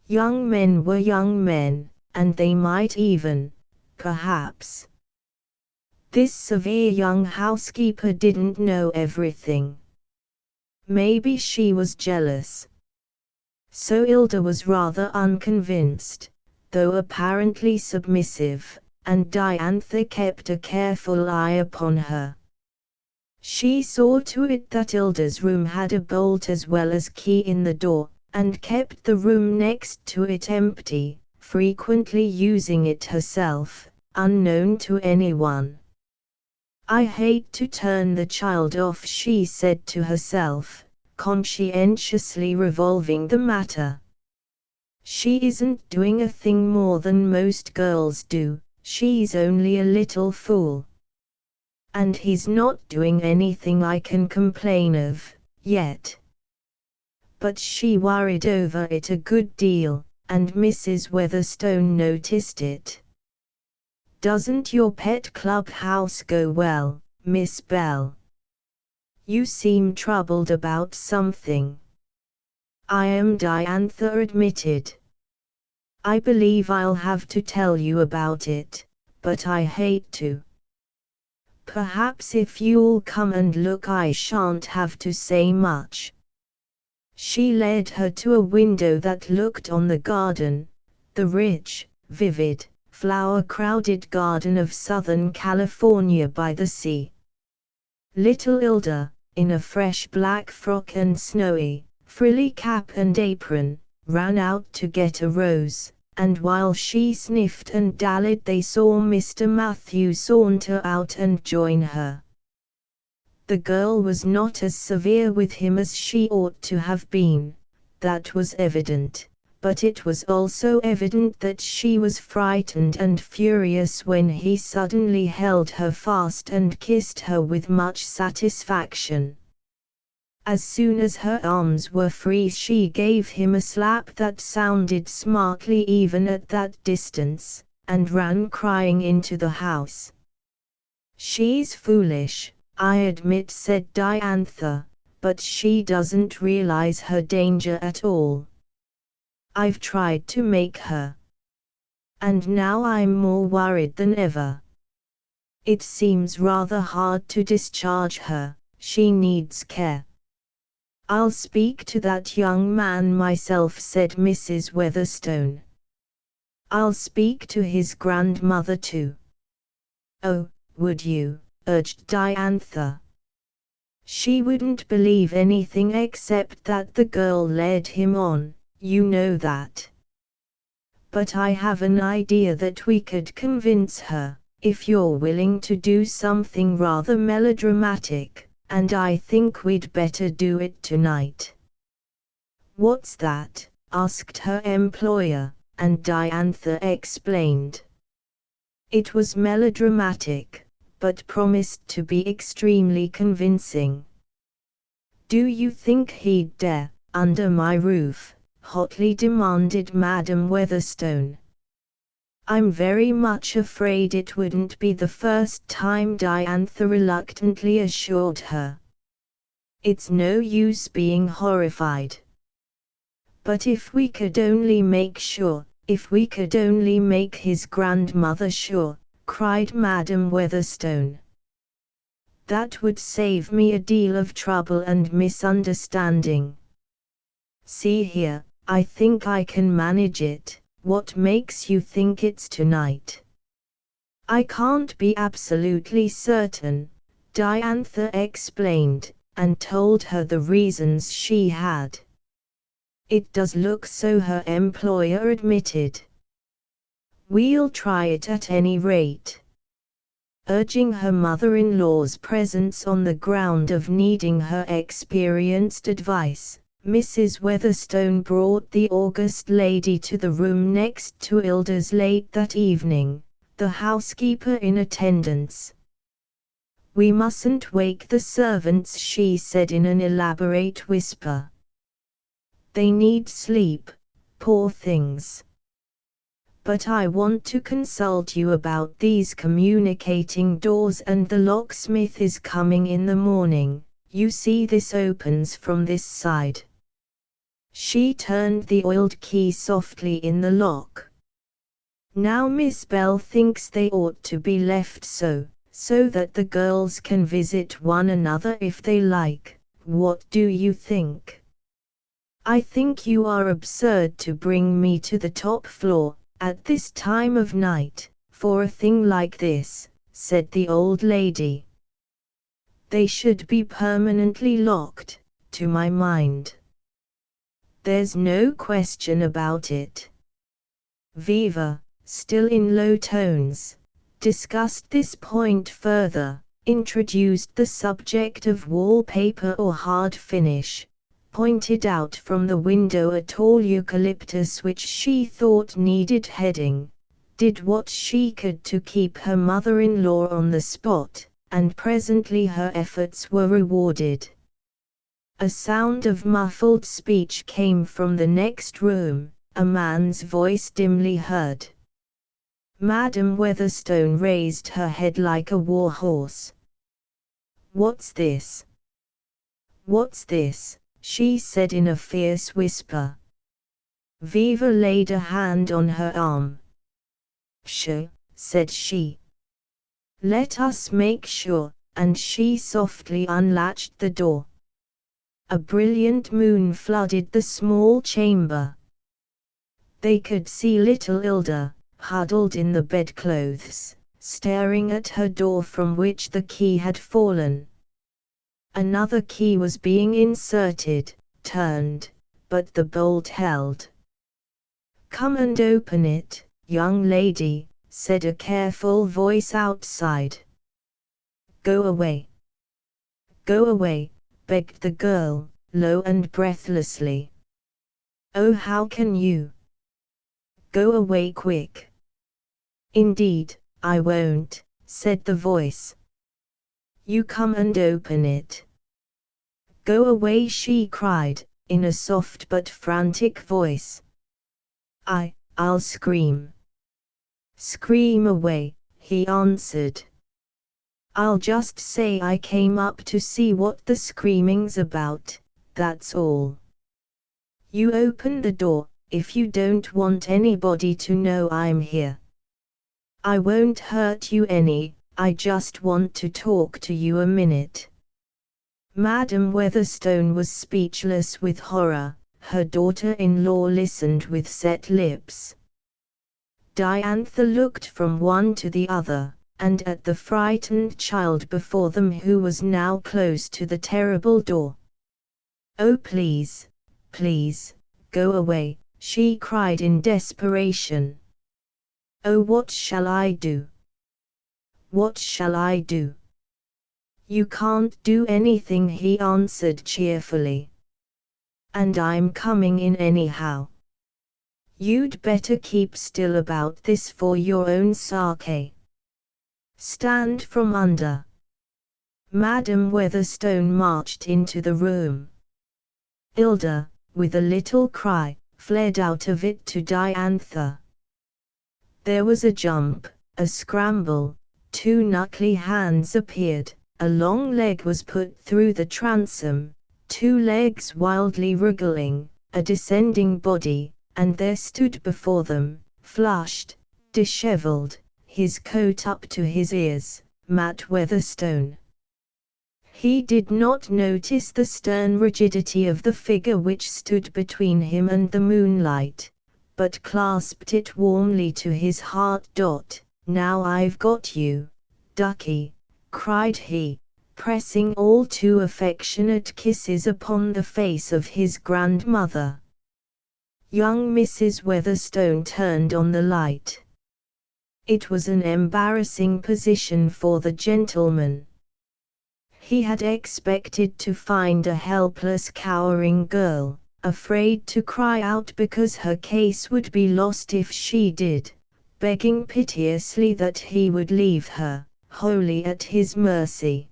Young men were young men, and they might even, perhaps. This severe young housekeeper didn't know everything. Maybe she was jealous. So Ilda was rather unconvinced, though apparently submissive, and Diantha kept a careful eye upon her. She saw to it that Ilda's room had a bolt as well as key in the door, and kept the room next to it empty, frequently using it herself, unknown to anyone. I hate to turn the child off, she said to herself, conscientiously revolving the matter. She isn't doing a thing more than most girls do, she's only a little fool. And he's not doing anything I can complain of, yet. But she worried over it a good deal, and Mrs. Weatherstone noticed it. Doesn't your pet clubhouse go well, Miss Bell? You seem troubled about something. I am, Diantha admitted. I believe I'll have to tell you about it, but I hate to. Perhaps if you'll come and look I shan't have to say much. She led her to a window that looked on the garden, the rich, vivid, flower-crowded garden of Southern California by the sea. Little Ilda, in a fresh black frock and snowy, frilly cap and apron, ran out to get a rose, and while she sniffed and dallied they saw Mr. Matthew saunter out and join her. The girl was not as severe with him as she ought to have been, that was evident, but it was also evident that she was frightened and furious when he suddenly held her fast and kissed her with much satisfaction. As soon as her arms were free she gave him a slap that sounded smartly even at that distance, and ran crying into the house. She's foolish, I admit, said Diantha, but she doesn't realize her danger at all. I've tried to make her. And now I'm more worried than ever. It seems rather hard to discharge her, she needs care. I'll speak to that young man myself, said Mrs. Weatherstone. I'll speak to his grandmother too. Oh, would you? Urged Diantha. She wouldn't believe anything except that the girl led him on, you know that. But I have an idea that we could convince her, if you're willing to do something rather melodramatic, and I think we'd better do it tonight." "What's that?" asked her employer, and Diantha explained. It was melodramatic, but promised to be extremely convincing. "Do you think he'd dare, under my roof?" hotly demanded Madam Weatherstone. "I'm very much afraid it wouldn't be the first time," Diantha reluctantly assured her. "It's no use being horrified." "But if we could only make sure, if we could only make his grandmother sure," cried Madam Weatherstone. "That would save me a deal of trouble and misunderstanding. See here, I think I can manage it. What makes you think it's tonight?" "I can't be absolutely certain," Diantha explained, and told her the reasons she had. "It does look so," her employer admitted. "We'll try it at any rate." Urging her mother-in-law's presence on the ground of needing her experienced advice, Mrs. Weatherstone brought the august lady to the room next to Ilda's late that evening, the housekeeper in attendance. "We mustn't wake the servants," she said in an elaborate whisper. "They need sleep, poor things. But I want to consult you about these communicating doors, and the locksmith is coming in the morning. You see, this opens from this side." She turned the oiled key softly in the lock. "Now Miss Bell thinks they ought to be left so that the girls can visit one another if they like. What do you think?" "I think you are absurd to bring me to the top floor, at this time of night, for a thing like this," said the old lady. "They should be permanently locked, to my mind. There's no question about it." Viva, still in low tones, discussed this point further, introduced the subject of wallpaper or hard finish, pointed out from the window a tall eucalyptus which she thought needed heading, did what she could to keep her mother-in-law on the spot, and presently her efforts were rewarded. A sound of muffled speech came from the next room, a man's voice dimly heard. Madam Weatherstone raised her head like a war horse. "What's this? What's this?" she said in a fierce whisper. Viva laid a hand on her arm. "Pshaw," said she. "Let us make sure," and she softly unlatched the door. A brilliant moon flooded the small chamber. They could see little Ilda, huddled in the bedclothes, staring at her door from which the key had fallen. Another key was being inserted, turned, but the bolt held. "Come and open it, young lady," said a careful voice outside. "Go away. Go away," begged the girl, low and breathlessly. "Oh, how can you? Go away quick." "Indeed, I won't," said the voice. "You come and open it." "Go away," she cried, in a soft but frantic voice. I'll scream." "Scream away," he answered. "I'll just say I came up to see what the screaming's about, that's all. You open the door, if you don't want anybody to know I'm here. I won't hurt you any, I just want to talk to you a minute." Madam Weatherstone was speechless with horror. Her daughter-in-law listened with set lips. Diantha looked from one to the other, and at the frightened child before them who was now close to the terrible door. "Oh, please, please, go away," she cried in desperation. "Oh, what shall I do? What shall I do?" "You can't do anything," he answered cheerfully. "And I'm coming in anyhow. You'd better keep still about this for your own sake. Stand from under." Madam Weatherstone marched into the room. Ilda, with a little cry, fled out of it to Diantha. There was a jump, a scramble, 2 knuckly hands appeared, a long leg was put through the transom, 2 legs wildly wriggling, a descending body, and there stood before them, flushed, dishevelled, his coat up to his ears, Matt Weatherstone. He did not notice the stern rigidity of the figure which stood between him and the moonlight, but clasped it warmly to his heart. "Now I've got you, ducky," cried he, pressing all 2 affectionate kisses upon the face of his grandmother. Young Mrs. Weatherstone turned on the light. It was an embarrassing position for the gentleman. He had expected to find a helpless, cowering girl, afraid to cry out because her case would be lost if she did, begging piteously that he would leave her, wholly at his mercy.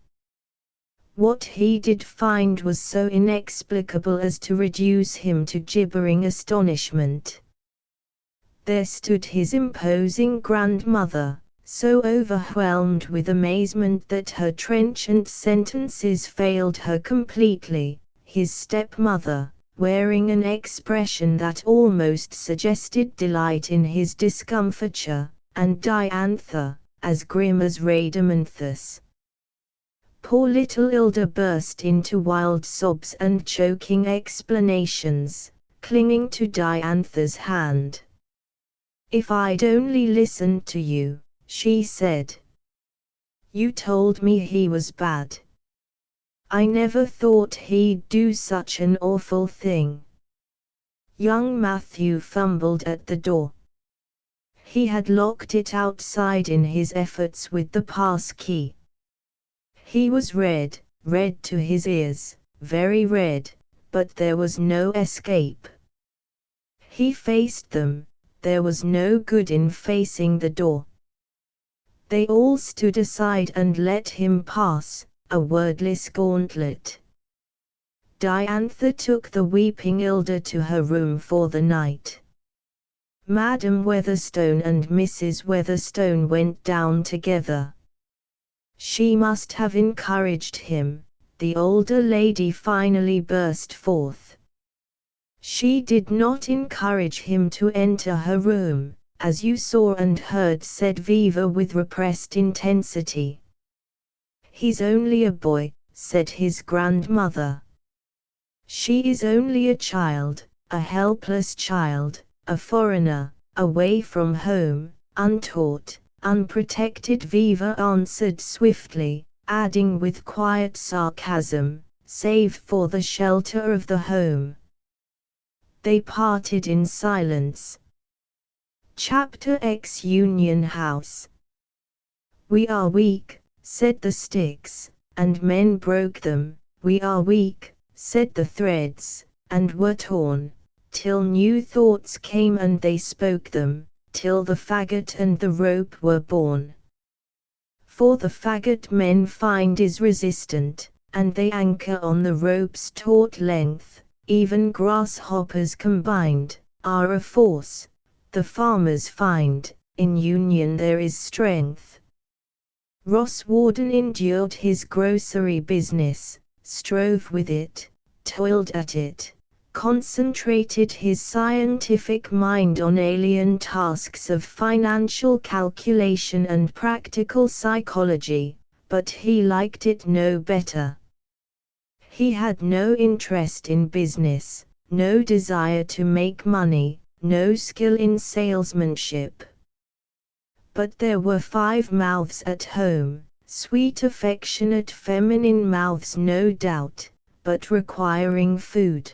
What he did find was so inexplicable as to reduce him to gibbering astonishment. There stood his imposing grandmother, so overwhelmed with amazement that her trenchant sentences failed her completely, his stepmother, wearing an expression that almost suggested delight in his discomfiture, and Diantha, as grim as Rhadamanthus. Poor little Ilda burst into wild sobs and choking explanations, clinging to Diantha's hand. "If I'd only listened to you," she said. "You told me he was bad. I never thought he'd do such an awful thing." Young Matthew fumbled at the door. He had locked it outside in his efforts with the pass key. He was red to his ears, very red, but there was no escape. He faced them, there was no good in facing the door. They all stood aside and let him pass, a wordless gauntlet. Diantha took the weeping Ilda to her room for the night. Madam Weatherstone and Mrs. Weatherstone went down together. She must have encouraged him, the older lady finally burst forth. She did not encourage him to enter her room, as you saw and heard, said Viva with repressed intensity. "He's only a boy," said his grandmother. "She is only a child, a helpless child, a foreigner, away from home, untaught, unprotected," Viva answered swiftly, adding with quiet sarcasm, "save for the shelter of the home." They parted in silence. Chapter X Union House. "We are weak," said the sticks, "and men broke them. We are weak," said the threads, "and were torn, till new thoughts came and they spoke them, till the faggot and the rope were born. For the faggot men find is resistant, and they anchor on the rope's taut length, even grasshoppers combined, are a force. The farmers find, in union there is strength." Ross Warden endured his grocery business, strove with it, toiled at it, concentrated his scientific mind on alien tasks of financial calculation and practical psychology, but he liked it no better. He had no interest in business, no desire to make money, no skill in salesmanship. But there were 5 mouths at home, sweet affectionate feminine mouths no doubt, but requiring food.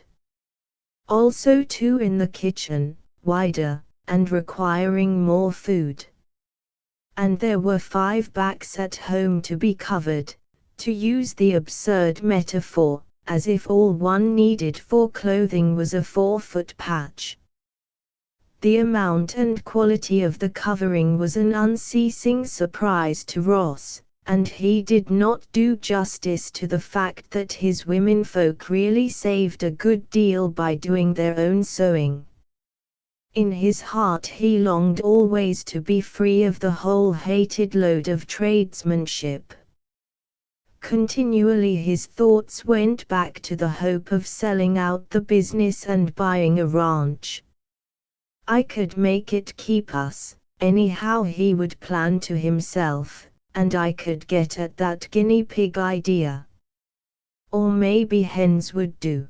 Also 2 in the kitchen, wider, and requiring more food. And there were 5 backs at home to be covered, to use the absurd metaphor, as if all one needed for clothing was a 4-foot patch. The amount and quality of the covering was an unceasing surprise to Ross, and he did not do justice to the fact that his womenfolk really saved a good deal by doing their own sewing. In his heart he longed always to be free of the whole hated load of tradesmanship. Continually his thoughts went back to the hope of selling out the business and buying a ranch. I could make it keep us, anyhow he would plan to himself, and I could get at that guinea pig idea. Or maybe hens would do.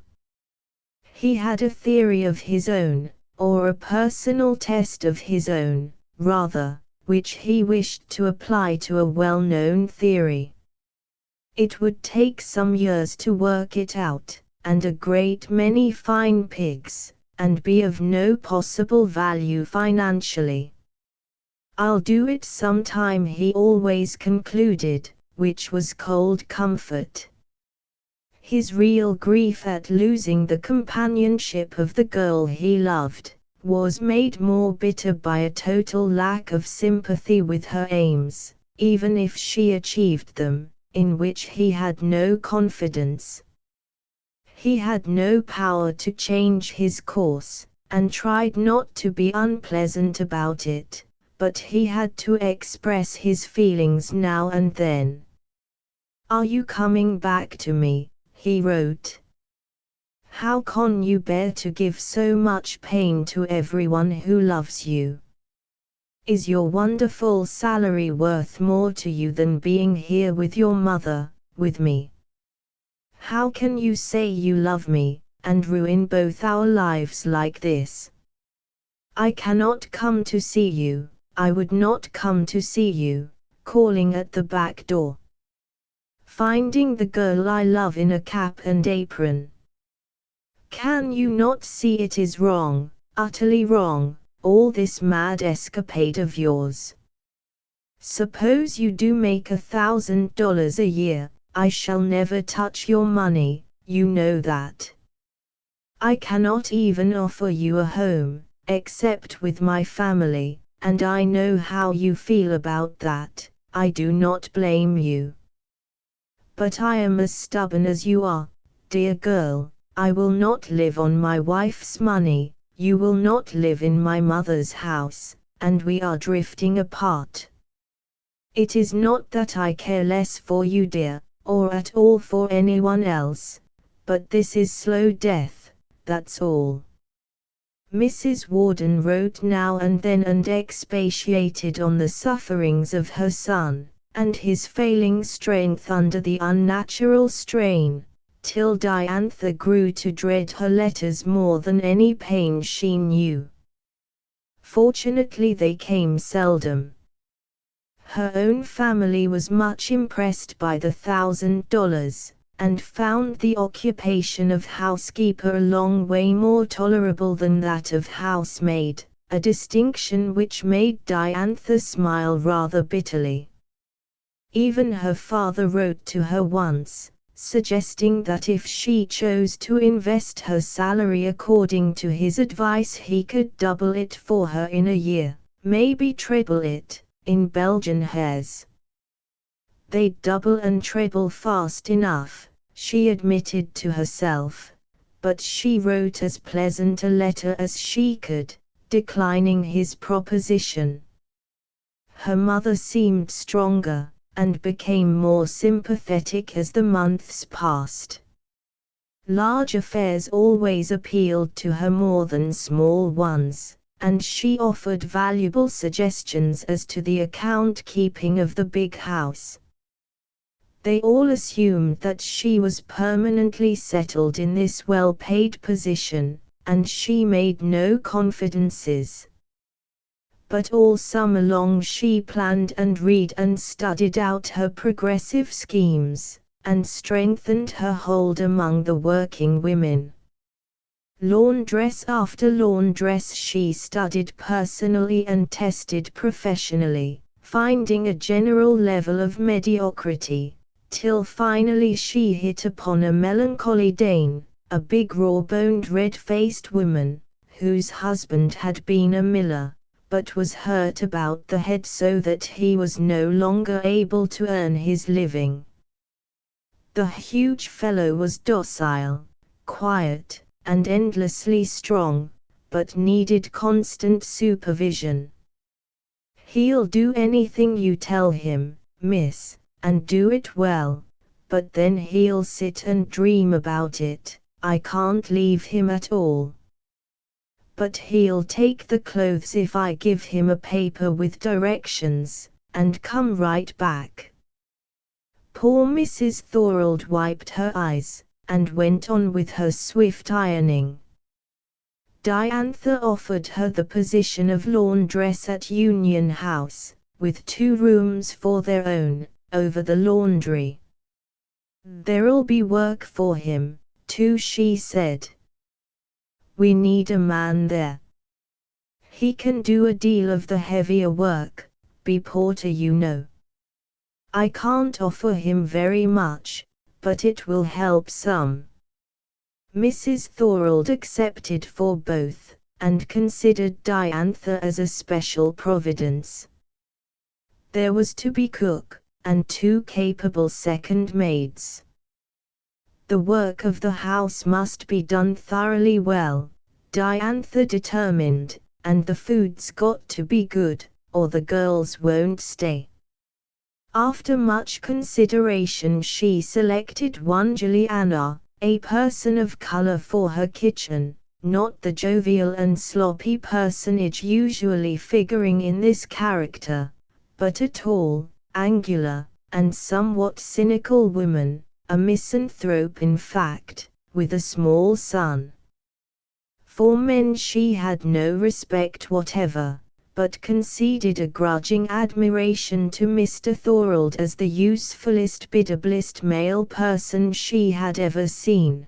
He had a theory of his own, or a personal test of his own, rather, which he wished to apply to a well-known theory. It would take some years to work it out, and a great many fine pigs, and be of no possible value financially. I'll do it sometime, he always concluded, which was cold comfort. His real grief at losing the companionship of the girl he loved was made more bitter by a total lack of sympathy with her aims, even if she achieved them, in which he had no confidence. He had no power to change his course, and tried not to be unpleasant about it, but he had to express his feelings now and then. "Are you coming back to me?" he wrote. "How can you bear to give so much pain to everyone who loves you? Is your wonderful salary worth more to you than being here with your mother, with me? How can you say you love me, and ruin both our lives like this? I cannot come to see you, I would not come to see you," calling at the back door. "Finding the girl I love in a cap and apron. Can you not see it is wrong, utterly wrong, all this mad escapade of yours? Suppose you do make $1,000 a year, I shall never touch your money, you know that. I cannot even offer you a home, except with my family, and I know how you feel about that, I do not blame you. But I am as stubborn as you are, dear girl, I will not live on my wife's money, you will not live in my mother's house, and we are drifting apart. It is not that I care less for you, dear, or at all for anyone else, but this is slow death, that's all." Mrs. Warden wrote now and then and expatiated on the sufferings of her son, and his failing strength under the unnatural strain, till Diantha grew to dread her letters more than any pain she knew. Fortunately they came seldom. Her own family was much impressed by the $1,000, and found the occupation of housekeeper a long way more tolerable than that of housemaid, a distinction which made Diantha smile rather bitterly. Even her father wrote to her once, suggesting that if she chose to invest her salary according to his advice he could double it for her in a year, maybe treble it, in Belgian hares. They'd double and treble fast enough, she admitted to herself, but she wrote as pleasant a letter as she could, declining his proposition. Her mother seemed stronger, and became more sympathetic as the months passed. Large affairs always appealed to her more than small ones, and she offered valuable suggestions as to the account-keeping of the big house. They all assumed that she was permanently settled in this well-paid position, and she made no confidences. but all summer long she planned and read and studied out her progressive schemes, and strengthened her hold among the working women. Laundress after laundress she studied personally and tested professionally, finding a general level of mediocrity, till finally she hit upon a melancholy Dane, a big raw-boned red-faced woman, whose husband had been a miller, but was hurt about the head so that he was no longer able to earn his living. The huge fellow was docile, quiet, and endlessly strong, but needed constant supervision. "He'll do anything you tell him, miss, and do it well, but then he'll sit and dream about it. I can't leave him at all. But he'll take the clothes if I give him a paper with directions, and come right back." Poor Mrs. Thorold wiped her eyes, and went on with her swift ironing. Diantha offered her the position of laundress at Union House, with 2 rooms for their own, over the laundry. "There'll be work for him, too," she said. "We need a man there. He can do a deal of the heavier work, be porter you know. I can't offer him very much, but it will help some." Mrs. Thorold accepted for both, and considered Diantha as a special providence. There was to be cook, and 2 capable second maids. The work of the house must be done thoroughly well, Diantha determined, and the food's got to be good, or the girls won't stay. After much consideration she selected one Juliana, a person of color for her kitchen, not the jovial and sloppy personage usually figuring in this character, but a tall, angular, and somewhat cynical woman, a misanthrope in fact, with a small son. For men she had no respect whatever, but conceded a grudging admiration to Mr. Thorold as the usefulest bidablest male person she had ever seen.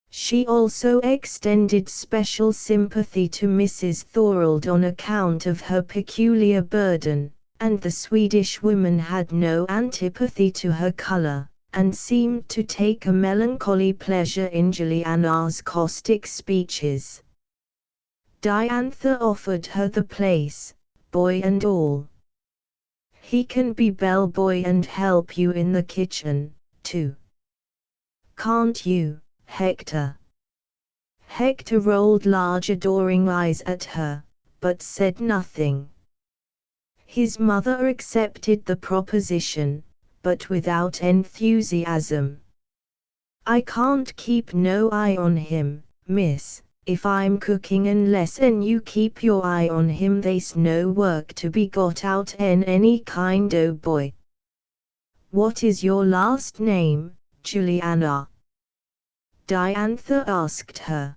She also extended special sympathy to Mrs. Thorold on account of her peculiar burden, and the Swedish woman had no antipathy to her color, and seemed to take a melancholy pleasure in Juliana's caustic speeches. Diantha offered her the place, boy and all. "He can be bellboy and help you in the kitchen, too. Can't you, Hector?" Hector rolled large adoring eyes at her, but said nothing. His mother accepted the proposition, but without enthusiasm. "I can't keep no eye on him, miss. If I'm cooking unless you keep your eye on him they's no work to be got out any kind o' boy." "What is your last name, Juliana?" Diantha asked her.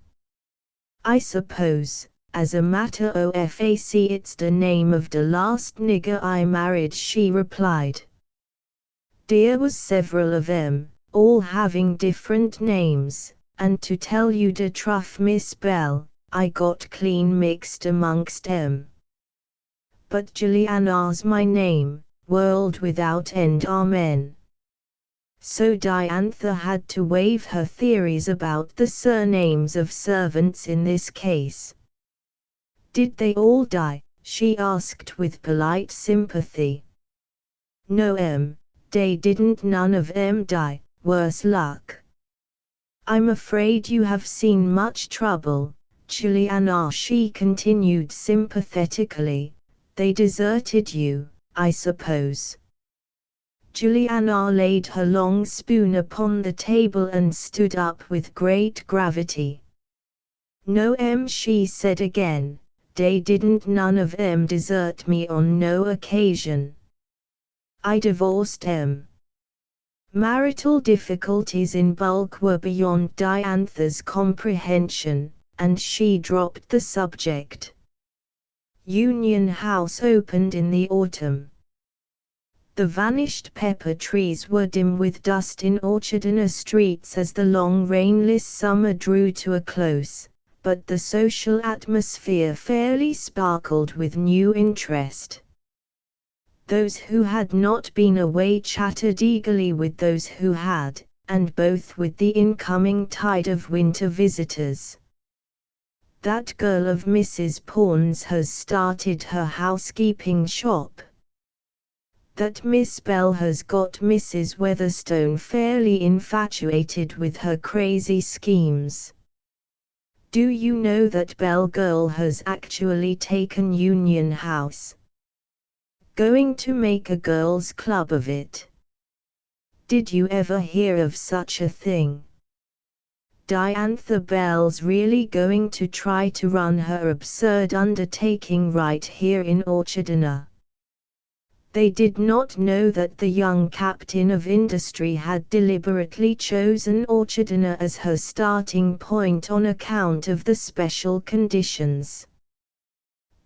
"I suppose, as a matter o' fact it's the name of the last nigger I married," she replied. "There was several of 'em, all having different names. And to tell you the truth, Miss Bell, I got clean mixed amongst 'em. But Juliana's my name, world without end, amen." So Diantha had to waive her theories about the surnames of servants in this case. "Did they all die?" she asked with polite sympathy. "No, they didn't, none of 'em die, worse luck." "I'm afraid you have seen much trouble, Juliana," she continued sympathetically. "They deserted you, I suppose." Juliana laid her long spoon upon the table and stood up with great gravity. "No, she said again, they didn't none of 'em desert me on no occasion. I divorced 'em." Marital difficulties in bulk were beyond Diantha's comprehension, and she dropped the subject. Union House opened in the autumn. The vanished pepper trees were dim with dust in Orchardina streets as the long rainless summer drew to a close, but the social atmosphere fairly sparkled with new interest. Those who had not been away chattered eagerly with those who had, and both with the incoming tide of winter visitors. "That girl of Mrs. Pawn's has started her housekeeping shop. That Miss Bell has got Mrs. Weatherstone fairly infatuated with her crazy schemes. Do you know that Bell girl has actually taken Union House? Going to make a girls' club of it. Did you ever hear of such a thing? Diantha Bell's really going to try to run her absurd undertaking right here in Orchardina." They did not know that the young captain of industry had deliberately chosen Orchardina as her starting point on account of the special conditions.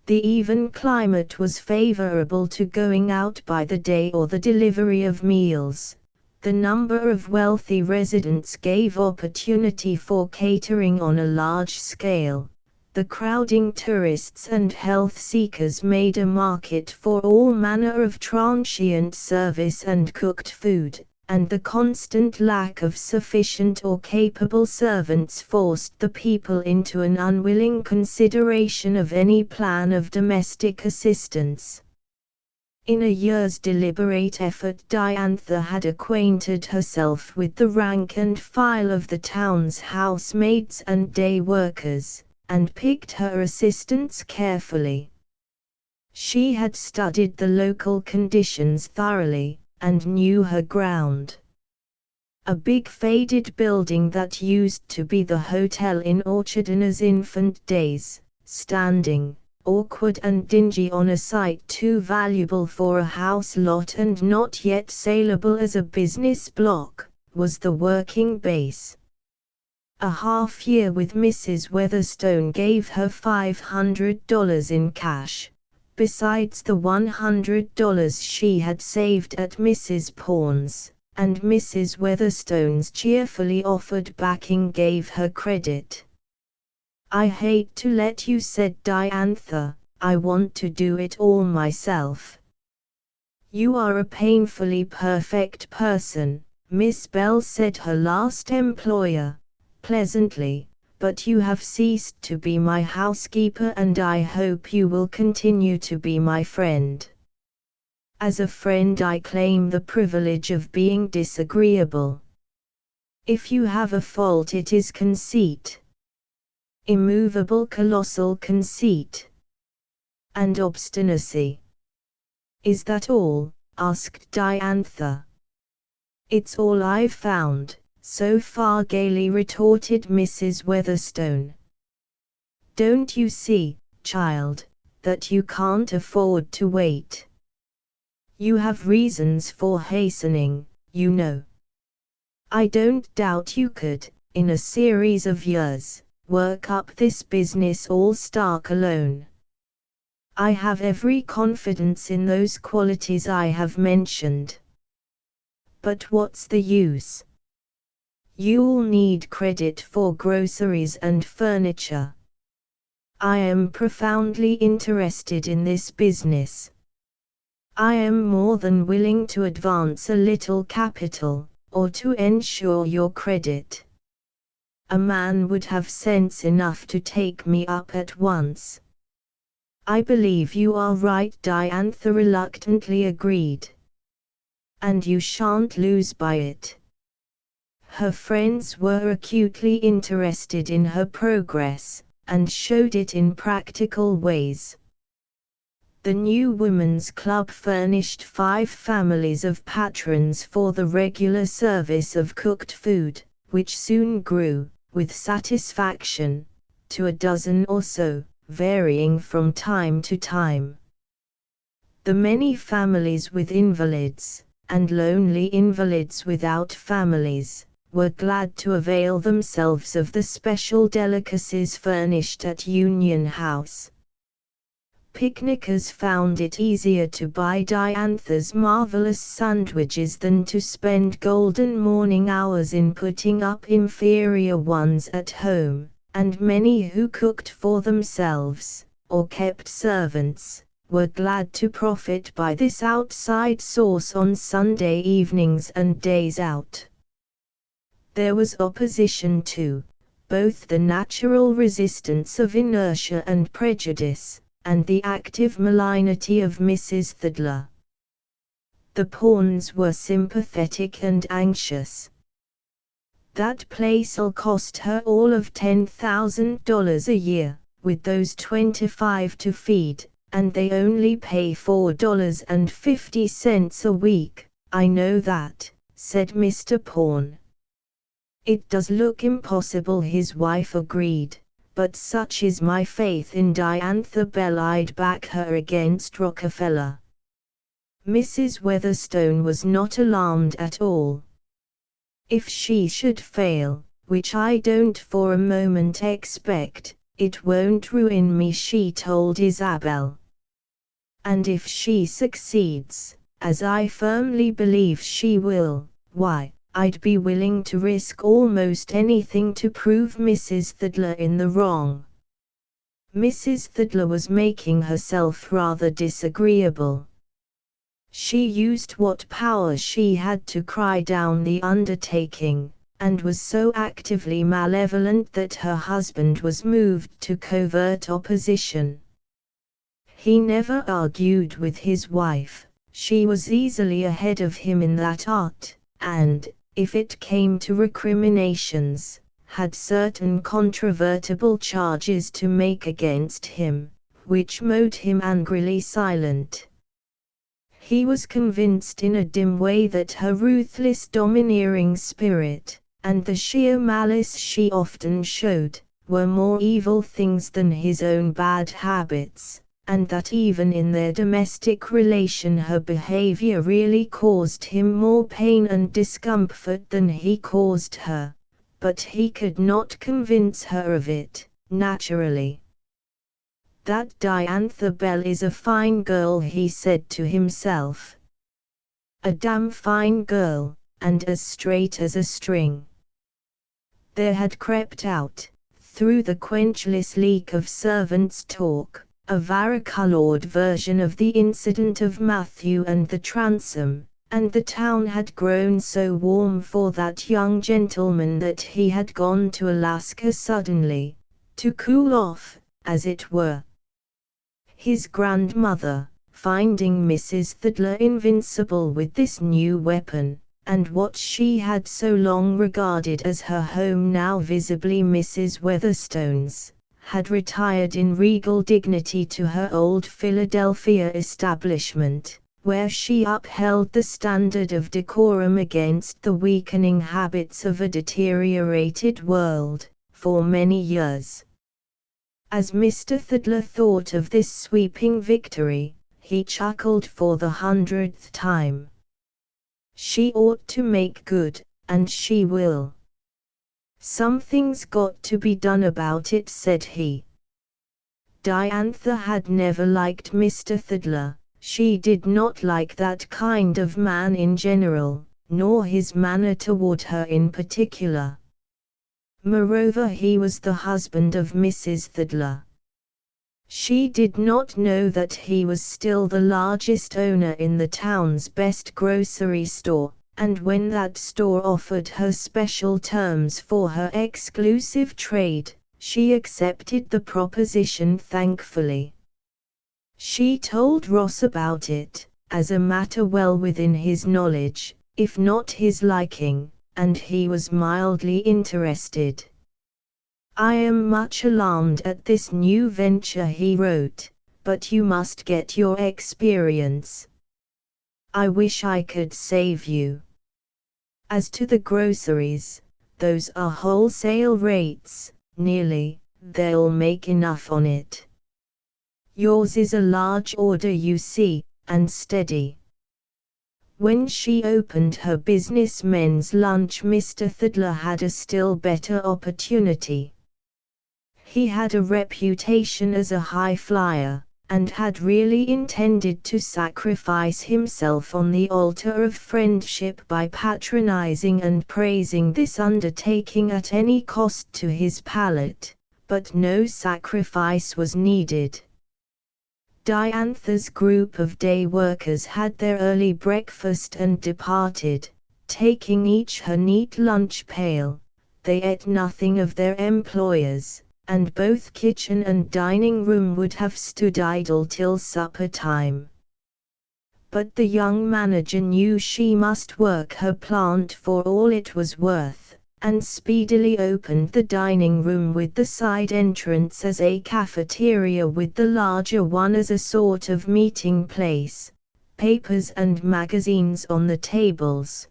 The even climate was favorable to going out by the day or the delivery of meals. The number of wealthy residents gave opportunity for catering on a large scale. The crowding tourists and health seekers made a market for all manner of transient service and cooked food, and the constant lack of sufficient or capable servants forced the people into an unwilling consideration of any plan of domestic assistance. In a year's deliberate effort, Diantha had acquainted herself with the rank and file of the town's housemaids and day workers, and picked her assistants carefully. She had studied the local conditions thoroughly, and knew her ground. A big faded building that used to be the hotel in Orchardina's infant days, standing, awkward and dingy on a site too valuable for a house lot and not yet saleable as a business block, was the working base. A half year with Mrs. Weatherstone gave her $500 in cash, besides the $100 she had saved at Mrs. Pawn's, and Mrs. Weatherstone's cheerfully offered backing gave her credit. "I hate to let you," said Diantha, "I want to do it all myself." "You are a painfully perfect person," Miss Bell said, her last employer, pleasantly, "but you have ceased to be my housekeeper and I hope you will continue to be my friend. As a friend I claim the privilege of being disagreeable. If you have a fault it is conceit. Immovable colossal conceit. And obstinacy." "Is that all?" asked Diantha. "It's all I've found, so far," gaily retorted Mrs. Weatherstone. "Don't you see, child, that you can't afford to wait? You have reasons for hastening, you know. I don't doubt you could, in a series of years, work up this business all stark alone. I have every confidence in those qualities I have mentioned. But what's the use? You'll need credit for groceries and furniture. I am profoundly interested in this business. I am more than willing to advance a little capital, or to ensure your credit. A man would have sense enough to take me up at once." "I believe you are right," Diantha reluctantly agreed. "And you shan't lose by it." Her friends were acutely interested in her progress, and showed it in practical ways. The new women's club furnished 5 families of patrons for the regular service of cooked food, which soon grew, with satisfaction, to a dozen or so, varying from time to time. The many families with invalids, and lonely invalids without families, were glad to avail themselves of the special delicacies furnished at Union House. picnickers found it easier to buy Diantha's marvelous sandwiches than to spend golden morning hours in putting up inferior ones at home, and many who cooked for themselves, or kept servants, were glad to profit by this outside source on Sunday evenings and days out. There was opposition too, both the natural resistance of inertia and prejudice, and the active malignity of Mrs. Thidler. The pawns were sympathetic and anxious. "That place'll cost her all of $10,000 a year, with those 25 to feed, and they only pay $4.50 a week, I know that," said Mr. Pawn. "It does look impossible," his wife agreed, "but such is my faith in Diantha Bell, I'd back her against Rockefeller." Mrs. Weatherstone was not alarmed at all. "If she should fail, which I don't for a moment expect, it won't ruin me," she told Isabel. "And if she succeeds, as I firmly believe she will, why, I'd be willing to risk almost anything to prove Mrs. Thidler in the wrong." Mrs. Thidler was making herself rather disagreeable. She used what power she had to cry down the undertaking, and was so actively malevolent that her husband was moved to covert opposition. He never argued with his wife, she was easily ahead of him in that art, and, if it came to recriminations, had certain controvertible charges to make against him, which made him angrily silent. He was convinced in a dim way that her ruthless domineering spirit, and the sheer malice she often showed, were more evil things than his own bad habits, and that even in their domestic relation her behavior really caused him more pain and discomfort than he caused her, but he could not convince her of it, naturally. "That Diantha Bell is a fine girl," he said to himself. "A damn fine girl, and as straight as a string." There had crept out, through the quenchless leak of servants' talk, a varicolored version of the incident of Matthew and the transom, and the town had grown so warm for that young gentleman that he had gone to Alaska suddenly, to cool off, as it were. His grandmother, finding Mrs. Thidler invincible with this new weapon, and what she had so long regarded as her home now visibly Mrs. Weatherstone's, had retired in regal dignity to her old Philadelphia establishment, where she upheld the standard of decorum against the weakening habits of a deteriorated world, for many years. As Mr. Thidler thought of this sweeping victory, he chuckled for the 100th time. "She ought to make good, and she will. Something's got to be done about it," said he. Diantha had never liked Mr. Thidler. She did not like that kind of man in general, nor his manner toward her in particular. Moreover, he was the husband of Mrs. Thidler. She did not know that he was still the largest owner in the town's best grocery store, and when that store offered her special terms for her exclusive trade, she accepted the proposition thankfully. She told Ross about it, as a matter well within his knowledge, if not his liking, and he was mildly interested. "I am much alarmed at this new venture," he wrote, "but you must get your experience. I wish I could save you. As to the groceries, those are wholesale rates, nearly, they'll make enough on it. Yours is a large order, you see, and steady." When she opened her business men's lunch, Mr. Thidler had a still better opportunity. He had a reputation as a high flyer, and had really intended to sacrifice himself on the altar of friendship by patronizing and praising this undertaking at any cost to his palate, but no sacrifice was needed. Diantha's group of day workers had their early breakfast and departed, taking each her neat lunch pail. They ate nothing of their employers, and both kitchen and dining room would have stood idle till supper time. But the young manager knew she must work her plant for all it was worth, and speedily opened the dining room with the side entrance as a cafeteria with the larger one as a sort of meeting place, papers and magazines on the tables.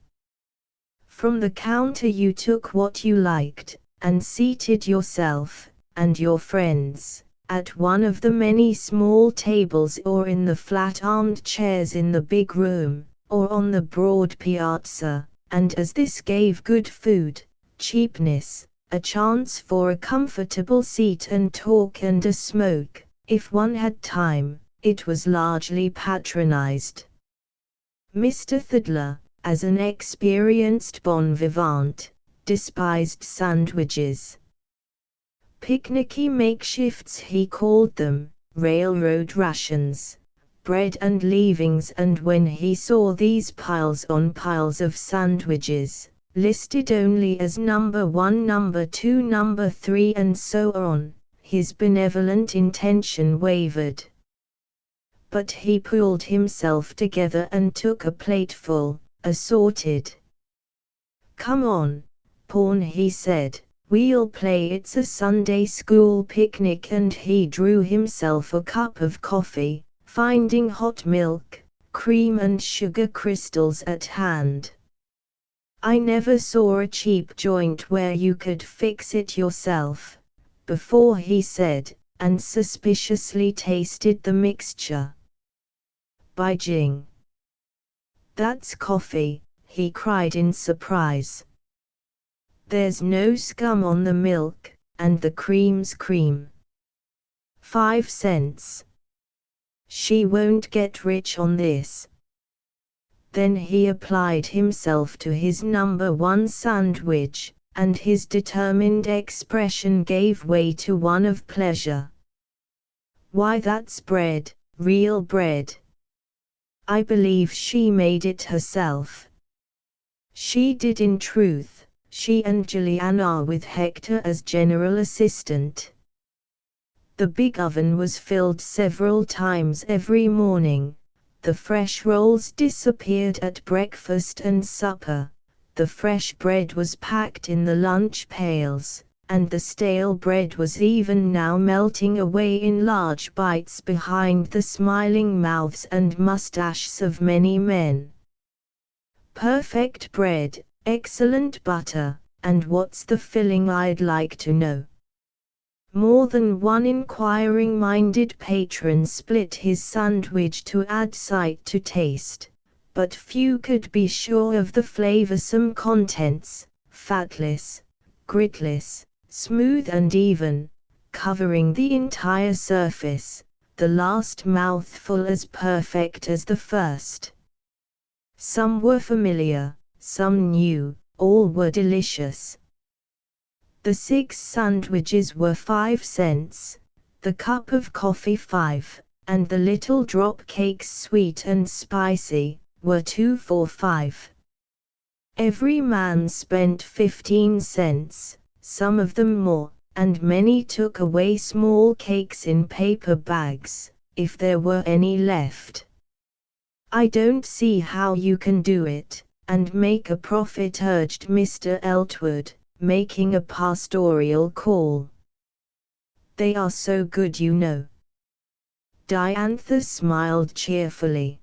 From the counter you took what you liked, and seated yourself, and your friends, at one of the many small tables or in the flat-armed chairs in the big room, or on the broad piazza, and as this gave good food, cheapness, a chance for a comfortable seat and talk and a smoke, if one had time, it was largely patronized. Mr. Thidler, as an experienced bon vivant, despised sandwiches. Picnicky makeshifts he called them, railroad rations, bread and leavings, and when he saw these piles on piles of sandwiches, listed only as number 1, number 2, number 3 and so on, his benevolent intention wavered. But he pulled himself together and took a plateful, assorted. "Come on, Pawn," he said, "we'll play it's a Sunday school picnic," and he drew himself a cup of coffee, finding hot milk, cream and sugar crystals at hand. "I never saw a cheap joint where you could fix it yourself before," he said, and suspiciously tasted the mixture. "By jing! That's coffee," he cried in surprise. "There's no scum on the milk, and the cream's cream. 5 cents. She won't get rich on this." Then he applied himself to his number 1 sandwich, and his determined expression gave way to one of pleasure. "Why, that's bread, real bread. I believe she made it herself." She did in truth, she and Juliana with Hector as general assistant. The big oven was filled several times every morning. The fresh rolls disappeared at breakfast and supper, the fresh bread was packed in the lunch pails, and the stale bread was even now melting away in large bites behind the smiling mouths and mustaches of many men. Perfect bread, excellent butter, and what's the filling, I'd like to know? More than one inquiring-minded patron split his sandwich to add sight to taste, but few could be sure of the flavorsome contents, fatless, gritless, smooth and even, covering the entire surface, the last mouthful as perfect as the first. Some were familiar, some new, all were delicious. The 6 sandwiches were 5 cents, the cup of coffee 5, and the little drop cakes sweet and spicy, were 2 for 5. Every man spent 15 cents, some of them more, and many took away small cakes in paper bags, if there were any left. "I don't see how you can do it, and make a profit," urged Mr. Eltwood, making a pastoral call. "They are so good, you know." Diantha smiled cheerfully.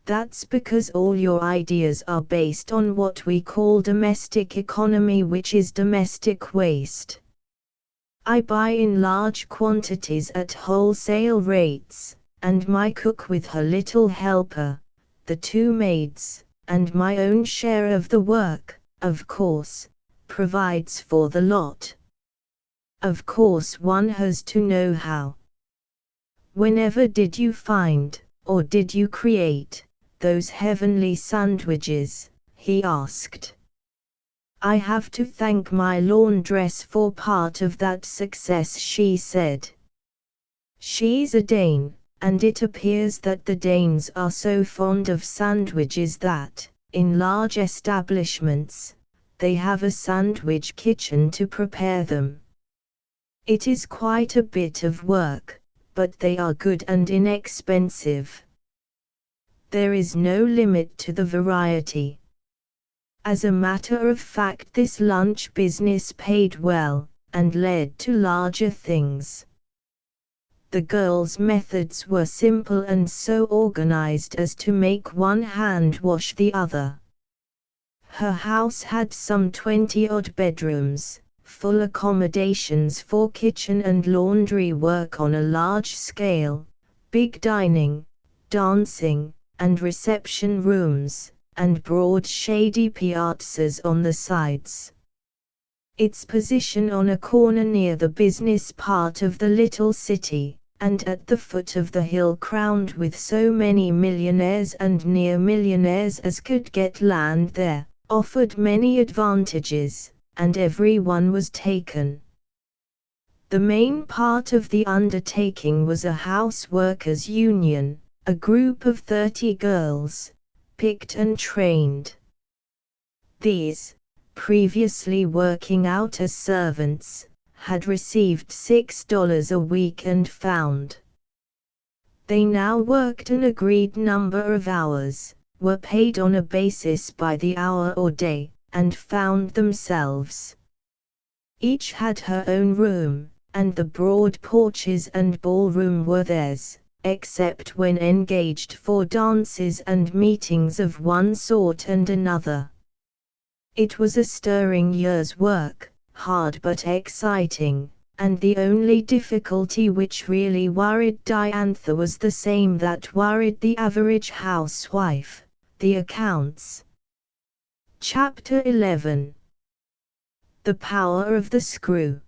"That's because all your ideas are based on what we call domestic economy, which is domestic waste. I buy in large quantities at wholesale rates, and my cook with her little helper, the 2 maids, and my own share of the work, of course, provides for the lot. Of course one has to know how." Whenever did you find, or did you create, those heavenly sandwiches? He asked. I have to thank my laundress for part of that success, she said. She's a Dane, and it appears that the Danes are so fond of sandwiches that, in large establishments, they have a sandwich kitchen to prepare them. It is quite a bit of work, but they are good and inexpensive. There is no limit to the variety. As a matter of fact, this lunch business paid well, and led to larger things. The girls' methods were simple and so organized as to make one hand wash the other. Her house had some 20-odd bedrooms, full accommodations for kitchen and laundry work on a large scale, big dining, dancing, and reception rooms, and broad shady piazzas on the sides. Its position on a corner near the business part of the little city, and at the foot of the hill crowned with so many millionaires and near millionaires as could get land there, offered many advantages, and every one was taken. The main part of the undertaking was a house-workers' union, a group of 30 girls, picked and trained. These, previously working out as servants, had received $6 a week and found. They now worked an agreed number of hours, were paid on a basis by the hour or day, and found themselves. Each had her own room, and the broad porches and ballroom were theirs, except when engaged for dances and meetings of one sort and another. It was a stirring year's work, hard but exciting, and the only difficulty which really worried Diantha was the same that worried the average housewife: the accounts. Chapter 11. The Power of the Screw.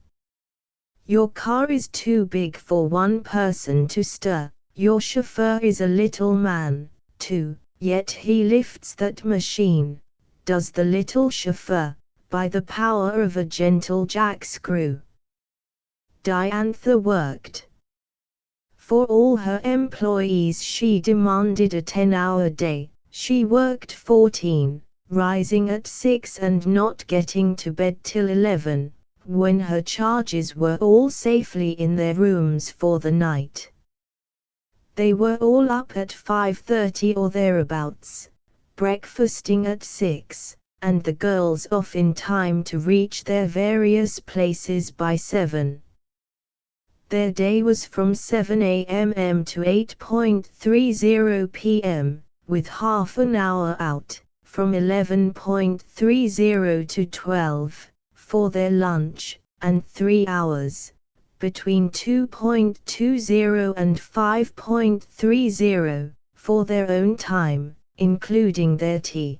Your car is too big for one person to stir, your chauffeur is a little man, too, yet he lifts that machine, does the little chauffeur, by the power of a gentle jack-screw. Diantha worked. For all her employees she demanded a 10-hour day. She worked 14, rising at 6 and not getting to bed till 11, when her charges were all safely in their rooms for the night. They were all up at 5:30 or thereabouts, breakfasting at 6, and the girls off in time to reach their various places by 7. Their day was from 7 a.m. to 8:30 p.m., with half an hour out, from 11:30 to 12, for their lunch, and 3 hours, between 2:20 and 5:30, for their own time, including their tea.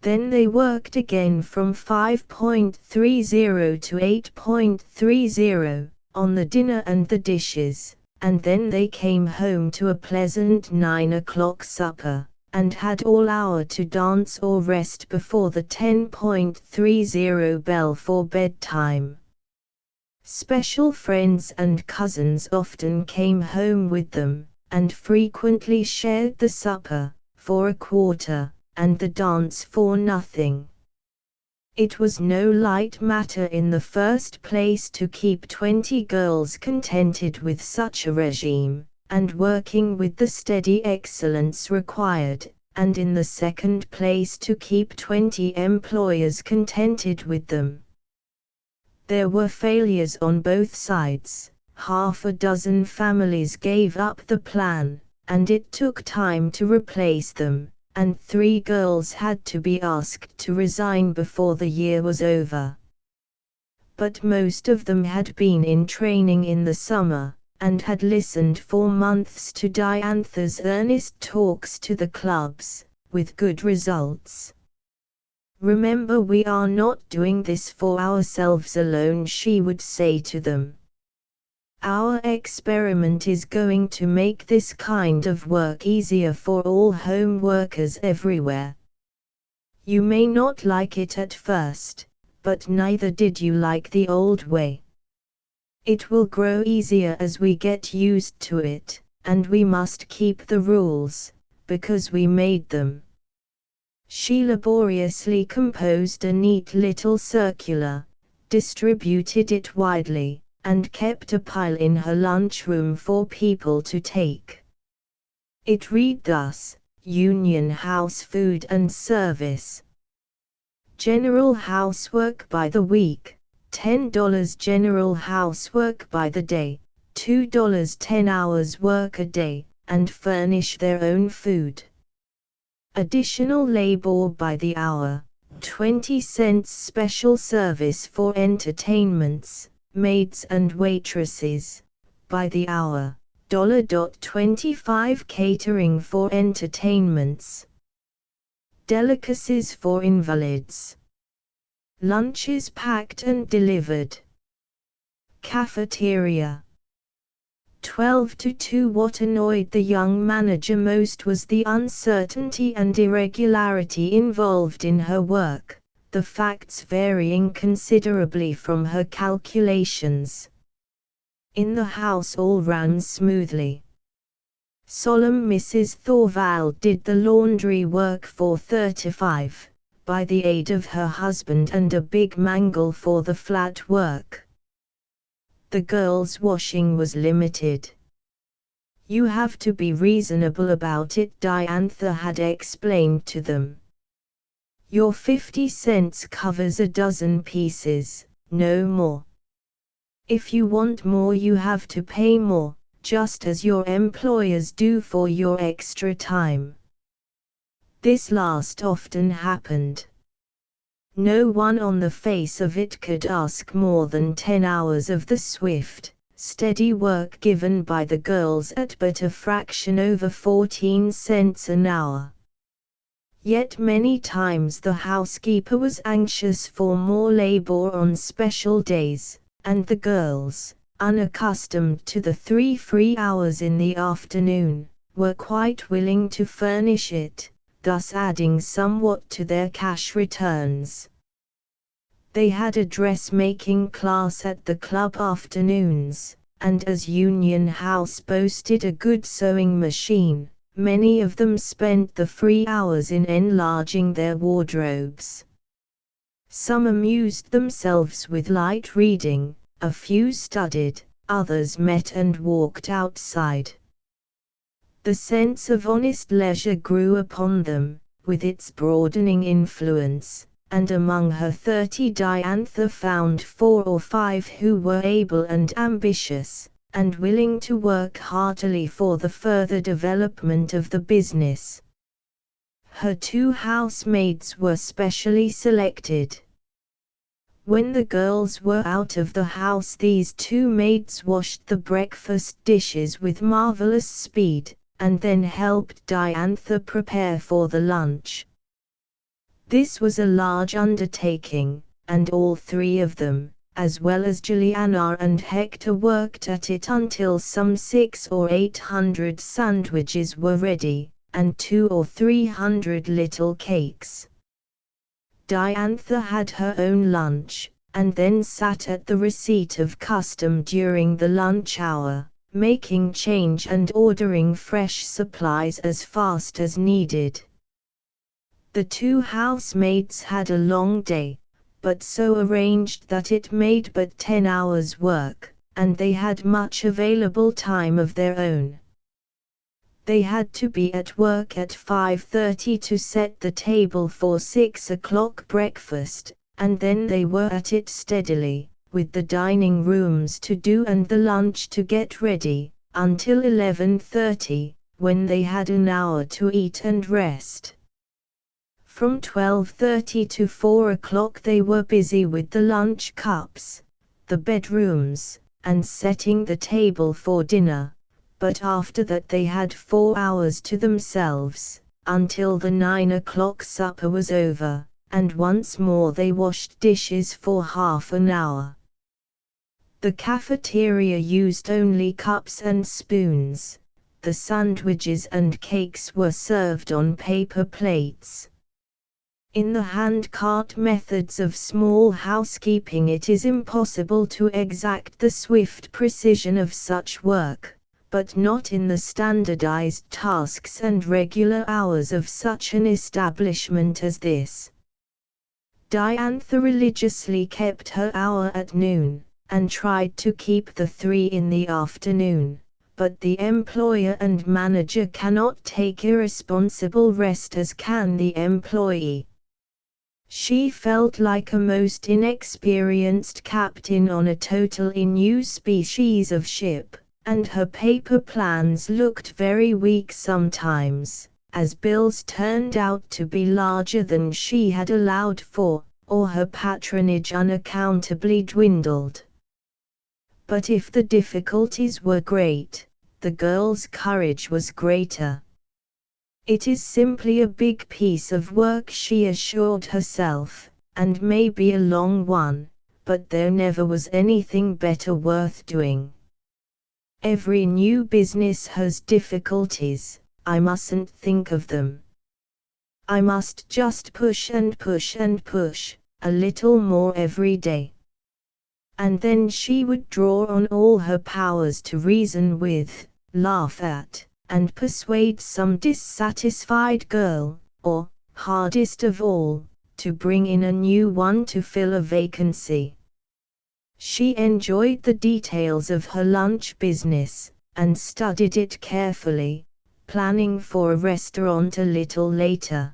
Then they worked again from 5:30 to 8:30, on the dinner and the dishes, and then they came home to a pleasant 9 o'clock supper, and had all hour to dance or rest before the 10:30 bell for bedtime. Special friends and cousins often came home with them, and frequently shared the supper, for a quarter, and the dance for nothing. It was no light matter in the first place to keep 20 girls contented with such a regime, and working with the steady excellence required, and in the second place to keep 20 employers contented with them. There were failures on both sides. Half a dozen families gave up the plan, and it took time to replace them, and 3 girls had to be asked to resign before the year was over. But most of them had been in training in the summer, and had listened for months to Diantha's earnest talks to the clubs, with good results. "Remember, we are not doing this for ourselves alone," she would say to them. Our experiment is going to make this kind of work easier for all home workers everywhere. You may not like it at first, but neither did you like the old way. It will grow easier as we get used to it, and we must keep the rules, because we made them. She laboriously composed a neat little circular, distributed it widely, and kept a pile in her lunchroom for people to take. It read thus: Union House Food and Service. General housework by the week, $10 general housework by the day, $2 10 hours work a day, and furnish their own food. Additional labor by the hour, 20 cents special service for entertainments, maids and waitresses, by the hour, $25 catering for entertainments. Delicacies for invalids. Lunches packed and delivered. Cafeteria. 12 to 2. What annoyed the young manager most was the uncertainty and irregularity involved in her work, the facts varying considerably from her calculations. In the house all ran smoothly. Solemn Mrs. Thorvald did the laundry work for 35, by the aid of her husband and a big mangle for the flat work. The girls' washing was limited. You have to be reasonable about it, Diantha had explained to them. Your 50 cents covers a dozen pieces, no more. If you want more you have to pay more, just as your employers do for your extra time. This last often happened. No one on the face of it could ask more than 10 hours of the swift, steady work given by the girls at but a fraction over 14 cents an hour. Yet many times the housekeeper was anxious for more labor on special days, and the girls, unaccustomed to the 3 free hours in the afternoon, were quite willing to furnish it, thus adding somewhat to their cash returns. They had a dressmaking class at the club afternoons, and as Union House boasted a good sewing machine, many of them spent the free hours in enlarging their wardrobes. Some amused themselves with light reading, a few studied, others met and walked outside. The sense of honest leisure grew upon them, with its broadening influence, and among her 30 Diantha found 4 or 5 who were able and ambitious, and willing to work heartily for the further development of the business. Her 2 housemaids were specially selected. When the girls were out of the house these 2 maids washed the breakfast dishes with marvelous speed, and then helped Diantha prepare for the lunch. This was a large undertaking, and all 3 of them, as well as Juliana and Hector, worked at it until some 600 or 800 sandwiches were ready, and 200 or 300 little cakes. Diantha had her own lunch, and then sat at the receipt of custom during the lunch hour, making change and ordering fresh supplies as fast as needed. The 2 housemaids had a long day, but so arranged that it made but 10 hours work, and they had much available time of their own. They had to be at work at 5:30 to set the table for 6 o'clock breakfast, and then they were at it steadily, with the dining rooms to do and the lunch to get ready, until 11:30, when they had an hour to eat and rest. From 12:30 to 4 o'clock they were busy with the lunch cups, the bedrooms, and setting the table for dinner, but after that they had 4 hours to themselves, until the 9 o'clock supper was over, and once more they washed dishes for half an hour. The cafeteria used only cups and spoons. The sandwiches and cakes were served on paper plates. In the hand-cart methods of small housekeeping, it is impossible to exact the swift precision of such work, but not in the standardized tasks and regular hours of such an establishment as this. Diantha religiously kept her hour at noon, and tried to keep the 3 in the afternoon, but the employer and manager cannot take irresponsible rest as can the employee. She felt like a most inexperienced captain on a totally new species of ship, and her paper plans looked very weak sometimes, as bills turned out to be larger than she had allowed for, or her patronage unaccountably dwindled. But if the difficulties were great, the girl's courage was greater. It is simply a big piece of work, she assured herself, and maybe a long one, but there never was anything better worth doing. Every new business has difficulties, I mustn't think of them. I must just push and push and push, a little more every day. And then she would draw on all her powers to reason with, laugh at, and persuade some dissatisfied girl, or, hardest of all, to bring in a new one to fill a vacancy. She enjoyed the details of her lunch business, and studied it carefully, planning for a restaurant a little later.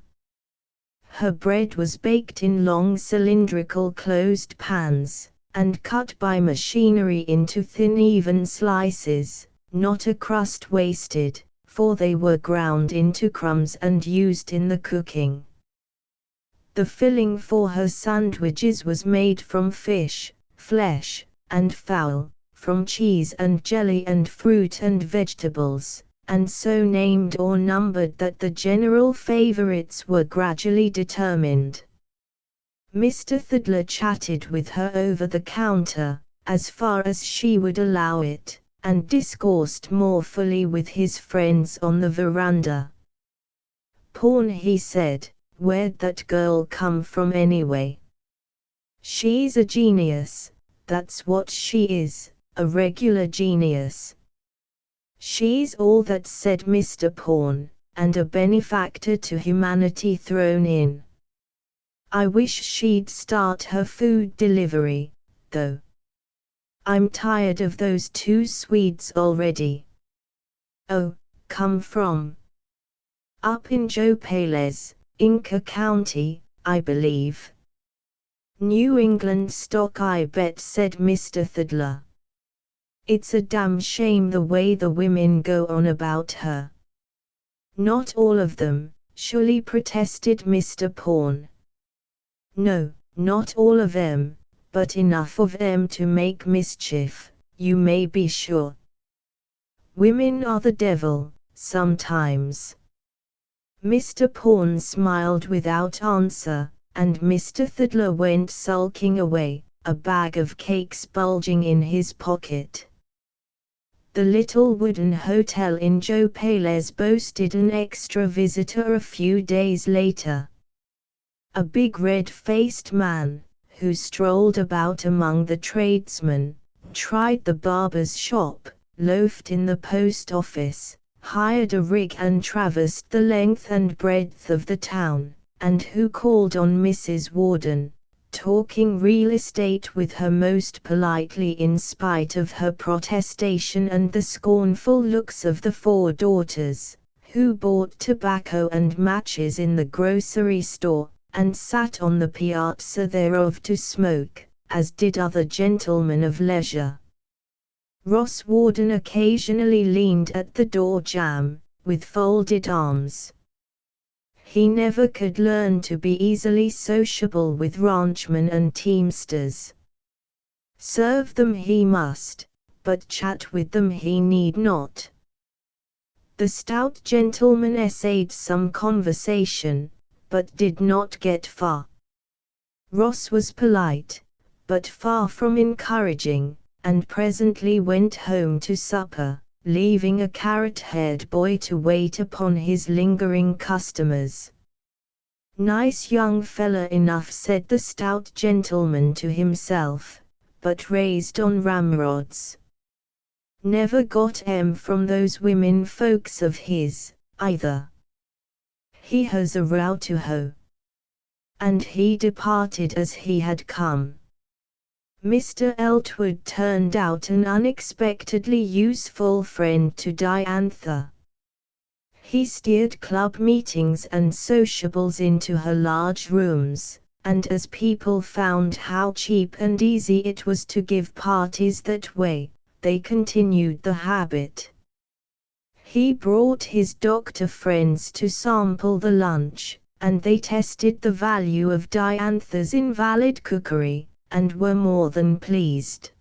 Her bread was baked in long cylindrical closed pans, and cut by machinery into thin even slices, not a crust wasted, for they were ground into crumbs and used in the cooking. The filling for her sandwiches was made from fish, flesh, and fowl, from cheese and jelly and fruit and vegetables, and so named or numbered that the general favorites were gradually determined. Mr. Thidler chatted with her over the counter, as far as she would allow it, and discoursed more fully with his friends on the veranda. "Pawn," he said, "where'd that girl come from anyway? She's a genius, that's what she is, a regular genius." "She's all that," said Mr. Pawn, "and a benefactor to humanity thrown in. I wish she'd start her food delivery, though. I'm tired of those 2 Swedes already." "Oh, come from?" "Up in Jopales, Inca County, I believe." "New England stock, I bet," said Mr. Thidler. "It's a damn shame the way the women go on about her." "Not all of them," surely protested Mr. Pawn. "No, not all of 'em, but enough of 'em to make mischief, you may be sure. Women are the devil, sometimes." Mr. Pawn smiled without answer, and Mr. Thidler went sulking away, a bag of cakes bulging in his pocket. The little wooden hotel in Jopales boasted an extra visitor a few days later. A big red-faced man, who strolled about among the tradesmen, tried the barber's shop, loafed in the post office, hired a rig and traversed the length and breadth of the town, and who called on Mrs. Warden, talking real estate with her most politely in spite of her protestation and the scornful looks of the 4 daughters, who bought tobacco and matches in the grocery store, and sat on the piazza thereof to smoke, as did other gentlemen of leisure. Ross Warden occasionally leaned at the door jamb, with folded arms. He never could learn to be easily sociable with ranchmen and teamsters. Serve them he must, but chat with them he need not. The stout gentleman essayed some conversation, but did not get far. Ross was polite, but far from encouraging, and presently went home to supper, leaving a carrot-haired boy to wait upon his lingering customers. "Nice young fella enough," said the stout gentleman to himself, "but raised on ramrods. Never got 'em from those women folks of his, either. He has a row to hoe." And he departed as he had come. Mr. Eltwood turned out an unexpectedly useful friend to Diantha. He steered club meetings and sociables into her large rooms, and as people found how cheap and easy it was to give parties that way, they continued the habit. He brought his doctor friends to sample the lunch, and they tested the value of Diantha's invalid cookery, and were more than pleased.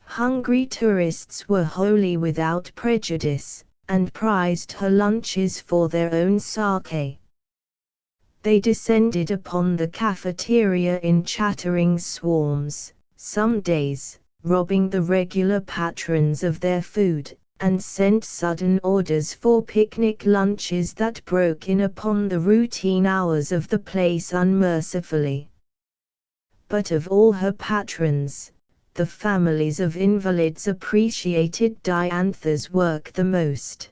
Hungry tourists were wholly without prejudice, and prized her lunches for their own sake. They descended upon the cafeteria in chattering swarms, some days, robbing the regular patrons of their food, and sent sudden orders for picnic lunches that broke in upon the routine hours of the place unmercifully. But of all her patrons, the families of invalids appreciated Diantha's work the most.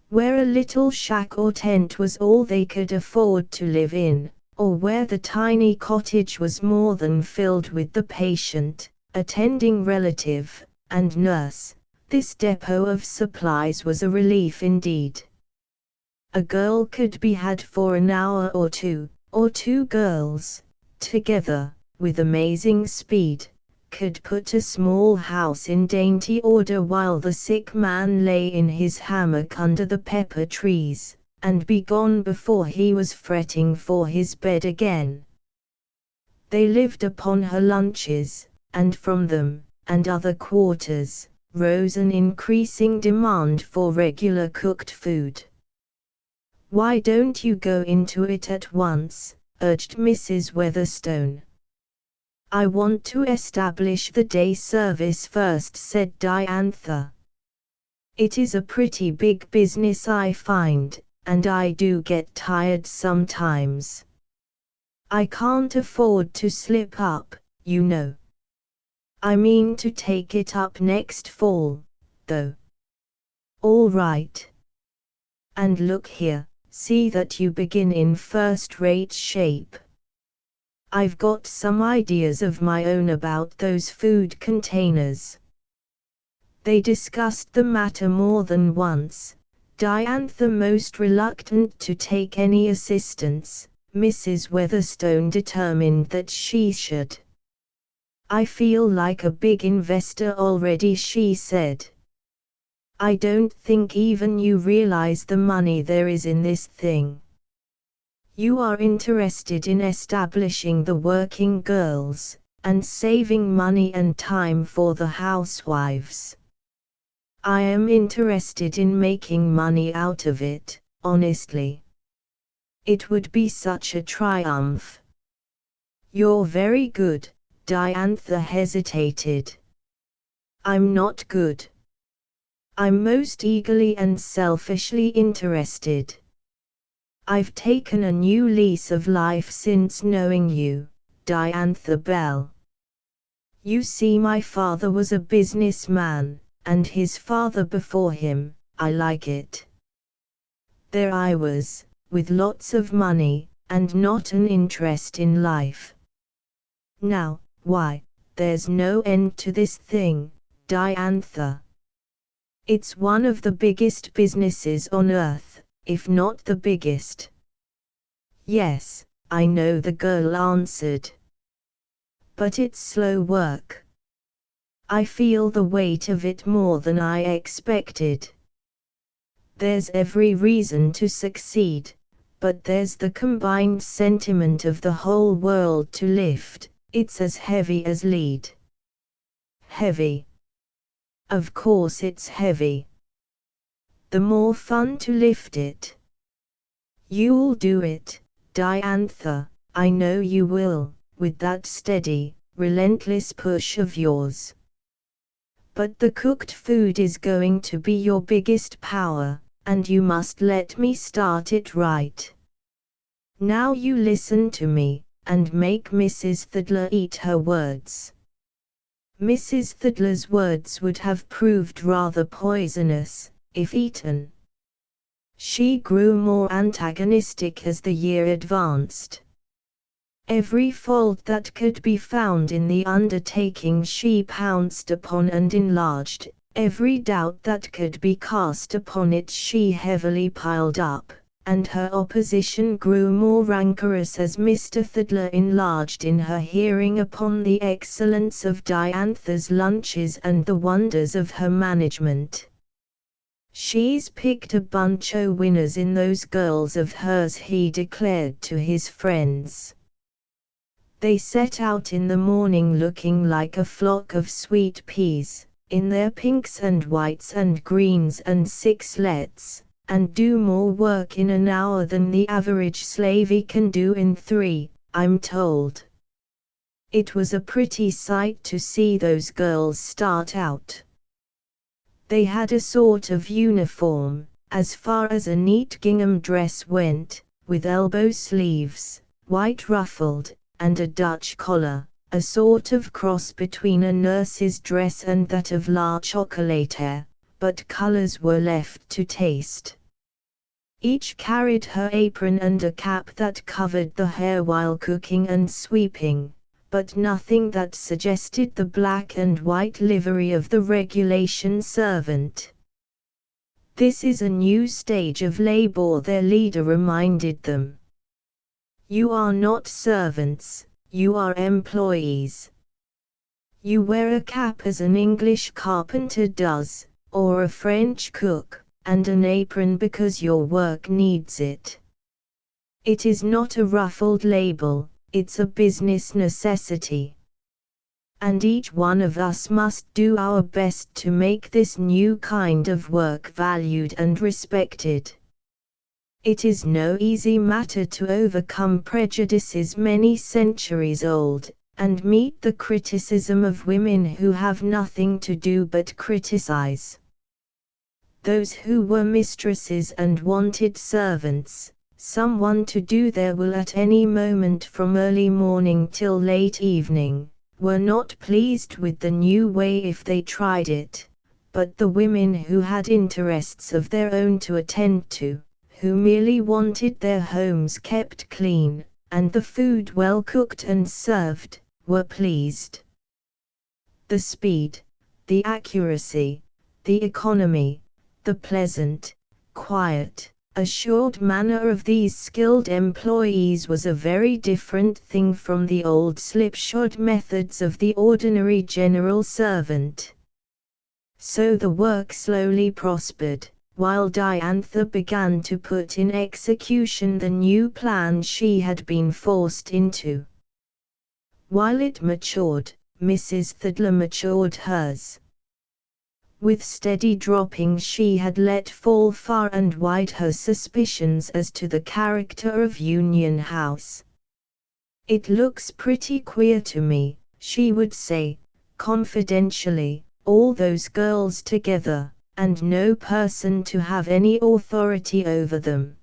Where a little shack or tent was all they could afford to live in, or where the tiny cottage was more than filled with the patient, attending relative, and nurse, this depot of supplies was a relief indeed. A girl could be had for an hour or two girls, together, with amazing speed, could put a small house in dainty order while the sick man lay in his hammock under the pepper trees, and be gone before he was fretting for his bed again. They lived upon her lunches, and from them, and other quarters, rose an increasing demand for regular cooked food. "Why don't you go into it at once?" urged Mrs. Weatherstone. "I want to establish the day service first," said Diantha. "It is a pretty big business, I find, and I do get tired sometimes. I can't afford to slip up, you know. I mean to take it up next fall, though." "All right. And look here, see that you begin in first-rate shape. I've got some ideas of my own about those food containers." They discussed the matter more than once, Diantha most reluctant to take any assistance, Mrs. Weatherstone determined that she should. "I feel like a big investor already," she said. "I don't think even you realize the money there is in this thing. You are interested in establishing the working girls, and saving money and time for the housewives. I am interested in making money out of it, honestly. It would be such a triumph." "You're very good," Diantha hesitated. "I'm not good. I'm most eagerly and selfishly interested. I've taken a new lease of life since knowing you, Diantha Bell. You see, my father was a businessman, and his father before him. I like it. There I was, with lots of money, and not an interest in life. Now, why, there's no end to this thing, Diantha. It's one of the biggest businesses on earth, if not the biggest." "Yes, I know," the girl answered. "But it's slow work. I feel the weight of it more than I expected. There's every reason to succeed, but there's the combined sentiment of the whole world to lift. It's as heavy as lead." "Heavy? Of course it's heavy. The more fun to lift it." "You'll do it, Diantha, I know you will, with that steady, relentless push of yours. But the cooked food is going to be your biggest power, and you must let me start it right. Now you listen to me, and make Mrs. Thidler eat her words. Mrs. Thidler's words would have proved rather poisonous, if eaten. She grew more antagonistic as the year advanced. Every fault that could be found in the undertaking she pounced upon and enlarged, every doubt that could be cast upon it she heavily piled up, and her opposition grew more rancorous as Mr. Thidler enlarged in her hearing upon the excellence of Diantha's lunches and the wonders of her management. "She's picked a bunch o' winners in those girls of hers," he declared to his friends. They set out in the morning looking like a flock of sweet peas, in their pinks and whites and greens and sixlets, and do more work in an hour than the average slavey can do in 3, I'm told. It was a pretty sight to see those girls start out. They had a sort of uniform, as far as a neat gingham dress went, with elbow sleeves, white ruffled, and a Dutch collar, a sort of cross between a nurse's dress and that of La Chocolataire, but colors were left to taste. Each carried her apron and a cap that covered the hair while cooking and sweeping, but nothing that suggested the black and white livery of the regulation servant. "This is a new stage of labor," their leader reminded them. "You are not servants, you are employees. You wear a cap as an English carpenter does, or a French cook, and an apron because your work needs it. It is not a ruffled label, it's a business necessity. And each one of us must do our best to make this new kind of work valued and respected. It is no easy matter to overcome prejudices many centuries old, and meet the criticism of women who have nothing to do but criticize. Those who were mistresses and wanted servants, someone to do their will at any moment from early morning till late evening, were not pleased with the new way if they tried it, but the women who had interests of their own to attend to, who merely wanted their homes kept clean, and the food well cooked and served, were pleased. The speed, the accuracy, the economy, the pleasant, quiet, assured manner of these skilled employees was a very different thing from the old slipshod methods of the ordinary general servant. So the work slowly prospered, while Diantha began to put in execution the new plan she had been forced into. While it matured, Mrs. Thidler matured hers. With steady dropping she had let fall far and wide her suspicions as to the character of Union House. "It looks pretty queer to me," she would say, confidentially, "all those girls together, and no person to have any authority over them.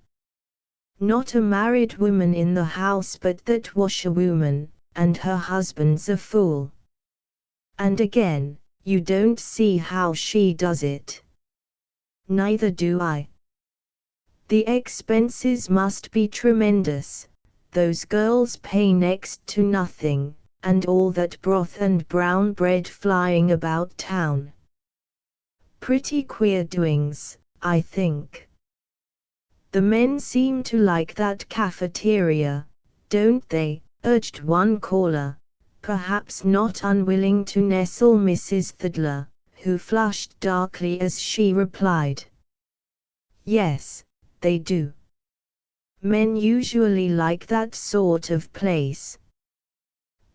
Not a married woman in the house but that washerwoman, and her husband's a fool. And again, you don't see how she does it." Neither do I. The expenses must be tremendous. Those girls pay next to nothing, and all that broth and brown bread flying about town. Pretty queer doings, I think. The men seem to like that cafeteria, don't they? Urged one caller, perhaps not unwilling to nestle Mrs. Thidler, who flushed darkly as she replied. "Yes, they do. Men usually like that sort of place.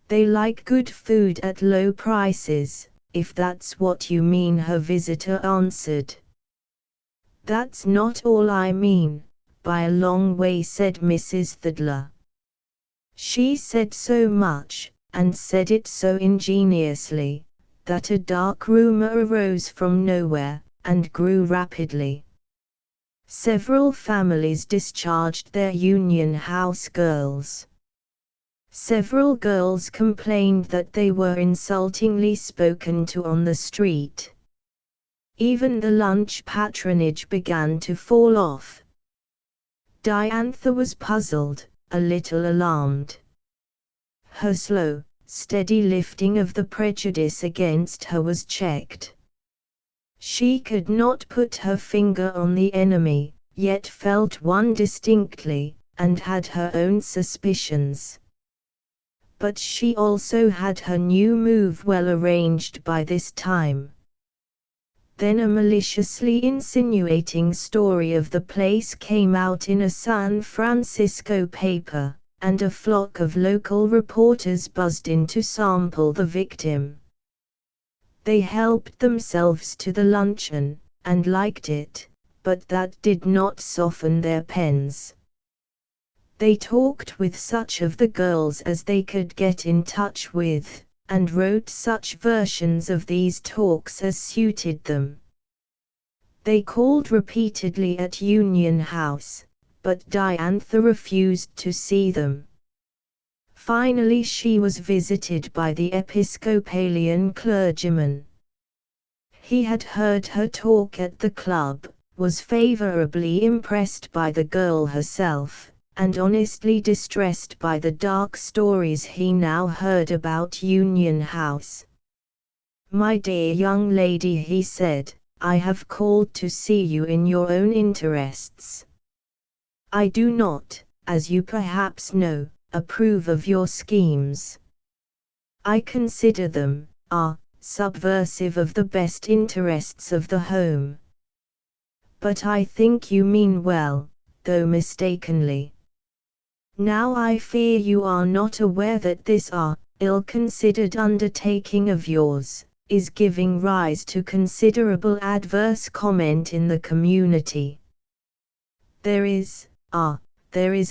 They like good food at low prices, if that's what you mean," her visitor answered. "That's not all I mean, by a long way," said Mrs. Thidler. She said so much, and said it so ingeniously, that a dark rumor arose from nowhere, and grew rapidly. Several families discharged their Union House girls. Several girls complained that they were insultingly spoken to on the street. Even the lunch patronage began to fall off. Diantha was puzzled, a little alarmed. Her slow, steady lifting of the prejudice against her was checked. She could not put her finger on the enemy, yet felt one distinctly, and had her own suspicions. But she also had her new move well arranged by this time. Then a maliciously insinuating story of the place came out in a San Francisco paper, and a flock of local reporters buzzed in to sample the victim. They helped themselves to the luncheon, and liked it, but that did not soften their pens. They talked with such of the girls as they could get in touch with, and wrote such versions of these talks as suited them. They called repeatedly at Union House, but Diantha refused to see them. Finally she was visited by the Episcopalian clergyman. He had heard her talk at the club, was favorably impressed by the girl herself, and honestly distressed by the dark stories he now heard about Union House. "My dear young lady," he said, "I have called to see you in your own interests. I do not, as you perhaps know, approve of your schemes. I consider them subversive of the best interests of the home. But I think you mean well, though mistakenly. Now I fear you are not aware that this ill-considered undertaking of yours is giving rise to considerable adverse comment in the community. There is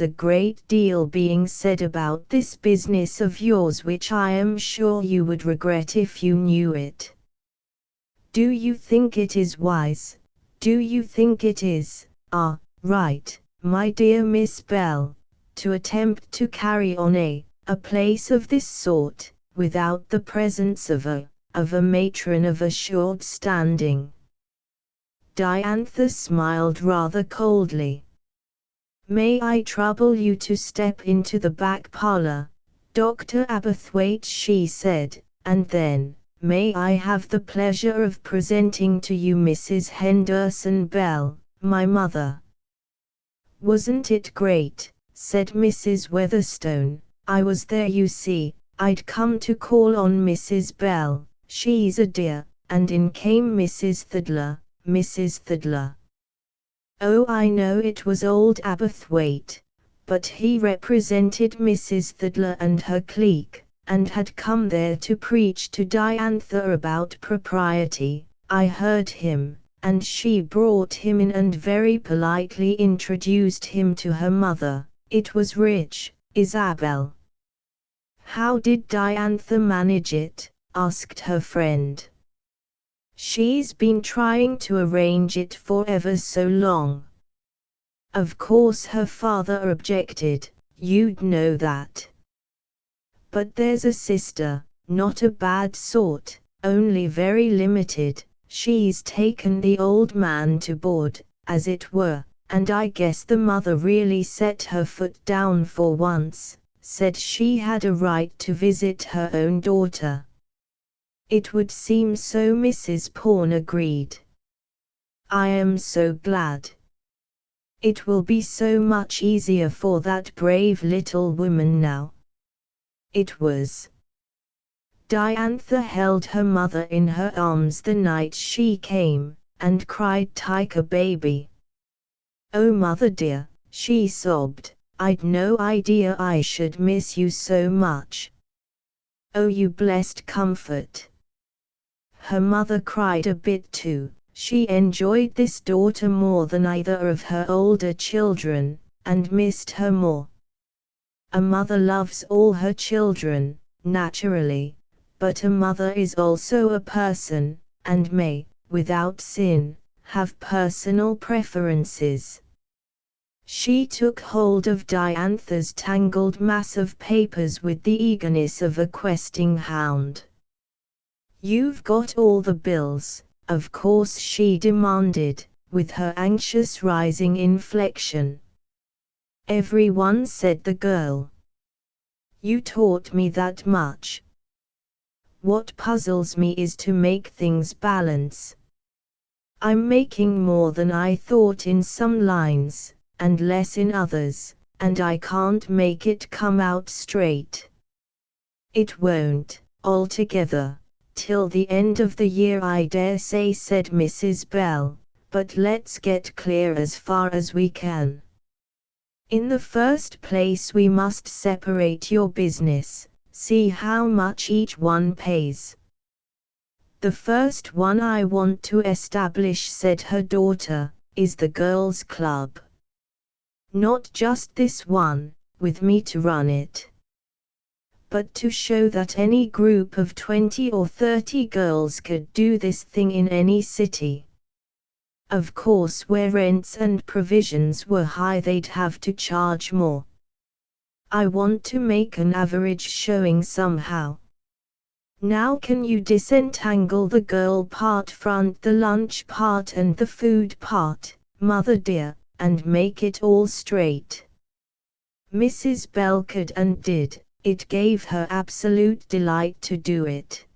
a great deal being said about this business of yours which I am sure you would regret if you knew it. Do you think it is wise? Do you think it is, right, my dear Miss Bell, to attempt to carry on a place of this sort, without the presence of a matron of assured standing?" Diantha smiled rather coldly. "May I trouble you to step into the back parlor, Dr. Aberthwaite?" she said, and then, "May I have the pleasure of presenting to you Mrs. Henderson Bell, my mother?" "Wasn't it great?" said Mrs. Weatherstone. "I was there, you see. I'd come to call on Mrs. Bell, she's a dear," and in came Mrs. Thidler. Oh, I know it was old Aberthwaite, but he represented Mrs. Thidler and her clique, and had come there to preach to Diantha about propriety. I heard him, and she brought him in and very politely introduced him to her mother. It was rich, Isabel. "How did Diantha manage it?" asked her friend. "She's been trying to arrange it for ever so long. Of course her father objected, you'd know that. But there's a sister, not a bad sort, only very limited. She's taken the old man to board, as it were, and I guess the mother really set her foot down for once, said she had a right to visit her own daughter. It would seem so." Mrs. Pawn agreed. "I am so glad. It will be so much easier for that brave little woman now." It was. Diantha held her mother in her arms the night she came, and cried like a baby. "Oh, mother dear," she sobbed, "I'd no idea I should miss you so much. Oh, you blessed comfort." Her mother cried a bit too. She enjoyed this daughter more than either of her older children, and missed her more. A mother loves all her children, naturally, but a mother is also a person, and may, without sin, have personal preferences. She took hold of Diantha's tangled mass of papers with the eagerness of a questing hound. "You've got all the bills, of course?" she demanded, with her anxious rising inflection. "Everyone," said the girl. "You taught me that much. What puzzles me is to make things balance. I'm making more than I thought in some lines, and less in others, and I can't make it come out straight. It won't, altogether, till the end of the year, I dare say," said Mrs. Bell, "but let's get clear as far as we can. In the first place we must separate your business, see how much each one pays." "The first one I want to establish," said her daughter, "is the girls' club. Not just this one, with me to run it, but to show that any group of 20 or 30 girls could do this thing in any city. Of course, where rents and provisions were high, they'd have to charge more. I want to make an average showing somehow. Now can you disentangle the girl part front, the lunch part and the food part, mother dear, and make it all straight?" Mrs. Bell could and did. It gave her absolute delight to do it.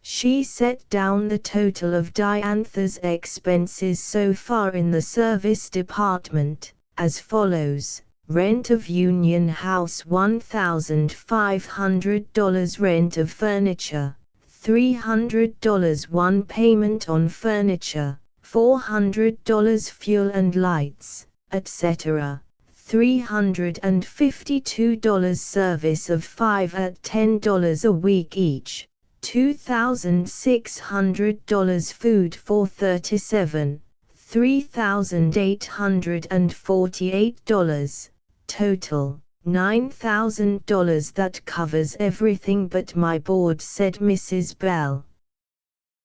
She set down the total of Diantha's expenses so far in the service department, as follows: rent of Union House $1,500, rent of furniture $300, one payment on furniture $400, fuel and lights, etc. $352, service of 5 at $10 a week each, $2,600, food for 37, $3,848, total $9,000. That covers everything but my board," said Mrs. Bell.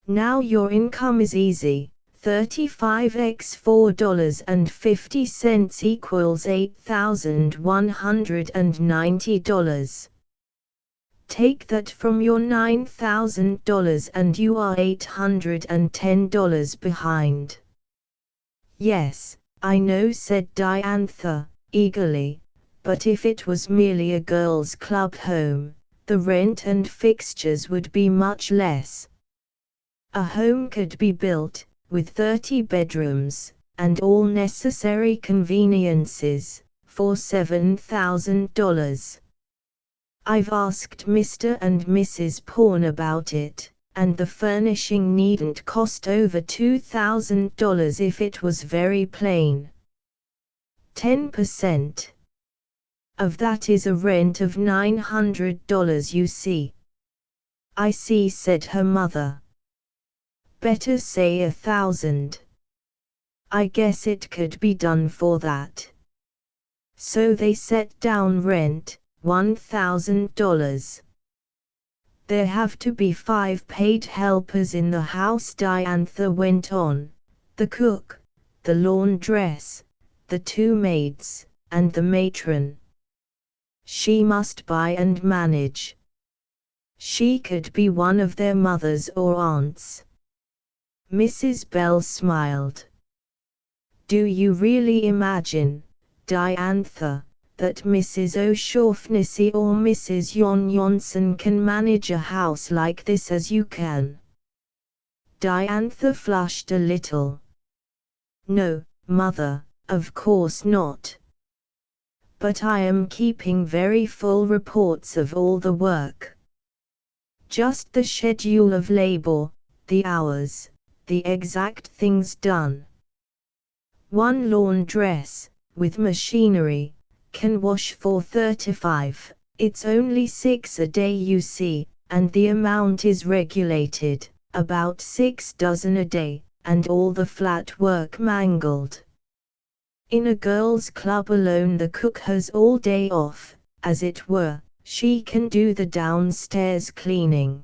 "Now your income is easy. 35x $4.50 equals $8,190. Take that from your $9,000 and you are $810 behind." "Yes, I know," said Diantha, eagerly, "but if it was merely a girls' club home, the rent and fixtures would be much less. A home could be built, with 30 bedrooms, and all necessary conveniences, for $7,000. I've asked Mr. and Mrs. Pawn about it, and the furnishing needn't cost over $2,000 if it was very plain. 10% of that is a rent of $900, you see." "I see," said her mother. "Better say 1,000. I guess it could be done for that." So they set down rent, $1,000. "There have to be 5 paid helpers in the house," Diantha went on, "the cook, the laundress, the 2 maids, and the matron. She must buy and manage. She could be one of their mothers or aunts." Mrs. Bell smiled. "Do you really imagine, Diantha, that Mrs. O'Shaughnessy or Mrs. Johnson can manage a house like this as you can?" Diantha flushed a little. "No, mother, of course not. But I am keeping very full reports of all the work. Just the schedule of labor, the hours, the exact things done. One laundress, with machinery, can wash for 35, it's only 6 a day you see, and the amount is regulated, about 6 dozen a day, and all the flat work mangled. In a girls' club alone the cook has all day off, as it were, she can do the downstairs cleaning.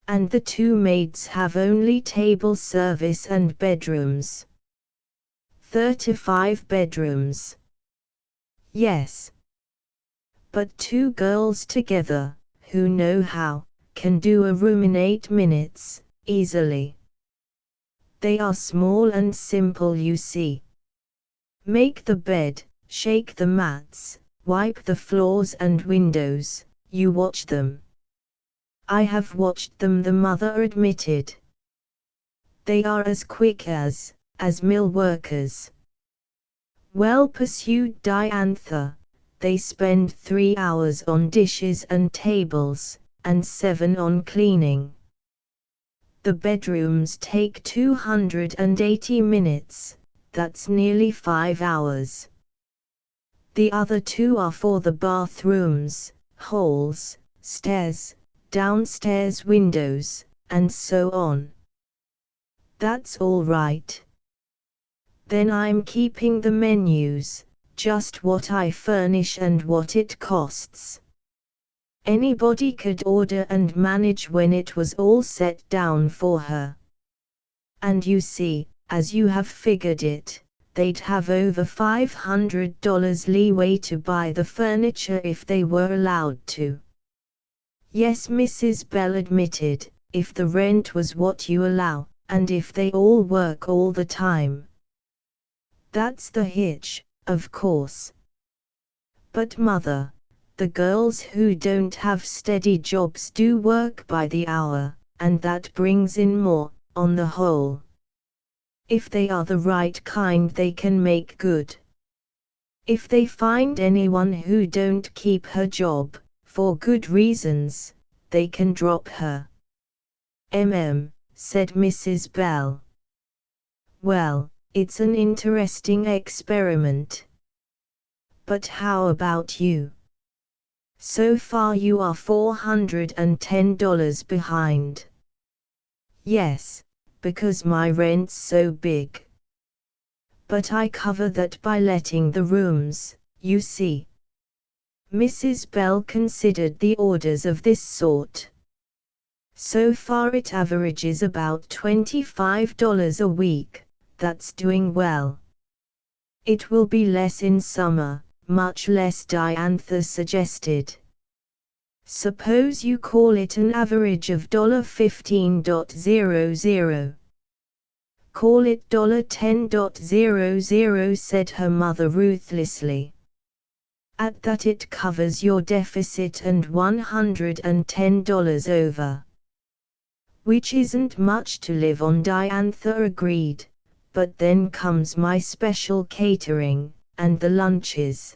And the two maids have only table service and bedrooms. 35 bedrooms. Yes. But 2 girls together, who know how, can do a room in 8 minutes, easily. They are small and simple, you see. Make the bed, shake the mats, wipe the floors and windows, you watch them. I have watched them, the mother admitted. They are as quick as mill workers. Well, pursued Diantha, they spend 3 hours on dishes and tables, and 7 on cleaning. The bedrooms take 280 minutes, that's nearly 5 hours. The other 2 are for the bathrooms, halls, stairs, downstairs windows, and so on. That's all right. Then I'm keeping the menus, just what I furnish and what it costs. Anybody could order and manage when it was all set down for her. And you see, as you have figured it, they'd have over $500 leeway to buy the furniture if they were allowed to. Yes, Mrs. Bell admitted, if the rent was what you allow, and if they all work all the time. That's the hitch, of course. But mother, the girls who don't have steady jobs do work by the hour, and that brings in more, on the whole. If they are the right kind, they can make good. If they find anyone who don't keep her job, for good reasons, they can drop her. Said Mrs. Bell. Well, it's an interesting experiment. But how about you? So far you are $410 behind. Yes, because my rent's so big. But I cover that by letting the rooms, you see. Mrs. Bell considered the orders of this sort. So far it averages about $25 a week, that's doing well. It will be less in summer, much less, Diantha suggested. Suppose you call it an average of $15.00. Call it $10.00, said her mother ruthlessly. At that it covers your deficit and $110 over. Which isn't much to live on, Diantha agreed, but then comes my special catering, and the lunches.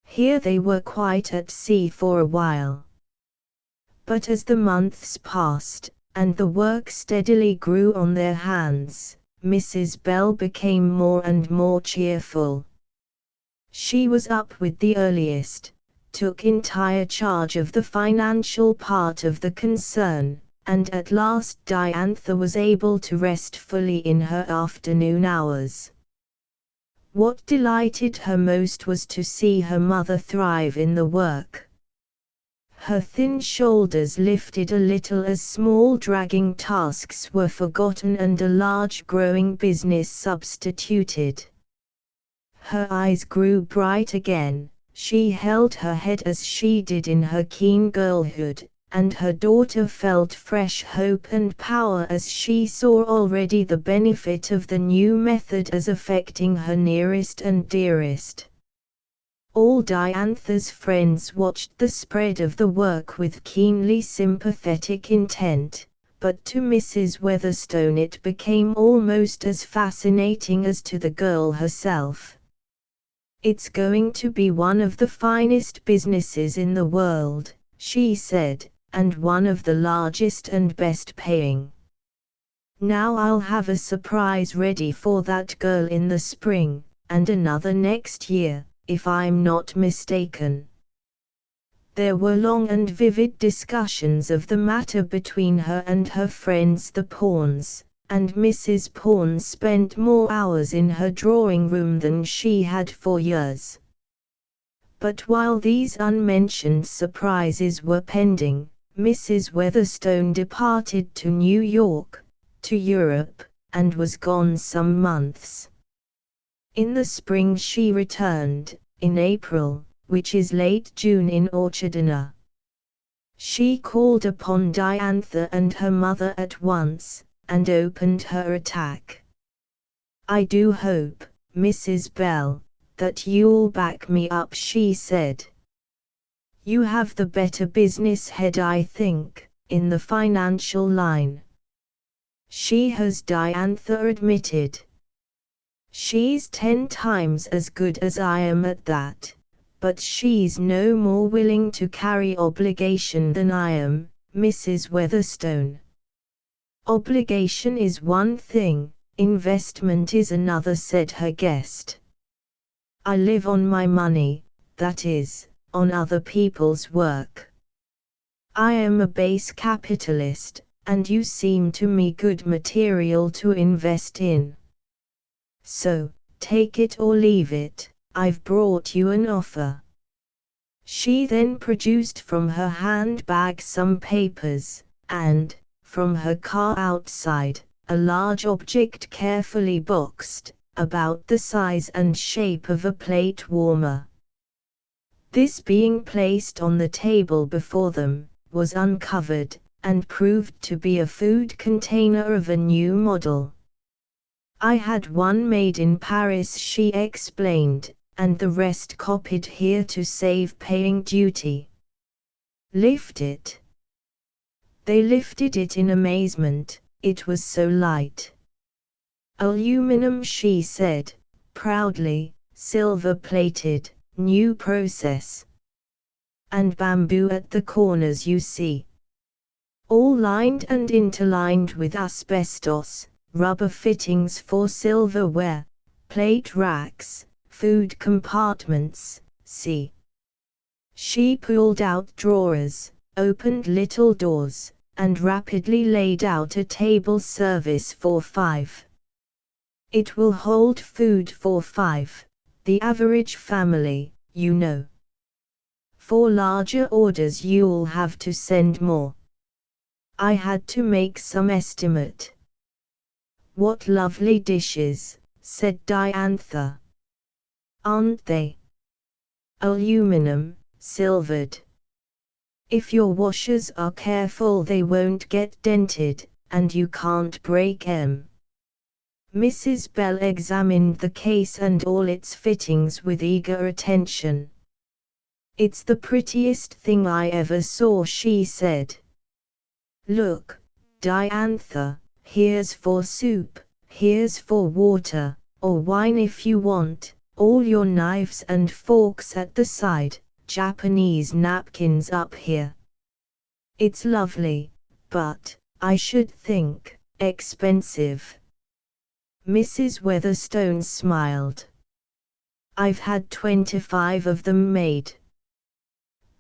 Here they were quite at sea for a while. But as the months passed, and the work steadily grew on their hands, Mrs. Bell became more and more cheerful. She was up with the earliest, took entire charge of the financial part of the concern, and at last Diantha was able to rest fully in her afternoon hours. What delighted her most was to see her mother thrive in the work. Her thin shoulders lifted a little as small dragging tasks were forgotten and a large growing business substituted. Her eyes grew bright again, she held her head as she did in her keen girlhood, and her daughter felt fresh hope and power as she saw already the benefit of the new method as affecting her nearest and dearest. All Diantha's friends watched the spread of the work with keenly sympathetic intent, but to Mrs. Weatherstone it became almost as fascinating as to the girl herself. "It's going to be one of the finest businesses in the world," she said, "and one of the largest and best paying. Now I'll have a surprise ready for that girl in the spring, and another next year, if I'm not mistaken." There were long and vivid discussions of the matter between her and her friends the Pawns, and Mrs. Pawn spent more hours in her drawing room than she had for years. But while these unmentioned surprises were pending, Mrs. Weatherstone departed to New York, to Europe, and was gone some months. In the spring she returned, in April, which is late June in Orchardina. She called upon Diantha and her mother at once, and opened her attack. "I do hope, Mrs. Bell, that you'll back me up," she said. "You have the better business head, I think, in the financial line." "She has," Diantha admitted. "She's 10 times as good as I am at that, but she's no more willing to carry obligation than I am, Mrs. Weatherstone." "Obligation is one thing, investment is another," said her guest. "I live on my money, that is, on other people's work. I am a base capitalist, and you seem to me good material to invest in. So, take it or leave it, I've brought you an offer." She then produced from her handbag some papers, and, from her car outside, a large object carefully boxed, about the size and shape of a plate warmer. This being placed on the table before them, was uncovered, and proved to be a food container of a new model. "I had one made in Paris," she explained, "and the rest copied here to save paying duty." "Lift it." They lifted it in amazement, it was so light. "Aluminum," she said, proudly, "silver-plated, new process. And bamboo at the corners, you see. All lined and interlined with asbestos, rubber fittings for silverware, plate racks, food compartments, see." She pulled out drawers, opened little doors, and rapidly laid out a table service for 5. "It will hold food for 5, the average family, you know. For larger orders you'll have to send more." I had to make some estimate. "What lovely dishes," said Diantha. "Aren't they? Aluminum, silvered. If your washers are careful they won't get dented, and you can't break 'em." Mrs. Bell examined the case and all its fittings with eager attention. "It's the prettiest thing I ever saw," she said. "Look, Diantha, here's for soup, here's for water, or wine if you want, all your knives and forks at the side, Japanese napkins up here. It's lovely, but, I should think, expensive." Mrs. Weatherstone smiled. "I've had 25 of them made.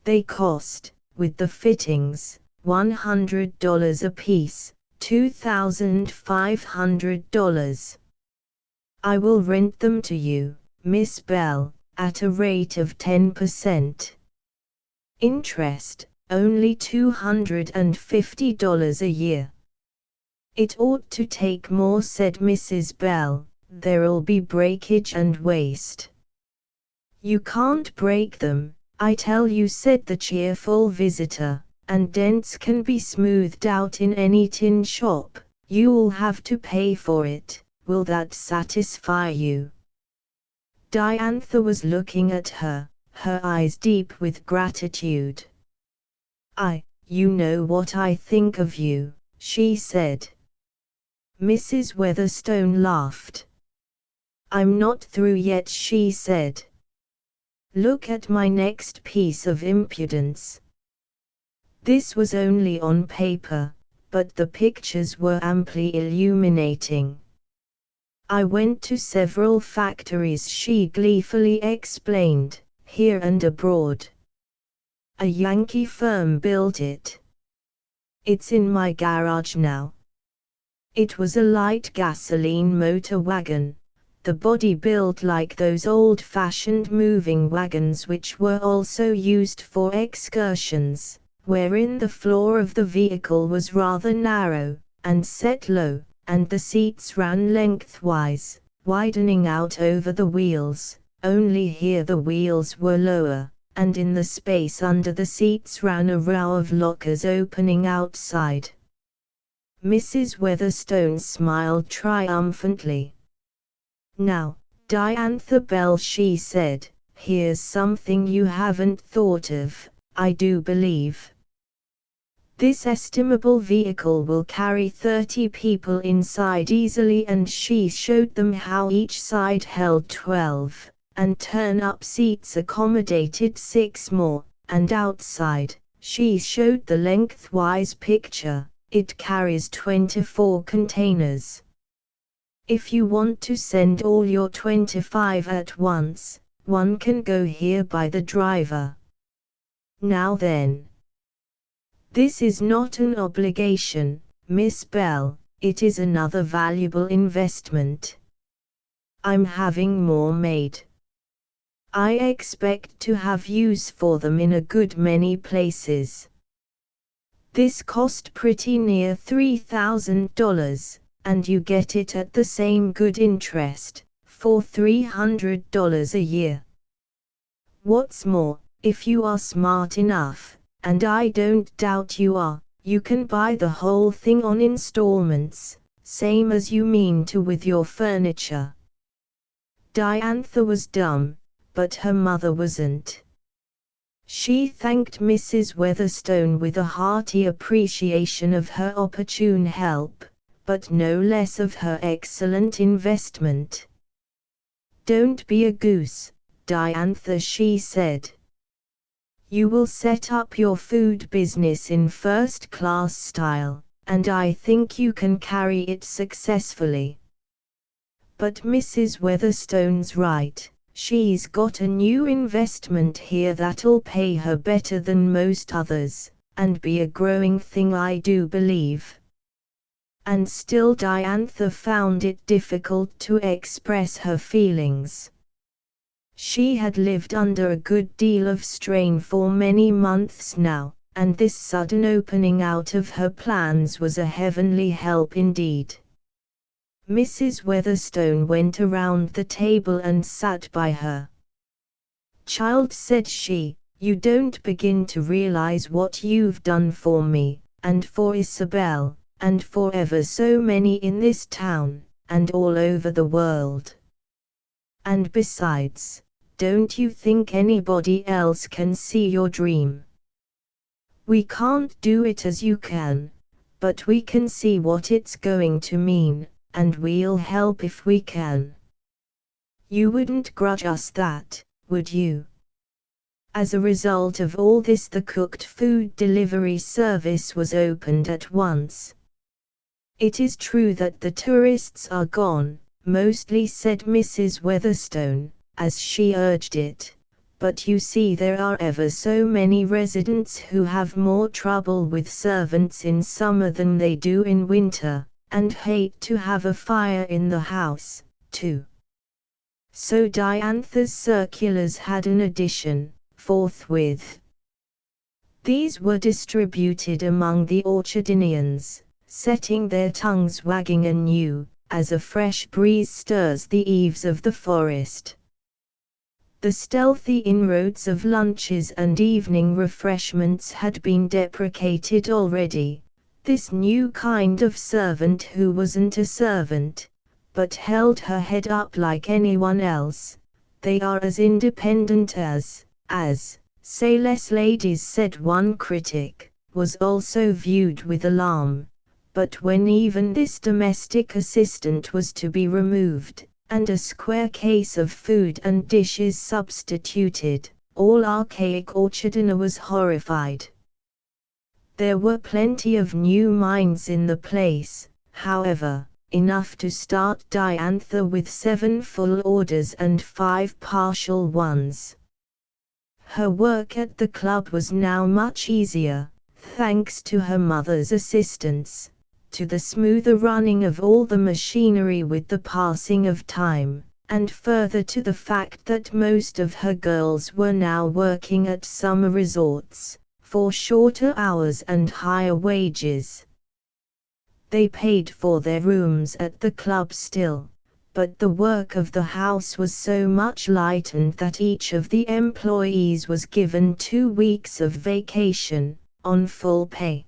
They cost, with the fittings, $100 apiece, $2,500. I will rent them to you, Miss Bell, at a rate of 10%. Interest, only $250 a year." "It ought to take more," said Mrs. Bell, "there'll be breakage and waste." "You can't break them, I tell you," said the cheerful visitor, "and dents can be smoothed out in any tin shop. You'll have to pay for it. Will that satisfy you?" Diantha was looking at her, her eyes deep with gratitude. You know what I think of you," she said. Mrs. Weatherstone laughed. "I'm not through yet," she said. "Look at my next piece of impudence." This was only on paper, but the pictures were amply illuminating. "I went to several factories," she gleefully explained, "here and abroad. A Yankee firm built it. It's in my garage now. It was a light gasoline motor wagon, the body built like those old-fashioned moving wagons which were also used for excursions, wherein the floor of the vehicle was rather narrow, and set low, and the seats ran lengthwise, widening out over the wheels, only here the wheels were lower, and in the space under the seats ran a row of lockers opening outside. Mrs. Weatherstone smiled triumphantly. "Now, Diantha Bell," she said, "here's something you haven't thought of, I do believe. This estimable vehicle will carry 30 people inside easily," and she showed them how each side held 12, and turn-up seats accommodated 6 more, and outside, she showed the lengthwise picture, it carries 24 containers. If you want to send all your 25 at once, one can go here by the driver. Now then. This is not an obligation, Miss Bell, it is another valuable investment. I'm having more made. I expect to have use for them in a good many places. This cost pretty near $3,000, and you get it at the same good interest, for $300 a year. What's more, if you are smart enough, and I don't doubt you are, you can buy the whole thing on installments, same as you mean to with your furniture." Diantha was dumb, but her mother wasn't. She thanked Mrs. Weatherstone with a hearty appreciation of her opportune help, but no less of her excellent investment. "Don't be a goose, Diantha," she said. "You will set up your food business in first-class style, and I think you can carry it successfully. But Mrs. Weatherstone's right, she's got a new investment here that'll pay her better than most others, and be a growing thing, I do believe." And still Diantha found it difficult to express her feelings. She had lived under a good deal of strain for many months now, and this sudden opening out of her plans was a heavenly help indeed. Mrs. Weatherstone went around the table and sat by her. "Child," said she, "you don't begin to realize what you've done for me, and for Isabel, and for ever so many in this town, and all over the world. And besides, don't you think anybody else can see your dream? We can't do it as you can, but we can see what it's going to mean, and we'll help if we can. You wouldn't grudge us that, would you?" As a result of all this, the cooked food delivery service was opened at once. "It is true that the tourists are gone, mostly," said Mrs. Weatherstone, as she urged it, "but you see there are ever so many residents who have more trouble with servants in summer than they do in winter, and hate to have a fire in the house, too." So Diantha's circulars had an addition, forthwith. These were distributed among the Orchardinians, setting their tongues wagging anew, as a fresh breeze stirs the eaves of the forest. The stealthy inroads of lunches and evening refreshments had been deprecated already. This new kind of servant who wasn't a servant, but held her head up like anyone else, they are as independent as, say less ladies, said one critic, was also viewed with alarm. But when even this domestic assistant was to be removed, and a square case of food and dishes substituted, all archaic Orchardina was horrified. There were plenty of new minds in the place, however, enough to start Diantha with 7 full orders and 5 partial ones. Her work at the club was now much easier, thanks to her mother's assistance, to the smoother running of all the machinery with the passing of time, and further to the fact that most of her girls were now working at summer resorts, for shorter hours and higher wages. They paid for their rooms at the club still, but the work of the house was so much lightened that each of the employees was given 2 weeks of vacation, on full pay.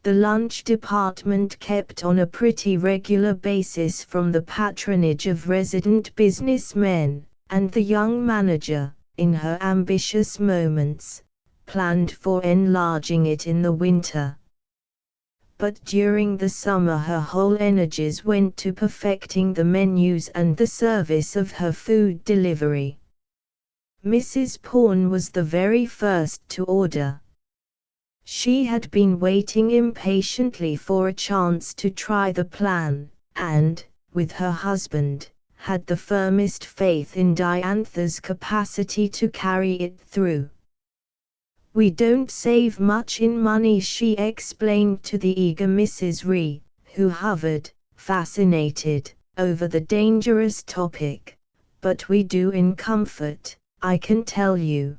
The lunch department kept on a pretty regular basis from the patronage of resident businessmen, and the young manager, in her ambitious moments, planned for enlarging it in the winter. But during the summer her whole energies went to perfecting the menus and the service of her food delivery. Mrs. Pawn was the very first to order. She had been waiting impatiently for a chance to try the plan, and, with her husband, had the firmest faith in Diantha's capacity to carry it through. "We don't save much in money," she explained to the eager Mrs. Ree, who hovered, fascinated, over the dangerous topic, "but we do in comfort, I can tell you.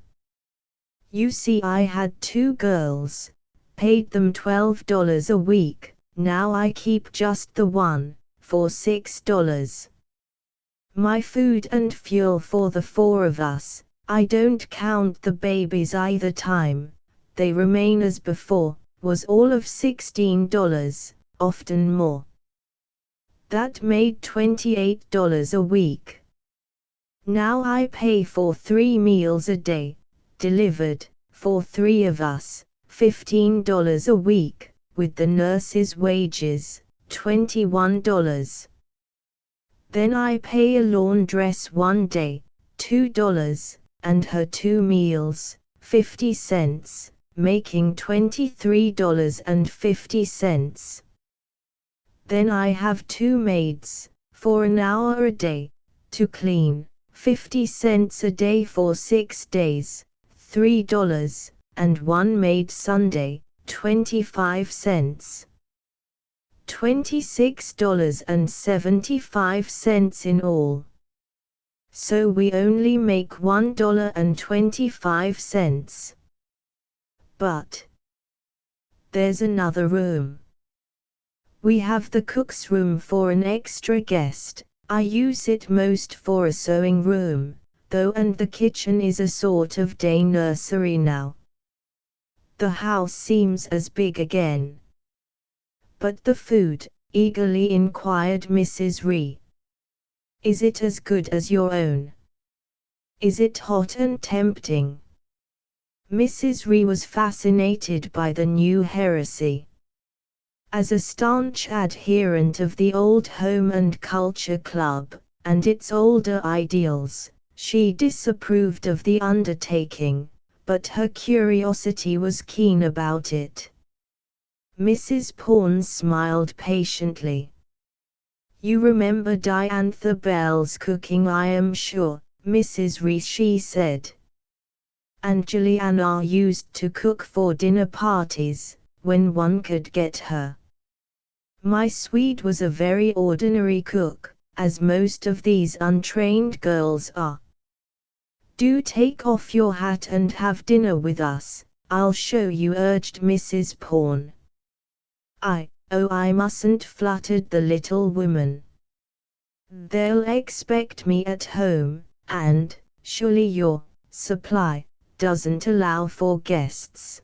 You see, I had 2 girls, paid them $12 a week, now I keep just the one, for $6. My food and fuel for the 4 of us, I don't count the babies either time, they remain as before, was all of $16, often more. That made $28 a week. Now I pay for 3 meals a day, delivered, for 3 of us, $15 a week, with the nurse's wages, $21. Then I pay a laundress one day, $2, and her 2 meals, 50 cents, making $23.50. Then I have 2 maids, for an hour a day, to clean, 50 cents a day for 6 days, $3, and 1 maid Sunday, 25 cents. $26.75 in all. So we only make $1.25. But there's another room. We have the cook's room for an extra guest. I use it most for a sewing room, though, and the kitchen is a sort of day nursery now. The house seems as big again." "But the food?" eagerly inquired Mrs. Ree. "Is it as good as your own? Is it hot and tempting?" Mrs. Ree was fascinated by the new heresy. As a staunch adherent of the old Home and Culture Club, and its older ideals, she disapproved of the undertaking, but her curiosity was keen about it. Mrs. Pawn smiled patiently. "You remember Diantha Bell's cooking, I am sure, Mrs. Ree," she said. "And Juliana used to cook for dinner parties, when one could get her. My Swede was a very ordinary cook, as most of these untrained girls are. Do take off your hat and have dinner with us, I'll show you," urged Mrs. Pawn. I mustn't," fluttered the little woman. "They'll expect me at home, and, surely your supply doesn't allow for guests."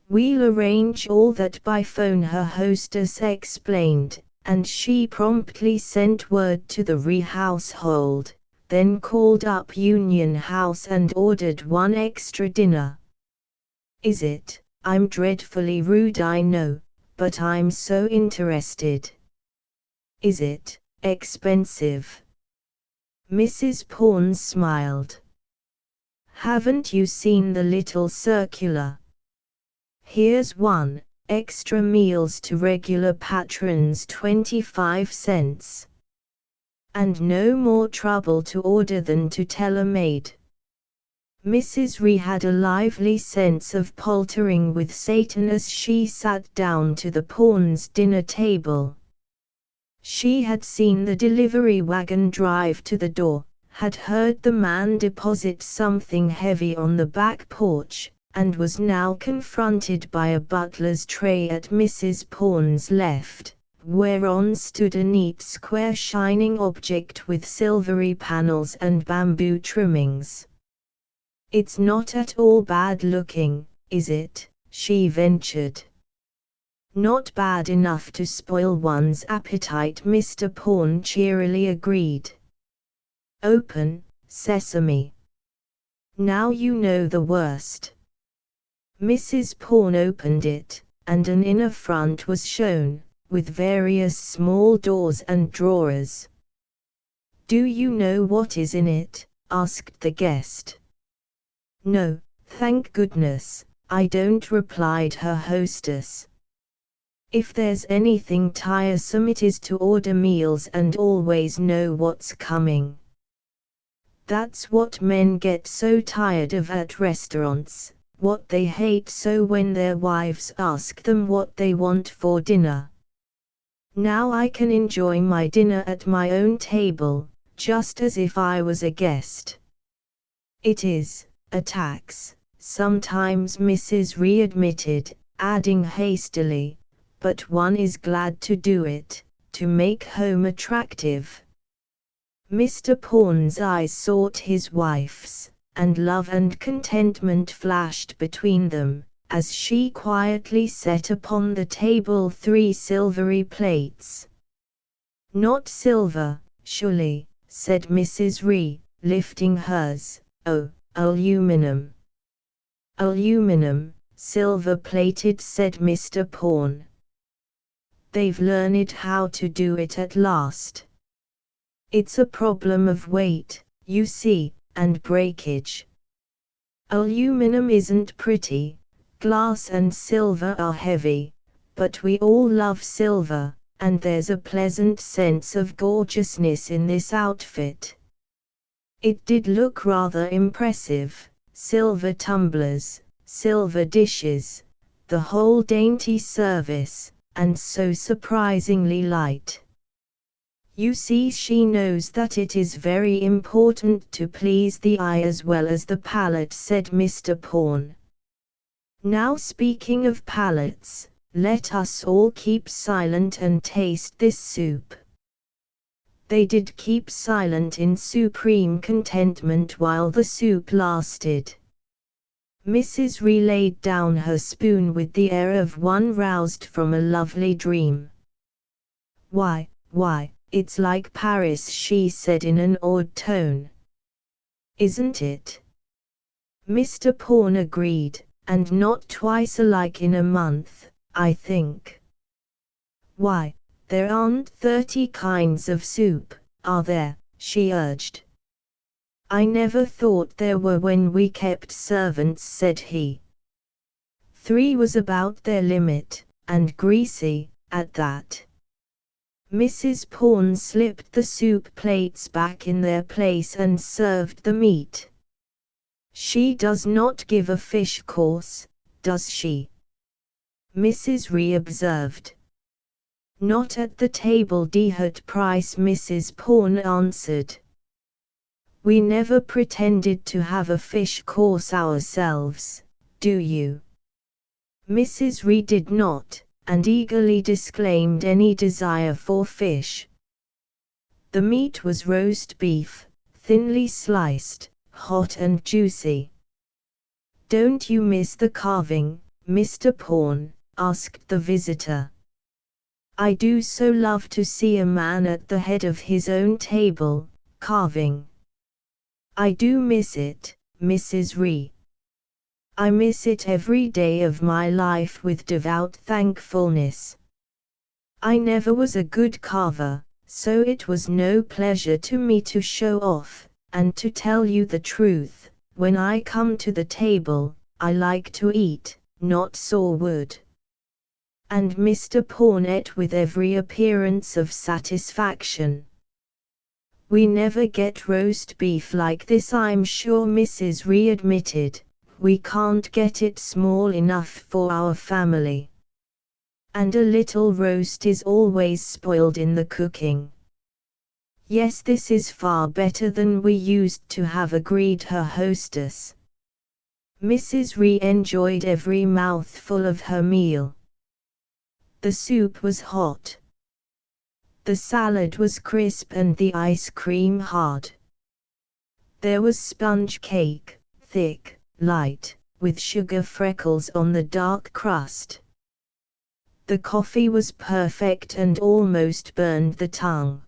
"We'll arrange all that by phone," her hostess explained, and she promptly sent word to the Ree household, then called up Union House and ordered 1 extra dinner. "Is it? I'm dreadfully rude, I know, but I'm so interested. Is it expensive?" Mrs. Pawn smiled. "Haven't you seen the little circular? Here's one, extra meals to regular patrons 25 cents. And no more trouble to order than to tell a maid." Mrs. Ree had a lively sense of paltering with Satan as she sat down to the Pawns' dinner table. She had seen the delivery wagon drive to the door, had heard the man deposit something heavy on the back porch, and was now confronted by a butler's tray at Mrs. Pawn's left, whereon stood a neat square shining object with silvery panels and bamboo trimmings. "It's not at all bad looking, is it?" she ventured. "Not bad enough to spoil one's appetite," Mr. Pawn cheerily agreed. "Open, Sesame. Now you know the worst." Mrs. Pawn opened it, and an inner front was shown, with various small doors and drawers. "Do you know what is in it?" asked the guest. "No, thank goodness, I don't," replied her hostess. "If there's anything tiresome it is to order meals and always know what's coming. That's what men get so tired of at restaurants, what they hate so when their wives ask them what they want for dinner. Now I can enjoy my dinner at my own table, just as if I was a guest." "It is a tax, sometimes," Mrs. Ree admitted, adding hastily, "but one is glad to do it, to make home attractive." Mr. Pawn's eyes sought his wife's, and love and contentment flashed between them, as she quietly set upon the table 3 silvery plates. "Not silver, surely," said Mrs. Ree, lifting hers. "Oh, aluminum." "Aluminum, silver-plated," said Mr. Pawn. "They've learned how to do it at last. It's a problem of weight, you see, and breakage. Aluminum isn't pretty, glass and silver are heavy, but we all love silver, and there's a pleasant sense of gorgeousness in this outfit." It did look rather impressive: silver tumblers, silver dishes, the whole dainty service, and so surprisingly light. "You see, she knows that it is very important to please the eye as well as the palate," said Mr. Pawn. "Now, speaking of palates, let us all keep silent and taste this soup." They did keep silent in supreme contentment while the soup lasted. Mrs. Ree laid down her spoon with the air of one roused from a lovely dream. Why, it's like Paris," she said in an awed tone. "Isn't it?" Mr. Pawn agreed, "and not twice alike in a month, I think." "Why, there aren't 30 kinds of soup, are there?" she urged. "I never thought there were when we kept servants," said he. 3 was about their limit, and greasy, at that. Mrs. Pawn slipped the soup plates back in their place and served the meat. "She does not give a fish course, does she?" Mrs. Ree observed. "Not at the table d'hôte price," Mrs. Pawn answered. "We never pretended to have a fish course ourselves, do you?" Mrs. Ree did not, and eagerly disclaimed any desire for fish. The meat was roast beef, thinly sliced, hot and juicy. "Don't you miss the carving, Mr. Pawn?" asked the visitor. "I do so love to see a man at the head of his own table, carving." "I do miss it, Mrs. Ree. I miss it every day of my life with devout thankfulness. I never was a good carver, so it was no pleasure to me to show off, and to tell you the truth, when I come to the table, I like to eat, not saw wood." And Mr. Pawn ate with every appearance of satisfaction. "We never get roast beef like this, I'm sure," Mrs. Ree admitted. "We can't get it small enough for our family." And a little roast is always spoiled in the cooking. Yes, this is far better than we used to have, agreed her hostess. Mrs. Ree enjoyed every mouthful of her meal. The soup was hot. The salad was crisp and the ice cream hard. There was sponge cake, thick, light, with sugar freckles on the dark crust. The coffee was perfect and almost burned the tongue.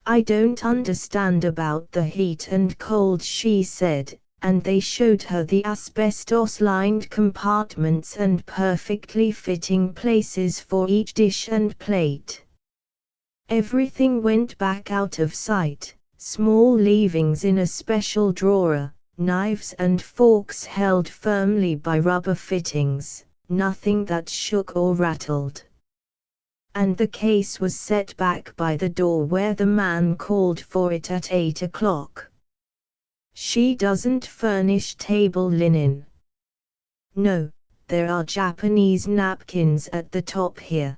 I don't understand about the heat and cold, she said, and they showed her the asbestos-lined compartments and perfectly fitting places for each dish and plate. Everything went back out of sight, small leavings in a special drawer, knives and forks held firmly by rubber fittings, nothing that shook or rattled. And the case was set back by the door where the man called for it at 8 o'clock. She doesn't furnish table linen. No, there are Japanese napkins at the top here.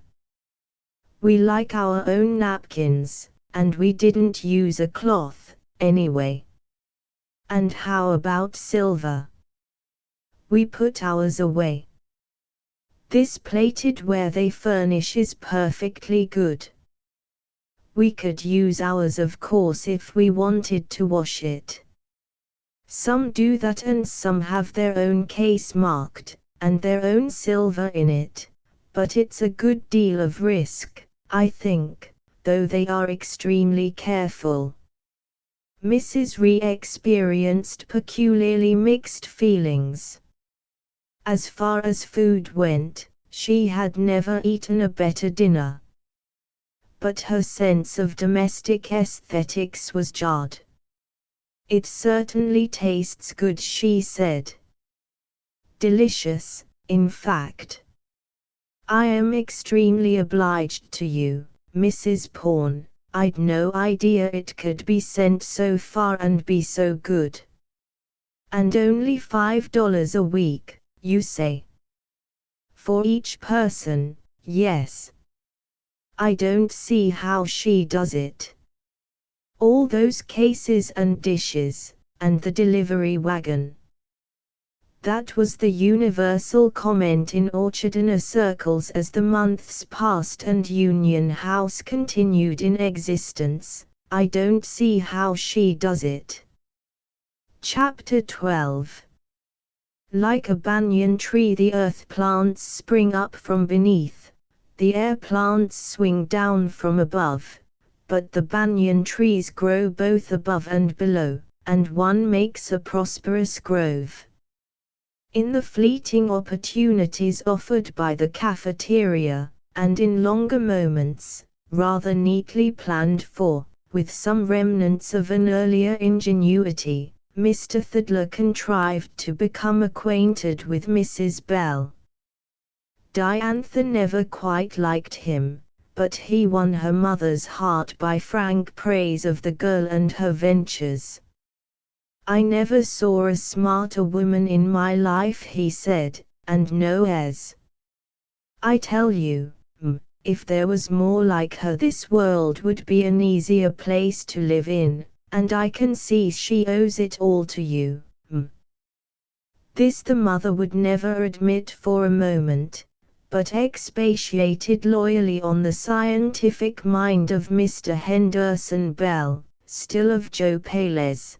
We like our own napkins, and we didn't use a cloth, anyway. And how about silver? We put ours away. This plated ware they furnish is perfectly good. We could use ours, of course, if we wanted to wash it. Some do that and some have their own case marked, and their own silver in it, but it's a good deal of risk, I think, though they are extremely careful. Mrs. Ree experienced peculiarly mixed feelings. As far as food went, she had never eaten a better dinner. But her sense of domestic aesthetics was jarred. It certainly tastes good, she said. Delicious, in fact. I am extremely obliged to you, Mrs. Pawn. I'd no idea it could be sent so far and be so good. And only $5 a week, you say? For each person, yes. I don't see how she does it. All those cases and dishes, and the delivery wagon. That was the universal comment in Orchardina circles as the months passed and Union House continued in existence. I don't see how she does it. Chapter 12. Like a banyan tree, the earth plants spring up from beneath, the air plants swing down from above, but the banyan trees grow both above and below, and one makes a prosperous grove. In the fleeting opportunities offered by the cafeteria, and in longer moments, rather neatly planned for, with some remnants of an earlier ingenuity, Mr. Thidler contrived to become acquainted with Mrs. Bell. Diantha never quite liked him, but he won her mother's heart by frank praise of the girl and her ventures. I never saw a smarter woman in my life, he said, and no airs. I tell you, if there was more like her, this world would be an easier place to live in, and I can see she owes it all to you. This the mother would never admit for a moment, but expatiated loyally on the scientific mind of Mr. Henderson Bell, still of Joe Palez.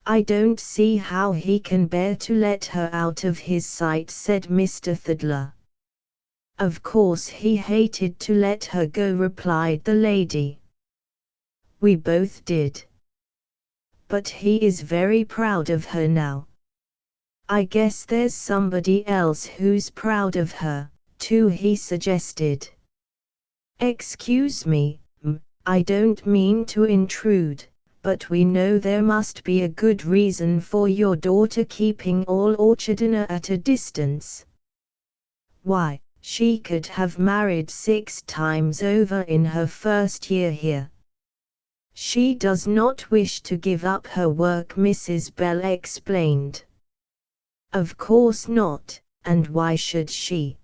I don't see how he can bear to let her out of his sight, said Mr. Thidler. Of course he hated to let her go, replied the lady. We both did. But he is very proud of her now. I guess there's somebody else who's proud of her, too, he suggested. Excuse me, I don't mean to intrude, but we know there must be a good reason for your daughter keeping all Orchardina at a distance. Why, she could have married 6 times over in her first year here. She does not wish to give up her work, Mrs. Bell explained. Of course not, and why should she?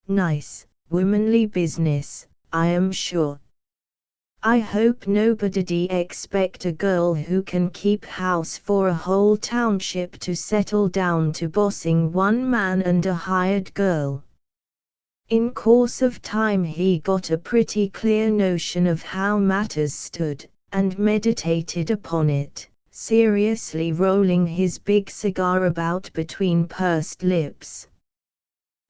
Nice, womanly business, I am sure. I hope nobody expect a girl who can keep house for a whole township to settle down to bossing one man and a hired girl. In course of time he got a pretty clear notion of how matters stood, and meditated upon it, seriously rolling his big cigar about between pursed lips.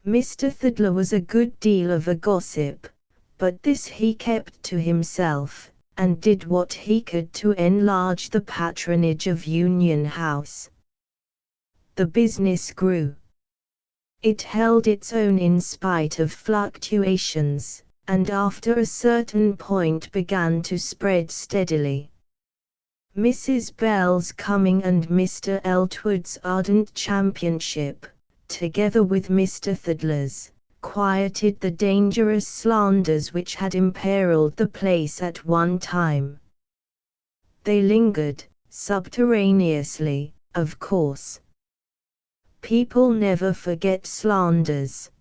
Mr. Thidler was a good deal of a gossip, but this he kept to himself, and did what he could to enlarge the patronage of Union House. The business grew. It held its own in spite of fluctuations, and after a certain point began to spread steadily. Mrs. Bell's coming and Mr. Eltwood's ardent championship, together with Mr. Thidler's, quieted the dangerous slanders which had imperiled the place at one time. They lingered, subterraneously, of course. People never forget slanders.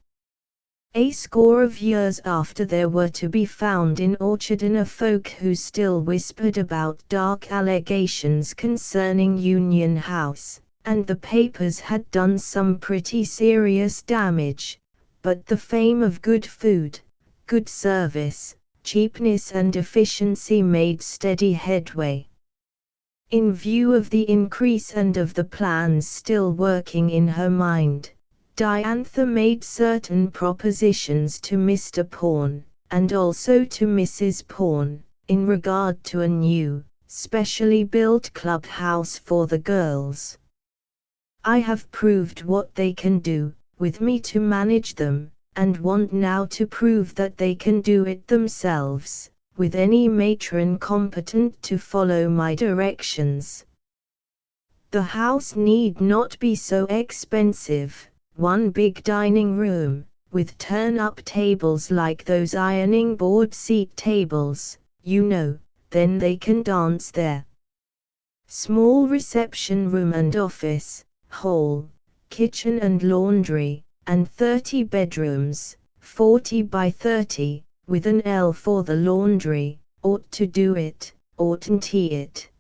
A score of years after there were to be found in Orchardina folk who still whispered about dark allegations concerning Union House, and the papers had done some pretty serious damage, but the fame of good food, good service, cheapness and efficiency made steady headway. In view of the increase and of the plans still working in her mind, Diantha made certain propositions to Mr. Pawn, and also to Mrs. Pawn, in regard to a new, specially built clubhouse for the girls. I have proved what they can do, with me to manage them, and want now to prove that they can do it themselves, with any matron competent to follow my directions. The house need not be so expensive. One big dining room, with turn-up tables like those ironing board seat tables, you know, then they can dance there. Small reception room and office, hall, kitchen and laundry, and 30 bedrooms, 40 by 30, with an L for the laundry, ought to do it, oughtn't he it?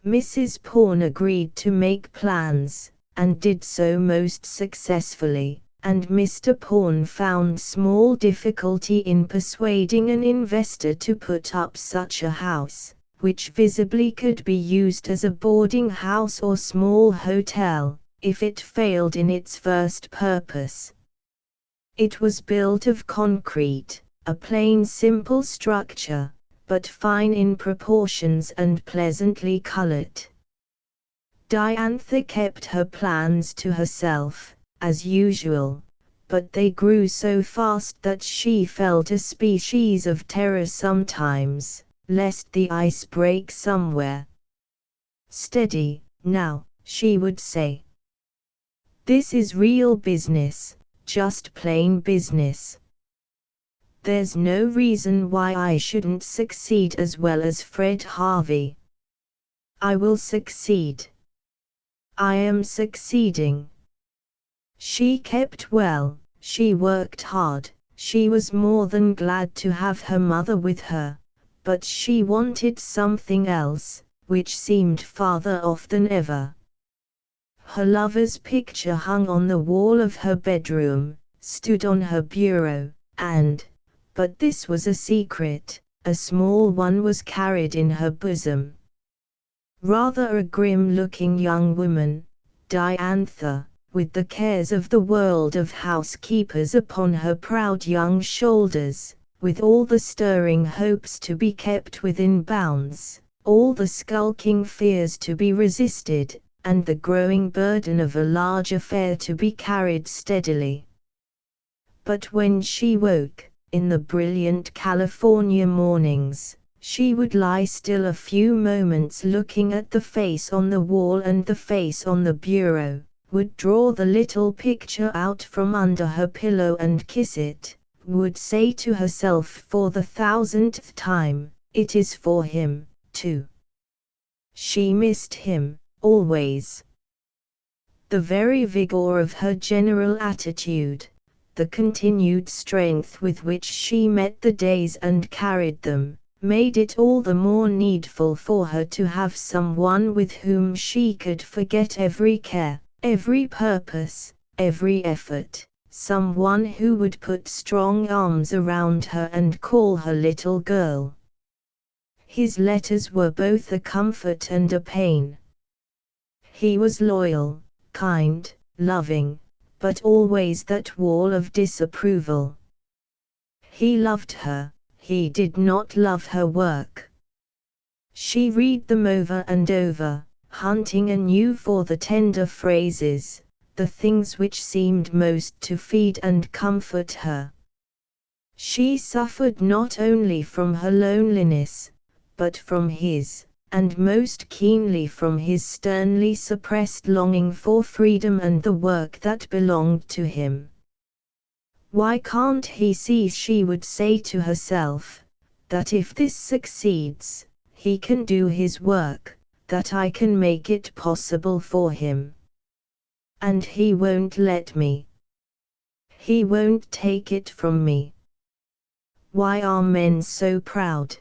Mrs. Pawn agreed to make plans, and did so most successfully, and Mr. Pawn found small difficulty in persuading an investor to put up such a house, which visibly could be used as a boarding house or small hotel, if it failed in its first purpose. It was built of concrete, a plain simple structure, but fine in proportions and pleasantly colored. Diantha kept her plans to herself, as usual, but they grew so fast that she felt a species of terror sometimes, lest the ice break somewhere. "Steady, now," she would say. "This is real business, just plain business. There's no reason why I shouldn't succeed as well as Fred Harvey. I will succeed. I am succeeding." She kept well, she worked hard, she was more than glad to have her mother with her, but she wanted something else, which seemed farther off than ever. Her lover's picture hung on the wall of her bedroom, stood on her bureau, and, but this was a secret, a small one was carried in her bosom. Rather a grim-looking young woman, Diantha, with the cares of the world of housekeepers upon her proud young shoulders, with all the stirring hopes to be kept within bounds, all the skulking fears to be resisted, and the growing burden of a large affair to be carried steadily. But when she woke, in the brilliant California mornings, she would lie still a few moments looking at the face on the wall and the face on the bureau, would draw the little picture out from under her pillow and kiss it, would say to herself for the 1000th time, "It is for him, too." She missed him, always. The very vigor of her general attitude, the continued strength with which she met the days and carried them, made it all the more needful for her to have someone with whom she could forget every care, every purpose, every effort, someone who would put strong arms around her and call her little girl. His letters were both a comfort and a pain. He was loyal, kind, loving, but always that wall of disapproval. He loved her, he did not love her work. She read them over and over, hunting anew for the tender phrases, the things which seemed most to feed and comfort her. She suffered not only from her loneliness, but from his, and most keenly from his sternly suppressed longing for freedom and the work that belonged to him. Why can't he see, she would say to herself, that if this succeeds, he can do his work, that I can make it possible for him. And he won't let me. He won't take it from me. Why are men so proud?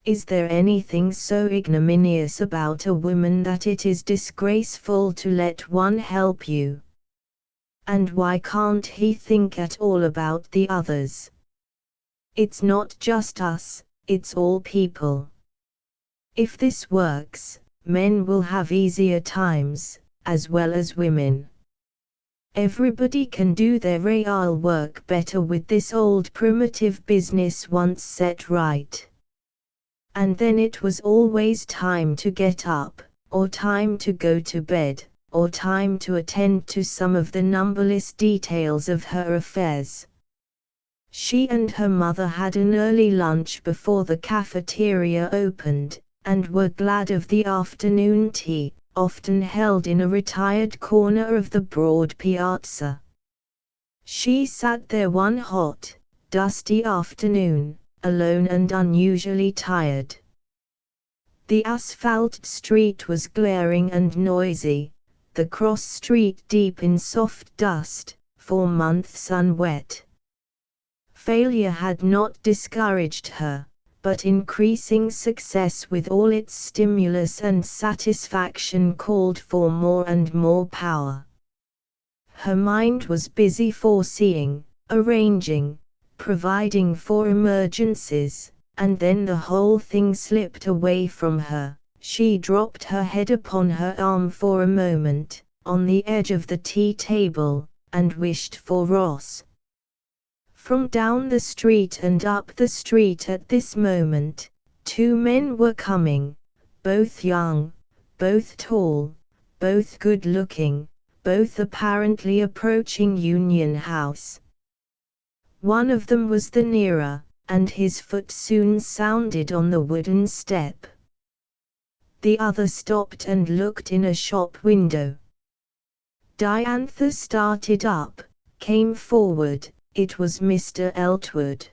Is there anything so ignominious about a woman that it is disgraceful to let one help you? And why can't he think at all about the others? It's not just us, it's all people. If this works, men will have easier times, as well as women. Everybody can do their real work better with this old primitive business once set right. And then it was always time to get up, or time to go to bed, or time to attend to some of the numberless details of her affairs. She and her mother had an early lunch before the cafeteria opened, and were glad of the afternoon tea, often held in a retired corner of the broad piazza. She sat there one hot, dusty afternoon, alone and unusually tired. The asphalt street was glaring and noisy, the cross street deep in soft dust, for months unwet. Failure had not discouraged her, but increasing success with all its stimulus and satisfaction called for more and more power. Her mind was busy foreseeing, arranging, providing for emergencies, and then the whole thing slipped away from her. She dropped her head upon her arm for a moment, on the edge of the tea table, and wished for Ross. From down the street and up the street at this moment, two men were coming, both young, both tall, both good-looking, both apparently approaching Union House. One of them was the nearer, and his foot soon sounded on the wooden step. The other stopped and looked in a shop window. Diantha started up, came forward. It was Mr. Eltwood.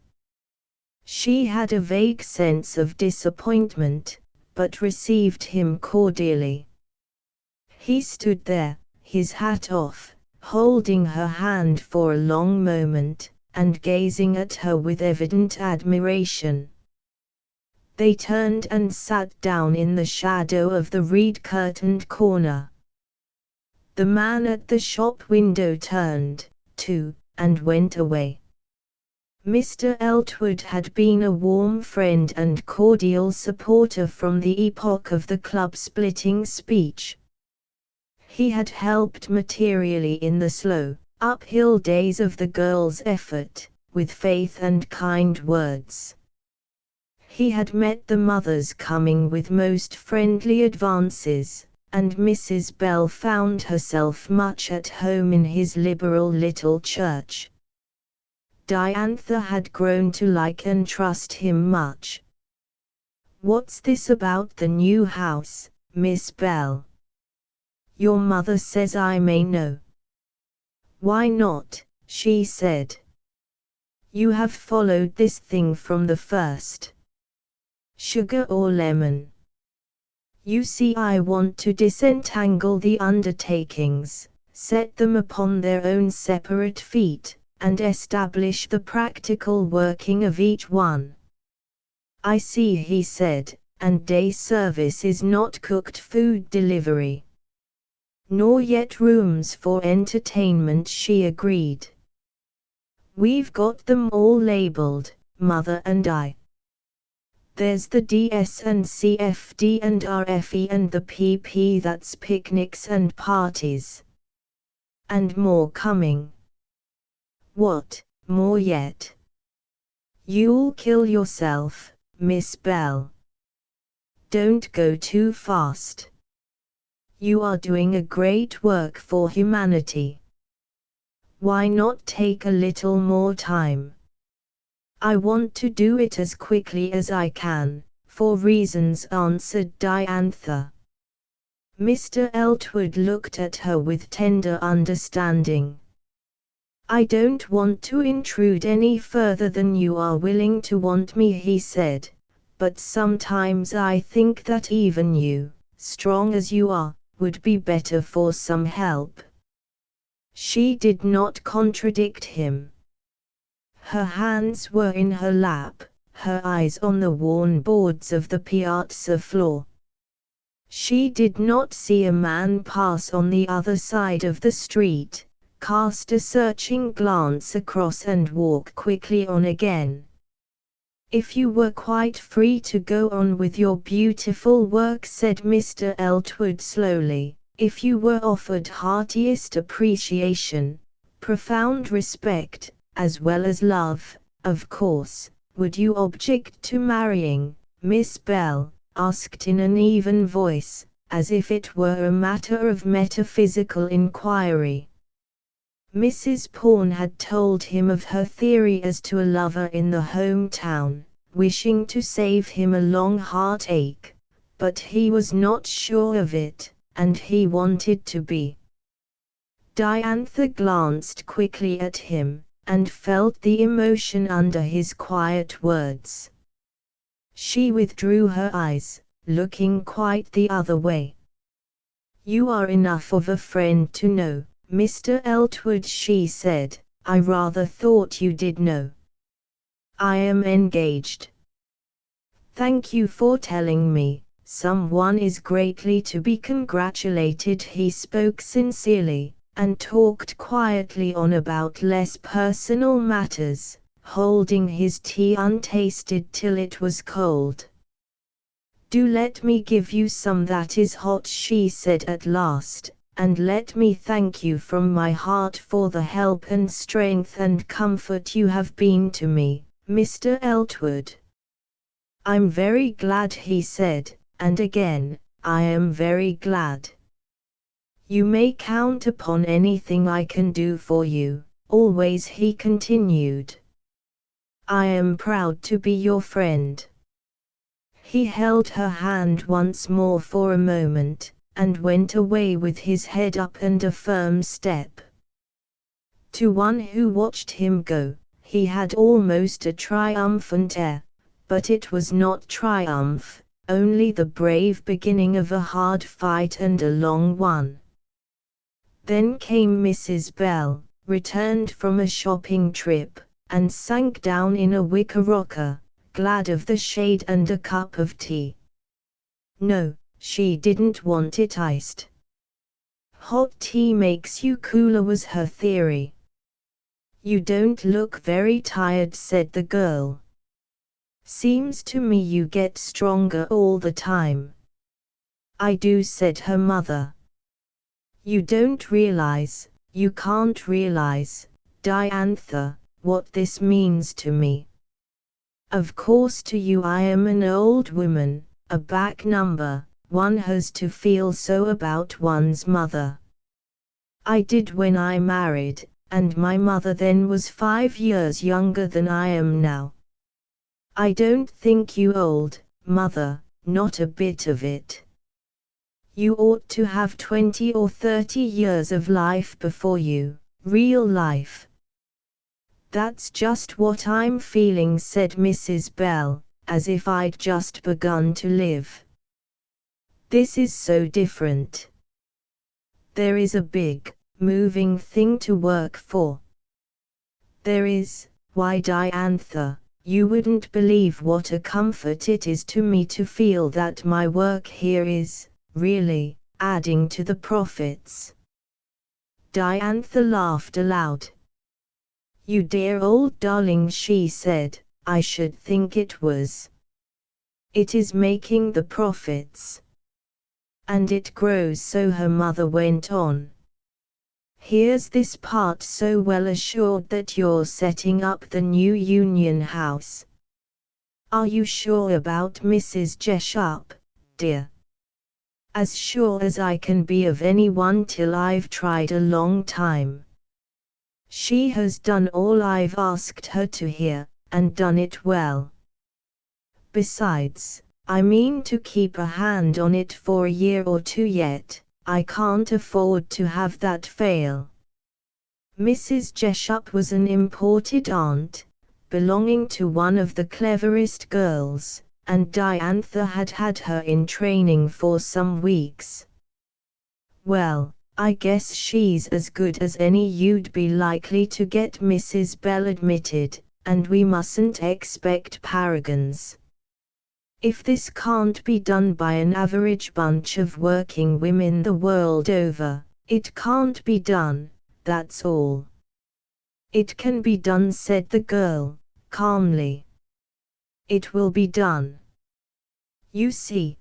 She had a vague sense of disappointment, but received him cordially. He stood there, his hat off, holding her hand for a long moment, and gazing at her with evident admiration. They turned and sat down in the shadow of the reed-curtained corner. The man at the shop window turned, too, and went away. Mr. Eltwood had been a warm friend and cordial supporter from the epoch of the club-splitting speech. He had helped materially in the slow, uphill days of the girl's effort, with faith and kind words. He had met the mothers coming with most friendly advances, and Mrs. Bell found herself much at home in his liberal little church. Diantha had grown to like and trust him much. "What's this about the new house, Miss Bell? Your mother says I may know." "Why not?" she said. "You have followed this thing from the first. Sugar or lemon? You see, I want to disentangle the undertakings, set them upon their own separate feet, and establish the practical working of each one. I see, he said, and day service is not cooked food delivery. Nor yet rooms for entertainment, she agreed. We've got them all labeled, Mother and I. There's the DS and CFD and RFE and the PP, that's picnics and parties. And more coming. What, more yet? You'll kill yourself, Miss Bell. Don't go too fast. You are doing a great work for humanity. Why not take a little more time? I want to do it as quickly as I can, for reasons, answered Diantha. Mr. Eltwood looked at her with tender understanding. I don't want to intrude any further than you are willing to want me, he said, but sometimes I think that even you, strong as you are, would be better for some help. She did not contradict him. Her hands were in her lap, her eyes on the worn boards of the piazza floor. She did not see a man pass on the other side of the street, cast a searching glance across and walk quickly on again. If you were quite free to go on with your beautiful work, said Mr. Eltwood slowly, if you were offered heartiest appreciation, profound respect, as well as love, of course, would you object to marrying, Miss Bell? Asked in an even voice, as if it were a matter of metaphysical inquiry. Mrs. Pawn had told him of her theory as to a lover in the hometown, wishing to save him a long heartache, but he was not sure of it, and he wanted to be. Diantha glanced quickly at him, and felt the emotion under his quiet words. She withdrew her eyes, looking quite the other way. You are enough of a friend to know, Mr. Eltwood, she said. I rather thought you did know. I am engaged. Thank you for telling me. Someone is greatly to be congratulated. He spoke sincerely, and talked quietly on about less personal matters, holding his tea untasted till it was cold. Do let me give you some that is hot, she said at last, and let me thank you from my heart for the help and strength and comfort you have been to me, Mr. Eltwood. I'm very glad, he said, and again, I am very glad. You may count upon anything I can do for you, always, he continued. I am proud to be your friend. He held her hand once more for a moment, and went away with his head up and a firm step. To one who watched him go, he had almost a triumphant air, but it was not triumph, only the brave beginning of a hard fight and a long one. Then came Mrs. Bell, returned from a shopping trip, and sank down in a wicker rocker, glad of the shade and a cup of tea. No, she didn't want it iced. Hot tea makes you cooler, was her theory. You don't look very tired, said the girl. Seems to me you get stronger all the time. I do, said her mother. You don't realize, you can't realize, Diantha, what this means to me. Of course to you I am an old woman, a back number, one has to feel so about one's mother. I did when I married, and my mother then was 5 years younger than I am now. I don't think you old, mother, not a bit of it. You ought to have 20 or 30 years of life before you, real life. That's just what I'm feeling, said Mrs. Bell, as if I'd just begun to live. This is so different. There is a big, moving thing to work for. There is. Why, Diantha, you wouldn't believe what a comfort it is to me to feel that my work here is, really, adding to the profits. Diantha laughed aloud. You dear old darling, she said, I should think it was. It is making the profits. And it grows so, her mother went on. Here's this part so well assured that you're setting up the new Union House. Are you sure about Mrs. Jessup, dear? As sure as I can be of anyone till I've tried a long time. She has done all I've asked her to here, and done it well. Besides, I mean to keep a hand on it for a year or two yet. I can't afford to have that fail. Mrs. Jessup was an imported aunt, belonging to one of the cleverest girls, and Diantha had had her in training for some weeks. Well, I guess she's as good as any you'd be likely to get, Mrs. Bell admitted, and we mustn't expect paragons. If this can't be done by an average bunch of working women the world over, it can't be done, that's all. It can be done, said the girl, calmly. It will be done. You see,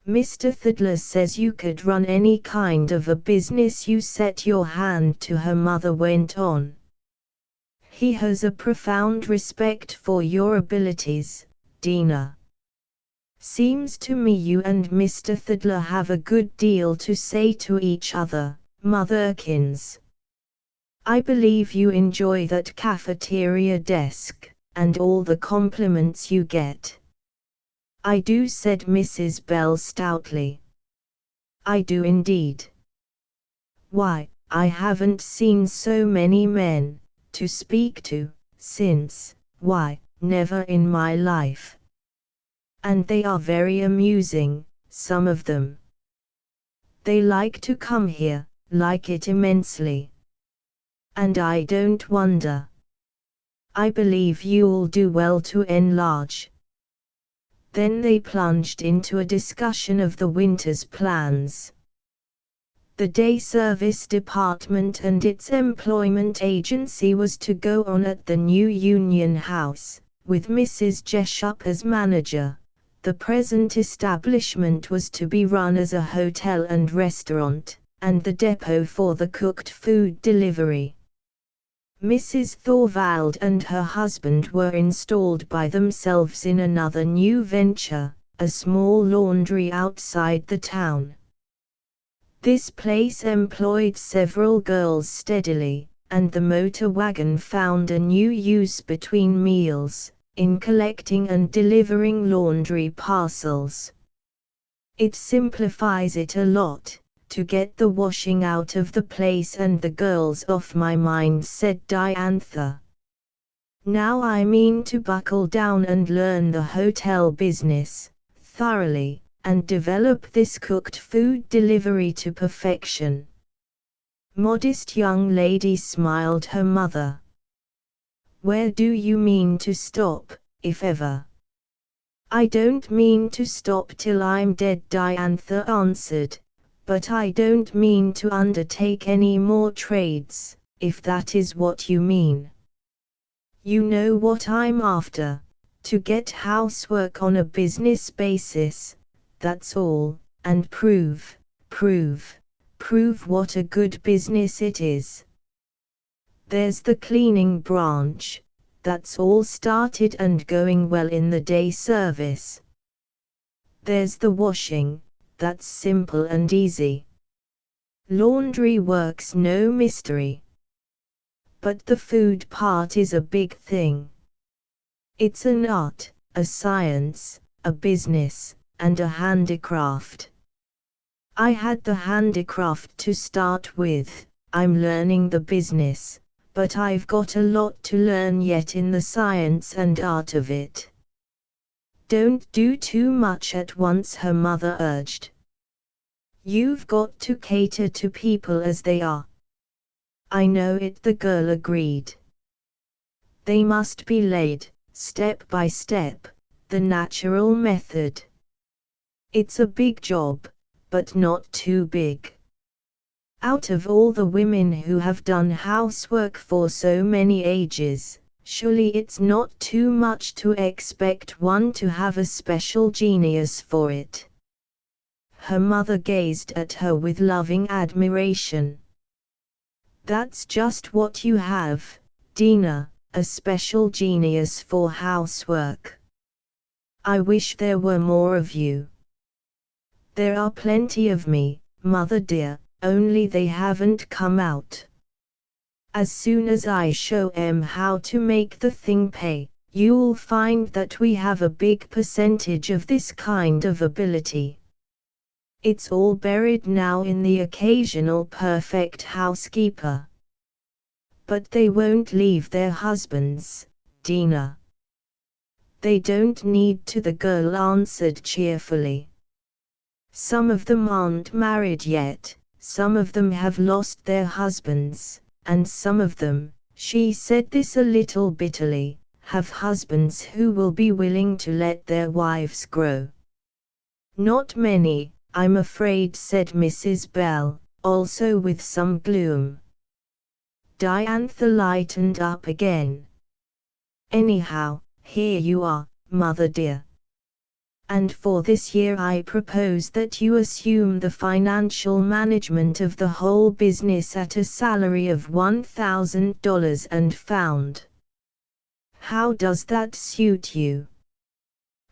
Mr. Thidler says you could run any kind of a business you set your hand to, her mother went on. He has a profound respect for your abilities, Dina. Seems to me you and Mr. Thidler have a good deal to say to each other, Motherkins. I believe you enjoy that cafeteria desk, and all the compliments you get. I do, said Mrs. Bell stoutly. I do indeed. Why, I haven't seen so many men, to speak to, since, why, never in my life. And they are very amusing, some of them. They like to come here, like it immensely. And I don't wonder. I believe you'll do well to enlarge. Then they plunged into a discussion of the winter's plans. The day service department and its employment agency was to go on at the new Union House, with Mrs. Jessup as manager. The present establishment was to be run as a hotel and restaurant, and the depot for the cooked food delivery. Mrs. Thorvald and her husband were installed by themselves in another new venture, a small laundry outside the town. This place employed several girls steadily, and the motor wagon found a new use between meals, in collecting and delivering laundry parcels. It simplifies it a lot, to get the washing out of the place and the girls off my mind, said Diantha. Now I mean to buckle down and learn the hotel business, thoroughly, and develop this cooked food delivery to perfection. Modest young lady, smiled her mother. Where do you mean to stop, if ever? I don't mean to stop till I'm dead, Diantha answered, but I don't mean to undertake any more trades, if that is what you mean. You know what I'm after, to get housework on a business basis, that's all, and prove what a good business it is. There's the cleaning branch, that's all started and going well in the day service. There's the washing, that's simple and easy. Laundry work's no mystery. But the food part is a big thing. It's an art, a science, a business, and a handicraft. I had the handicraft to start with, I'm learning the business, but I've got a lot to learn yet in the science and art of it. Don't do too much at once, her mother urged. You've got to cater to people as they are. I know it, the girl agreed. They must be laid, step by step, the natural method. It's a big job, but not too big. Out of all the women who have done housework for so many ages, surely it's not too much to expect one to have a special genius for it. Her mother gazed at her with loving admiration. That's just what you have, Dina, a special genius for housework. I wish there were more of you. There are plenty of me, mother dear, only they haven't come out. As soon as I show em how to make the thing pay, you'll find that we have a big percentage of this kind of ability. It's all buried now in the occasional perfect housekeeper. But they won't leave their husbands, Dina. They don't need to, the girl answered cheerfully. Some of them aren't married yet, some of them have lost their husbands, and some of them, she said this a little bitterly, have husbands who will be willing to let their wives grow. Not many, I'm afraid, said Mrs. Bell, also with some gloom. Diantha lightened up again. Anyhow, here you are, mother dear. And for this year I propose that you assume the financial management of the whole business at a salary of $1,000 and found. How does that suit you?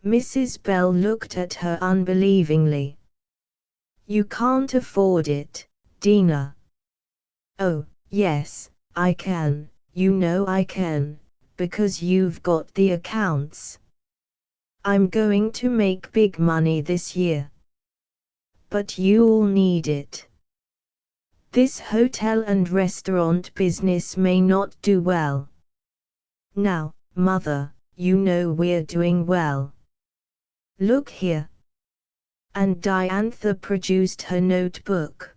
Mrs. Bell looked at her unbelievingly. You can't afford it, Dina. Oh, yes, I can, you know I can, because you've got the accounts. I'm going to make big money this year. But you'll need it. This hotel and restaurant business may not do well. Now, mother, you know we're doing well. Look here. And Diantha produced her notebook.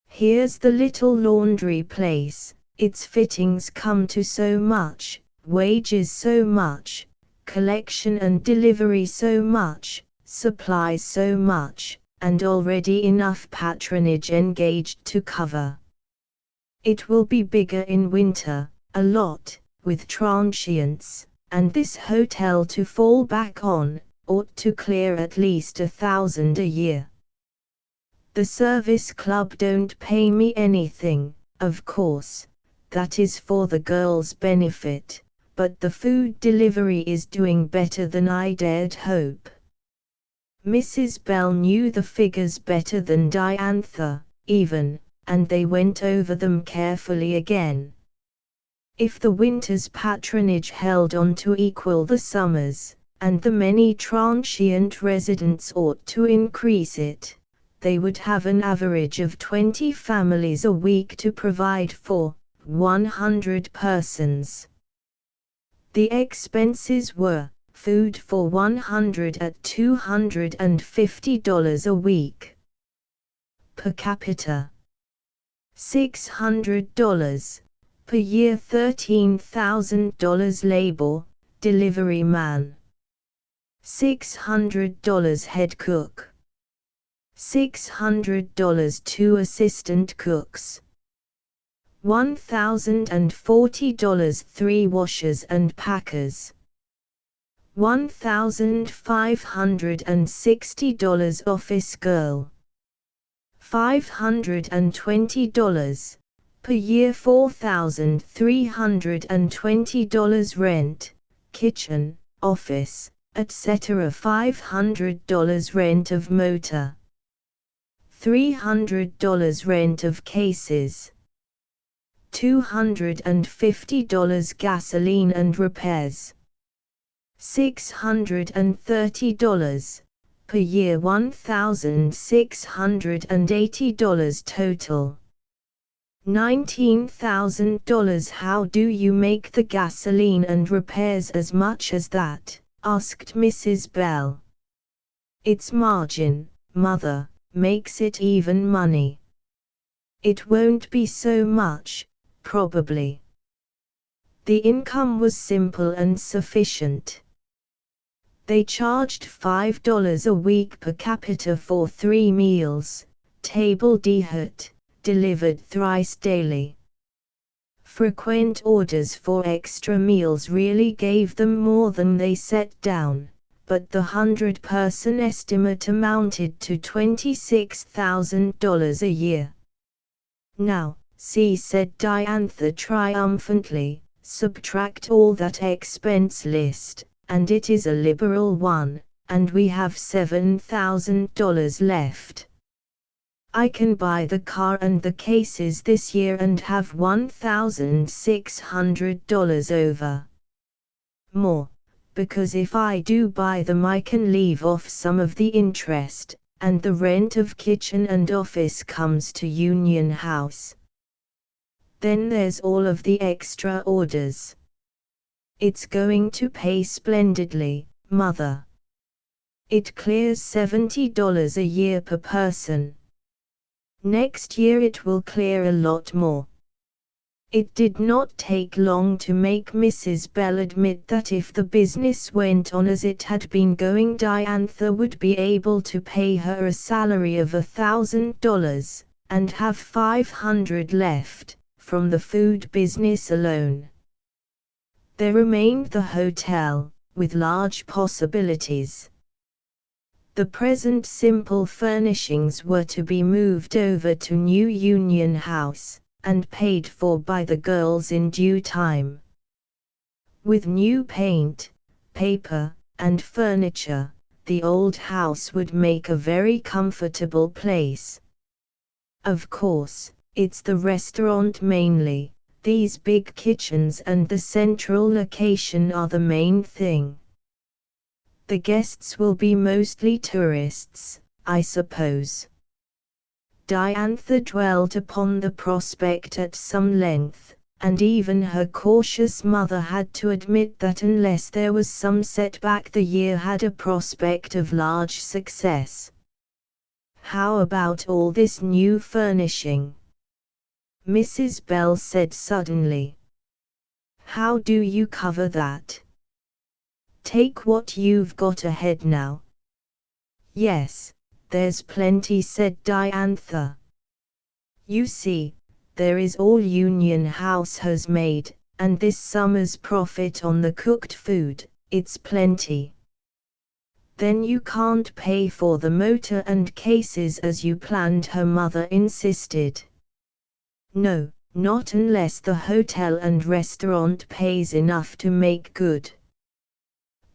Here's the little laundry place, its fittings come to so much, wages so much, collection and delivery so much, supplies so much, and already enough patronage engaged to cover. It will be bigger in winter, a lot, with transients, and this hotel to fall back on, ought to clear at least $1,000 a year. The service club don't pay me anything, of course, that is for the girls' benefit, but the food delivery is doing better than I dared hope. Mrs. Bell knew the figures better than Diantha, even, and they went over them carefully again. If the winter's patronage held on to equal the summer's, and the many transient residents ought to increase it, they would have an average of 20 families a week to provide for 100 persons. The expenses were food for 100 at $250 a week. Per capita $600. Per year $13,000 labor, delivery man. $600 head cook. $600 two assistant cooks. $1,040 three washers and packers. $1,560 office girl. $520 per year. $4,320 rent, kitchen, office, etc. $500 rent of motor. $300 rent of cases. $250 gasoline and repairs. $630 per year. $1,680 total. $19,000. How do you make the gasoline and repairs as much as that? Asked Mrs. Bell. It's margin, mother, makes it even money. It won't be so much, probably. The income was simple and sufficient. They charged $5 a week per capita for 3 meals, table d'hôte, delivered thrice daily. Frequent orders for extra meals really gave them more than they set down, but the 100-person estimate amounted to $26,000 a year. Now, see, said Diantha triumphantly, subtract all that expense list, and it is a liberal one, and we have $7,000 left. I can buy the car and the cases this year and have $1,600 over. More, because if I do buy them I can leave off some of the interest, and the rent of kitchen and office comes to Union House. Then there's all of the extra orders. It's going to pay splendidly, Mother. It clears $70 a year per person. Next year it will clear a lot more. It did not take long to make Mrs. Bell admit that if the business went on as it had been going, Diantha would be able to pay her a salary of $1,000, and have $500 left, from the food business alone. There remained the hotel, with large possibilities. The present simple furnishings were to be moved over to New Union House, and paid for by the girls in due time. With new paint, paper, and furniture, the old house would make a very comfortable place. Of course, it's the restaurant mainly. These big kitchens and the central location are the main thing. The guests will be mostly tourists, I suppose. Diantha dwelt upon the prospect at some length, and even her cautious mother had to admit that unless there was some setback the year had a prospect of large success. How about all this new furnishing? Mrs. Bell said suddenly. How do you cover that? Take what you've got ahead now. Yes, there's plenty, said Diantha. You see, there is all Union House has made, and this summer's profit on the cooked food, it's plenty. Then you can't pay for the motor and cases as you planned, her mother insisted. No, not unless the hotel and restaurant pays enough to make good.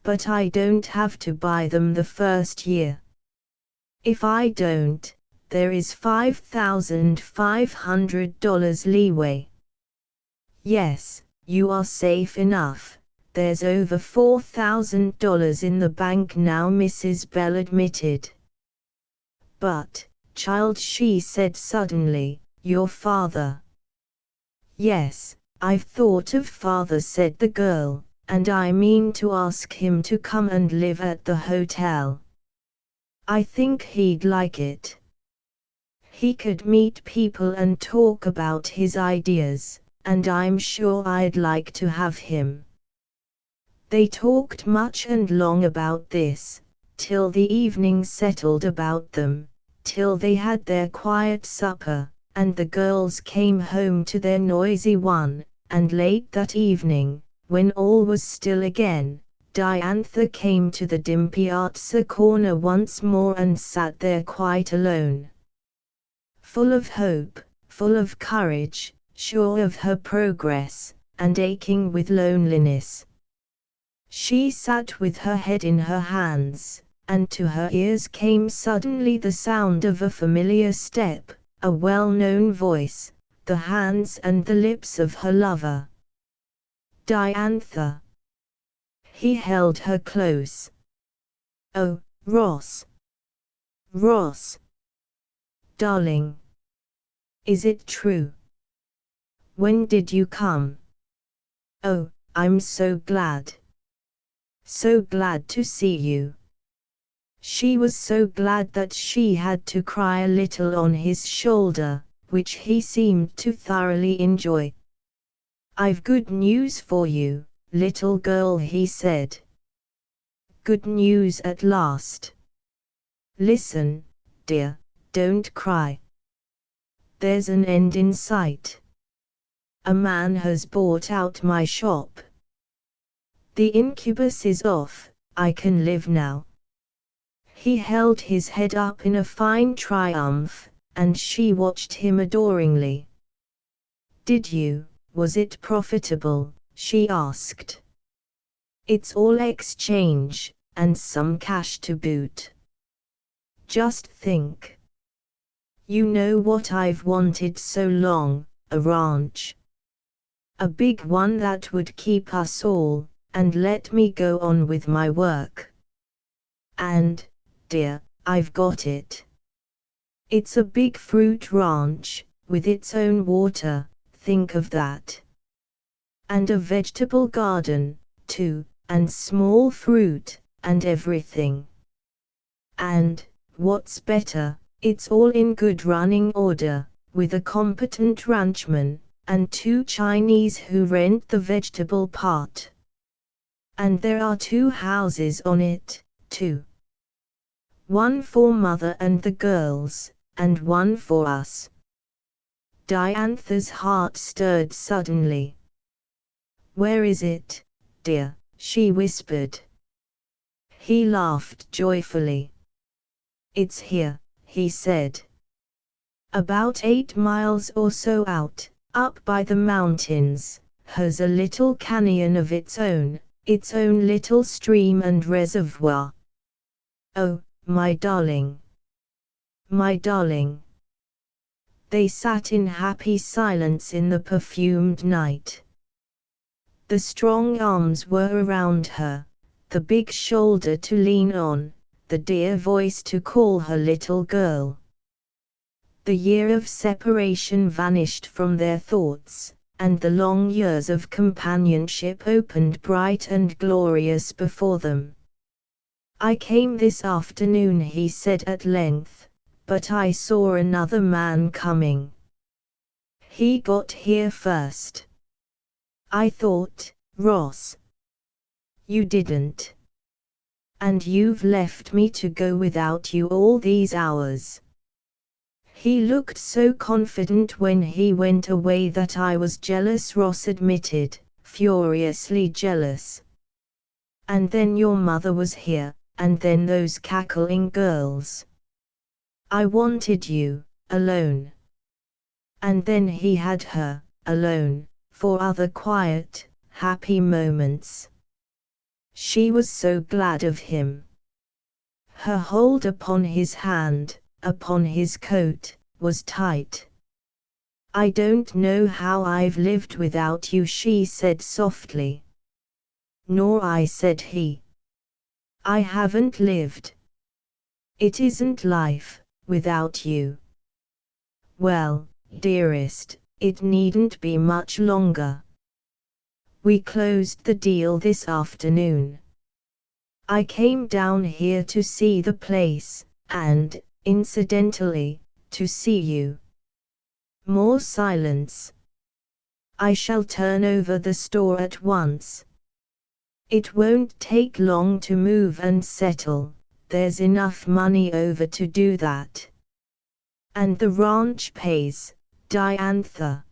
But I don't have to buy them the first year. If I don't, there is $5,500 leeway. Yes, you are safe enough. There's over $4,000 in the bank now, Mrs. Bell admitted. But, child, she said suddenly, your father. Yes, I've thought of father, said the girl, and I mean to ask him to come and live at the hotel. I think he'd like it. He could meet people and talk about his ideas, and I'm sure I'd like to have him. They talked much and long about this, till the evening settled about them, till they had their quiet supper, and the girls came home to their noisy one, and late that evening, when all was still again, Diantha came to the dim piazza corner once more and sat there quite alone. Full of hope, full of courage, sure of her progress, and aching with loneliness. She sat with her head in her hands, and to her ears came suddenly the sound of a familiar step, a well-known voice, the hands and the lips of her lover. Diantha. He held her close. Oh, Ross. Ross. Darling. Is it true? When did you come? Oh, I'm so glad. So glad to see you. She was so glad that she had to cry a little on his shoulder, which he seemed to thoroughly enjoy. I've good news for you, little girl, he said. Good news at last. Listen, dear, don't cry. There's an end in sight. A man has bought out my shop. The incubus is off, I can live now. He held his head up in a fine triumph, and she watched him adoringly. Was it profitable? She asked. It's all exchange, and some cash to boot. Just think. You know what I've wanted so long, a ranch. A big one that would keep us all, and let me go on with my work. And, dear, I've got it. It's a big fruit ranch, with its own water, think of that. And a vegetable garden, too, and small fruit, and everything. And, what's better, it's all in good running order, with a competent ranchman, and 2 Chinese who rent the vegetable part. And there are 2 houses on it, too. One for mother and the girls, and one for us. Diantha's heart stirred suddenly. Where is it, dear? She whispered. He laughed joyfully. It's here, he said. About 8 miles or so out, up by the mountains, has a little canyon of its own little stream and reservoir. Oh, my darling. My darling. They sat in happy silence in the perfumed night. The strong arms were around her, the big shoulder to lean on, the dear voice to call her little girl. The year of separation vanished from their thoughts, and the long years of companionship opened bright and glorious before them. I came this afternoon, he said at length, but I saw another man coming. He got here first. I thought, Ross. You didn't. And you've left me to go without you all these hours. He looked so confident when he went away that I was jealous, Ross admitted, furiously jealous. And then your mother was here, and then those cackling girls. I wanted you, alone. And then he had her, alone, for other quiet, happy moments. She was so glad of him. Her hold upon his hand, upon his coat, was tight. I don't know how I've lived without you, she said softly. Nor I, said he. I haven't lived. It isn't life, without you. Well, dearest, it needn't be much longer. We closed the deal this afternoon. I came down here to see the place, and, incidentally, to see you. More silence. I shall turn over the store at once. It won't take long to move and settle, there's enough money over to do that. And the ranch pays, Diantha.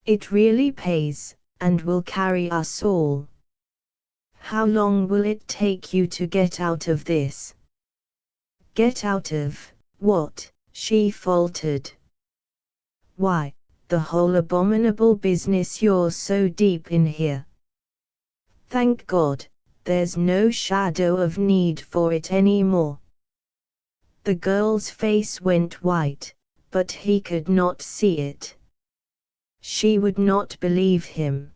It really pays, and will carry us all. How long will it take you to get out of this? Get out of what? She faltered. Why, the whole abominable business. You're so deep in here. Thank God, there's no shadow of need for it anymore. The girl's face went white, but he could not see it. She would not believe him.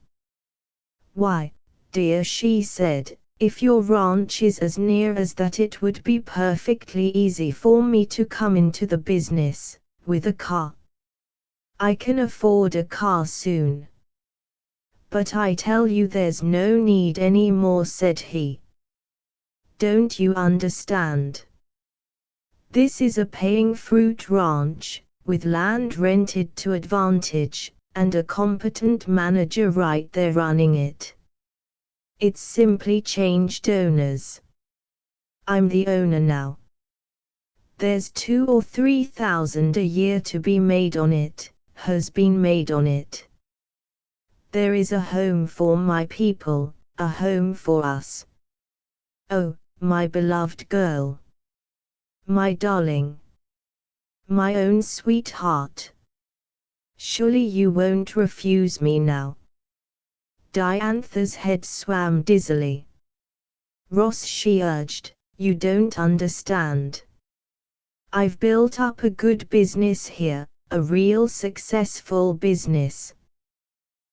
Why, dear, she said, if your ranch is as near as that, it would be perfectly easy for me to come into the business, with a car. I can afford a car soon. But I tell you there's no need any more, said he. Don't you understand? This is a paying fruit ranch, with land rented to advantage, and a competent manager right there running it. It's simply changed owners. I'm the owner now. There's 2,000 or 3,000 a year to be made on it, has been made on it. There is a home for my people, a home for us. Oh, my beloved girl. My darling. My own sweetheart. Surely you won't refuse me now. Diantha's head swam dizzily. Ross, she urged, you don't understand. I've built up a good business here, a real successful business.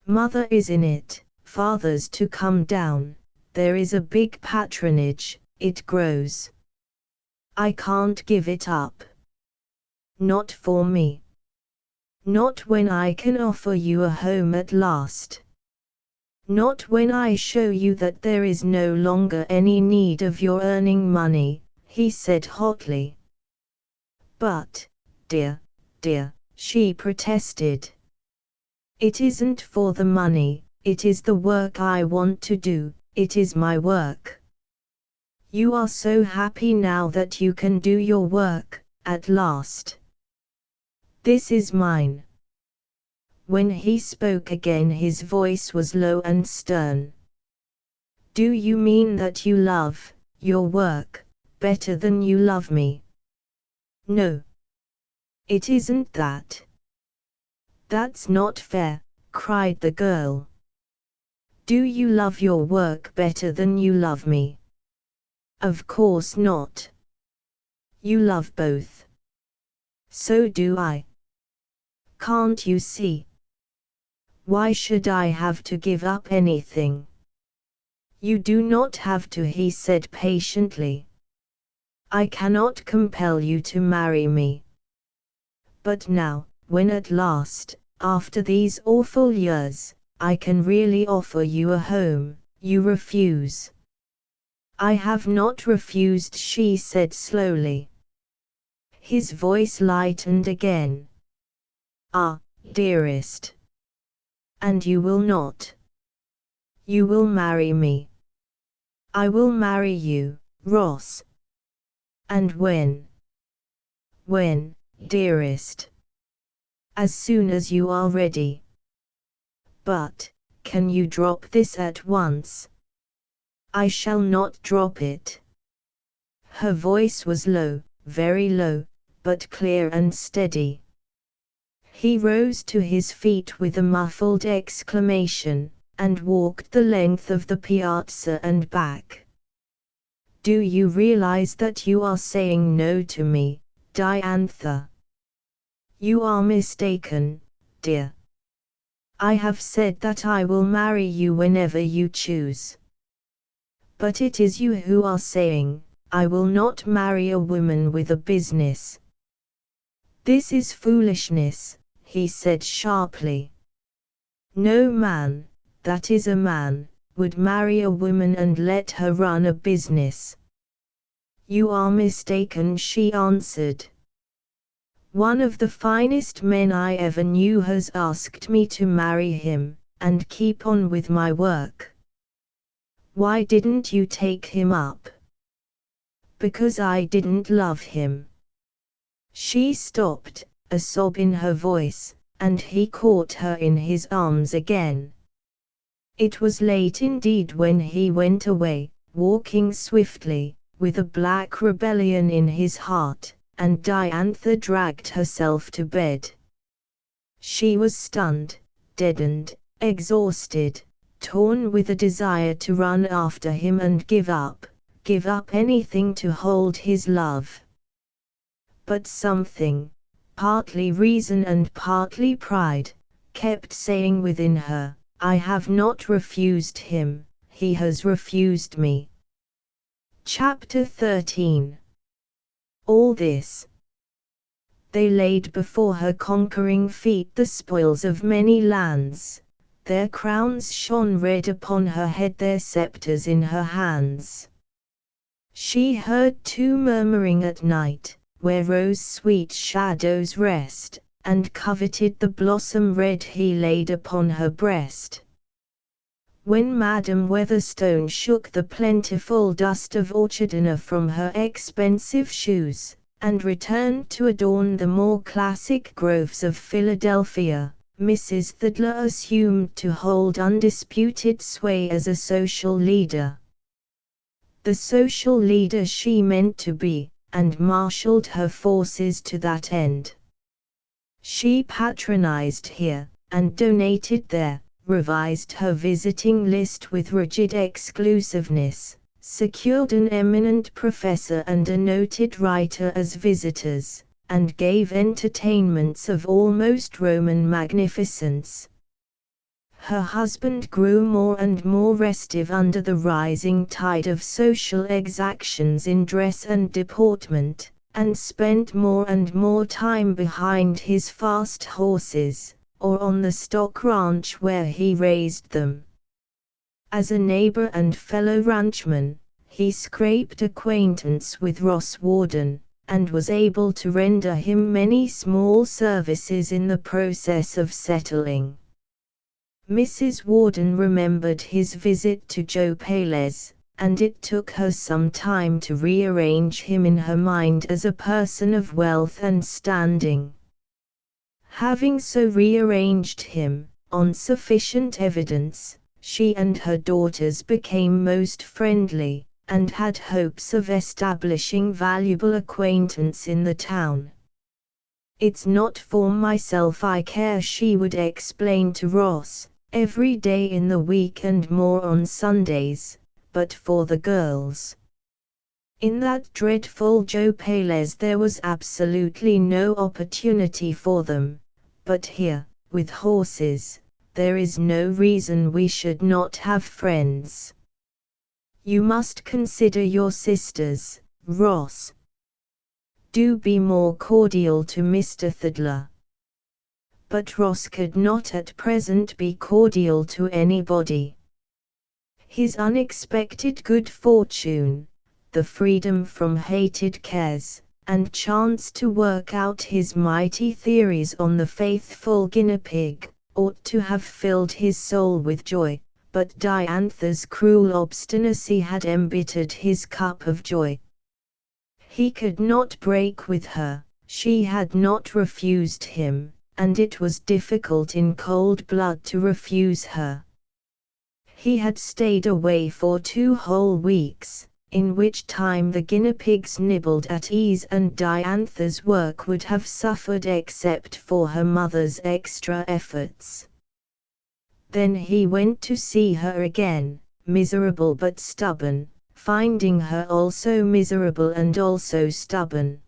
Mother is in it, father's to come down, there is a big patronage, it grows. I can't give it up. Not for me. Not when I can offer you a home at last. Not when I show you that there is no longer any need of your earning money, he said hotly. But, dear, she protested. It isn't for the money, it is the work I want to do, it is my work. You are so happy now that you can do your work, at last. This is mine. When he spoke again his voice was low and stern. Do you mean that you love your work better than you love me? No. It isn't that. That's not fair, cried the girl. Do you love your work better than you love me? Of course not. You love both. So do I. Can't you see? Why should I have to give up anything? You do not have to, he said patiently. I cannot compel you to marry me. But now, when at last, after these awful years, I can really offer you a home, you refuse. I have not refused, she said slowly. His voice lightened again. Ah, dearest. And you will not. You will marry me. I will marry you, Ross. And when? When, dearest? As soon as you are ready. But, can you drop this at once? I shall not drop it. Her voice was low, very low, but clear and steady. He rose to his feet with a muffled exclamation, and walked the length of the piazza and back. Do you realize that you are saying no to me, Diantha? You are mistaken, dear. I have said that I will marry you whenever you choose. But it is you who are saying, I will not marry a woman with a business. This is foolishness, he said sharply. No man, that is a man, would marry a woman and let her run a business. You are mistaken, she answered. One of the finest men I ever knew has asked me to marry him, and keep on with my work. Why didn't you take him up? Because I didn't love him. She stopped, a sob in her voice, and he caught her in his arms again. It was late indeed when he went away, walking swiftly, with a black rebellion in his heart, and Diantha dragged herself to bed. She was stunned, deadened, exhausted, torn with a desire to run after him and give up anything to hold his love. But something, partly reason and partly pride, kept saying within her, I have not refused him, he has refused me. Chapter 13. All this. They laid before her conquering feet the spoils of many lands, their crowns shone red upon her head, their scepters in her hands. She heard too murmuring at night, where rose-sweet shadows rest, and coveted the blossom red he laid upon her breast. When Madame Weatherstone shook the plentiful dust of orchardina from her expensive shoes, and returned to adorn the more classic groves of Philadelphia, Mrs. Thidler assumed to hold undisputed sway as a social leader. The social leader she meant to be, and marshaled her forces to that end. She patronized here, and donated there, revised her visiting list with rigid exclusiveness, secured an eminent professor and a noted writer as visitors, and gave entertainments of almost Roman magnificence. Her husband grew more and more restive under the rising tide of social exactions in dress and deportment, and spent more and more time behind his fast horses, or on the stock ranch where he raised them. As a neighbor and fellow ranchman, he scraped acquaintance with Ross Warden, and was able to render him many small services in the process of settling. Mrs. Warden remembered his visit to Joe Palez, and it took her some time to rearrange him in her mind as a person of wealth and standing. Having so rearranged him, on sufficient evidence, she and her daughters became most friendly, and had hopes of establishing valuable acquaintance in the town. "It's not for myself I care," she would explain to Ross, every day in the week and more on Sundays, but for the girls. In that dreadful Joe Palez there was absolutely no opportunity for them, but here, with horses, there is no reason we should not have friends. You must consider your sisters, Ross. Do be more cordial to Mr. Thidler. But Ross could not at present be cordial to anybody. His unexpected good fortune, the freedom from hated cares, and chance to work out his mighty theories on the faithful guinea pig, ought to have filled his soul with joy, but Diantha's cruel obstinacy had embittered his cup of joy. He could not break with her, she had not refused him, and it was difficult in cold blood to refuse her. He had stayed away for 2 whole weeks, in which time the guinea pigs nibbled at ease and Diantha's work would have suffered except for her mother's extra efforts. Then he went to see her again, miserable but stubborn, finding her also miserable and also stubborn.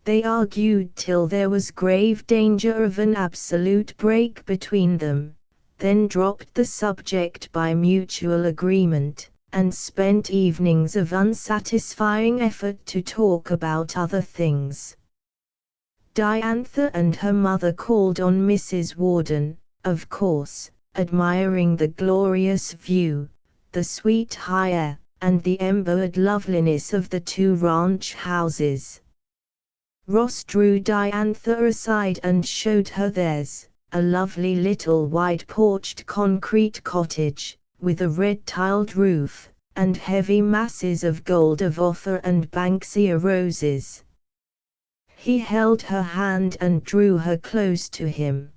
They argued till there was grave danger of an absolute break between them, then dropped the subject by mutual agreement, and spent evenings of unsatisfying effort to talk about other things. Diantha and her mother called on Mrs. Warden, of course, admiring the glorious view, the sweet high air, and the embowered loveliness of the 2 ranch houses. Ross drew Diantha aside and showed her theirs, a lovely little wide-porched concrete cottage, with a red-tiled roof, and heavy masses of gold of Ophir and Banksia roses. He held her hand and drew her close to him.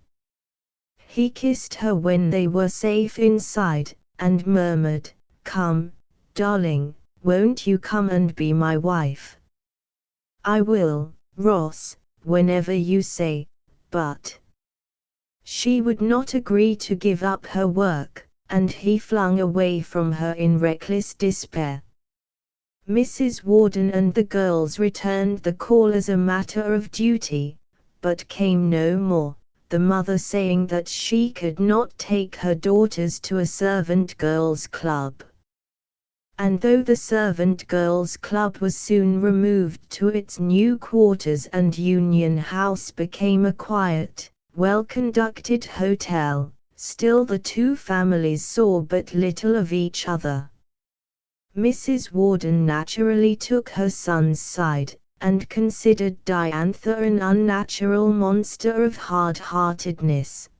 He kissed her when they were safe inside, and murmured, "Come, darling, won't you come and be my wife?" "I will, Ross, whenever you say, but..." She would not agree to give up her work, and he flung away from her in reckless despair. Mrs. Warden and the girls returned the call as a matter of duty, but came no more, the mother saying that she could not take her daughters to a servant girls' club. And though the servant girls' club was soon removed to its new quarters and Union House became a quiet, well-conducted hotel, still the 2 families saw but little of each other. Mrs. Warden naturally took her son's side, and considered Diantha an unnatural monster of hard-heartedness.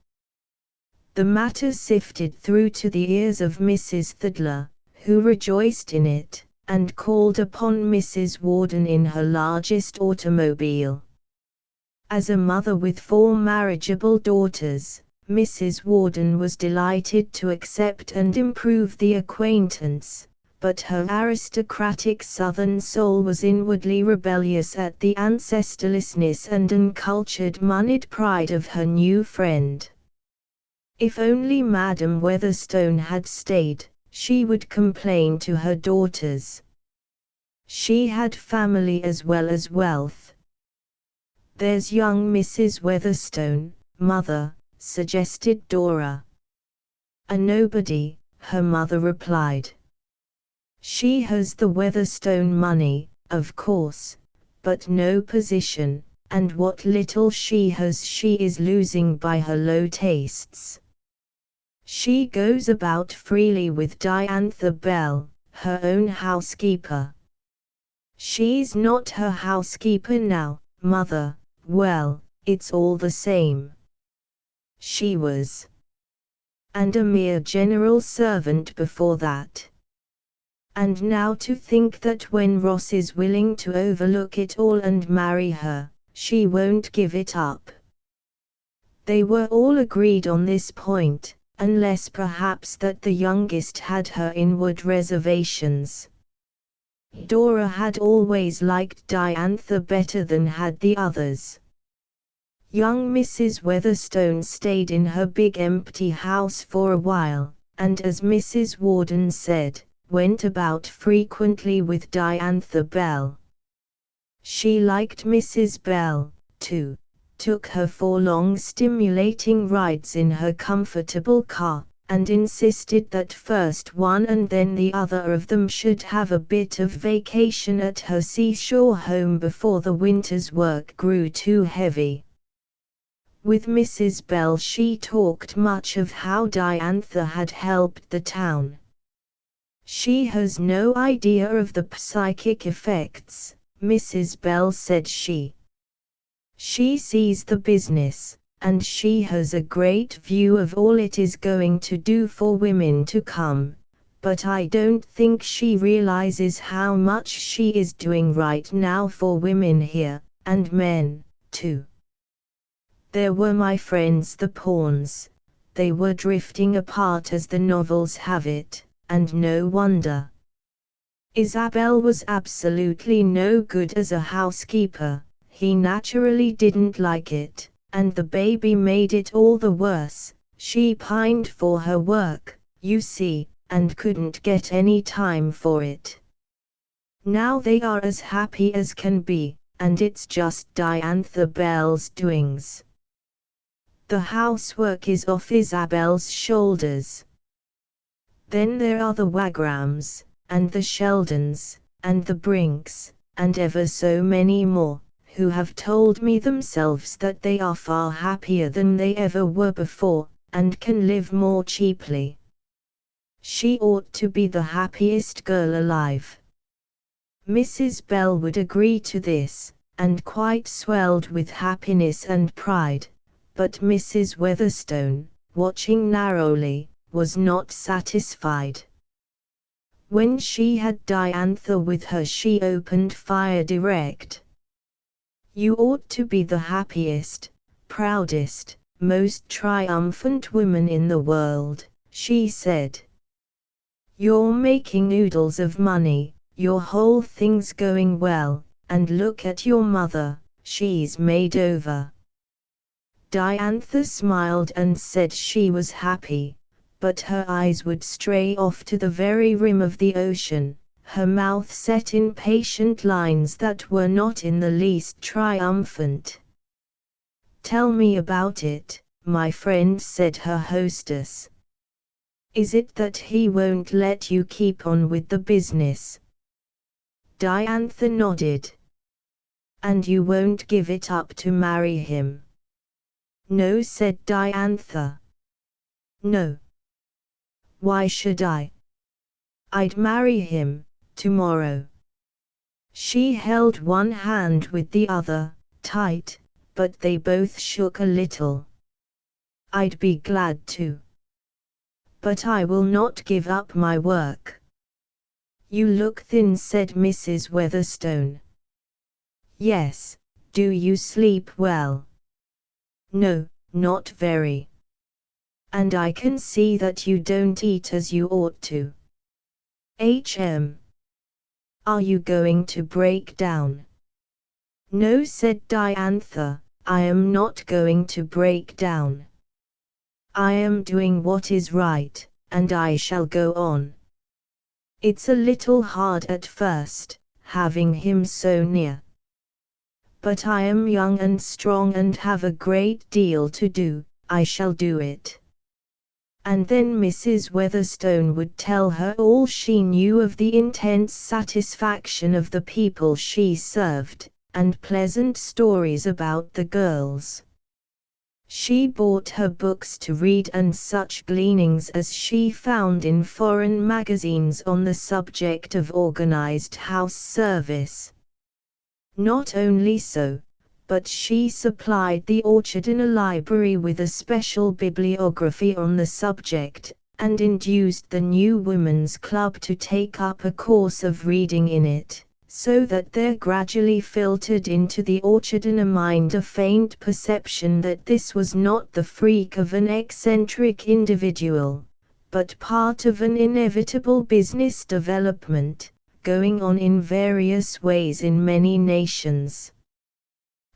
The matter sifted through to the ears of Mrs. Thidler, who rejoiced in it, and called upon Mrs. Warden in her largest automobile. As a mother with 4 marriageable daughters, Mrs. Warden was delighted to accept and improve the acquaintance, but her aristocratic Southern soul was inwardly rebellious at the ancestralness and uncultured moneyed pride of her new friend. If only Madam Weatherstone had stayed, she would complain to her daughters. She had family as well as wealth. "There's young Mrs. Weatherstone, mother," suggested Dora. "A nobody," her mother replied. "She has the Weatherstone money, of course, but no position, and what little she has she is losing by her low tastes. She goes about freely with Diantha Bell, her own housekeeper." "She's not her housekeeper now, mother." "Well, it's all the same. She was. And a mere general servant before that. And now to think that when Ross is willing to overlook it all and marry her, she won't give it up." They were all agreed on this point, unless perhaps that the youngest had her inward reservations. Dora had always liked Diantha better than had the others. Young Mrs. Weatherstone stayed in her big empty house for a while, and as Mrs. Warden said, went about frequently with Diantha Bell. She liked Mrs. Bell, too, took her for long stimulating rides in her comfortable car, and insisted that first one and then the other of them should have a bit of vacation at her seashore home before the winter's work grew too heavy. With Mrs. Bell she talked much of how Diantha had helped the town. "She has no idea of the psychic effects," Mrs. Bell said. She sees the business, and she has a great view of all it is going to do for women to come, but I don't think she realizes how much she is doing right now for women here, and men, too. There were my friends the pawns. They were drifting apart as the novels have it, and no wonder. Isabel was absolutely no good as a housekeeper. He naturally didn't like it, and the baby made it all the worse. She pined for her work, you see, and couldn't get any time for it. Now they are as happy as can be, and it's just Diantha Bell's doings. The housework is off Isabel's shoulders. Then there are the Wagrams, and the Sheldons, and the Brinks, and ever so many more, who have told me themselves that they are far happier than they ever were before, and can live more cheaply. She ought to be the happiest girl alive." Mrs. Bell would agree to this, and quite swelled with happiness and pride, but Mrs. Weatherstone, watching narrowly, was not satisfied. When she had Diantha with her she opened fire direct. "You ought to be the happiest, proudest, most triumphant woman in the world," she said. "You're making oodles of money, your whole thing's going well, and look at your mother, she's made over." Diantha smiled and said she was happy, but her eyes would stray off to the very rim of the ocean, her mouth set in patient lines that were not in the least triumphant. "Tell me about it, my friend," said her hostess. "Is it that he won't let you keep on with the business?" Diantha nodded. "And you won't give it up to marry him?" "No," said Diantha. "No. Why should I? I'd marry him tomorrow." She held one hand with the other, tight, but they both shook a little. I'd be glad to. But I will not give up my work. You look thin, said Mrs. Weatherstone. Yes, do you sleep well? No, not very. And I can see that you don't eat as you ought to. Are you going to break down? No, said Diantha, I am not going to break down. I am doing what is right, and I shall go on. It's a little hard at first, having him so near. But I am young and strong and have a great deal to do, I shall do it. And then Mrs. Weatherstone would tell her all she knew of the intense satisfaction of the people she served, and pleasant stories about the girls. She bought her books to read and such gleanings as she found in foreign magazines on the subject of organized house service. Not only so, but she supplied the Orchardina Library with a special bibliography on the subject, and induced the New Women's Club to take up a course of reading in it, so that there gradually filtered into the Orchardina mind a faint perception that this was not the freak of an eccentric individual, but part of an inevitable business development, going on in various ways in many nations.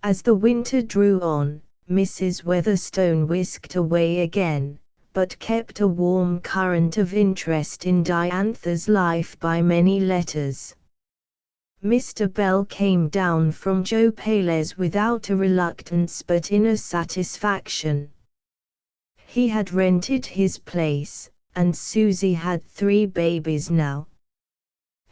As the winter drew on, Mrs. Weatherstone whisked away again, but kept a warm current of interest in Diantha's life by many letters. Mr. Bell came down from Joe Paley's without a reluctance but in a satisfaction. He had rented his place, and Susie had 3 babies now.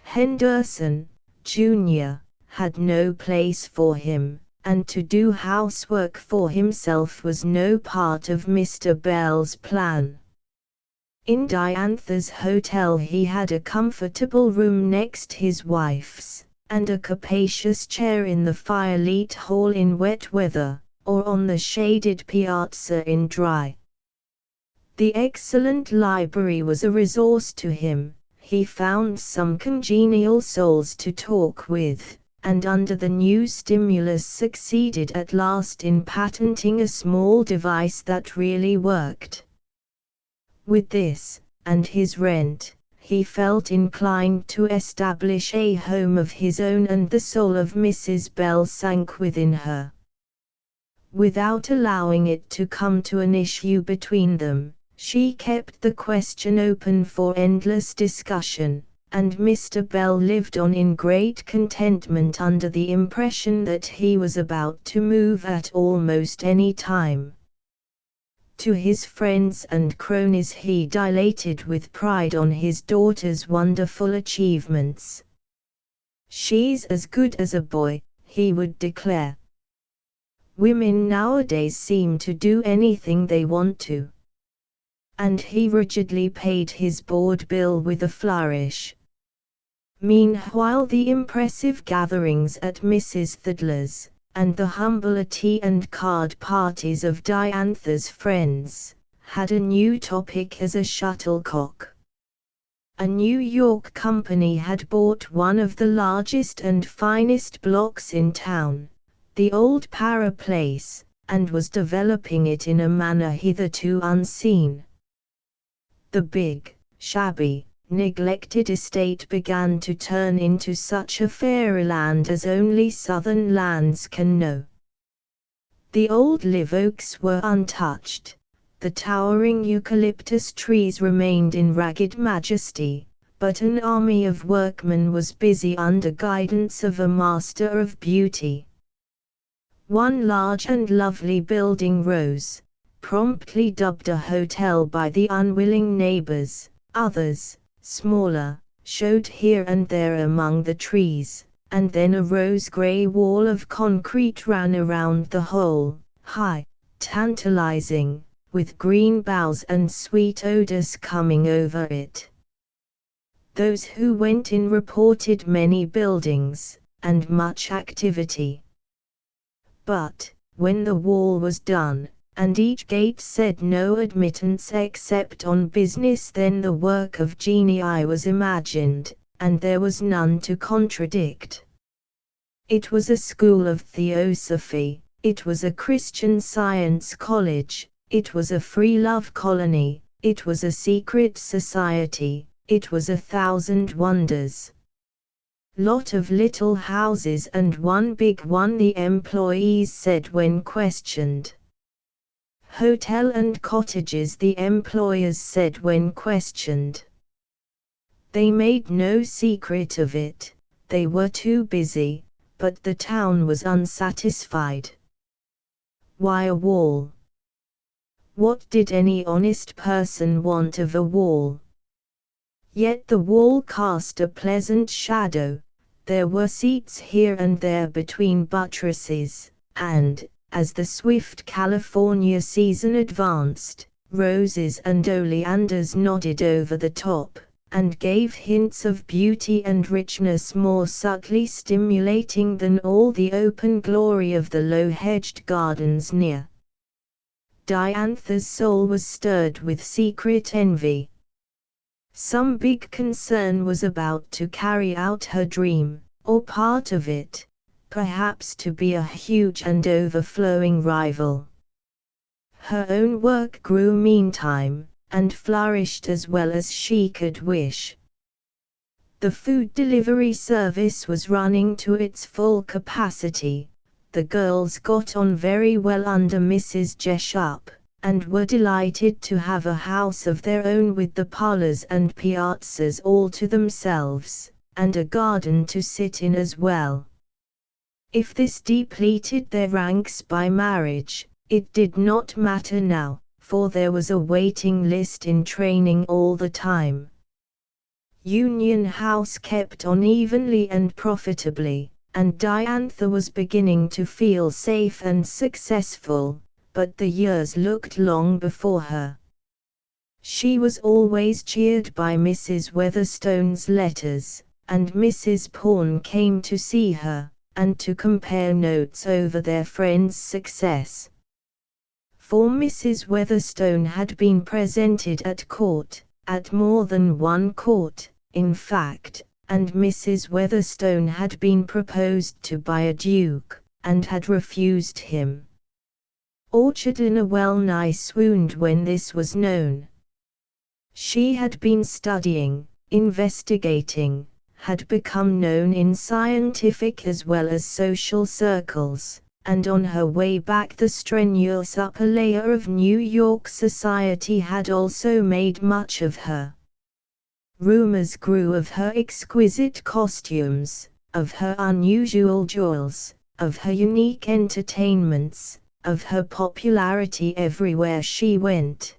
Henderson, Jr., had no place for him, and to do housework for himself was no part of Mr. Bell's plan. In Diantha's hotel he had a comfortable room next his wife's, and a capacious chair in the firelit hall in wet weather, or on the shaded piazza in dry. The excellent library was a resource to him. He found some congenial souls to talk with, and under the new stimulus succeeded at last in patenting a small device that really worked. With this, and his rent, he felt inclined to establish a home of his own, and the soul of Mrs. Bell sank within her. Without allowing it to come to an issue between them, she kept the question open for endless discussion, and Mr. Bell lived on in great contentment under the impression that he was about to move at almost any time. To his friends and cronies he dilated with pride on his daughter's wonderful achievements. "She's as good as a boy," he would declare. "Women nowadays seem to do anything they want to." And he rigidly paid his board bill with a flourish. Meanwhile the impressive gatherings at Mrs. Thidler's, and the humbler tea and card parties of Diantha's friends, had a new topic as a shuttlecock. A New York company had bought one of the largest and finest blocks in town, the old Para Place, and was developing it in a manner hitherto unseen. The big, shabby, neglected estate began to turn into such a fairyland as only southern lands can know. The old live oaks were untouched, the towering eucalyptus trees remained in ragged majesty, but an army of workmen was busy under guidance of a master of beauty. One large and lovely building rose, promptly dubbed a hotel by the unwilling neighbors. Others, smaller, showed here and there among the trees, and then a rose-gray wall of concrete ran around the whole, high, tantalizing, with green boughs and sweet odors coming over it. Those who went in reported many buildings, and much activity. But, when the wall was done, and each gate said no admittance except on business, then the work of genii was imagined, and there was none to contradict. It was a school of theosophy, it was a Christian Science college, it was a free love colony, it was a secret society, it was 1,000 wonders. Lot of little houses and one big one, the employees said when questioned. Hotel and cottages, the employers said when questioned. They made no secret of it, they were too busy, but the town was unsatisfied. Why a wall? What did any honest person want of a wall? Yet the wall cast a pleasant shadow, there were seats here and there between buttresses, and, as the swift California season advanced, roses and oleanders nodded over the top, and gave hints of beauty and richness more subtly stimulating than all the open glory of the low-hedged gardens near. Diantha's soul was stirred with secret envy. Some big concern was about to carry out her dream, or part of it, perhaps to be a huge and overflowing rival. Her own work grew meantime, and flourished as well as she could wish. The food delivery service was running to its full capacity, the girls got on very well under Mrs. Jessup, and were delighted to have a house of their own with the parlors and piazzas all to themselves, and a garden to sit in as well. If this depleted their ranks by marriage, it did not matter now, for there was a waiting list in training all the time. Union House kept on evenly and profitably, and Diantha was beginning to feel safe and successful, but the years looked long before her. She was always cheered by Mrs. Weatherstone's letters, and Mrs. Pawn came to see her, and to compare notes over their friend's success. For Mrs. Weatherstone had been presented at court, at more than one court, in fact, and Mrs. Weatherstone had been proposed to by a duke, and had refused him. Orchardina well-nigh swooned when this was known. She had been studying, investigating, had become known in scientific as well as social circles, and on her way back the strenuous upper layer of New York society had also made much of her. Rumors grew of her exquisite costumes, of her unusual jewels, of her unique entertainments, of her popularity everywhere she went.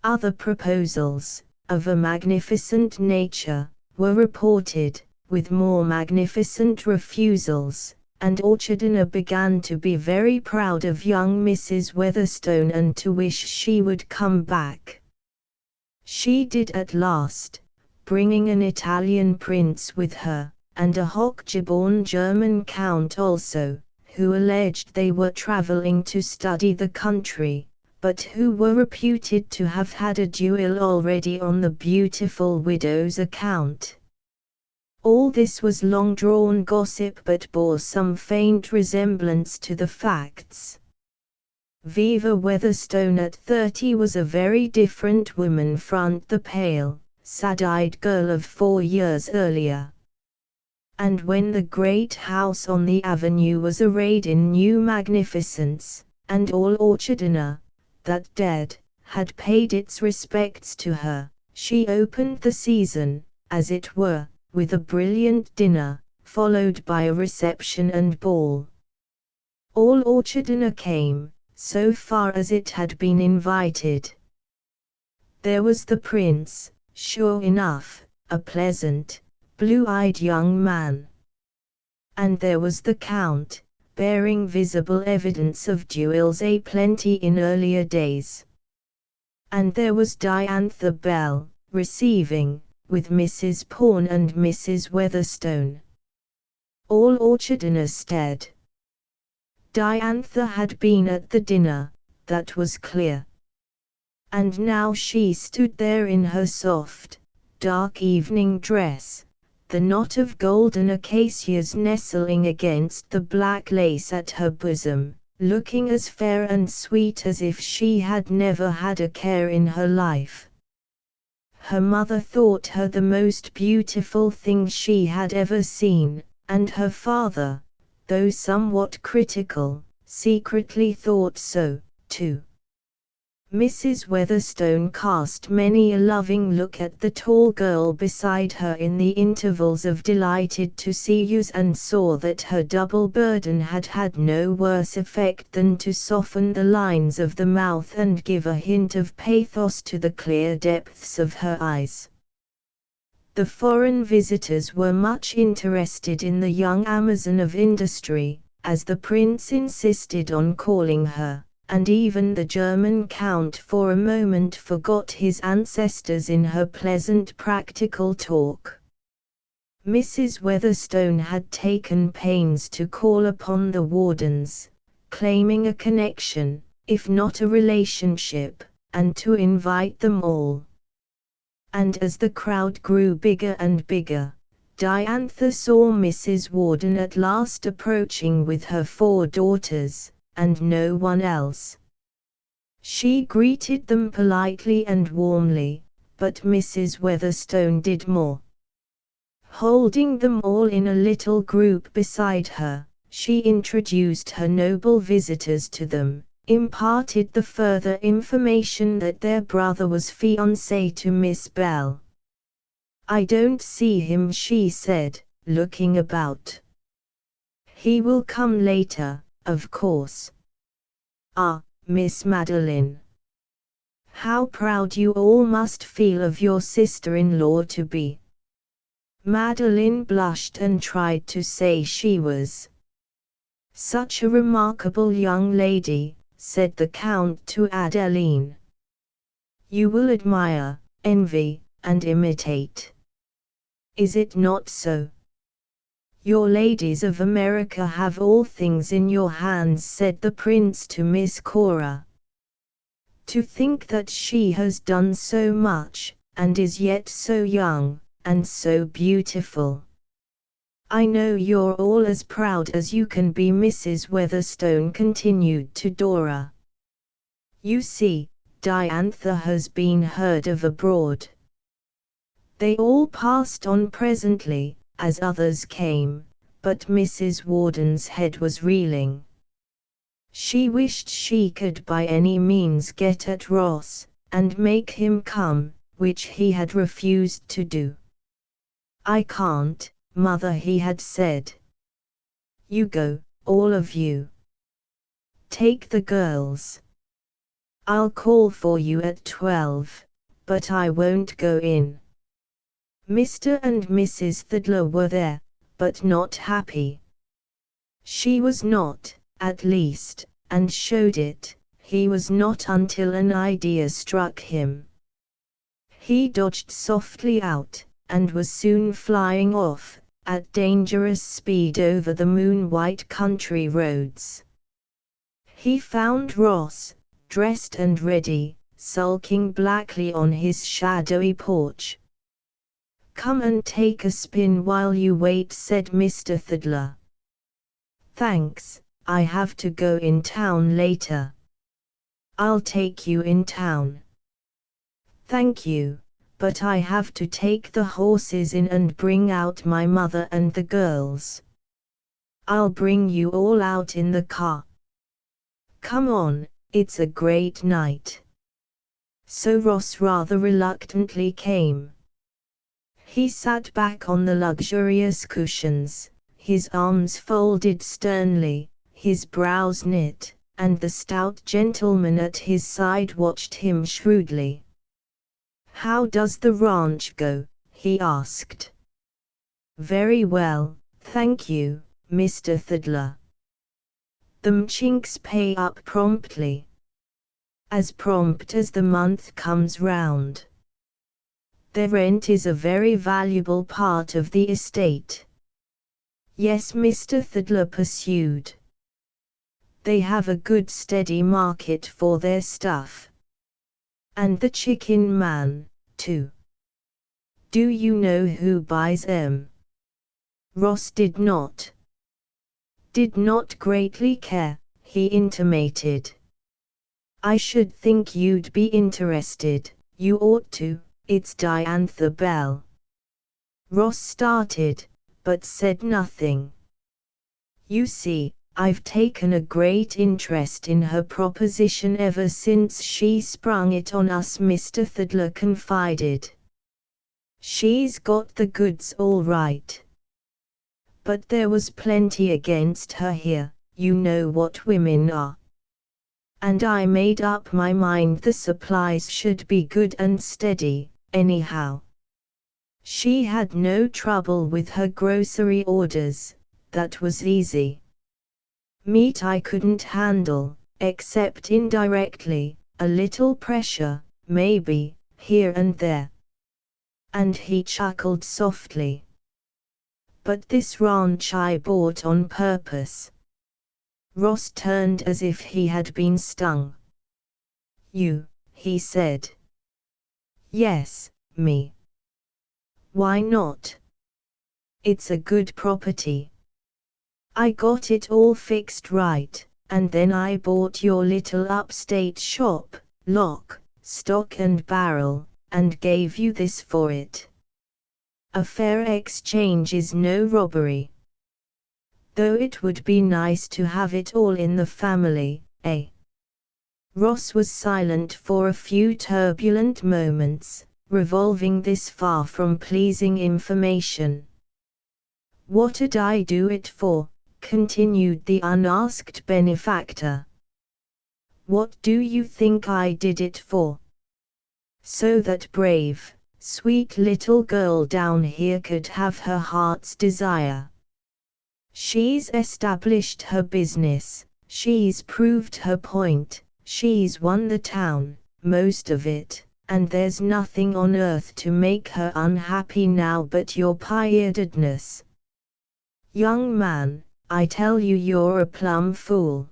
Other proposals, of a magnificent nature, were reported, with more magnificent refusals, and Orchardina began to be very proud of young Mrs. Weatherstone and to wish she would come back. She did at last, bringing an Italian prince with her, and a Hochgeborn German count also, who alleged they were traveling to study the country, but who were reputed to have had a duel already on the beautiful widow's account. All this was long-drawn gossip but bore some faint resemblance to the facts. Viva Weatherstone at 30 was a very different woman from the pale, sad-eyed girl of 4 years earlier. And when the great house on the avenue was arrayed in new magnificence, and all Orchardina, that dead, had paid its respects to her, she opened the season, as it were, with a brilliant dinner, followed by a reception and ball. All Orchardina came, so far as it had been invited. There was the prince, sure enough, a pleasant, blue-eyed young man. And there was the count, bearing visible evidence of duels a-plenty in earlier days. And there was Diantha Bell, receiving, with Mrs. Pawn and Mrs. Weatherstone. all orchard in a stead. Diantha had been at the dinner, that was clear. And now she stood there in her soft, dark evening dress, the knot of golden acacias nestling against the black lace at her bosom, looking as fair and sweet as if she had never had a care in her life. Her mother thought her the most beautiful thing she had ever seen, and her father, though somewhat critical, secretly thought so, too. Mrs. Weatherstone cast many a loving look at the tall girl beside her in the intervals of delighted to see yous and saw that her double burden had had no worse effect than to soften the lines of the mouth and give a hint of pathos to the clear depths of her eyes. The foreign visitors were much interested in the young Amazon of industry, as the prince insisted on calling her, and even the German count for a moment forgot his ancestors in her pleasant practical talk. Mrs. Weatherstone had taken pains to call upon the Wardens, claiming a connection, if not a relationship, and to invite them all. And as the crowd grew bigger and bigger, Diantha saw Mrs. Warden at last approaching with her 4 daughters, and no one else. She greeted them politely and warmly, but Mrs. Weatherstone did more. Holding them all in a little group beside her, she introduced her noble visitors to them, imparted the further information that their brother was fiancé to Miss Bell. "I don't see him," she said, looking about. "He will come later, of course." "Ah, Miss Madeline. How proud you all must feel of your sister-in-law to be." Madeline blushed and tried to say she was. "Such a remarkable young lady," said the Count to Adeline. "You will admire, envy, and imitate. Is it not so?" "Your ladies of America have all things in your hands," said the prince to Miss Cora. "To think that she has done so much, and is yet so young, and so beautiful. I know you're all as proud as you can be," Mrs. Weatherstone continued to Dora. "You see, Diantha has been heard of abroad." They all passed on presently, as others came, but Mrs. Warden's head was reeling. She wished she could by any means get at Ross, and make him come, which he had refused to do. "I can't, Mother," he had said. "You go, all of you. Take the girls. I'll call for you at 12, but I won't go in." Mr. and Mrs. Thidler were there, but not happy. She was not, at least, and showed it. He was not until an idea struck him. He dodged softly out, and was soon flying off, at dangerous speed over the moon-white country roads. He found Ross, dressed and ready, sulking blackly on his shadowy porch. "Come and take a spin while you wait," said Mr. Thidler. "Thanks, I have to go in town later." "I'll take you in town." "Thank you, but I have to take the horses in and bring out my mother and the girls." "I'll bring you all out in the car." "Come on, it's a great night." So Ross rather reluctantly came. He sat back on the luxurious cushions, his arms folded sternly, his brows knit, and the stout gentleman at his side watched him shrewdly. "How does the ranch go?" he asked. "Very well, thank you, Mr. Thidler. The Mchinks pay up promptly. As prompt as the month comes round. Their rent is a very valuable part of the estate. Yes, Mr. Thidler pursued. They have a good steady market for their stuff. And the chicken man, too. Do you know who buys 'em? Ross did not greatly care, he intimated. I should think you'd be interested, you ought to, it's Diantha Bell. Ross started, but said nothing. You see, I've taken a great interest in her proposition ever since she sprung it on us, Mr. Thidler confided. She's got the goods all right. But there was plenty against her here, you know what women are. And I made up my mind the supplies should be good and steady, anyhow. She had no trouble with her grocery orders, that was easy. Meat I couldn't handle, except indirectly, a little pressure, maybe, here and there. And he chuckled softly. But this ranch I bought on purpose. Ross turned as if he had been stung. You, he said. Yes, me. Why not? It's a good property. I got it all fixed right, and then I bought your little upstate shop, lock, stock and barrel, and gave you this for it. A fair exchange is no robbery. Though it would be nice to have it all in the family, eh? Ross was silent for a few turbulent moments, revolving this far from pleasing information. What'd I do it for? Continued the unasked benefactor. What do you think I did it for? So that brave, sweet little girl down here could have her heart's desire. She's established her business, she's proved her point, she's won the town, most of it, and there's nothing on earth to make her unhappy now but your pie-earedness. Young man, I tell you you're a plumb fool.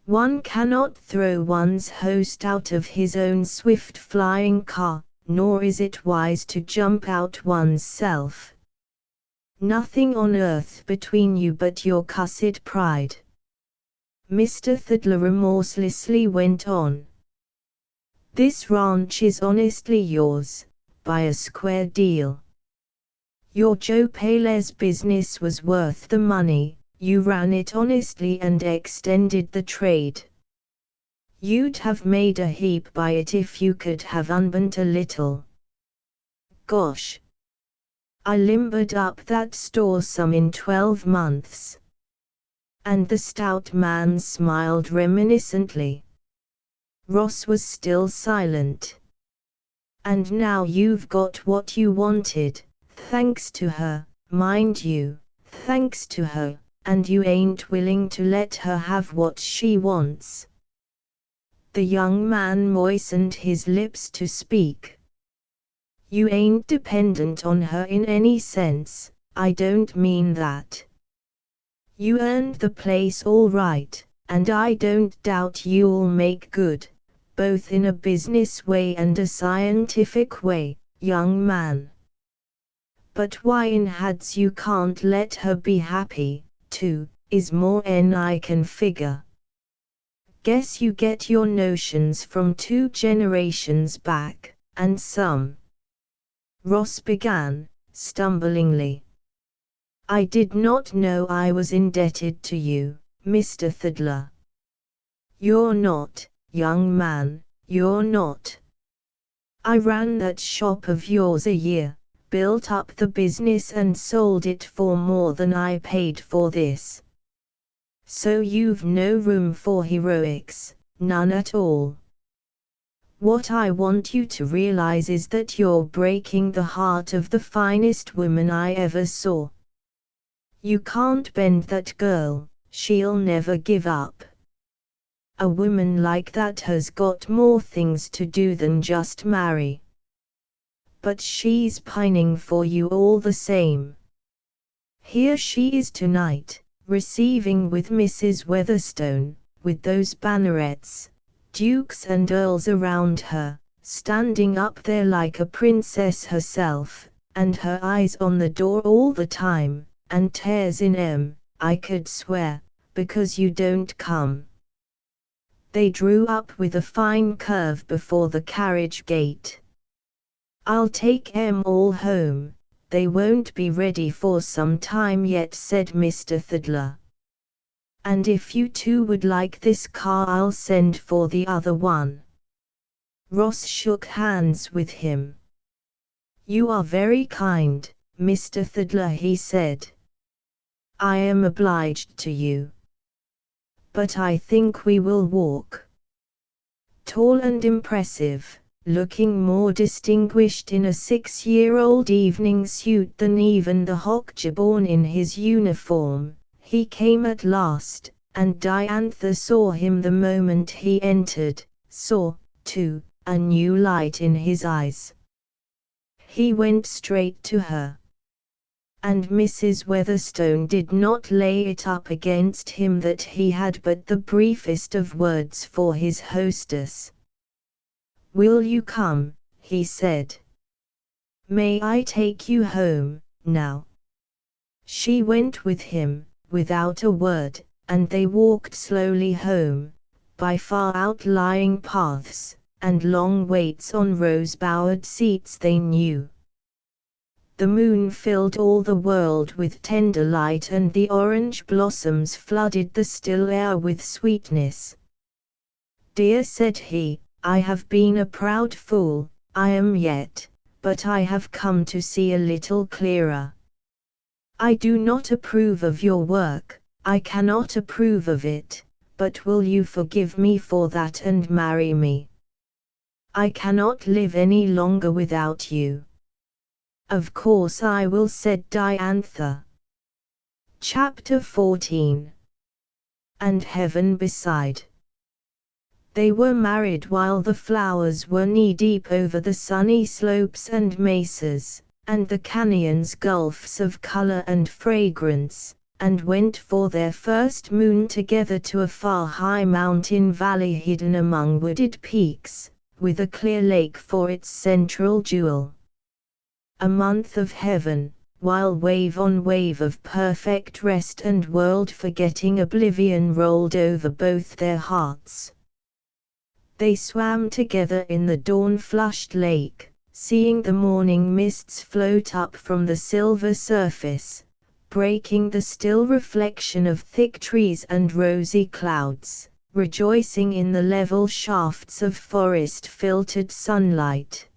One cannot throw one's host out of his own swift flying car, nor is it wise to jump out one's self. Nothing on earth between you but your cussed pride. Mr. Thidler remorselessly went on. This ranch is honestly yours, by a square deal. Your Joe Paley's business was worth the money, you ran it honestly and extended the trade. You'd have made a heap by it if you could have unbent a little. Gosh! I limbered up that store some in 12 months. And the stout man smiled reminiscently. Ross was still silent. And now you've got what you wanted, thanks to her, mind you, thanks to her, and you ain't willing to let her have what she wants. The young man moistened his lips to speak. You ain't dependent on her in any sense, I don't mean that. You earned the place all right, and I don't doubt you'll make good, both in a business way and a scientific way, young man. But why in hads you can't let her be happy, too, is more'n I can figure. Guess you get your notions from 2 generations back, and some. Ross began, stumblingly. I did not know I was indebted to you, Mr. Thidler. You're not, young man, you're not. I ran that shop of yours a year, built up the business and sold it for more than I paid for this. So you've no room for heroics, none at all. What I want you to realize is that you're breaking the heart of the finest woman I ever saw. You can't bend that girl, she'll never give up. A woman like that has got more things to do than just marry. But she's pining for you all the same. Here she is tonight, receiving with Mrs. Weatherstone, with those bannerets, dukes and earls around her, standing up there like a princess herself, and her eyes on the door all the time, and tears in 'em, I could swear, because you don't come. They drew up with a fine curve before the carriage gate. I'll take 'em all home, they won't be ready for some time yet, said Mr. Thidler. And if you two would like this car, I'll send for the other one. Ross shook hands with him. You are very kind, Mr. Thidler, he said. I am obliged to you. But I think we will walk. Tall and impressive, looking more distinguished in a 6-year-old evening suit than even the Hochgeborene in his uniform, he came at last, and Diantha saw him the moment he entered, saw, too, a new light in his eyes. He went straight to her. And Mrs. Weatherstone did not lay it up against him that he had but the briefest of words for his hostess. Will you come, he said. May I take you home, now? She went with him, without a word, and they walked slowly home, by far outlying paths, and long waits on rose-bowered seats they knew. The moon filled all the world with tender light, and the orange blossoms flooded the still air with sweetness. Dear, said he, I have been a proud fool, I am yet, but I have come to see a little clearer. I do not approve of your work, I cannot approve of it, but will you forgive me for that and marry me? I cannot live any longer without you. Of course I will, said Diantha. Chapter 14. And Heaven Beside. They were married while the flowers were knee-deep over the sunny slopes and mesas, and the canyons gulfs of color and fragrance, and went for their first moon together to a far high mountain valley hidden among wooded peaks, with a clear lake for its central jewel. A month of heaven, while wave on wave of perfect rest and world-forgetting oblivion rolled over both their hearts. They swam together in the dawn-flushed lake, seeing the morning mists float up from the silver surface, breaking the still reflection of thick trees and rosy clouds, rejoicing in the level shafts of forest-filtered sunlight.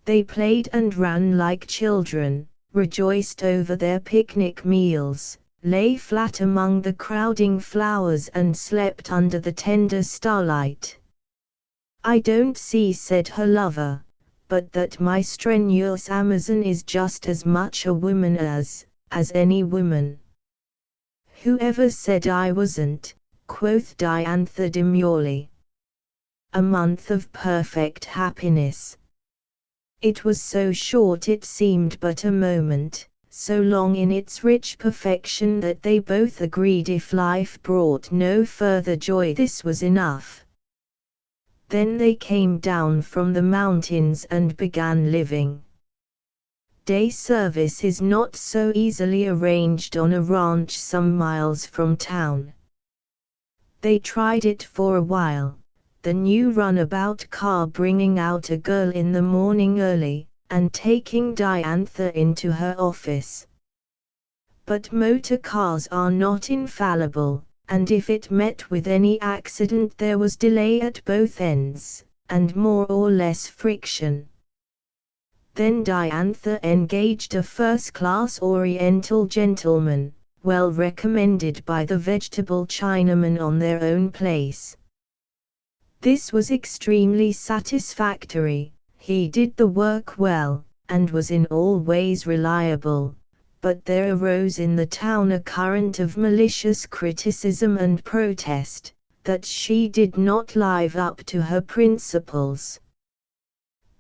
They played and ran like children, rejoiced over their picnic meals, lay flat among the crowding flowers and slept under the tender starlight. I don't see, said her lover, but that my strenuous Amazon is just as much a woman as any woman. Whoever said I wasn't, quoth Diantha demurely. A month of perfect happiness. It was so short it seemed but a moment, so long in its rich perfection that they both agreed if life brought no further joy this was enough. Then they came down from the mountains and began living. Day service is not so easily arranged on a ranch some miles from town. They tried it for a while, the new runabout car bringing out a girl in the morning early, and taking Diantha into her office. But motor cars are not infallible, and if it met with any accident there was delay at both ends, and more or less friction. Then Diantha engaged a first-class Oriental gentleman, well recommended by the vegetable Chinaman on their own place. This was extremely satisfactory, he did the work well, and was in all ways reliable, but there arose in the town a current of malicious criticism and protest, that she did not live up to her principles.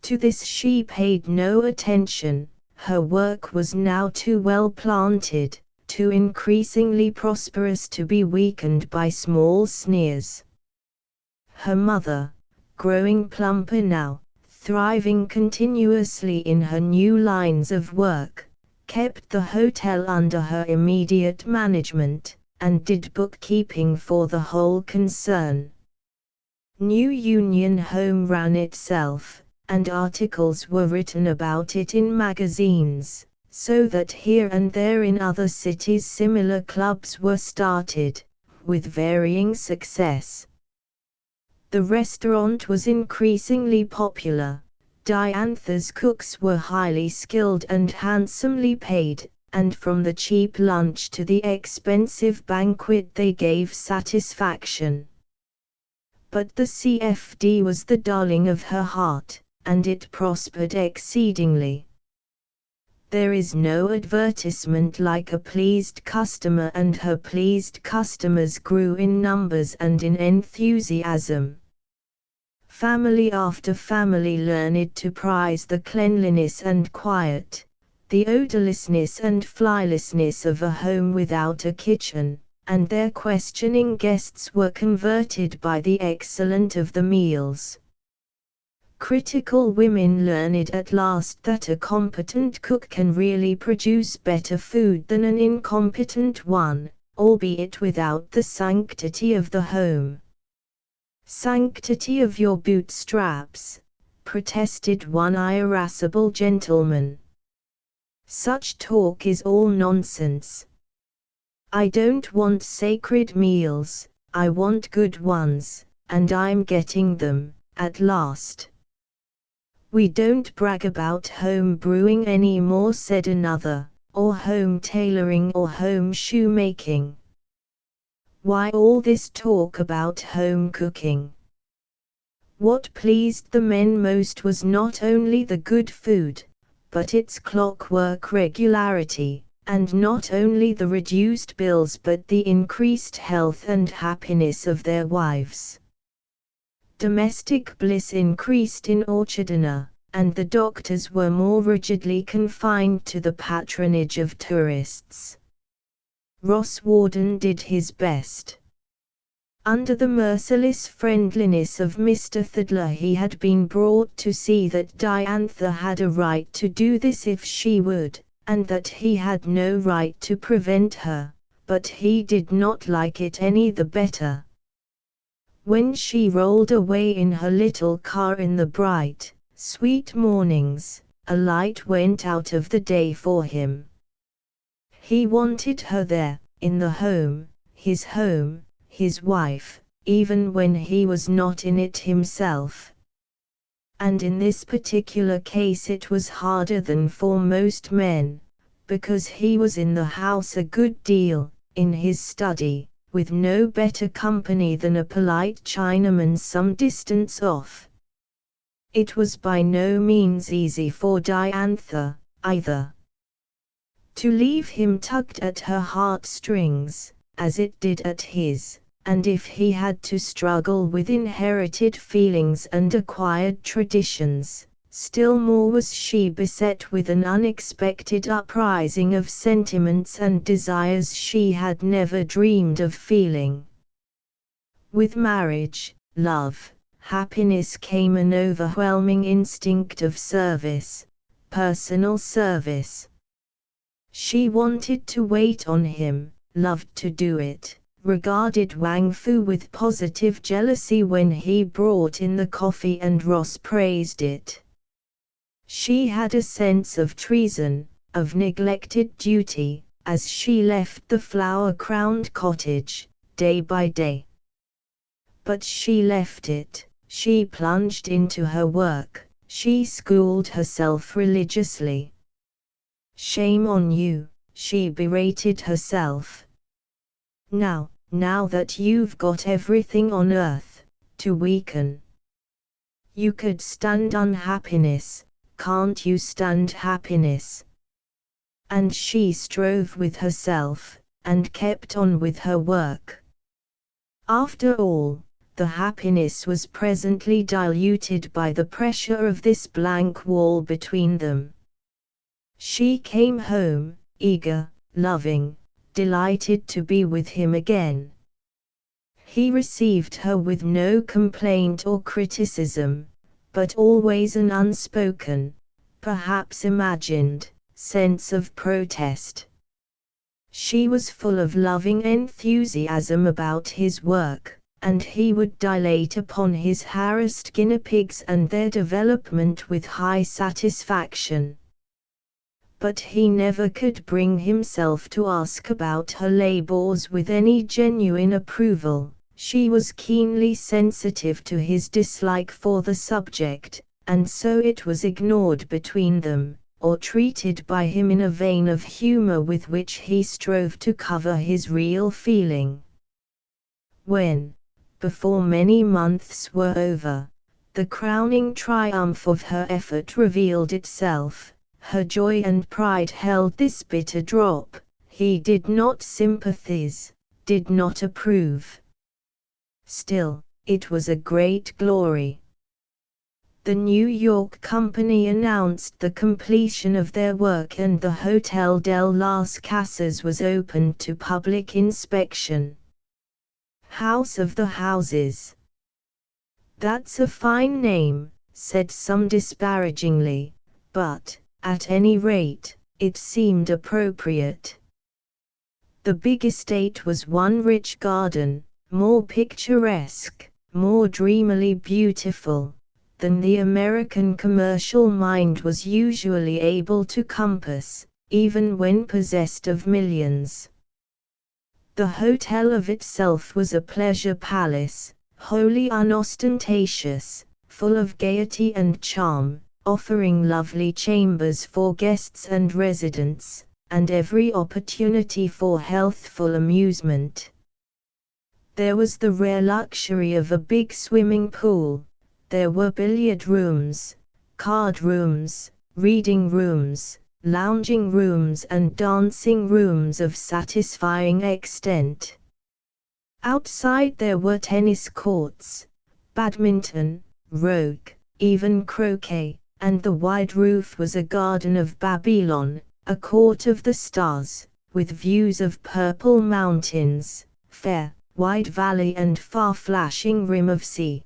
To this she paid no attention, Her work was now too well planted, too increasingly prosperous to be weakened by small sneers. Her mother, growing plumper now, thriving continuously in her new lines of work, kept the hotel under her immediate management, and did bookkeeping for the whole concern. New Union Home ran itself, and articles were written about it in magazines, so that here and there in other cities similar clubs were started, with varying success. The restaurant was increasingly popular. Diantha's cooks were highly skilled and handsomely paid, and from the cheap lunch to the expensive banquet they gave satisfaction. But the CFD was the darling of her heart, and it prospered exceedingly. There is no advertisement like a pleased customer, and her pleased customers grew in numbers and in enthusiasm. Family after family learned to prize the cleanliness and quiet, the odorlessness and flylessness of a home without a kitchen, and their questioning guests were converted by the excellence of the meals. Critical women learned at last that a competent cook can really produce better food than an incompetent one, albeit without the sanctity of the home. "Sanctity of your bootstraps," protested one irascible gentleman. "Such talk is all nonsense. I don't want sacred meals, I want good ones, and I'm getting them, at last." "We don't brag about home brewing any more," said another, "or home tailoring or home shoemaking. Why all this talk about home cooking?" What pleased the men most was not only the good food, but its clockwork regularity, and not only the reduced bills but the increased health and happiness of their wives. Domestic bliss increased in Orchardina, and the doctors were more rigidly confined to the patronage of tourists. Ross Warden did his best. Under the merciless friendliness of Mr. Thaddler he had been brought to see that Diantha had a right to do this if she would, and that he had no right to prevent her, but he did not like it any the better. When she rolled away in her little car in the bright, sweet mornings, a light went out of the day for him. He wanted her there, in the home, his wife, even when he was not in it himself. And in this particular case it was harder than for most men, because he was in the house a good deal, in his study, with no better company than a polite Chinaman some distance off. It was by no means easy for Diantha, either. To leave him tugged at her heartstrings, as it did at his, and if he had to struggle with inherited feelings and acquired traditions, still more was she beset with an unexpected uprising of sentiments and desires she had never dreamed of feeling. With marriage, love, happiness came an overwhelming instinct of service, personal service. She wanted to wait on him, loved to do it, regarded Wang Fu with positive jealousy when he brought in the coffee and Ross praised it. She had a sense of treason, of neglected duty, as she left the flower-crowned cottage, day by day. But she left it, she plunged into her work, she schooled herself religiously. "Shame on you," she berated herself. Now that you've got everything on earth, to weaken. You could stand unhappiness, can't you stand happiness?" And she strove with herself, and kept on with her work. After all, the happiness was presently diluted by the pressure of this blank wall between them. She came home, eager, loving, delighted to be with him again. He received her with no complaint or criticism, but always an unspoken, perhaps imagined, sense of protest. She was full of loving enthusiasm about his work, and he would dilate upon his harassed guinea pigs and their development with high satisfaction. But he never could bring himself to ask about her labors with any genuine approval. She was keenly sensitive to his dislike for the subject, and so it was ignored between them, or treated by him in a vein of humor with which he strove to cover his real feeling. When, before many months were over, the crowning triumph of her effort revealed itself, her joy and pride held this bitter drop: he did not sympathize, did not approve. Still, it was a great glory. The New York company announced the completion of their work and the Hotel de las Casas was opened to public inspection. House of the Houses. That's a fine name, said some disparagingly, but, at any rate, it seemed appropriate. The big estate was one rich garden, more picturesque, more dreamily beautiful, than the American commercial mind was usually able to compass, even when possessed of millions. The hotel of itself was a pleasure palace, wholly unostentatious, full of gaiety and charm, offering lovely chambers for guests and residents, and every opportunity for healthful amusement. There was the rare luxury of a big swimming pool, there were billiard rooms, card rooms, reading rooms, lounging rooms and dancing rooms of satisfying extent. Outside there were tennis courts, badminton, rogue, even croquet, and the wide roof was a garden of Babylon, a court of the stars, with views of purple mountains, fair, wide valley and far-flashing rim of sea.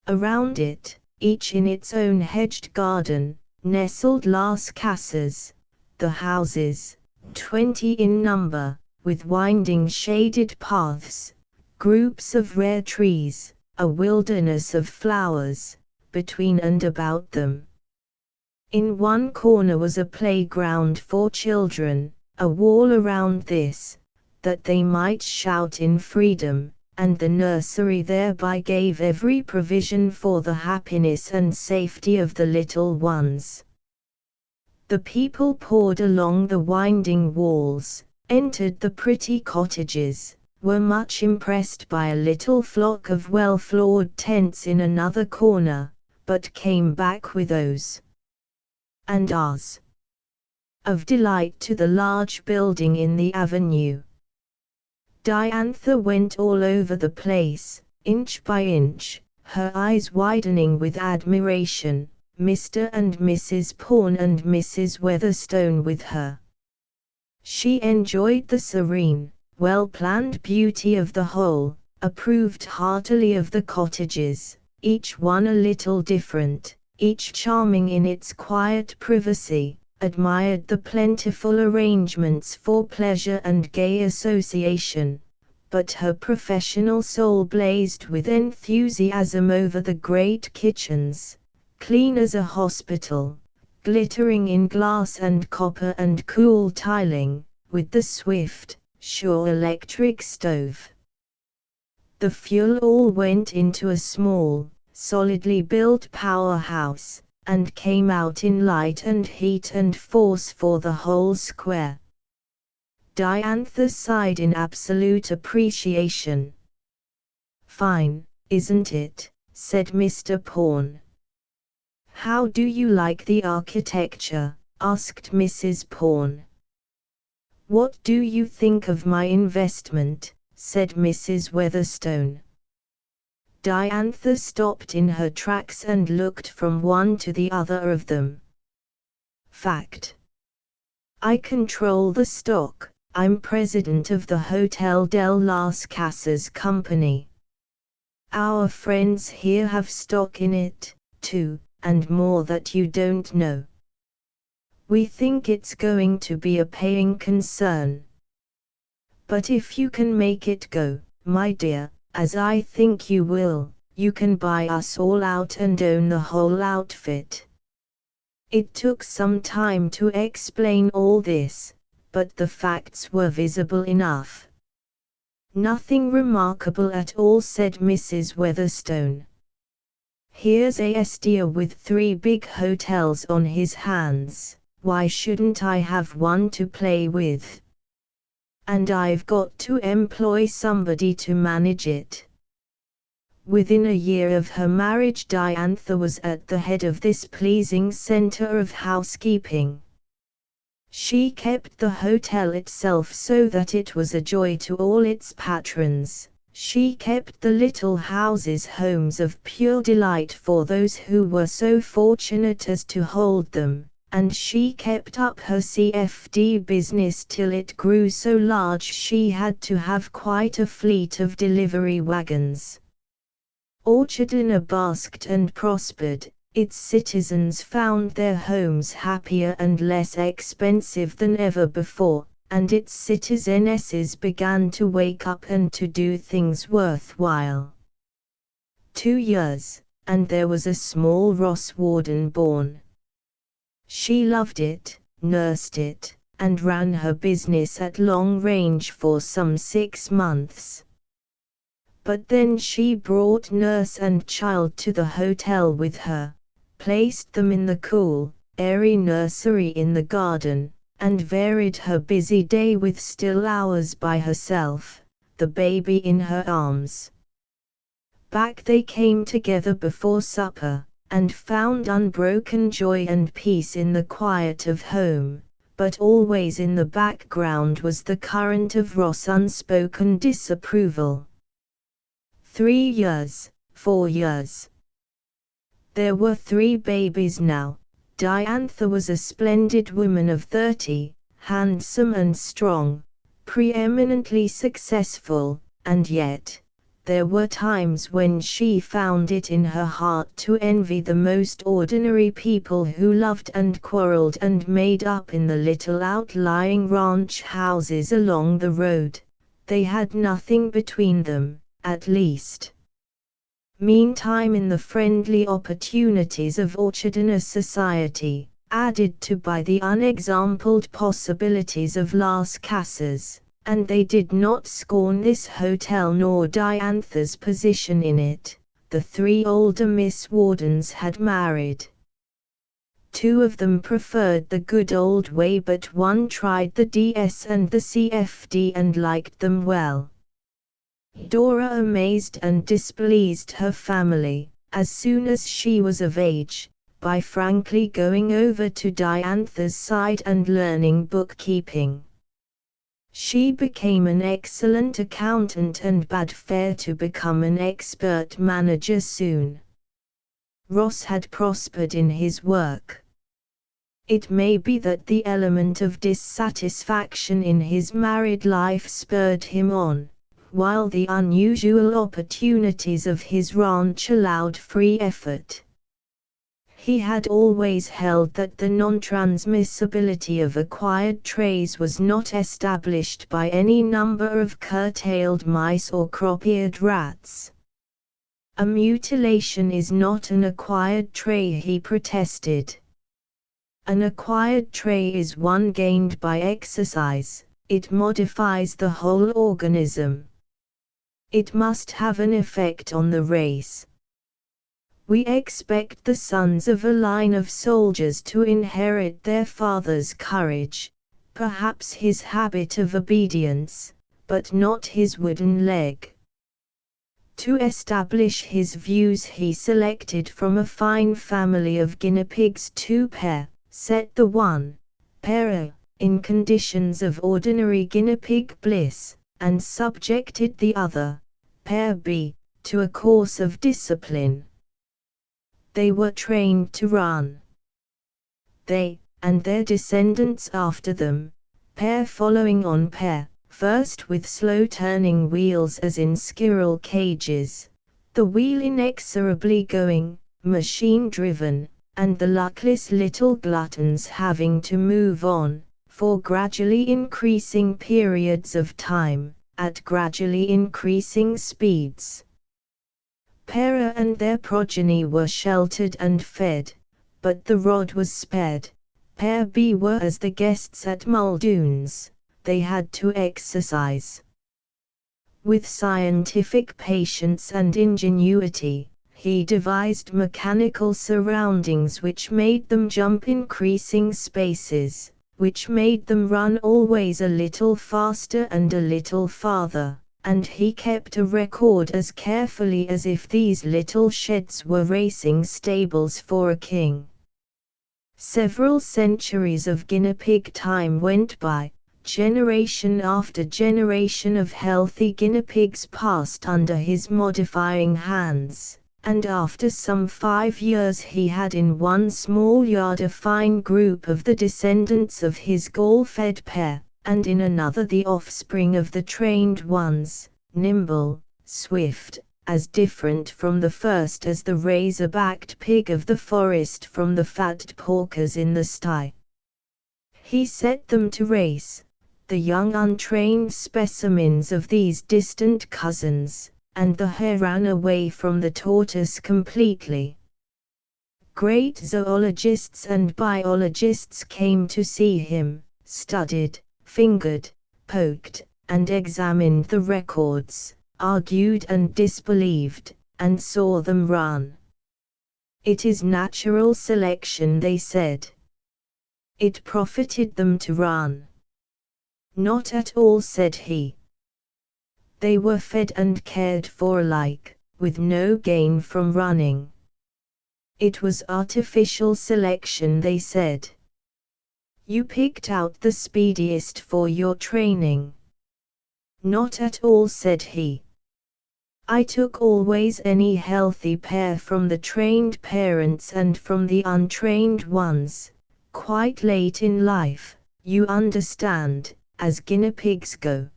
Around it, each in its own hedged garden, nestled Las Casas, the houses, 20 in number, with winding shaded paths, groups of rare trees, a wilderness of flowers, between and about them. In one corner was a playground for children, a wall around this, that they might shout in freedom, and the nursery thereby gave every provision for the happiness and safety of the little ones. The people poured along the winding walls, entered the pretty cottages, were much impressed by a little flock of well-floored tents in another corner, but came back with ohs and ahs of delight to the large building in the avenue. Diantha went all over the place, inch by inch, her eyes widening with admiration, Mr. and Mrs. Pawn and Mrs. Weatherstone with her. She enjoyed the serene, well-planned beauty of the whole, approved heartily of the cottages, each one a little different, each charming in its quiet privacy, admired the plentiful arrangements for pleasure and gay association, but her professional soul blazed with enthusiasm over the great kitchens, clean as a hospital, glittering in glass and copper and cool tiling, with the swift, sure electric stove. The fuel all went into a small, solidly built powerhouse, and came out in light and heat and force for the whole square. Diantha sighed in absolute appreciation. "Fine, isn't it?" said Mr. Pawn. "How do you like the architecture?" asked Mrs. Pawn. "What do you think of my investment?" said Mrs. Weatherstone. Diantha stopped in her tracks and looked from one to the other of them. "Fact," I control the stock. I'm president of the Hotel de las Casas company. Our friends here have stock in it, too, and more that you don't know. We think it's going to be a paying concern. But if you can make it go, my dear, as I think you will, you can buy us all out and own the whole outfit. It took some time to explain all this, but the facts were visible enough. Nothing remarkable at all, said Mrs. Weatherstone. Here's a dear with 3 big hotels on his hands, why shouldn't I have one to play with? And I've got to employ somebody to manage it. Within a year of her marriage, Diantha was at the head of this pleasing center of housekeeping. She kept the hotel itself so that it was a joy to all its patrons. She kept the little houses homes of pure delight for those who were so fortunate as to hold them, and she kept up her CFD business till it grew so large she had to have quite a fleet of delivery wagons. Orchardina basked and prospered. Its citizens found their homes happier and less expensive than ever before, and its citizenesses began to wake up and to do things worthwhile. 2 years, and there was a small Ross Warden born. She loved it, nursed it, and ran her business at long range for some 6 months. But then she brought nurse and child to the hotel with her, placed them in the cool, airy nursery in the garden, and varied her busy day with still hours by herself, the baby in her arms. Back they came together before supper, and found unbroken joy and peace in the quiet of home, but always in the background was the current of Ross' unspoken disapproval. 3 years, 4 years. There were 3 babies now. Diantha was a splendid woman of 30, handsome and strong, preeminently successful, and yet, there were times when she found it in her heart to envy the most ordinary people who loved and quarreled and made up in the little outlying ranch houses along the road. They had nothing between them, at least. Meantime, in the friendly opportunities of Orchardina society, added to by the unexampled possibilities of Las Casas, and they did not scorn this hotel nor Diantha's position in it, the 3 older Miss Wardens had married. 2 of them preferred the good old way, but one tried the DS and the CFD and liked them well. Dora amazed and displeased her family, as soon as she was of age, by frankly going over to Diantha's side and learning bookkeeping. She became an excellent accountant and bade fair to become an expert manager soon. Ross had prospered in his work. It may be that the element of dissatisfaction in his married life spurred him on, while the unusual opportunities of his ranch allowed free effort. He had always held that the non-transmissibility of acquired traits was not established by any number of curtailed mice or crop-eared rats. A mutilation is not an acquired trait, he protested. An acquired trait is one gained by exercise. It modifies the whole organism. It must have an effect on the race. We expect the sons of a line of soldiers to inherit their father's courage, perhaps his habit of obedience, but not his wooden leg. To establish his views he selected from a fine family of guinea pigs 2 pair, set the one pair in conditions of ordinary guinea pig bliss, and subjected the other, pair B, to a course of discipline. They were trained to run. They and their descendants after them, pair following on pair, first with slow-turning wheels as in squirrel cages, the wheel inexorably going, machine-driven, and the luckless little gluttons having to move on, for gradually increasing periods of time, at gradually increasing speeds. Para and their progeny were sheltered and fed, but the rod was spared. Pair B were as the guests at Muldoon's, they had to exercise. With scientific patience and ingenuity, he devised mechanical surroundings which made them jump increasing spaces, which made them run always a little faster and a little farther, and he kept a record as carefully as if these little sheds were racing stables for a king. Several centuries of guinea pig time went by, generation after generation of healthy guinea pigs passed under his modifying hands, and after some 5 years he had in one small yard a fine group of the descendants of his gall-fed pair, and in another the offspring of the trained ones, nimble, swift, as different from the first as the razor-backed pig of the forest from the fat porkers in the sty. He set them to race, the young untrained specimens of these distant cousins, and the hare ran away from the tortoise completely. Great zoologists and biologists came to see him, studied, fingered, poked, and examined the records, argued and disbelieved, and saw them run. It is natural selection, they said. It profited them to run. Not at all, said he. They were fed and cared for alike, with no gain from running. It was artificial selection, they said. You picked out the speediest for your training. Not at all, said he. I took always any healthy pair from the trained parents and from the untrained ones, quite late in life, you understand, as guinea pigs go.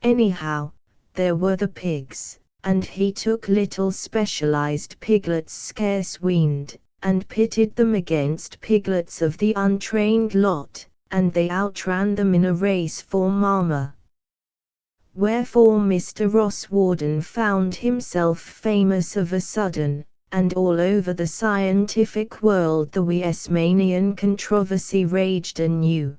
Anyhow, there were the pigs, and he took little specialized piglets scarce weaned, and pitted them against piglets of the untrained lot, and they outran them in a race for Mama. Wherefore Mr. Rosswarden found himself famous of a sudden, and all over the scientific world the Weismanian controversy raged anew.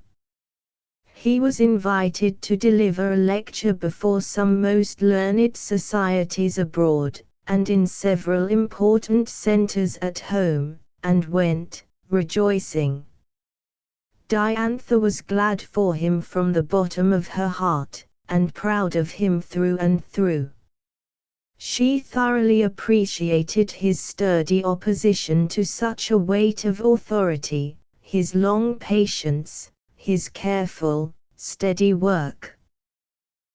He was invited to deliver a lecture before some most learned societies abroad, and in several important centres at home, and went, rejoicing. Diantha was glad for him from the bottom of her heart, and proud of him through and through. She thoroughly appreciated his sturdy opposition to such a weight of authority, his long patience, his careful, steady work.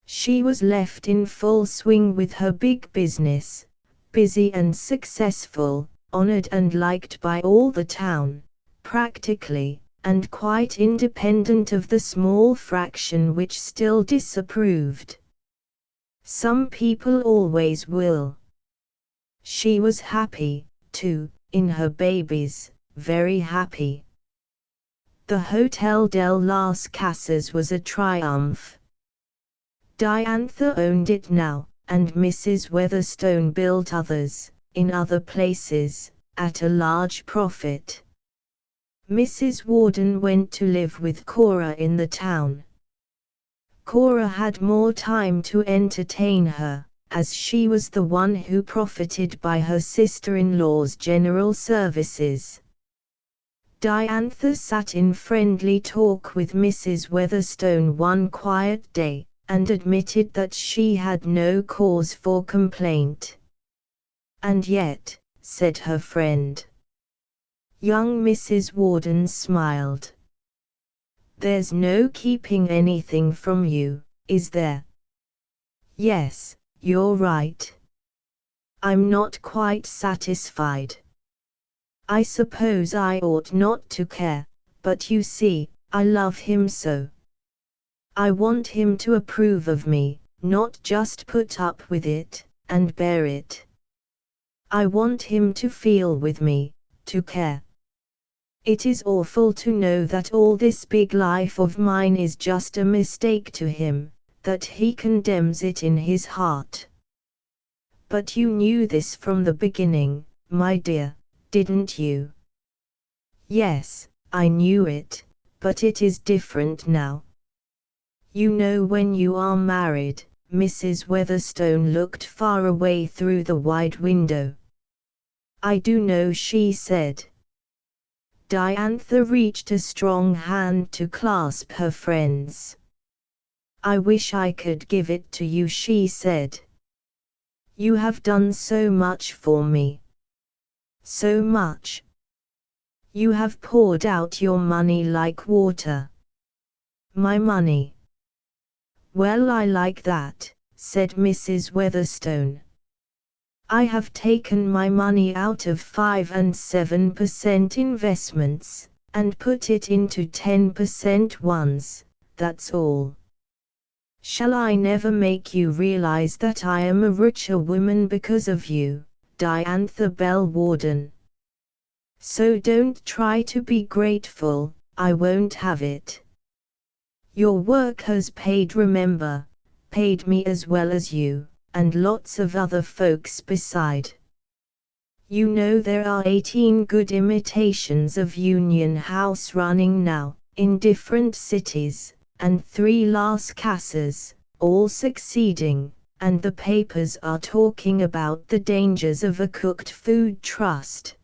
She was left in full swing with her big business, busy and successful, honored and liked by all the town, practically, and quite independent of the small fraction which still disapproved. Some people always will. She was happy, too, in her babies, very happy. The Hotel de las Casas was a triumph. Diantha owned it now, and Mrs. Weatherstone built others, in other places, at a large profit. Mrs. Warden went to live with Cora in the town. Cora had more time to entertain her, as she was the one who profited by her sister-in-law's general services. Diantha sat in friendly talk with Mrs. Weatherstone one quiet day, and admitted that she had no cause for complaint. And yet, said her friend. Young Mrs. Warden smiled. There's no keeping anything from you, is there? Yes, you're right. I'm not quite satisfied. I suppose I ought not to care, But you see, I love him so. I want him to approve of me, not just put up with it, and bear it. I want him to feel with me, to care. It is awful to know that all this big life of mine is just a mistake to him, that he condemns it in his heart. But you knew this from the beginning, my dear, didn't you? Yes, I knew it, but it is different now. You know, when you are married, Mrs. Weatherstone looked far away through the wide window. I do know, she said. Diantha reached a strong hand to clasp her friend's. I wish I could give it to you, she said. You have done so much for me. So much. You have poured out your money like water. My money. Well, I like that, said Mrs. Weatherstone. I have taken my money out of 5 and 7% investments, and put it into 10% ones, that's all. Shall I never make you realize that I am a richer woman because of you, Diantha Bellwarden? So don't try to be grateful, I won't have it. Your work has paid, remember, paid me as well as you, and lots of other folks beside. You know, there are 18 good imitations of Union House running now, in different cities, and 3 Las Casas, all succeeding, and the papers are talking about the dangers of a cooked food trust.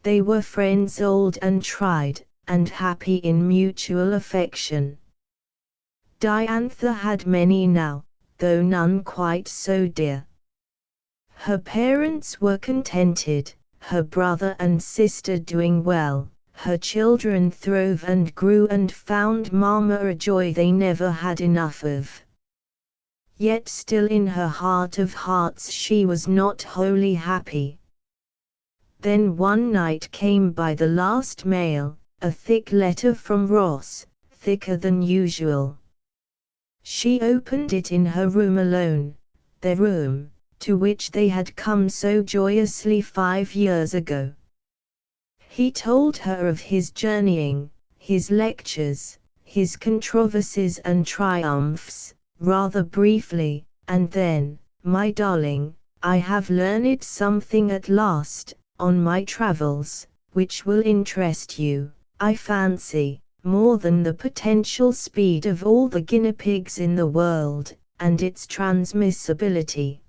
They were friends old and tried, and happy in mutual affection. Diantha had many now, though none quite so dear. Her parents were contented, her brother and sister doing well, her children throve and grew and found Mama a joy they never had enough of. Yet still in her heart of hearts she was not wholly happy. Then one night came by the last mail, a thick letter from Ross, thicker than usual. She opened it in her room alone, their room, to which they had come so joyously 5 years ago. He told her of his journeying, his lectures, his controversies and triumphs, rather briefly, and then, my darling, I have learned something at last, on my travels, which will interest you, I fancy, more than the potential speed of all the guinea pigs in the world, and its transmissibility.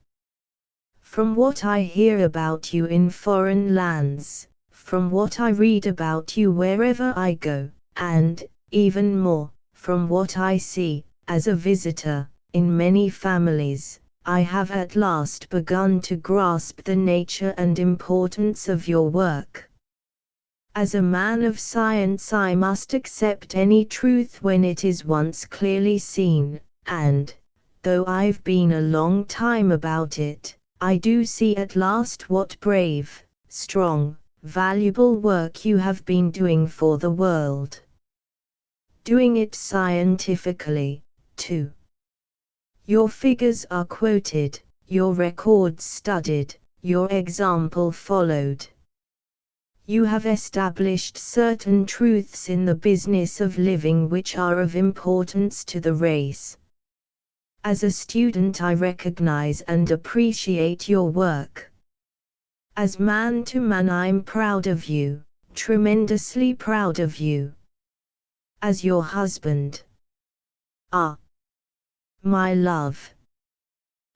From what I hear about you in foreign lands, from what I read about you wherever I go, and, even more, from what I see, as a visitor, in many families, I have at last begun to grasp the nature and importance of your work. As a man of science, I must accept any truth when it is once clearly seen, and, though I've been a long time about it, I do see at last what brave, strong, valuable work you have been doing for the world. Doing it scientifically, too. Your figures are quoted, your records studied, your example followed. You have established certain truths in the business of living which are of importance to the race. As a student, I recognize and appreciate your work. As man to man, I'm proud of you, tremendously proud of you. As your husband. Ah, my love.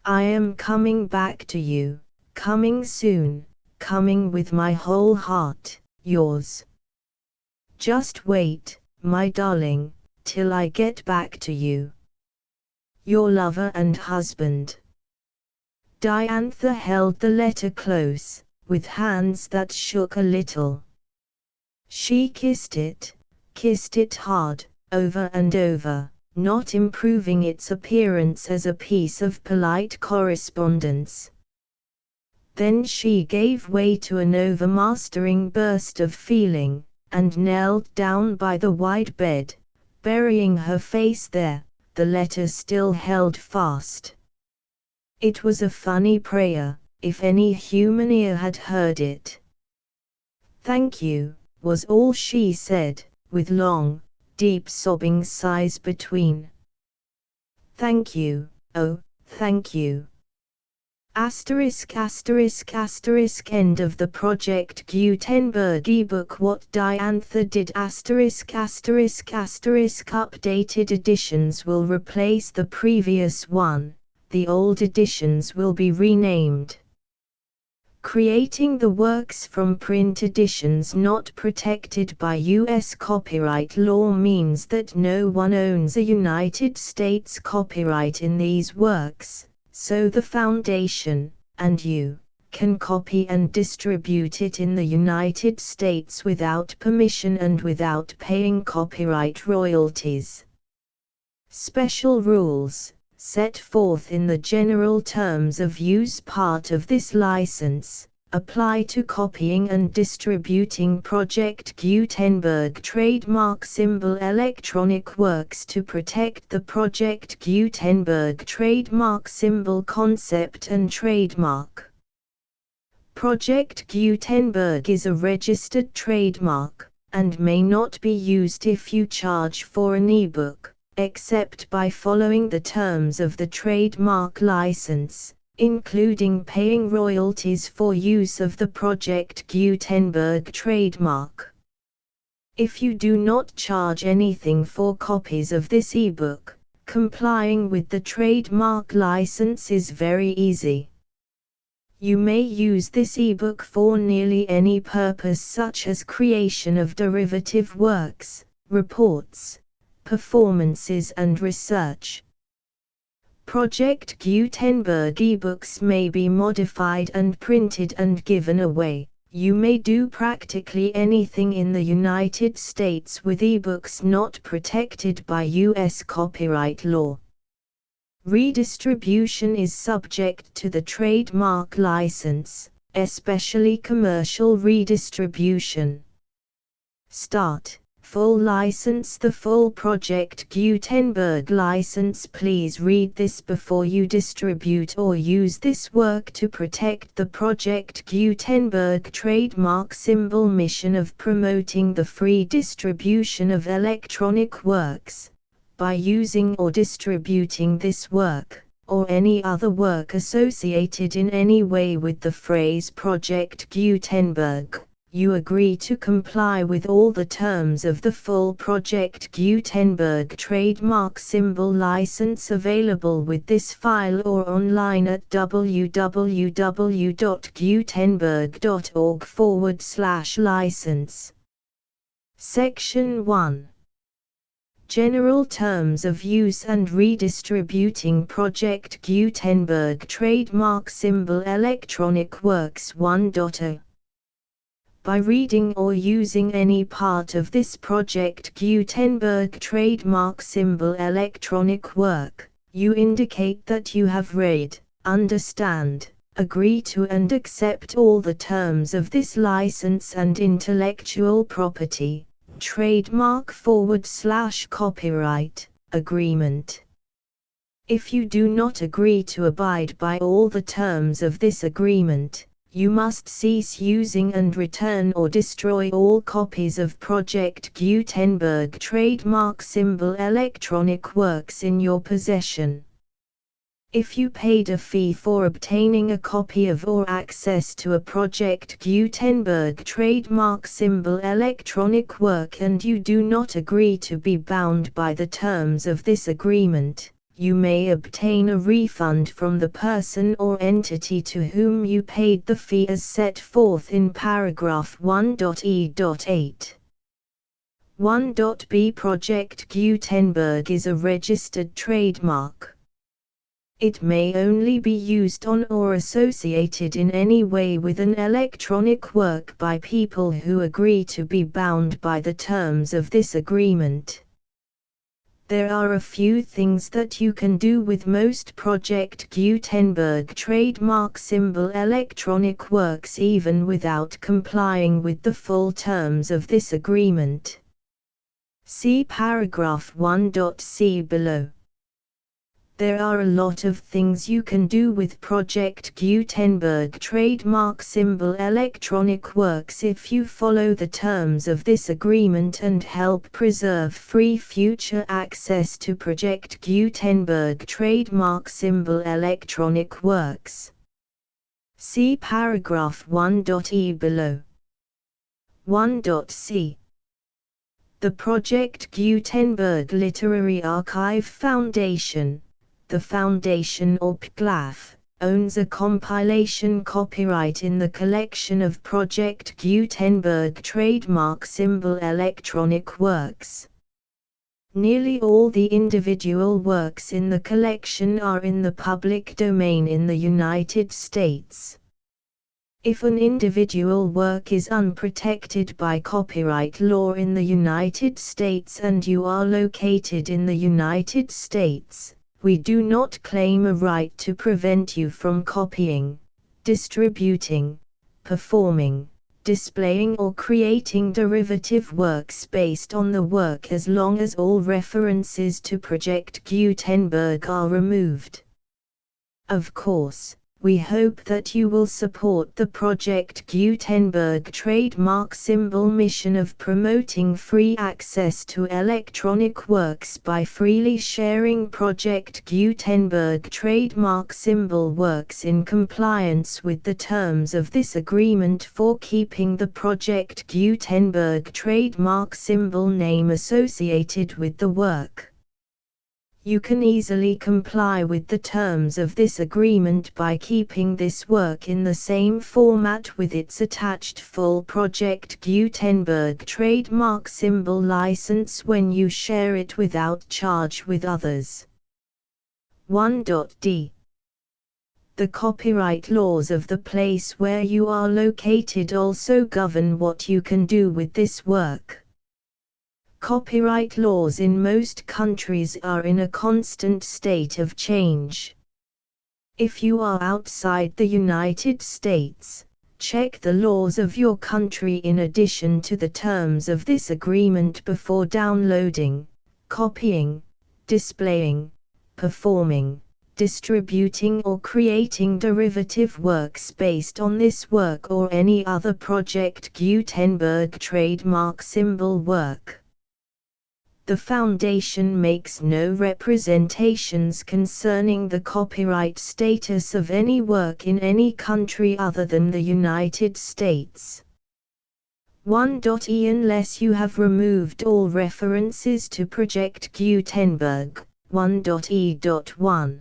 I am coming back to you, coming soon, coming with my whole heart, yours. Just wait, my darling, till I get back to you. Your lover and husband. Diantha held the letter close, with hands that shook a little. She kissed it hard, over and over, not improving its appearance as a piece of polite correspondence. Then she gave way to an overmastering burst of feeling, and knelt down by the wide bed, burying her face there, the letter still held fast. It was a funny prayer, if any human ear had heard it. "Thank you," was all she said, with long, deep sobbing sighs between. "Thank you, oh, thank you." Asterisk asterisk asterisk end of the Project Gutenberg ebook. What Diantha did asterisk asterisk asterisk updated editions will replace the previous one, the old editions will be renamed. Creating the works from print editions not protected by U.S. copyright law means that no one owns a United States copyright in these works, so the Foundation, and you, can copy and distribute it in the United States without permission and without paying copyright royalties. Special rules, set forth in the general terms of use part of this license, apply to copying and distributing Project Gutenberg trademark symbol electronic works to protect the Project Gutenberg trademark symbol concept and trademark. Project Gutenberg is a registered trademark, and may not be used if you charge for an ebook, except by following the terms of the trademark license, including paying royalties for use of the Project Gutenberg trademark. If you do not charge anything for copies of this ebook, complying with the trademark license is very easy. You may use this ebook for nearly any purpose, such as creation of derivative works, reports, performances and research. Project Gutenberg ebooks may be modified and printed and given away. You may do practically anything in the United States with ebooks not protected by U.S. copyright law. Redistribution is subject to the trademark license, especially commercial redistribution. Start. Full license. The full Project Gutenberg license. Please read this before you distribute or use this work to protect the Project Gutenberg trademark symbol mission of promoting the free distribution of electronic works, by using or distributing this work, or any other work associated in any way with the phrase Project Gutenberg. You agree to comply with all the terms of the full Project Gutenberg trademark symbol license available with this file or online at www.gutenberg.org/license. Section 1. General Terms of Use and Redistributing Project Gutenberg Trademark Symbol Electronic Works 1.0. By reading or using any part of this Project Gutenberg trademark symbol electronic work, you indicate that you have read, understand, agree to and accept all the terms of this license and intellectual property, trademark/copyright, agreement. If you do not agree to abide by all the terms of this agreement, you must cease using and return or destroy all copies of Project Gutenberg trademark symbol electronic works in your possession. If you paid a fee for obtaining a copy of or access to a Project Gutenberg trademark symbol electronic work and you do not agree to be bound by the terms of this agreement, you may obtain a refund from the person or entity to whom you paid the fee as set forth in paragraph 1.e.8. 1.b Project Gutenberg is a registered trademark. It may only be used on or associated in any way with an electronic work by people who agree to be bound by the terms of this agreement. There are a few things that you can do with most Project Gutenberg trademark symbol electronic works even without complying with the full terms of this agreement. See paragraph 1.c below. There are a lot of things you can do with Project Gutenberg trademark symbol electronic works if you follow the terms of this agreement and help preserve free future access to Project Gutenberg trademark symbol electronic works. See paragraph 1.e below. 1.c. The Project Gutenberg Literary Archive Foundation, the Foundation or PGLAF, owns a compilation copyright in the collection of Project Gutenberg trademark symbol electronic works. Nearly all the individual works in the collection are in the public domain in the United States. If an individual work is unprotected by copyright law in the United States and you are located in the United States, we do not claim a right to prevent you from copying, distributing, performing, displaying or creating derivative works based on the work as long as all references to Project Gutenberg are removed. Of course, we hope that you will support the Project Gutenberg trademark symbol mission of promoting free access to electronic works by freely sharing Project Gutenberg trademark symbol works in compliance with the terms of this agreement for keeping the Project Gutenberg trademark symbol name associated with the work. You can easily comply with the terms of this agreement by keeping this work in the same format with its attached full Project Gutenberg trademark symbol license when you share it without charge with others. 1.d. The copyright laws of the place where you are located also govern what you can do with this work. Copyright laws in most countries are in a constant state of change. If you are outside the United States, check the laws of your country in addition to the terms of this agreement before downloading, copying, displaying, performing, distributing or creating derivative works based on this work or any other Project Gutenberg trademark symbol work. The Foundation makes no representations concerning the copyright status of any work in any country other than the United States. 1.e. Unless you have removed all references to Project Gutenberg, 1.e.1.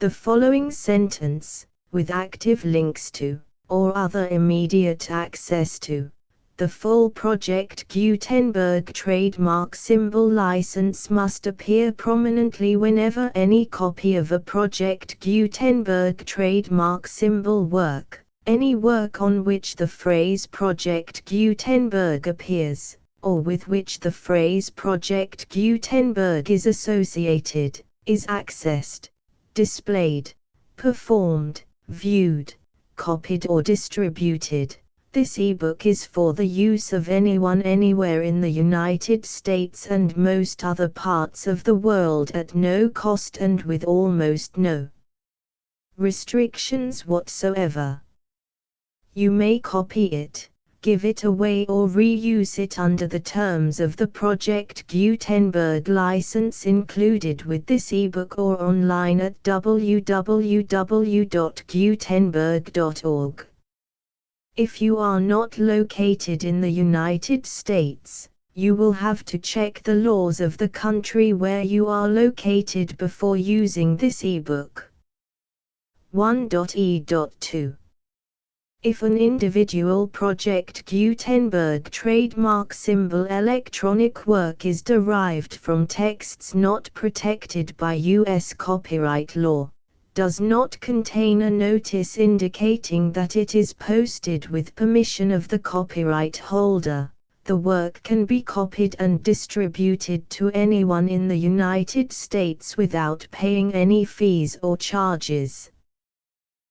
The following sentence, with active links to, or other immediate access to, the full Project Gutenberg trademark symbol license must appear prominently whenever any copy of a Project Gutenberg trademark symbol work, any work on which the phrase Project Gutenberg appears, or with which the phrase Project Gutenberg is associated, is accessed, displayed, performed, viewed, copied or distributed. This ebook is for the use of anyone anywhere in the United States and most other parts of the world at no cost and with almost no restrictions whatsoever. You may copy it, give it away or reuse it under the terms of the Project Gutenberg license included with this ebook or online at www.gutenberg.org. If you are not located in the United States, you will have to check the laws of the country where you are located before using this ebook. 1.e.2. If an individual Project Gutenberg trademark symbol electronic work is derived from texts not protected by U.S. copyright law, does not contain a notice indicating that it is posted with permission of the copyright holder, The work can be copied and distributed to anyone in the United States without paying any fees or charges.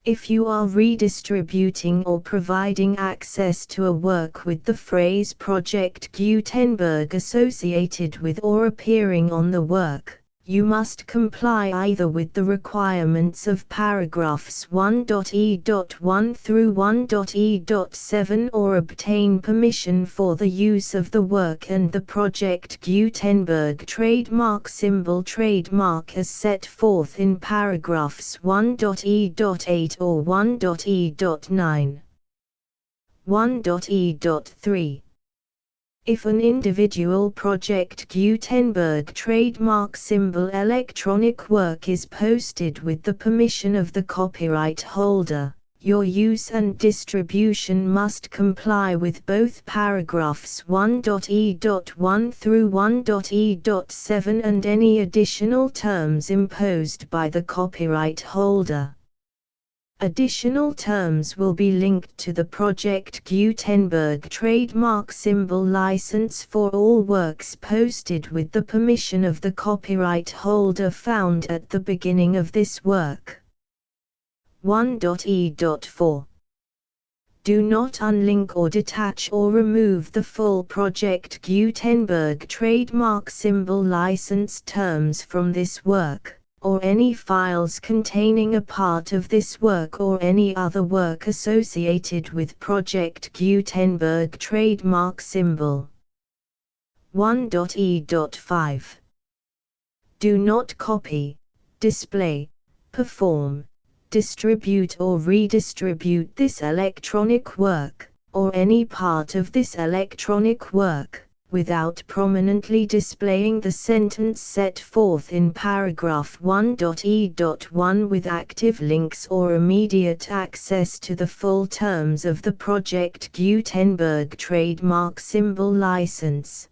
If you are redistributing or providing access to a work with the phrase Project Gutenberg associated with or appearing on the work, you must comply either with the requirements of paragraphs 1.e.1 through 1.e.7 or obtain permission for the use of the work and the Project Gutenberg trademark symbol trademark as set forth in paragraphs 1.e.8 or 1.e.9. 1.e.3. If an individual Project Gutenberg trademark symbol electronic work is posted with the permission of the copyright holder, your use and distribution must comply with both paragraphs 1.e.1 through 1.e.7 and any additional terms imposed by the copyright holder. Additional terms will be linked to the Project Gutenberg trademark symbol license for all works posted with the permission of the copyright holder found at the beginning of this work. 1.e.4. Do not unlink or detach or remove the full Project Gutenberg trademark symbol license terms from this work, or any files containing a part of this work or any other work associated with Project Gutenberg trademark symbol. 1.e.5. Do not copy, display, perform, distribute or redistribute this electronic work, or any part of this electronic work, without prominently displaying the sentence set forth in paragraph 1.e.1 with active links or immediate access to the full terms of the Project Gutenberg trademark symbol license.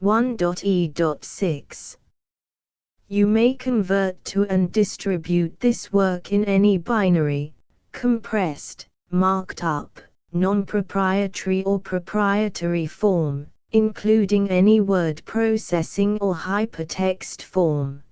1.e.6. You may convert to and distribute this work in any binary, compressed, marked up, non-proprietary or proprietary form, including any word processing or hypertext form.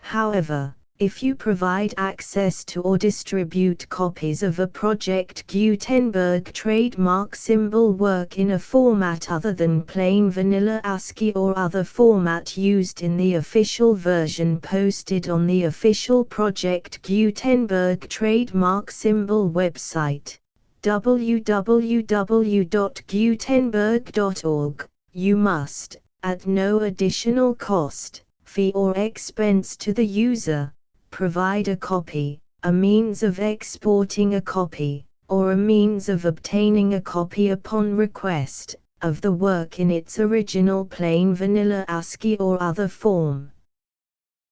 However, if you provide access to or distribute copies of a Project Gutenberg trademark symbol work in a format other than plain vanilla ASCII or other format used in the official version posted on the official Project Gutenberg trademark symbol website, www.gutenberg.org, you must, at no additional cost, fee or expense to the user, provide a copy, a means of exporting a copy, or a means of obtaining a copy upon request, of the work in its original plain vanilla ASCII or other form.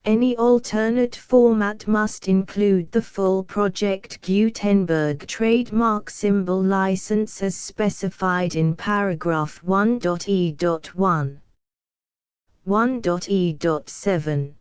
Any alternate format must include the full Project Gutenberg trademark symbol license as specified in paragraph 1.e.1. 1.e.7.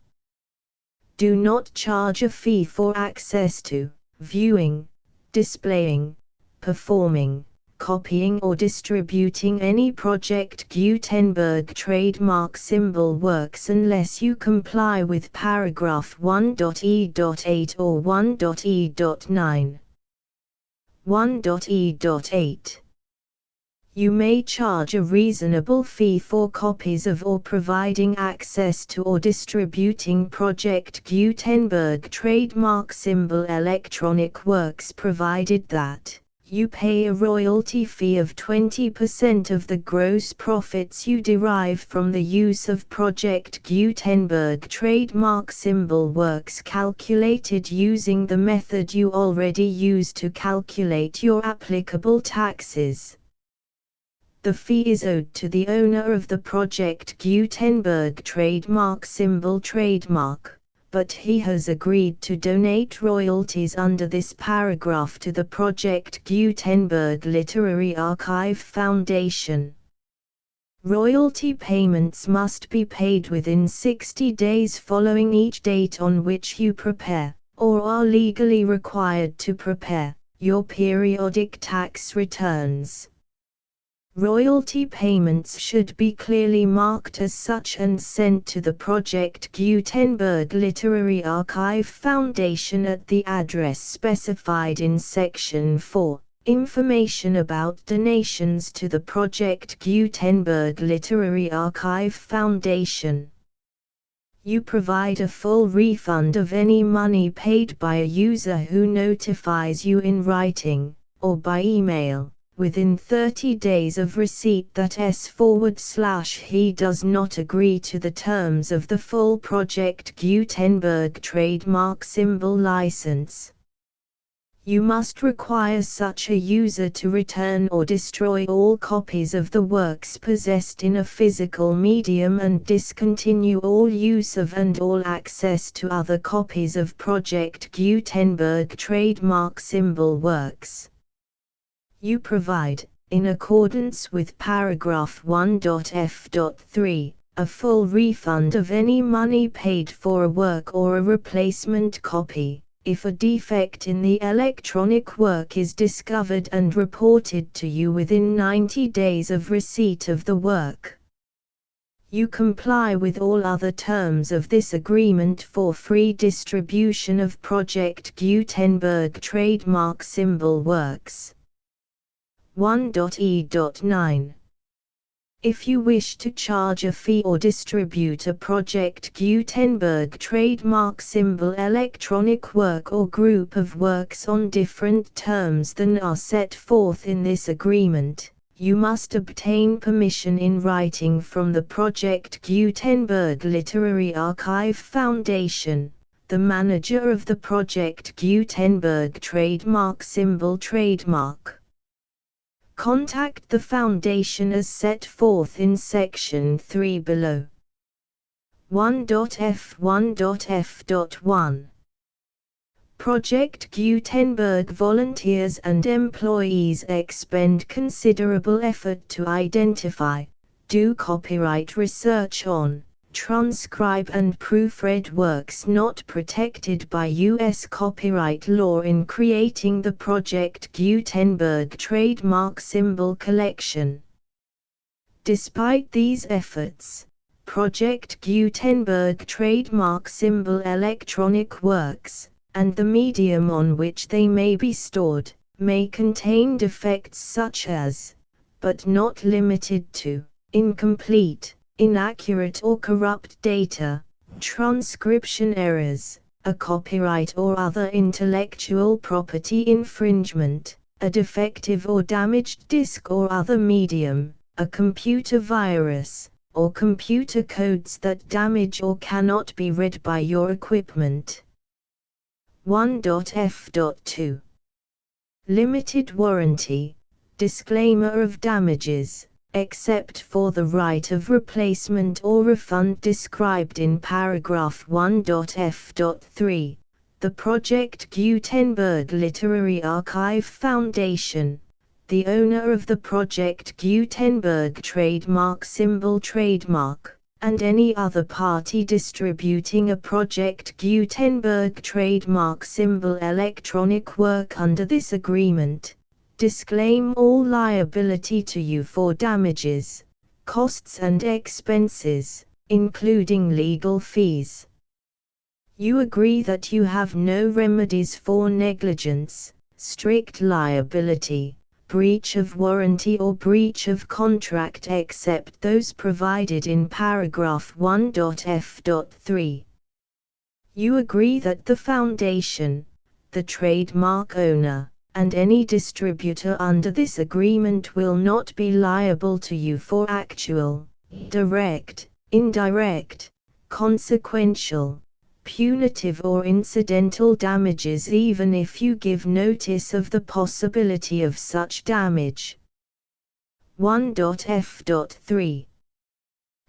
Do not charge a fee for access to, viewing, displaying, performing, copying or distributing any Project Gutenberg trademark symbol works unless you comply with paragraph 1.e.8 or 1.e.9. 1.e.8. You may charge a reasonable fee for copies of or providing access to or distributing Project Gutenberg trademark symbol electronic works provided that you pay a royalty fee of 20% of the gross profits you derive from the use of Project Gutenberg trademark symbol works calculated using the method you already use to calculate your applicable taxes. The fee is owed to the owner of the Project Gutenberg trademark symbol trademark, but he has agreed to donate royalties under this paragraph to the Project Gutenberg Literary Archive Foundation. Royalty payments must be paid within 60 days following each date on which you prepare, or are legally required to prepare, your periodic tax returns. Royalty payments should be clearly marked as such and sent to the Project Gutenberg Literary Archive Foundation at the address specified in Section 4. Information about donations to the Project Gutenberg Literary Archive Foundation. You provide a full refund of any money paid by a user who notifies you in writing, or by email, within 30 days of receipt that he does not agree to the terms of the full Project Gutenberg trademark symbol license. You must require such a user to return or destroy all copies of the works possessed in a physical medium and discontinue all use of and all access to other copies of Project Gutenberg trademark symbol works. You provide, in accordance with paragraph 1.f.3, a full refund of any money paid for a work or a replacement copy, if a defect in the electronic work is discovered and reported to you within 90 days of receipt of the work. You comply with all other terms of this agreement for free distribution of Project Gutenberg trademark symbol works. 1.e.9. If you wish to charge a fee or distribute a Project Gutenberg trademark symbol electronic work or group of works on different terms than are set forth in this agreement, you must obtain permission in writing from the Project Gutenberg Literary Archive Foundation, the manager of the Project Gutenberg trademark symbol trademark. Contact the Foundation as set forth in Section 3 below. 1.f1.f.1. Project Gutenberg volunteers and employees expend considerable effort to identify, do copyright research on, transcribe and proofread works not protected by U.S. copyright law in creating the Project Gutenberg trademark symbol collection. Despite these efforts, Project Gutenberg trademark symbol electronic works, and the medium on which they may be stored, may contain defects such as, but not limited to, incomplete, inaccurate or corrupt data, transcription errors, a copyright or other intellectual property infringement, a defective or damaged disk or other medium, a computer virus, or computer codes that damage or cannot be read by your equipment. 1.f.2. Limited warranty, disclaimer of damages, except for the right of replacement or refund described in paragraph 1.f.3, the Project Gutenberg Literary Archive Foundation, the owner of the Project Gutenberg trademark symbol trademark, and any other party distributing a Project Gutenberg trademark symbol electronic work under this agreement, disclaim all liability to you for damages, costs and expenses, including legal fees. You agree that you have no remedies for negligence, strict liability, breach of warranty or breach of contract except those provided in paragraph 1.f.3. You agree that the Foundation, the trademark owner, and any distributor under this agreement will not be liable to you for actual, direct, indirect, consequential, punitive or incidental damages even if you give notice of the possibility of such damage. 1.f.3.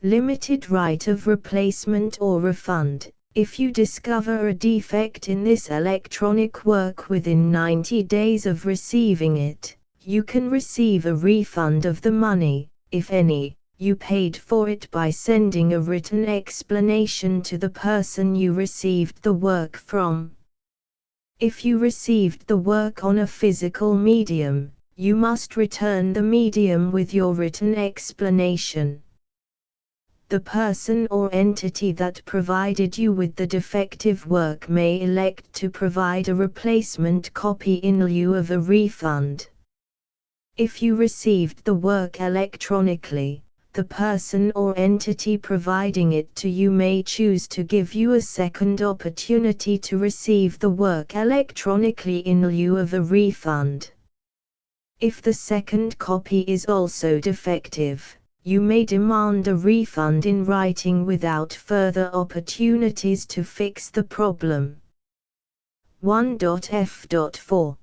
Limited right of replacement or refund. If you discover a defect in this electronic work within 90 days of receiving it, you can receive a refund of the money, if any, you paid for it by sending a written explanation to the person you received the work from. If you received the work on a physical medium, you must return the medium with your written explanation. The person or entity that provided you with the defective work may elect to provide a replacement copy in lieu of a refund. If you received the work electronically, the person or entity providing it to you may choose to give you a second opportunity to receive the work electronically in lieu of a refund. If the second copy is also defective, you may demand a refund in writing without further opportunities to fix the problem. 1.f.4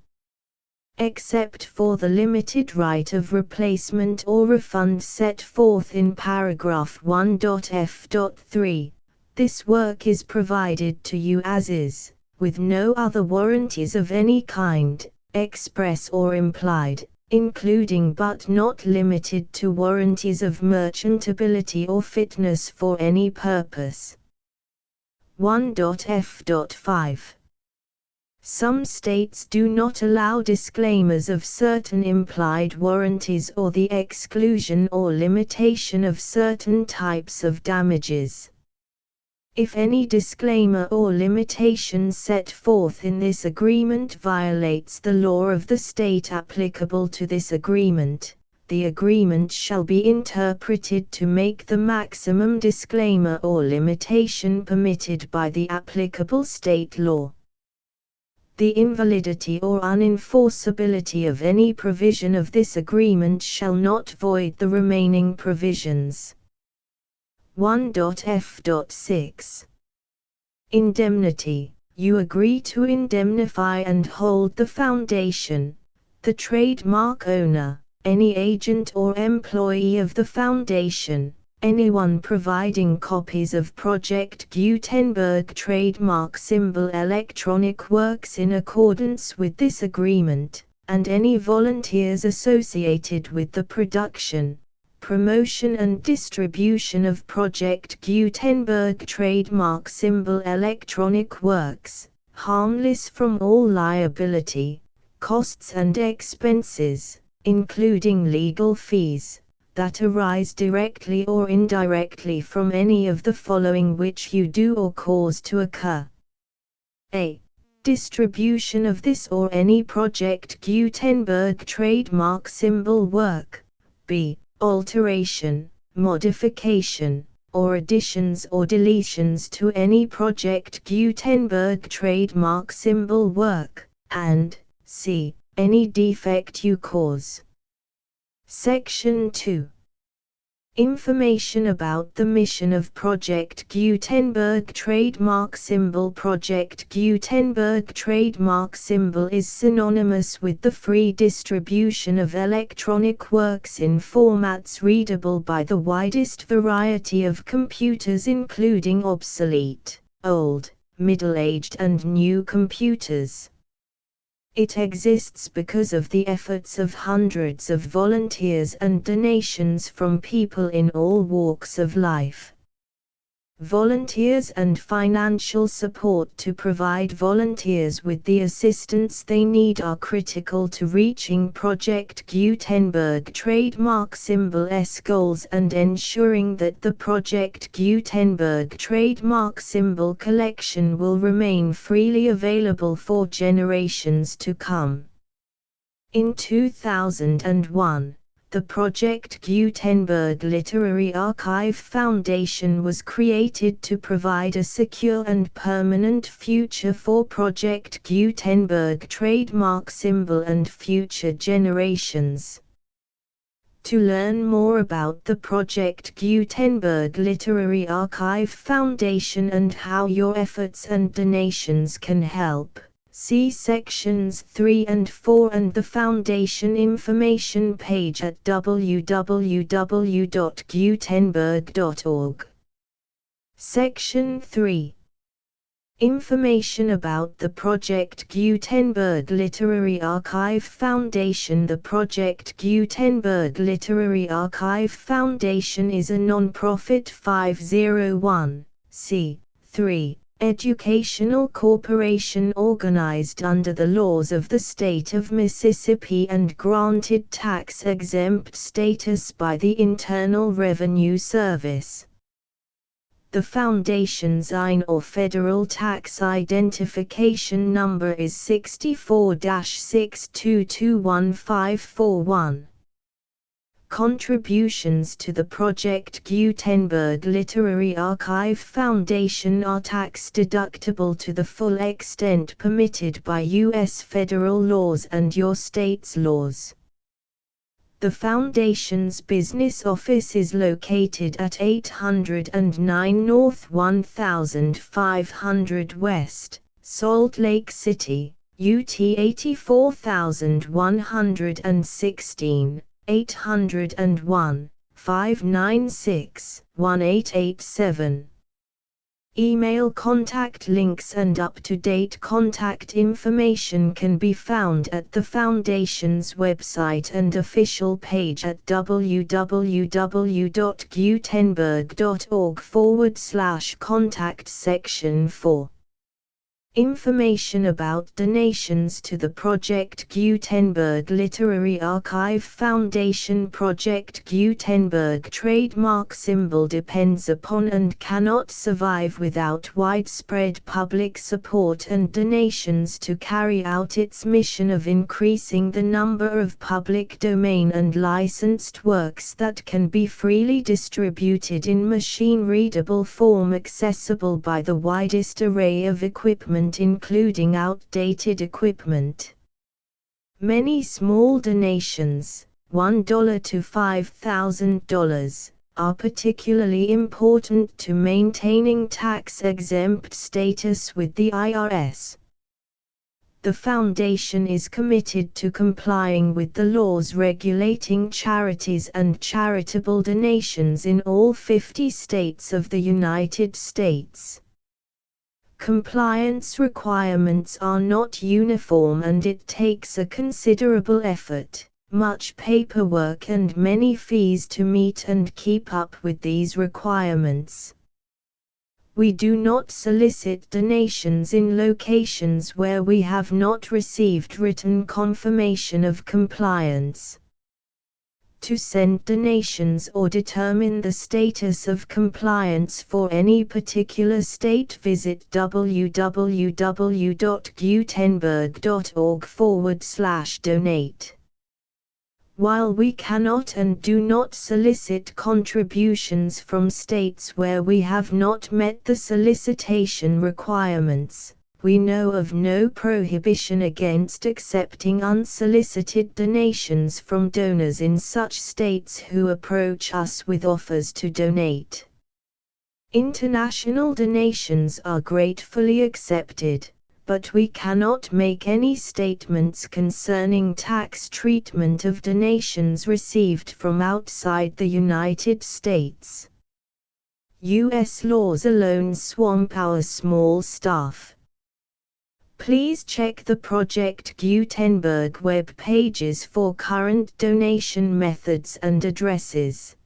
Except for the limited right of replacement or refund set forth in paragraph 1.f.3, this work is provided to you as is, with no other warranties of any kind, express or implied, including but not limited to warranties of merchantability or fitness for any purpose. 1.f.5 Some states do not allow disclaimers of certain implied warranties or the exclusion or limitation of certain types of damages. If any disclaimer or limitation set forth in this agreement violates the law of the state applicable to this agreement, the agreement shall be interpreted to make the maximum disclaimer or limitation permitted by the applicable state law. The invalidity or unenforceability of any provision of this agreement shall not void the remaining provisions. 1.f.6 Indemnity. You agree to indemnify and hold the foundation, the trademark owner, any agent or employee of the foundation, anyone providing copies of Project Gutenberg trademark symbol electronic works in accordance with this agreement, and any volunteers associated with the production, promotion and distribution of Project Gutenberg trademark symbol electronic works, harmless from all liability, costs and expenses, including legal fees, that arise directly or indirectly from any of the following which you do or cause to occur. A. Distribution of this or any Project Gutenberg trademark symbol work. B. Alteration, modification, or additions or deletions to any Project Gutenberg trademark symbol work, and C. Any defect you cause. Section 2. Information about the mission of Project Gutenberg trademark symbol. Project Gutenberg trademark symbol is synonymous with the free distribution of electronic works in formats readable by the widest variety of computers, including obsolete, old, middle-aged and new computers. It exists because of the efforts of hundreds of volunteers and donations from people in all walks of life. Volunteers and financial support to provide volunteers with the assistance they need are critical to reaching Project Gutenberg trademark symbol's goals and ensuring that the Project Gutenberg trademark symbol collection will remain freely available for generations to come. In 2001, the Project Gutenberg Literary Archive Foundation was created to provide a secure and permanent future for Project Gutenberg trademark symbol and future generations. To learn more about the Project Gutenberg Literary Archive Foundation and how your efforts and donations can help, see sections 3 and 4 and the Foundation information page at www.gutenberg.org. Section 3. Information about the Project Gutenberg Literary Archive Foundation. The Project Gutenberg Literary Archive Foundation is a non-profit 501(c)(3) educational corporation organized under the laws of the state of Mississippi and granted tax-exempt status by the Internal Revenue Service. The foundation's IN or Federal Tax Identification Number is 64-6221541. Contributions to the Project Gutenberg Literary Archive Foundation are tax-deductible to the full extent permitted by U.S. federal laws and your state's laws. The Foundation's business office is located at 809 North 1500 West, Salt Lake City, UT 84116, 801-596-1887. Email contact links and up-to-date contact information can be found at the Foundation's website and official page at www.gutenberg.org/contact section 4. Information about donations to the Project Gutenberg Literary Archive Foundation. Project Gutenberg trademark symbol depends upon and cannot survive without widespread public support and donations to carry out its mission of increasing the number of public domain and licensed works that can be freely distributed in machine-readable form accessible by the widest array of equipment including outdated equipment. Many small donations, $1 to $5,000, are particularly important to maintaining tax-exempt status with the IRS. The Foundation is committed to complying with the laws regulating charities and charitable donations in all 50 states of the United States. Compliance requirements are not uniform and it takes a considerable effort, much paperwork and many fees to meet and keep up with these requirements. We do not solicit donations in locations where we have not received written confirmation of compliance. To send donations or determine the status of compliance for any particular state, visit www.gutenberg.org/donate. While we cannot and do not solicit contributions from states where we have not met the solicitation requirements, we know of no prohibition against accepting unsolicited donations from donors in such states who approach us with offers to donate. International donations are gratefully accepted, but we cannot make any statements concerning tax treatment of donations received from outside the United States. U.S. laws alone swamp our small staff. Please check the Project Gutenberg web pages for current donation methods and addresses.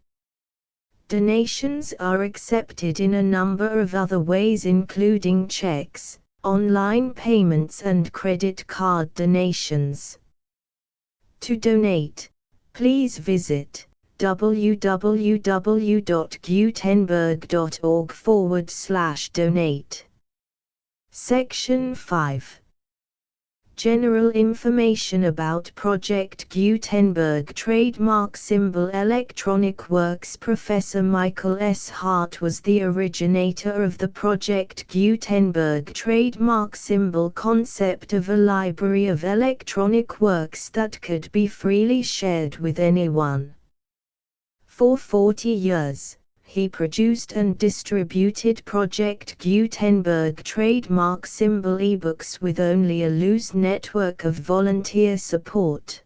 Donations are accepted in a number of other ways including checks, online payments and credit card donations. To donate, please visit www.gutenberg.org/donate. Section 5. General information about Project Gutenberg trademark symbol electronic works. Professor Michael S. Hart was the originator of the Project Gutenberg trademark symbol concept of a library of electronic works that could be freely shared with anyone. For 40 years, he produced and distributed Project Gutenberg trademark symbol ebooks with only a loose network of volunteer support.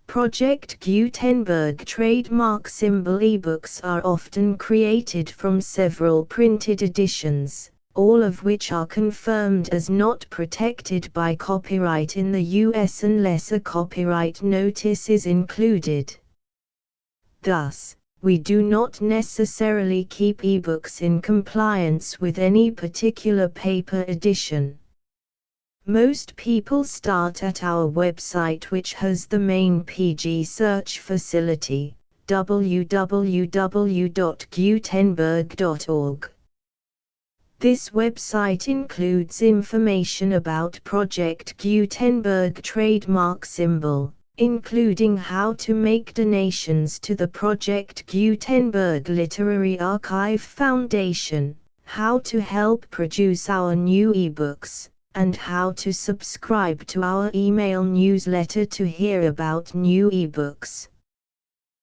Project Gutenberg trademark symbol ebooks are often created from several printed editions, all of which are confirmed as not protected by copyright in the U.S. unless a copyright notice is included. Thus, we do not necessarily keep ebooks in compliance with any particular paper edition. Most people start at our website, which has the main PG search facility, www.gutenberg.org. This website includes information about Project Gutenberg trademark symbol, including how to make donations to the Project Gutenberg Literary Archive Foundation, how to help produce our new ebooks, and how to subscribe to our email newsletter to hear about new ebooks.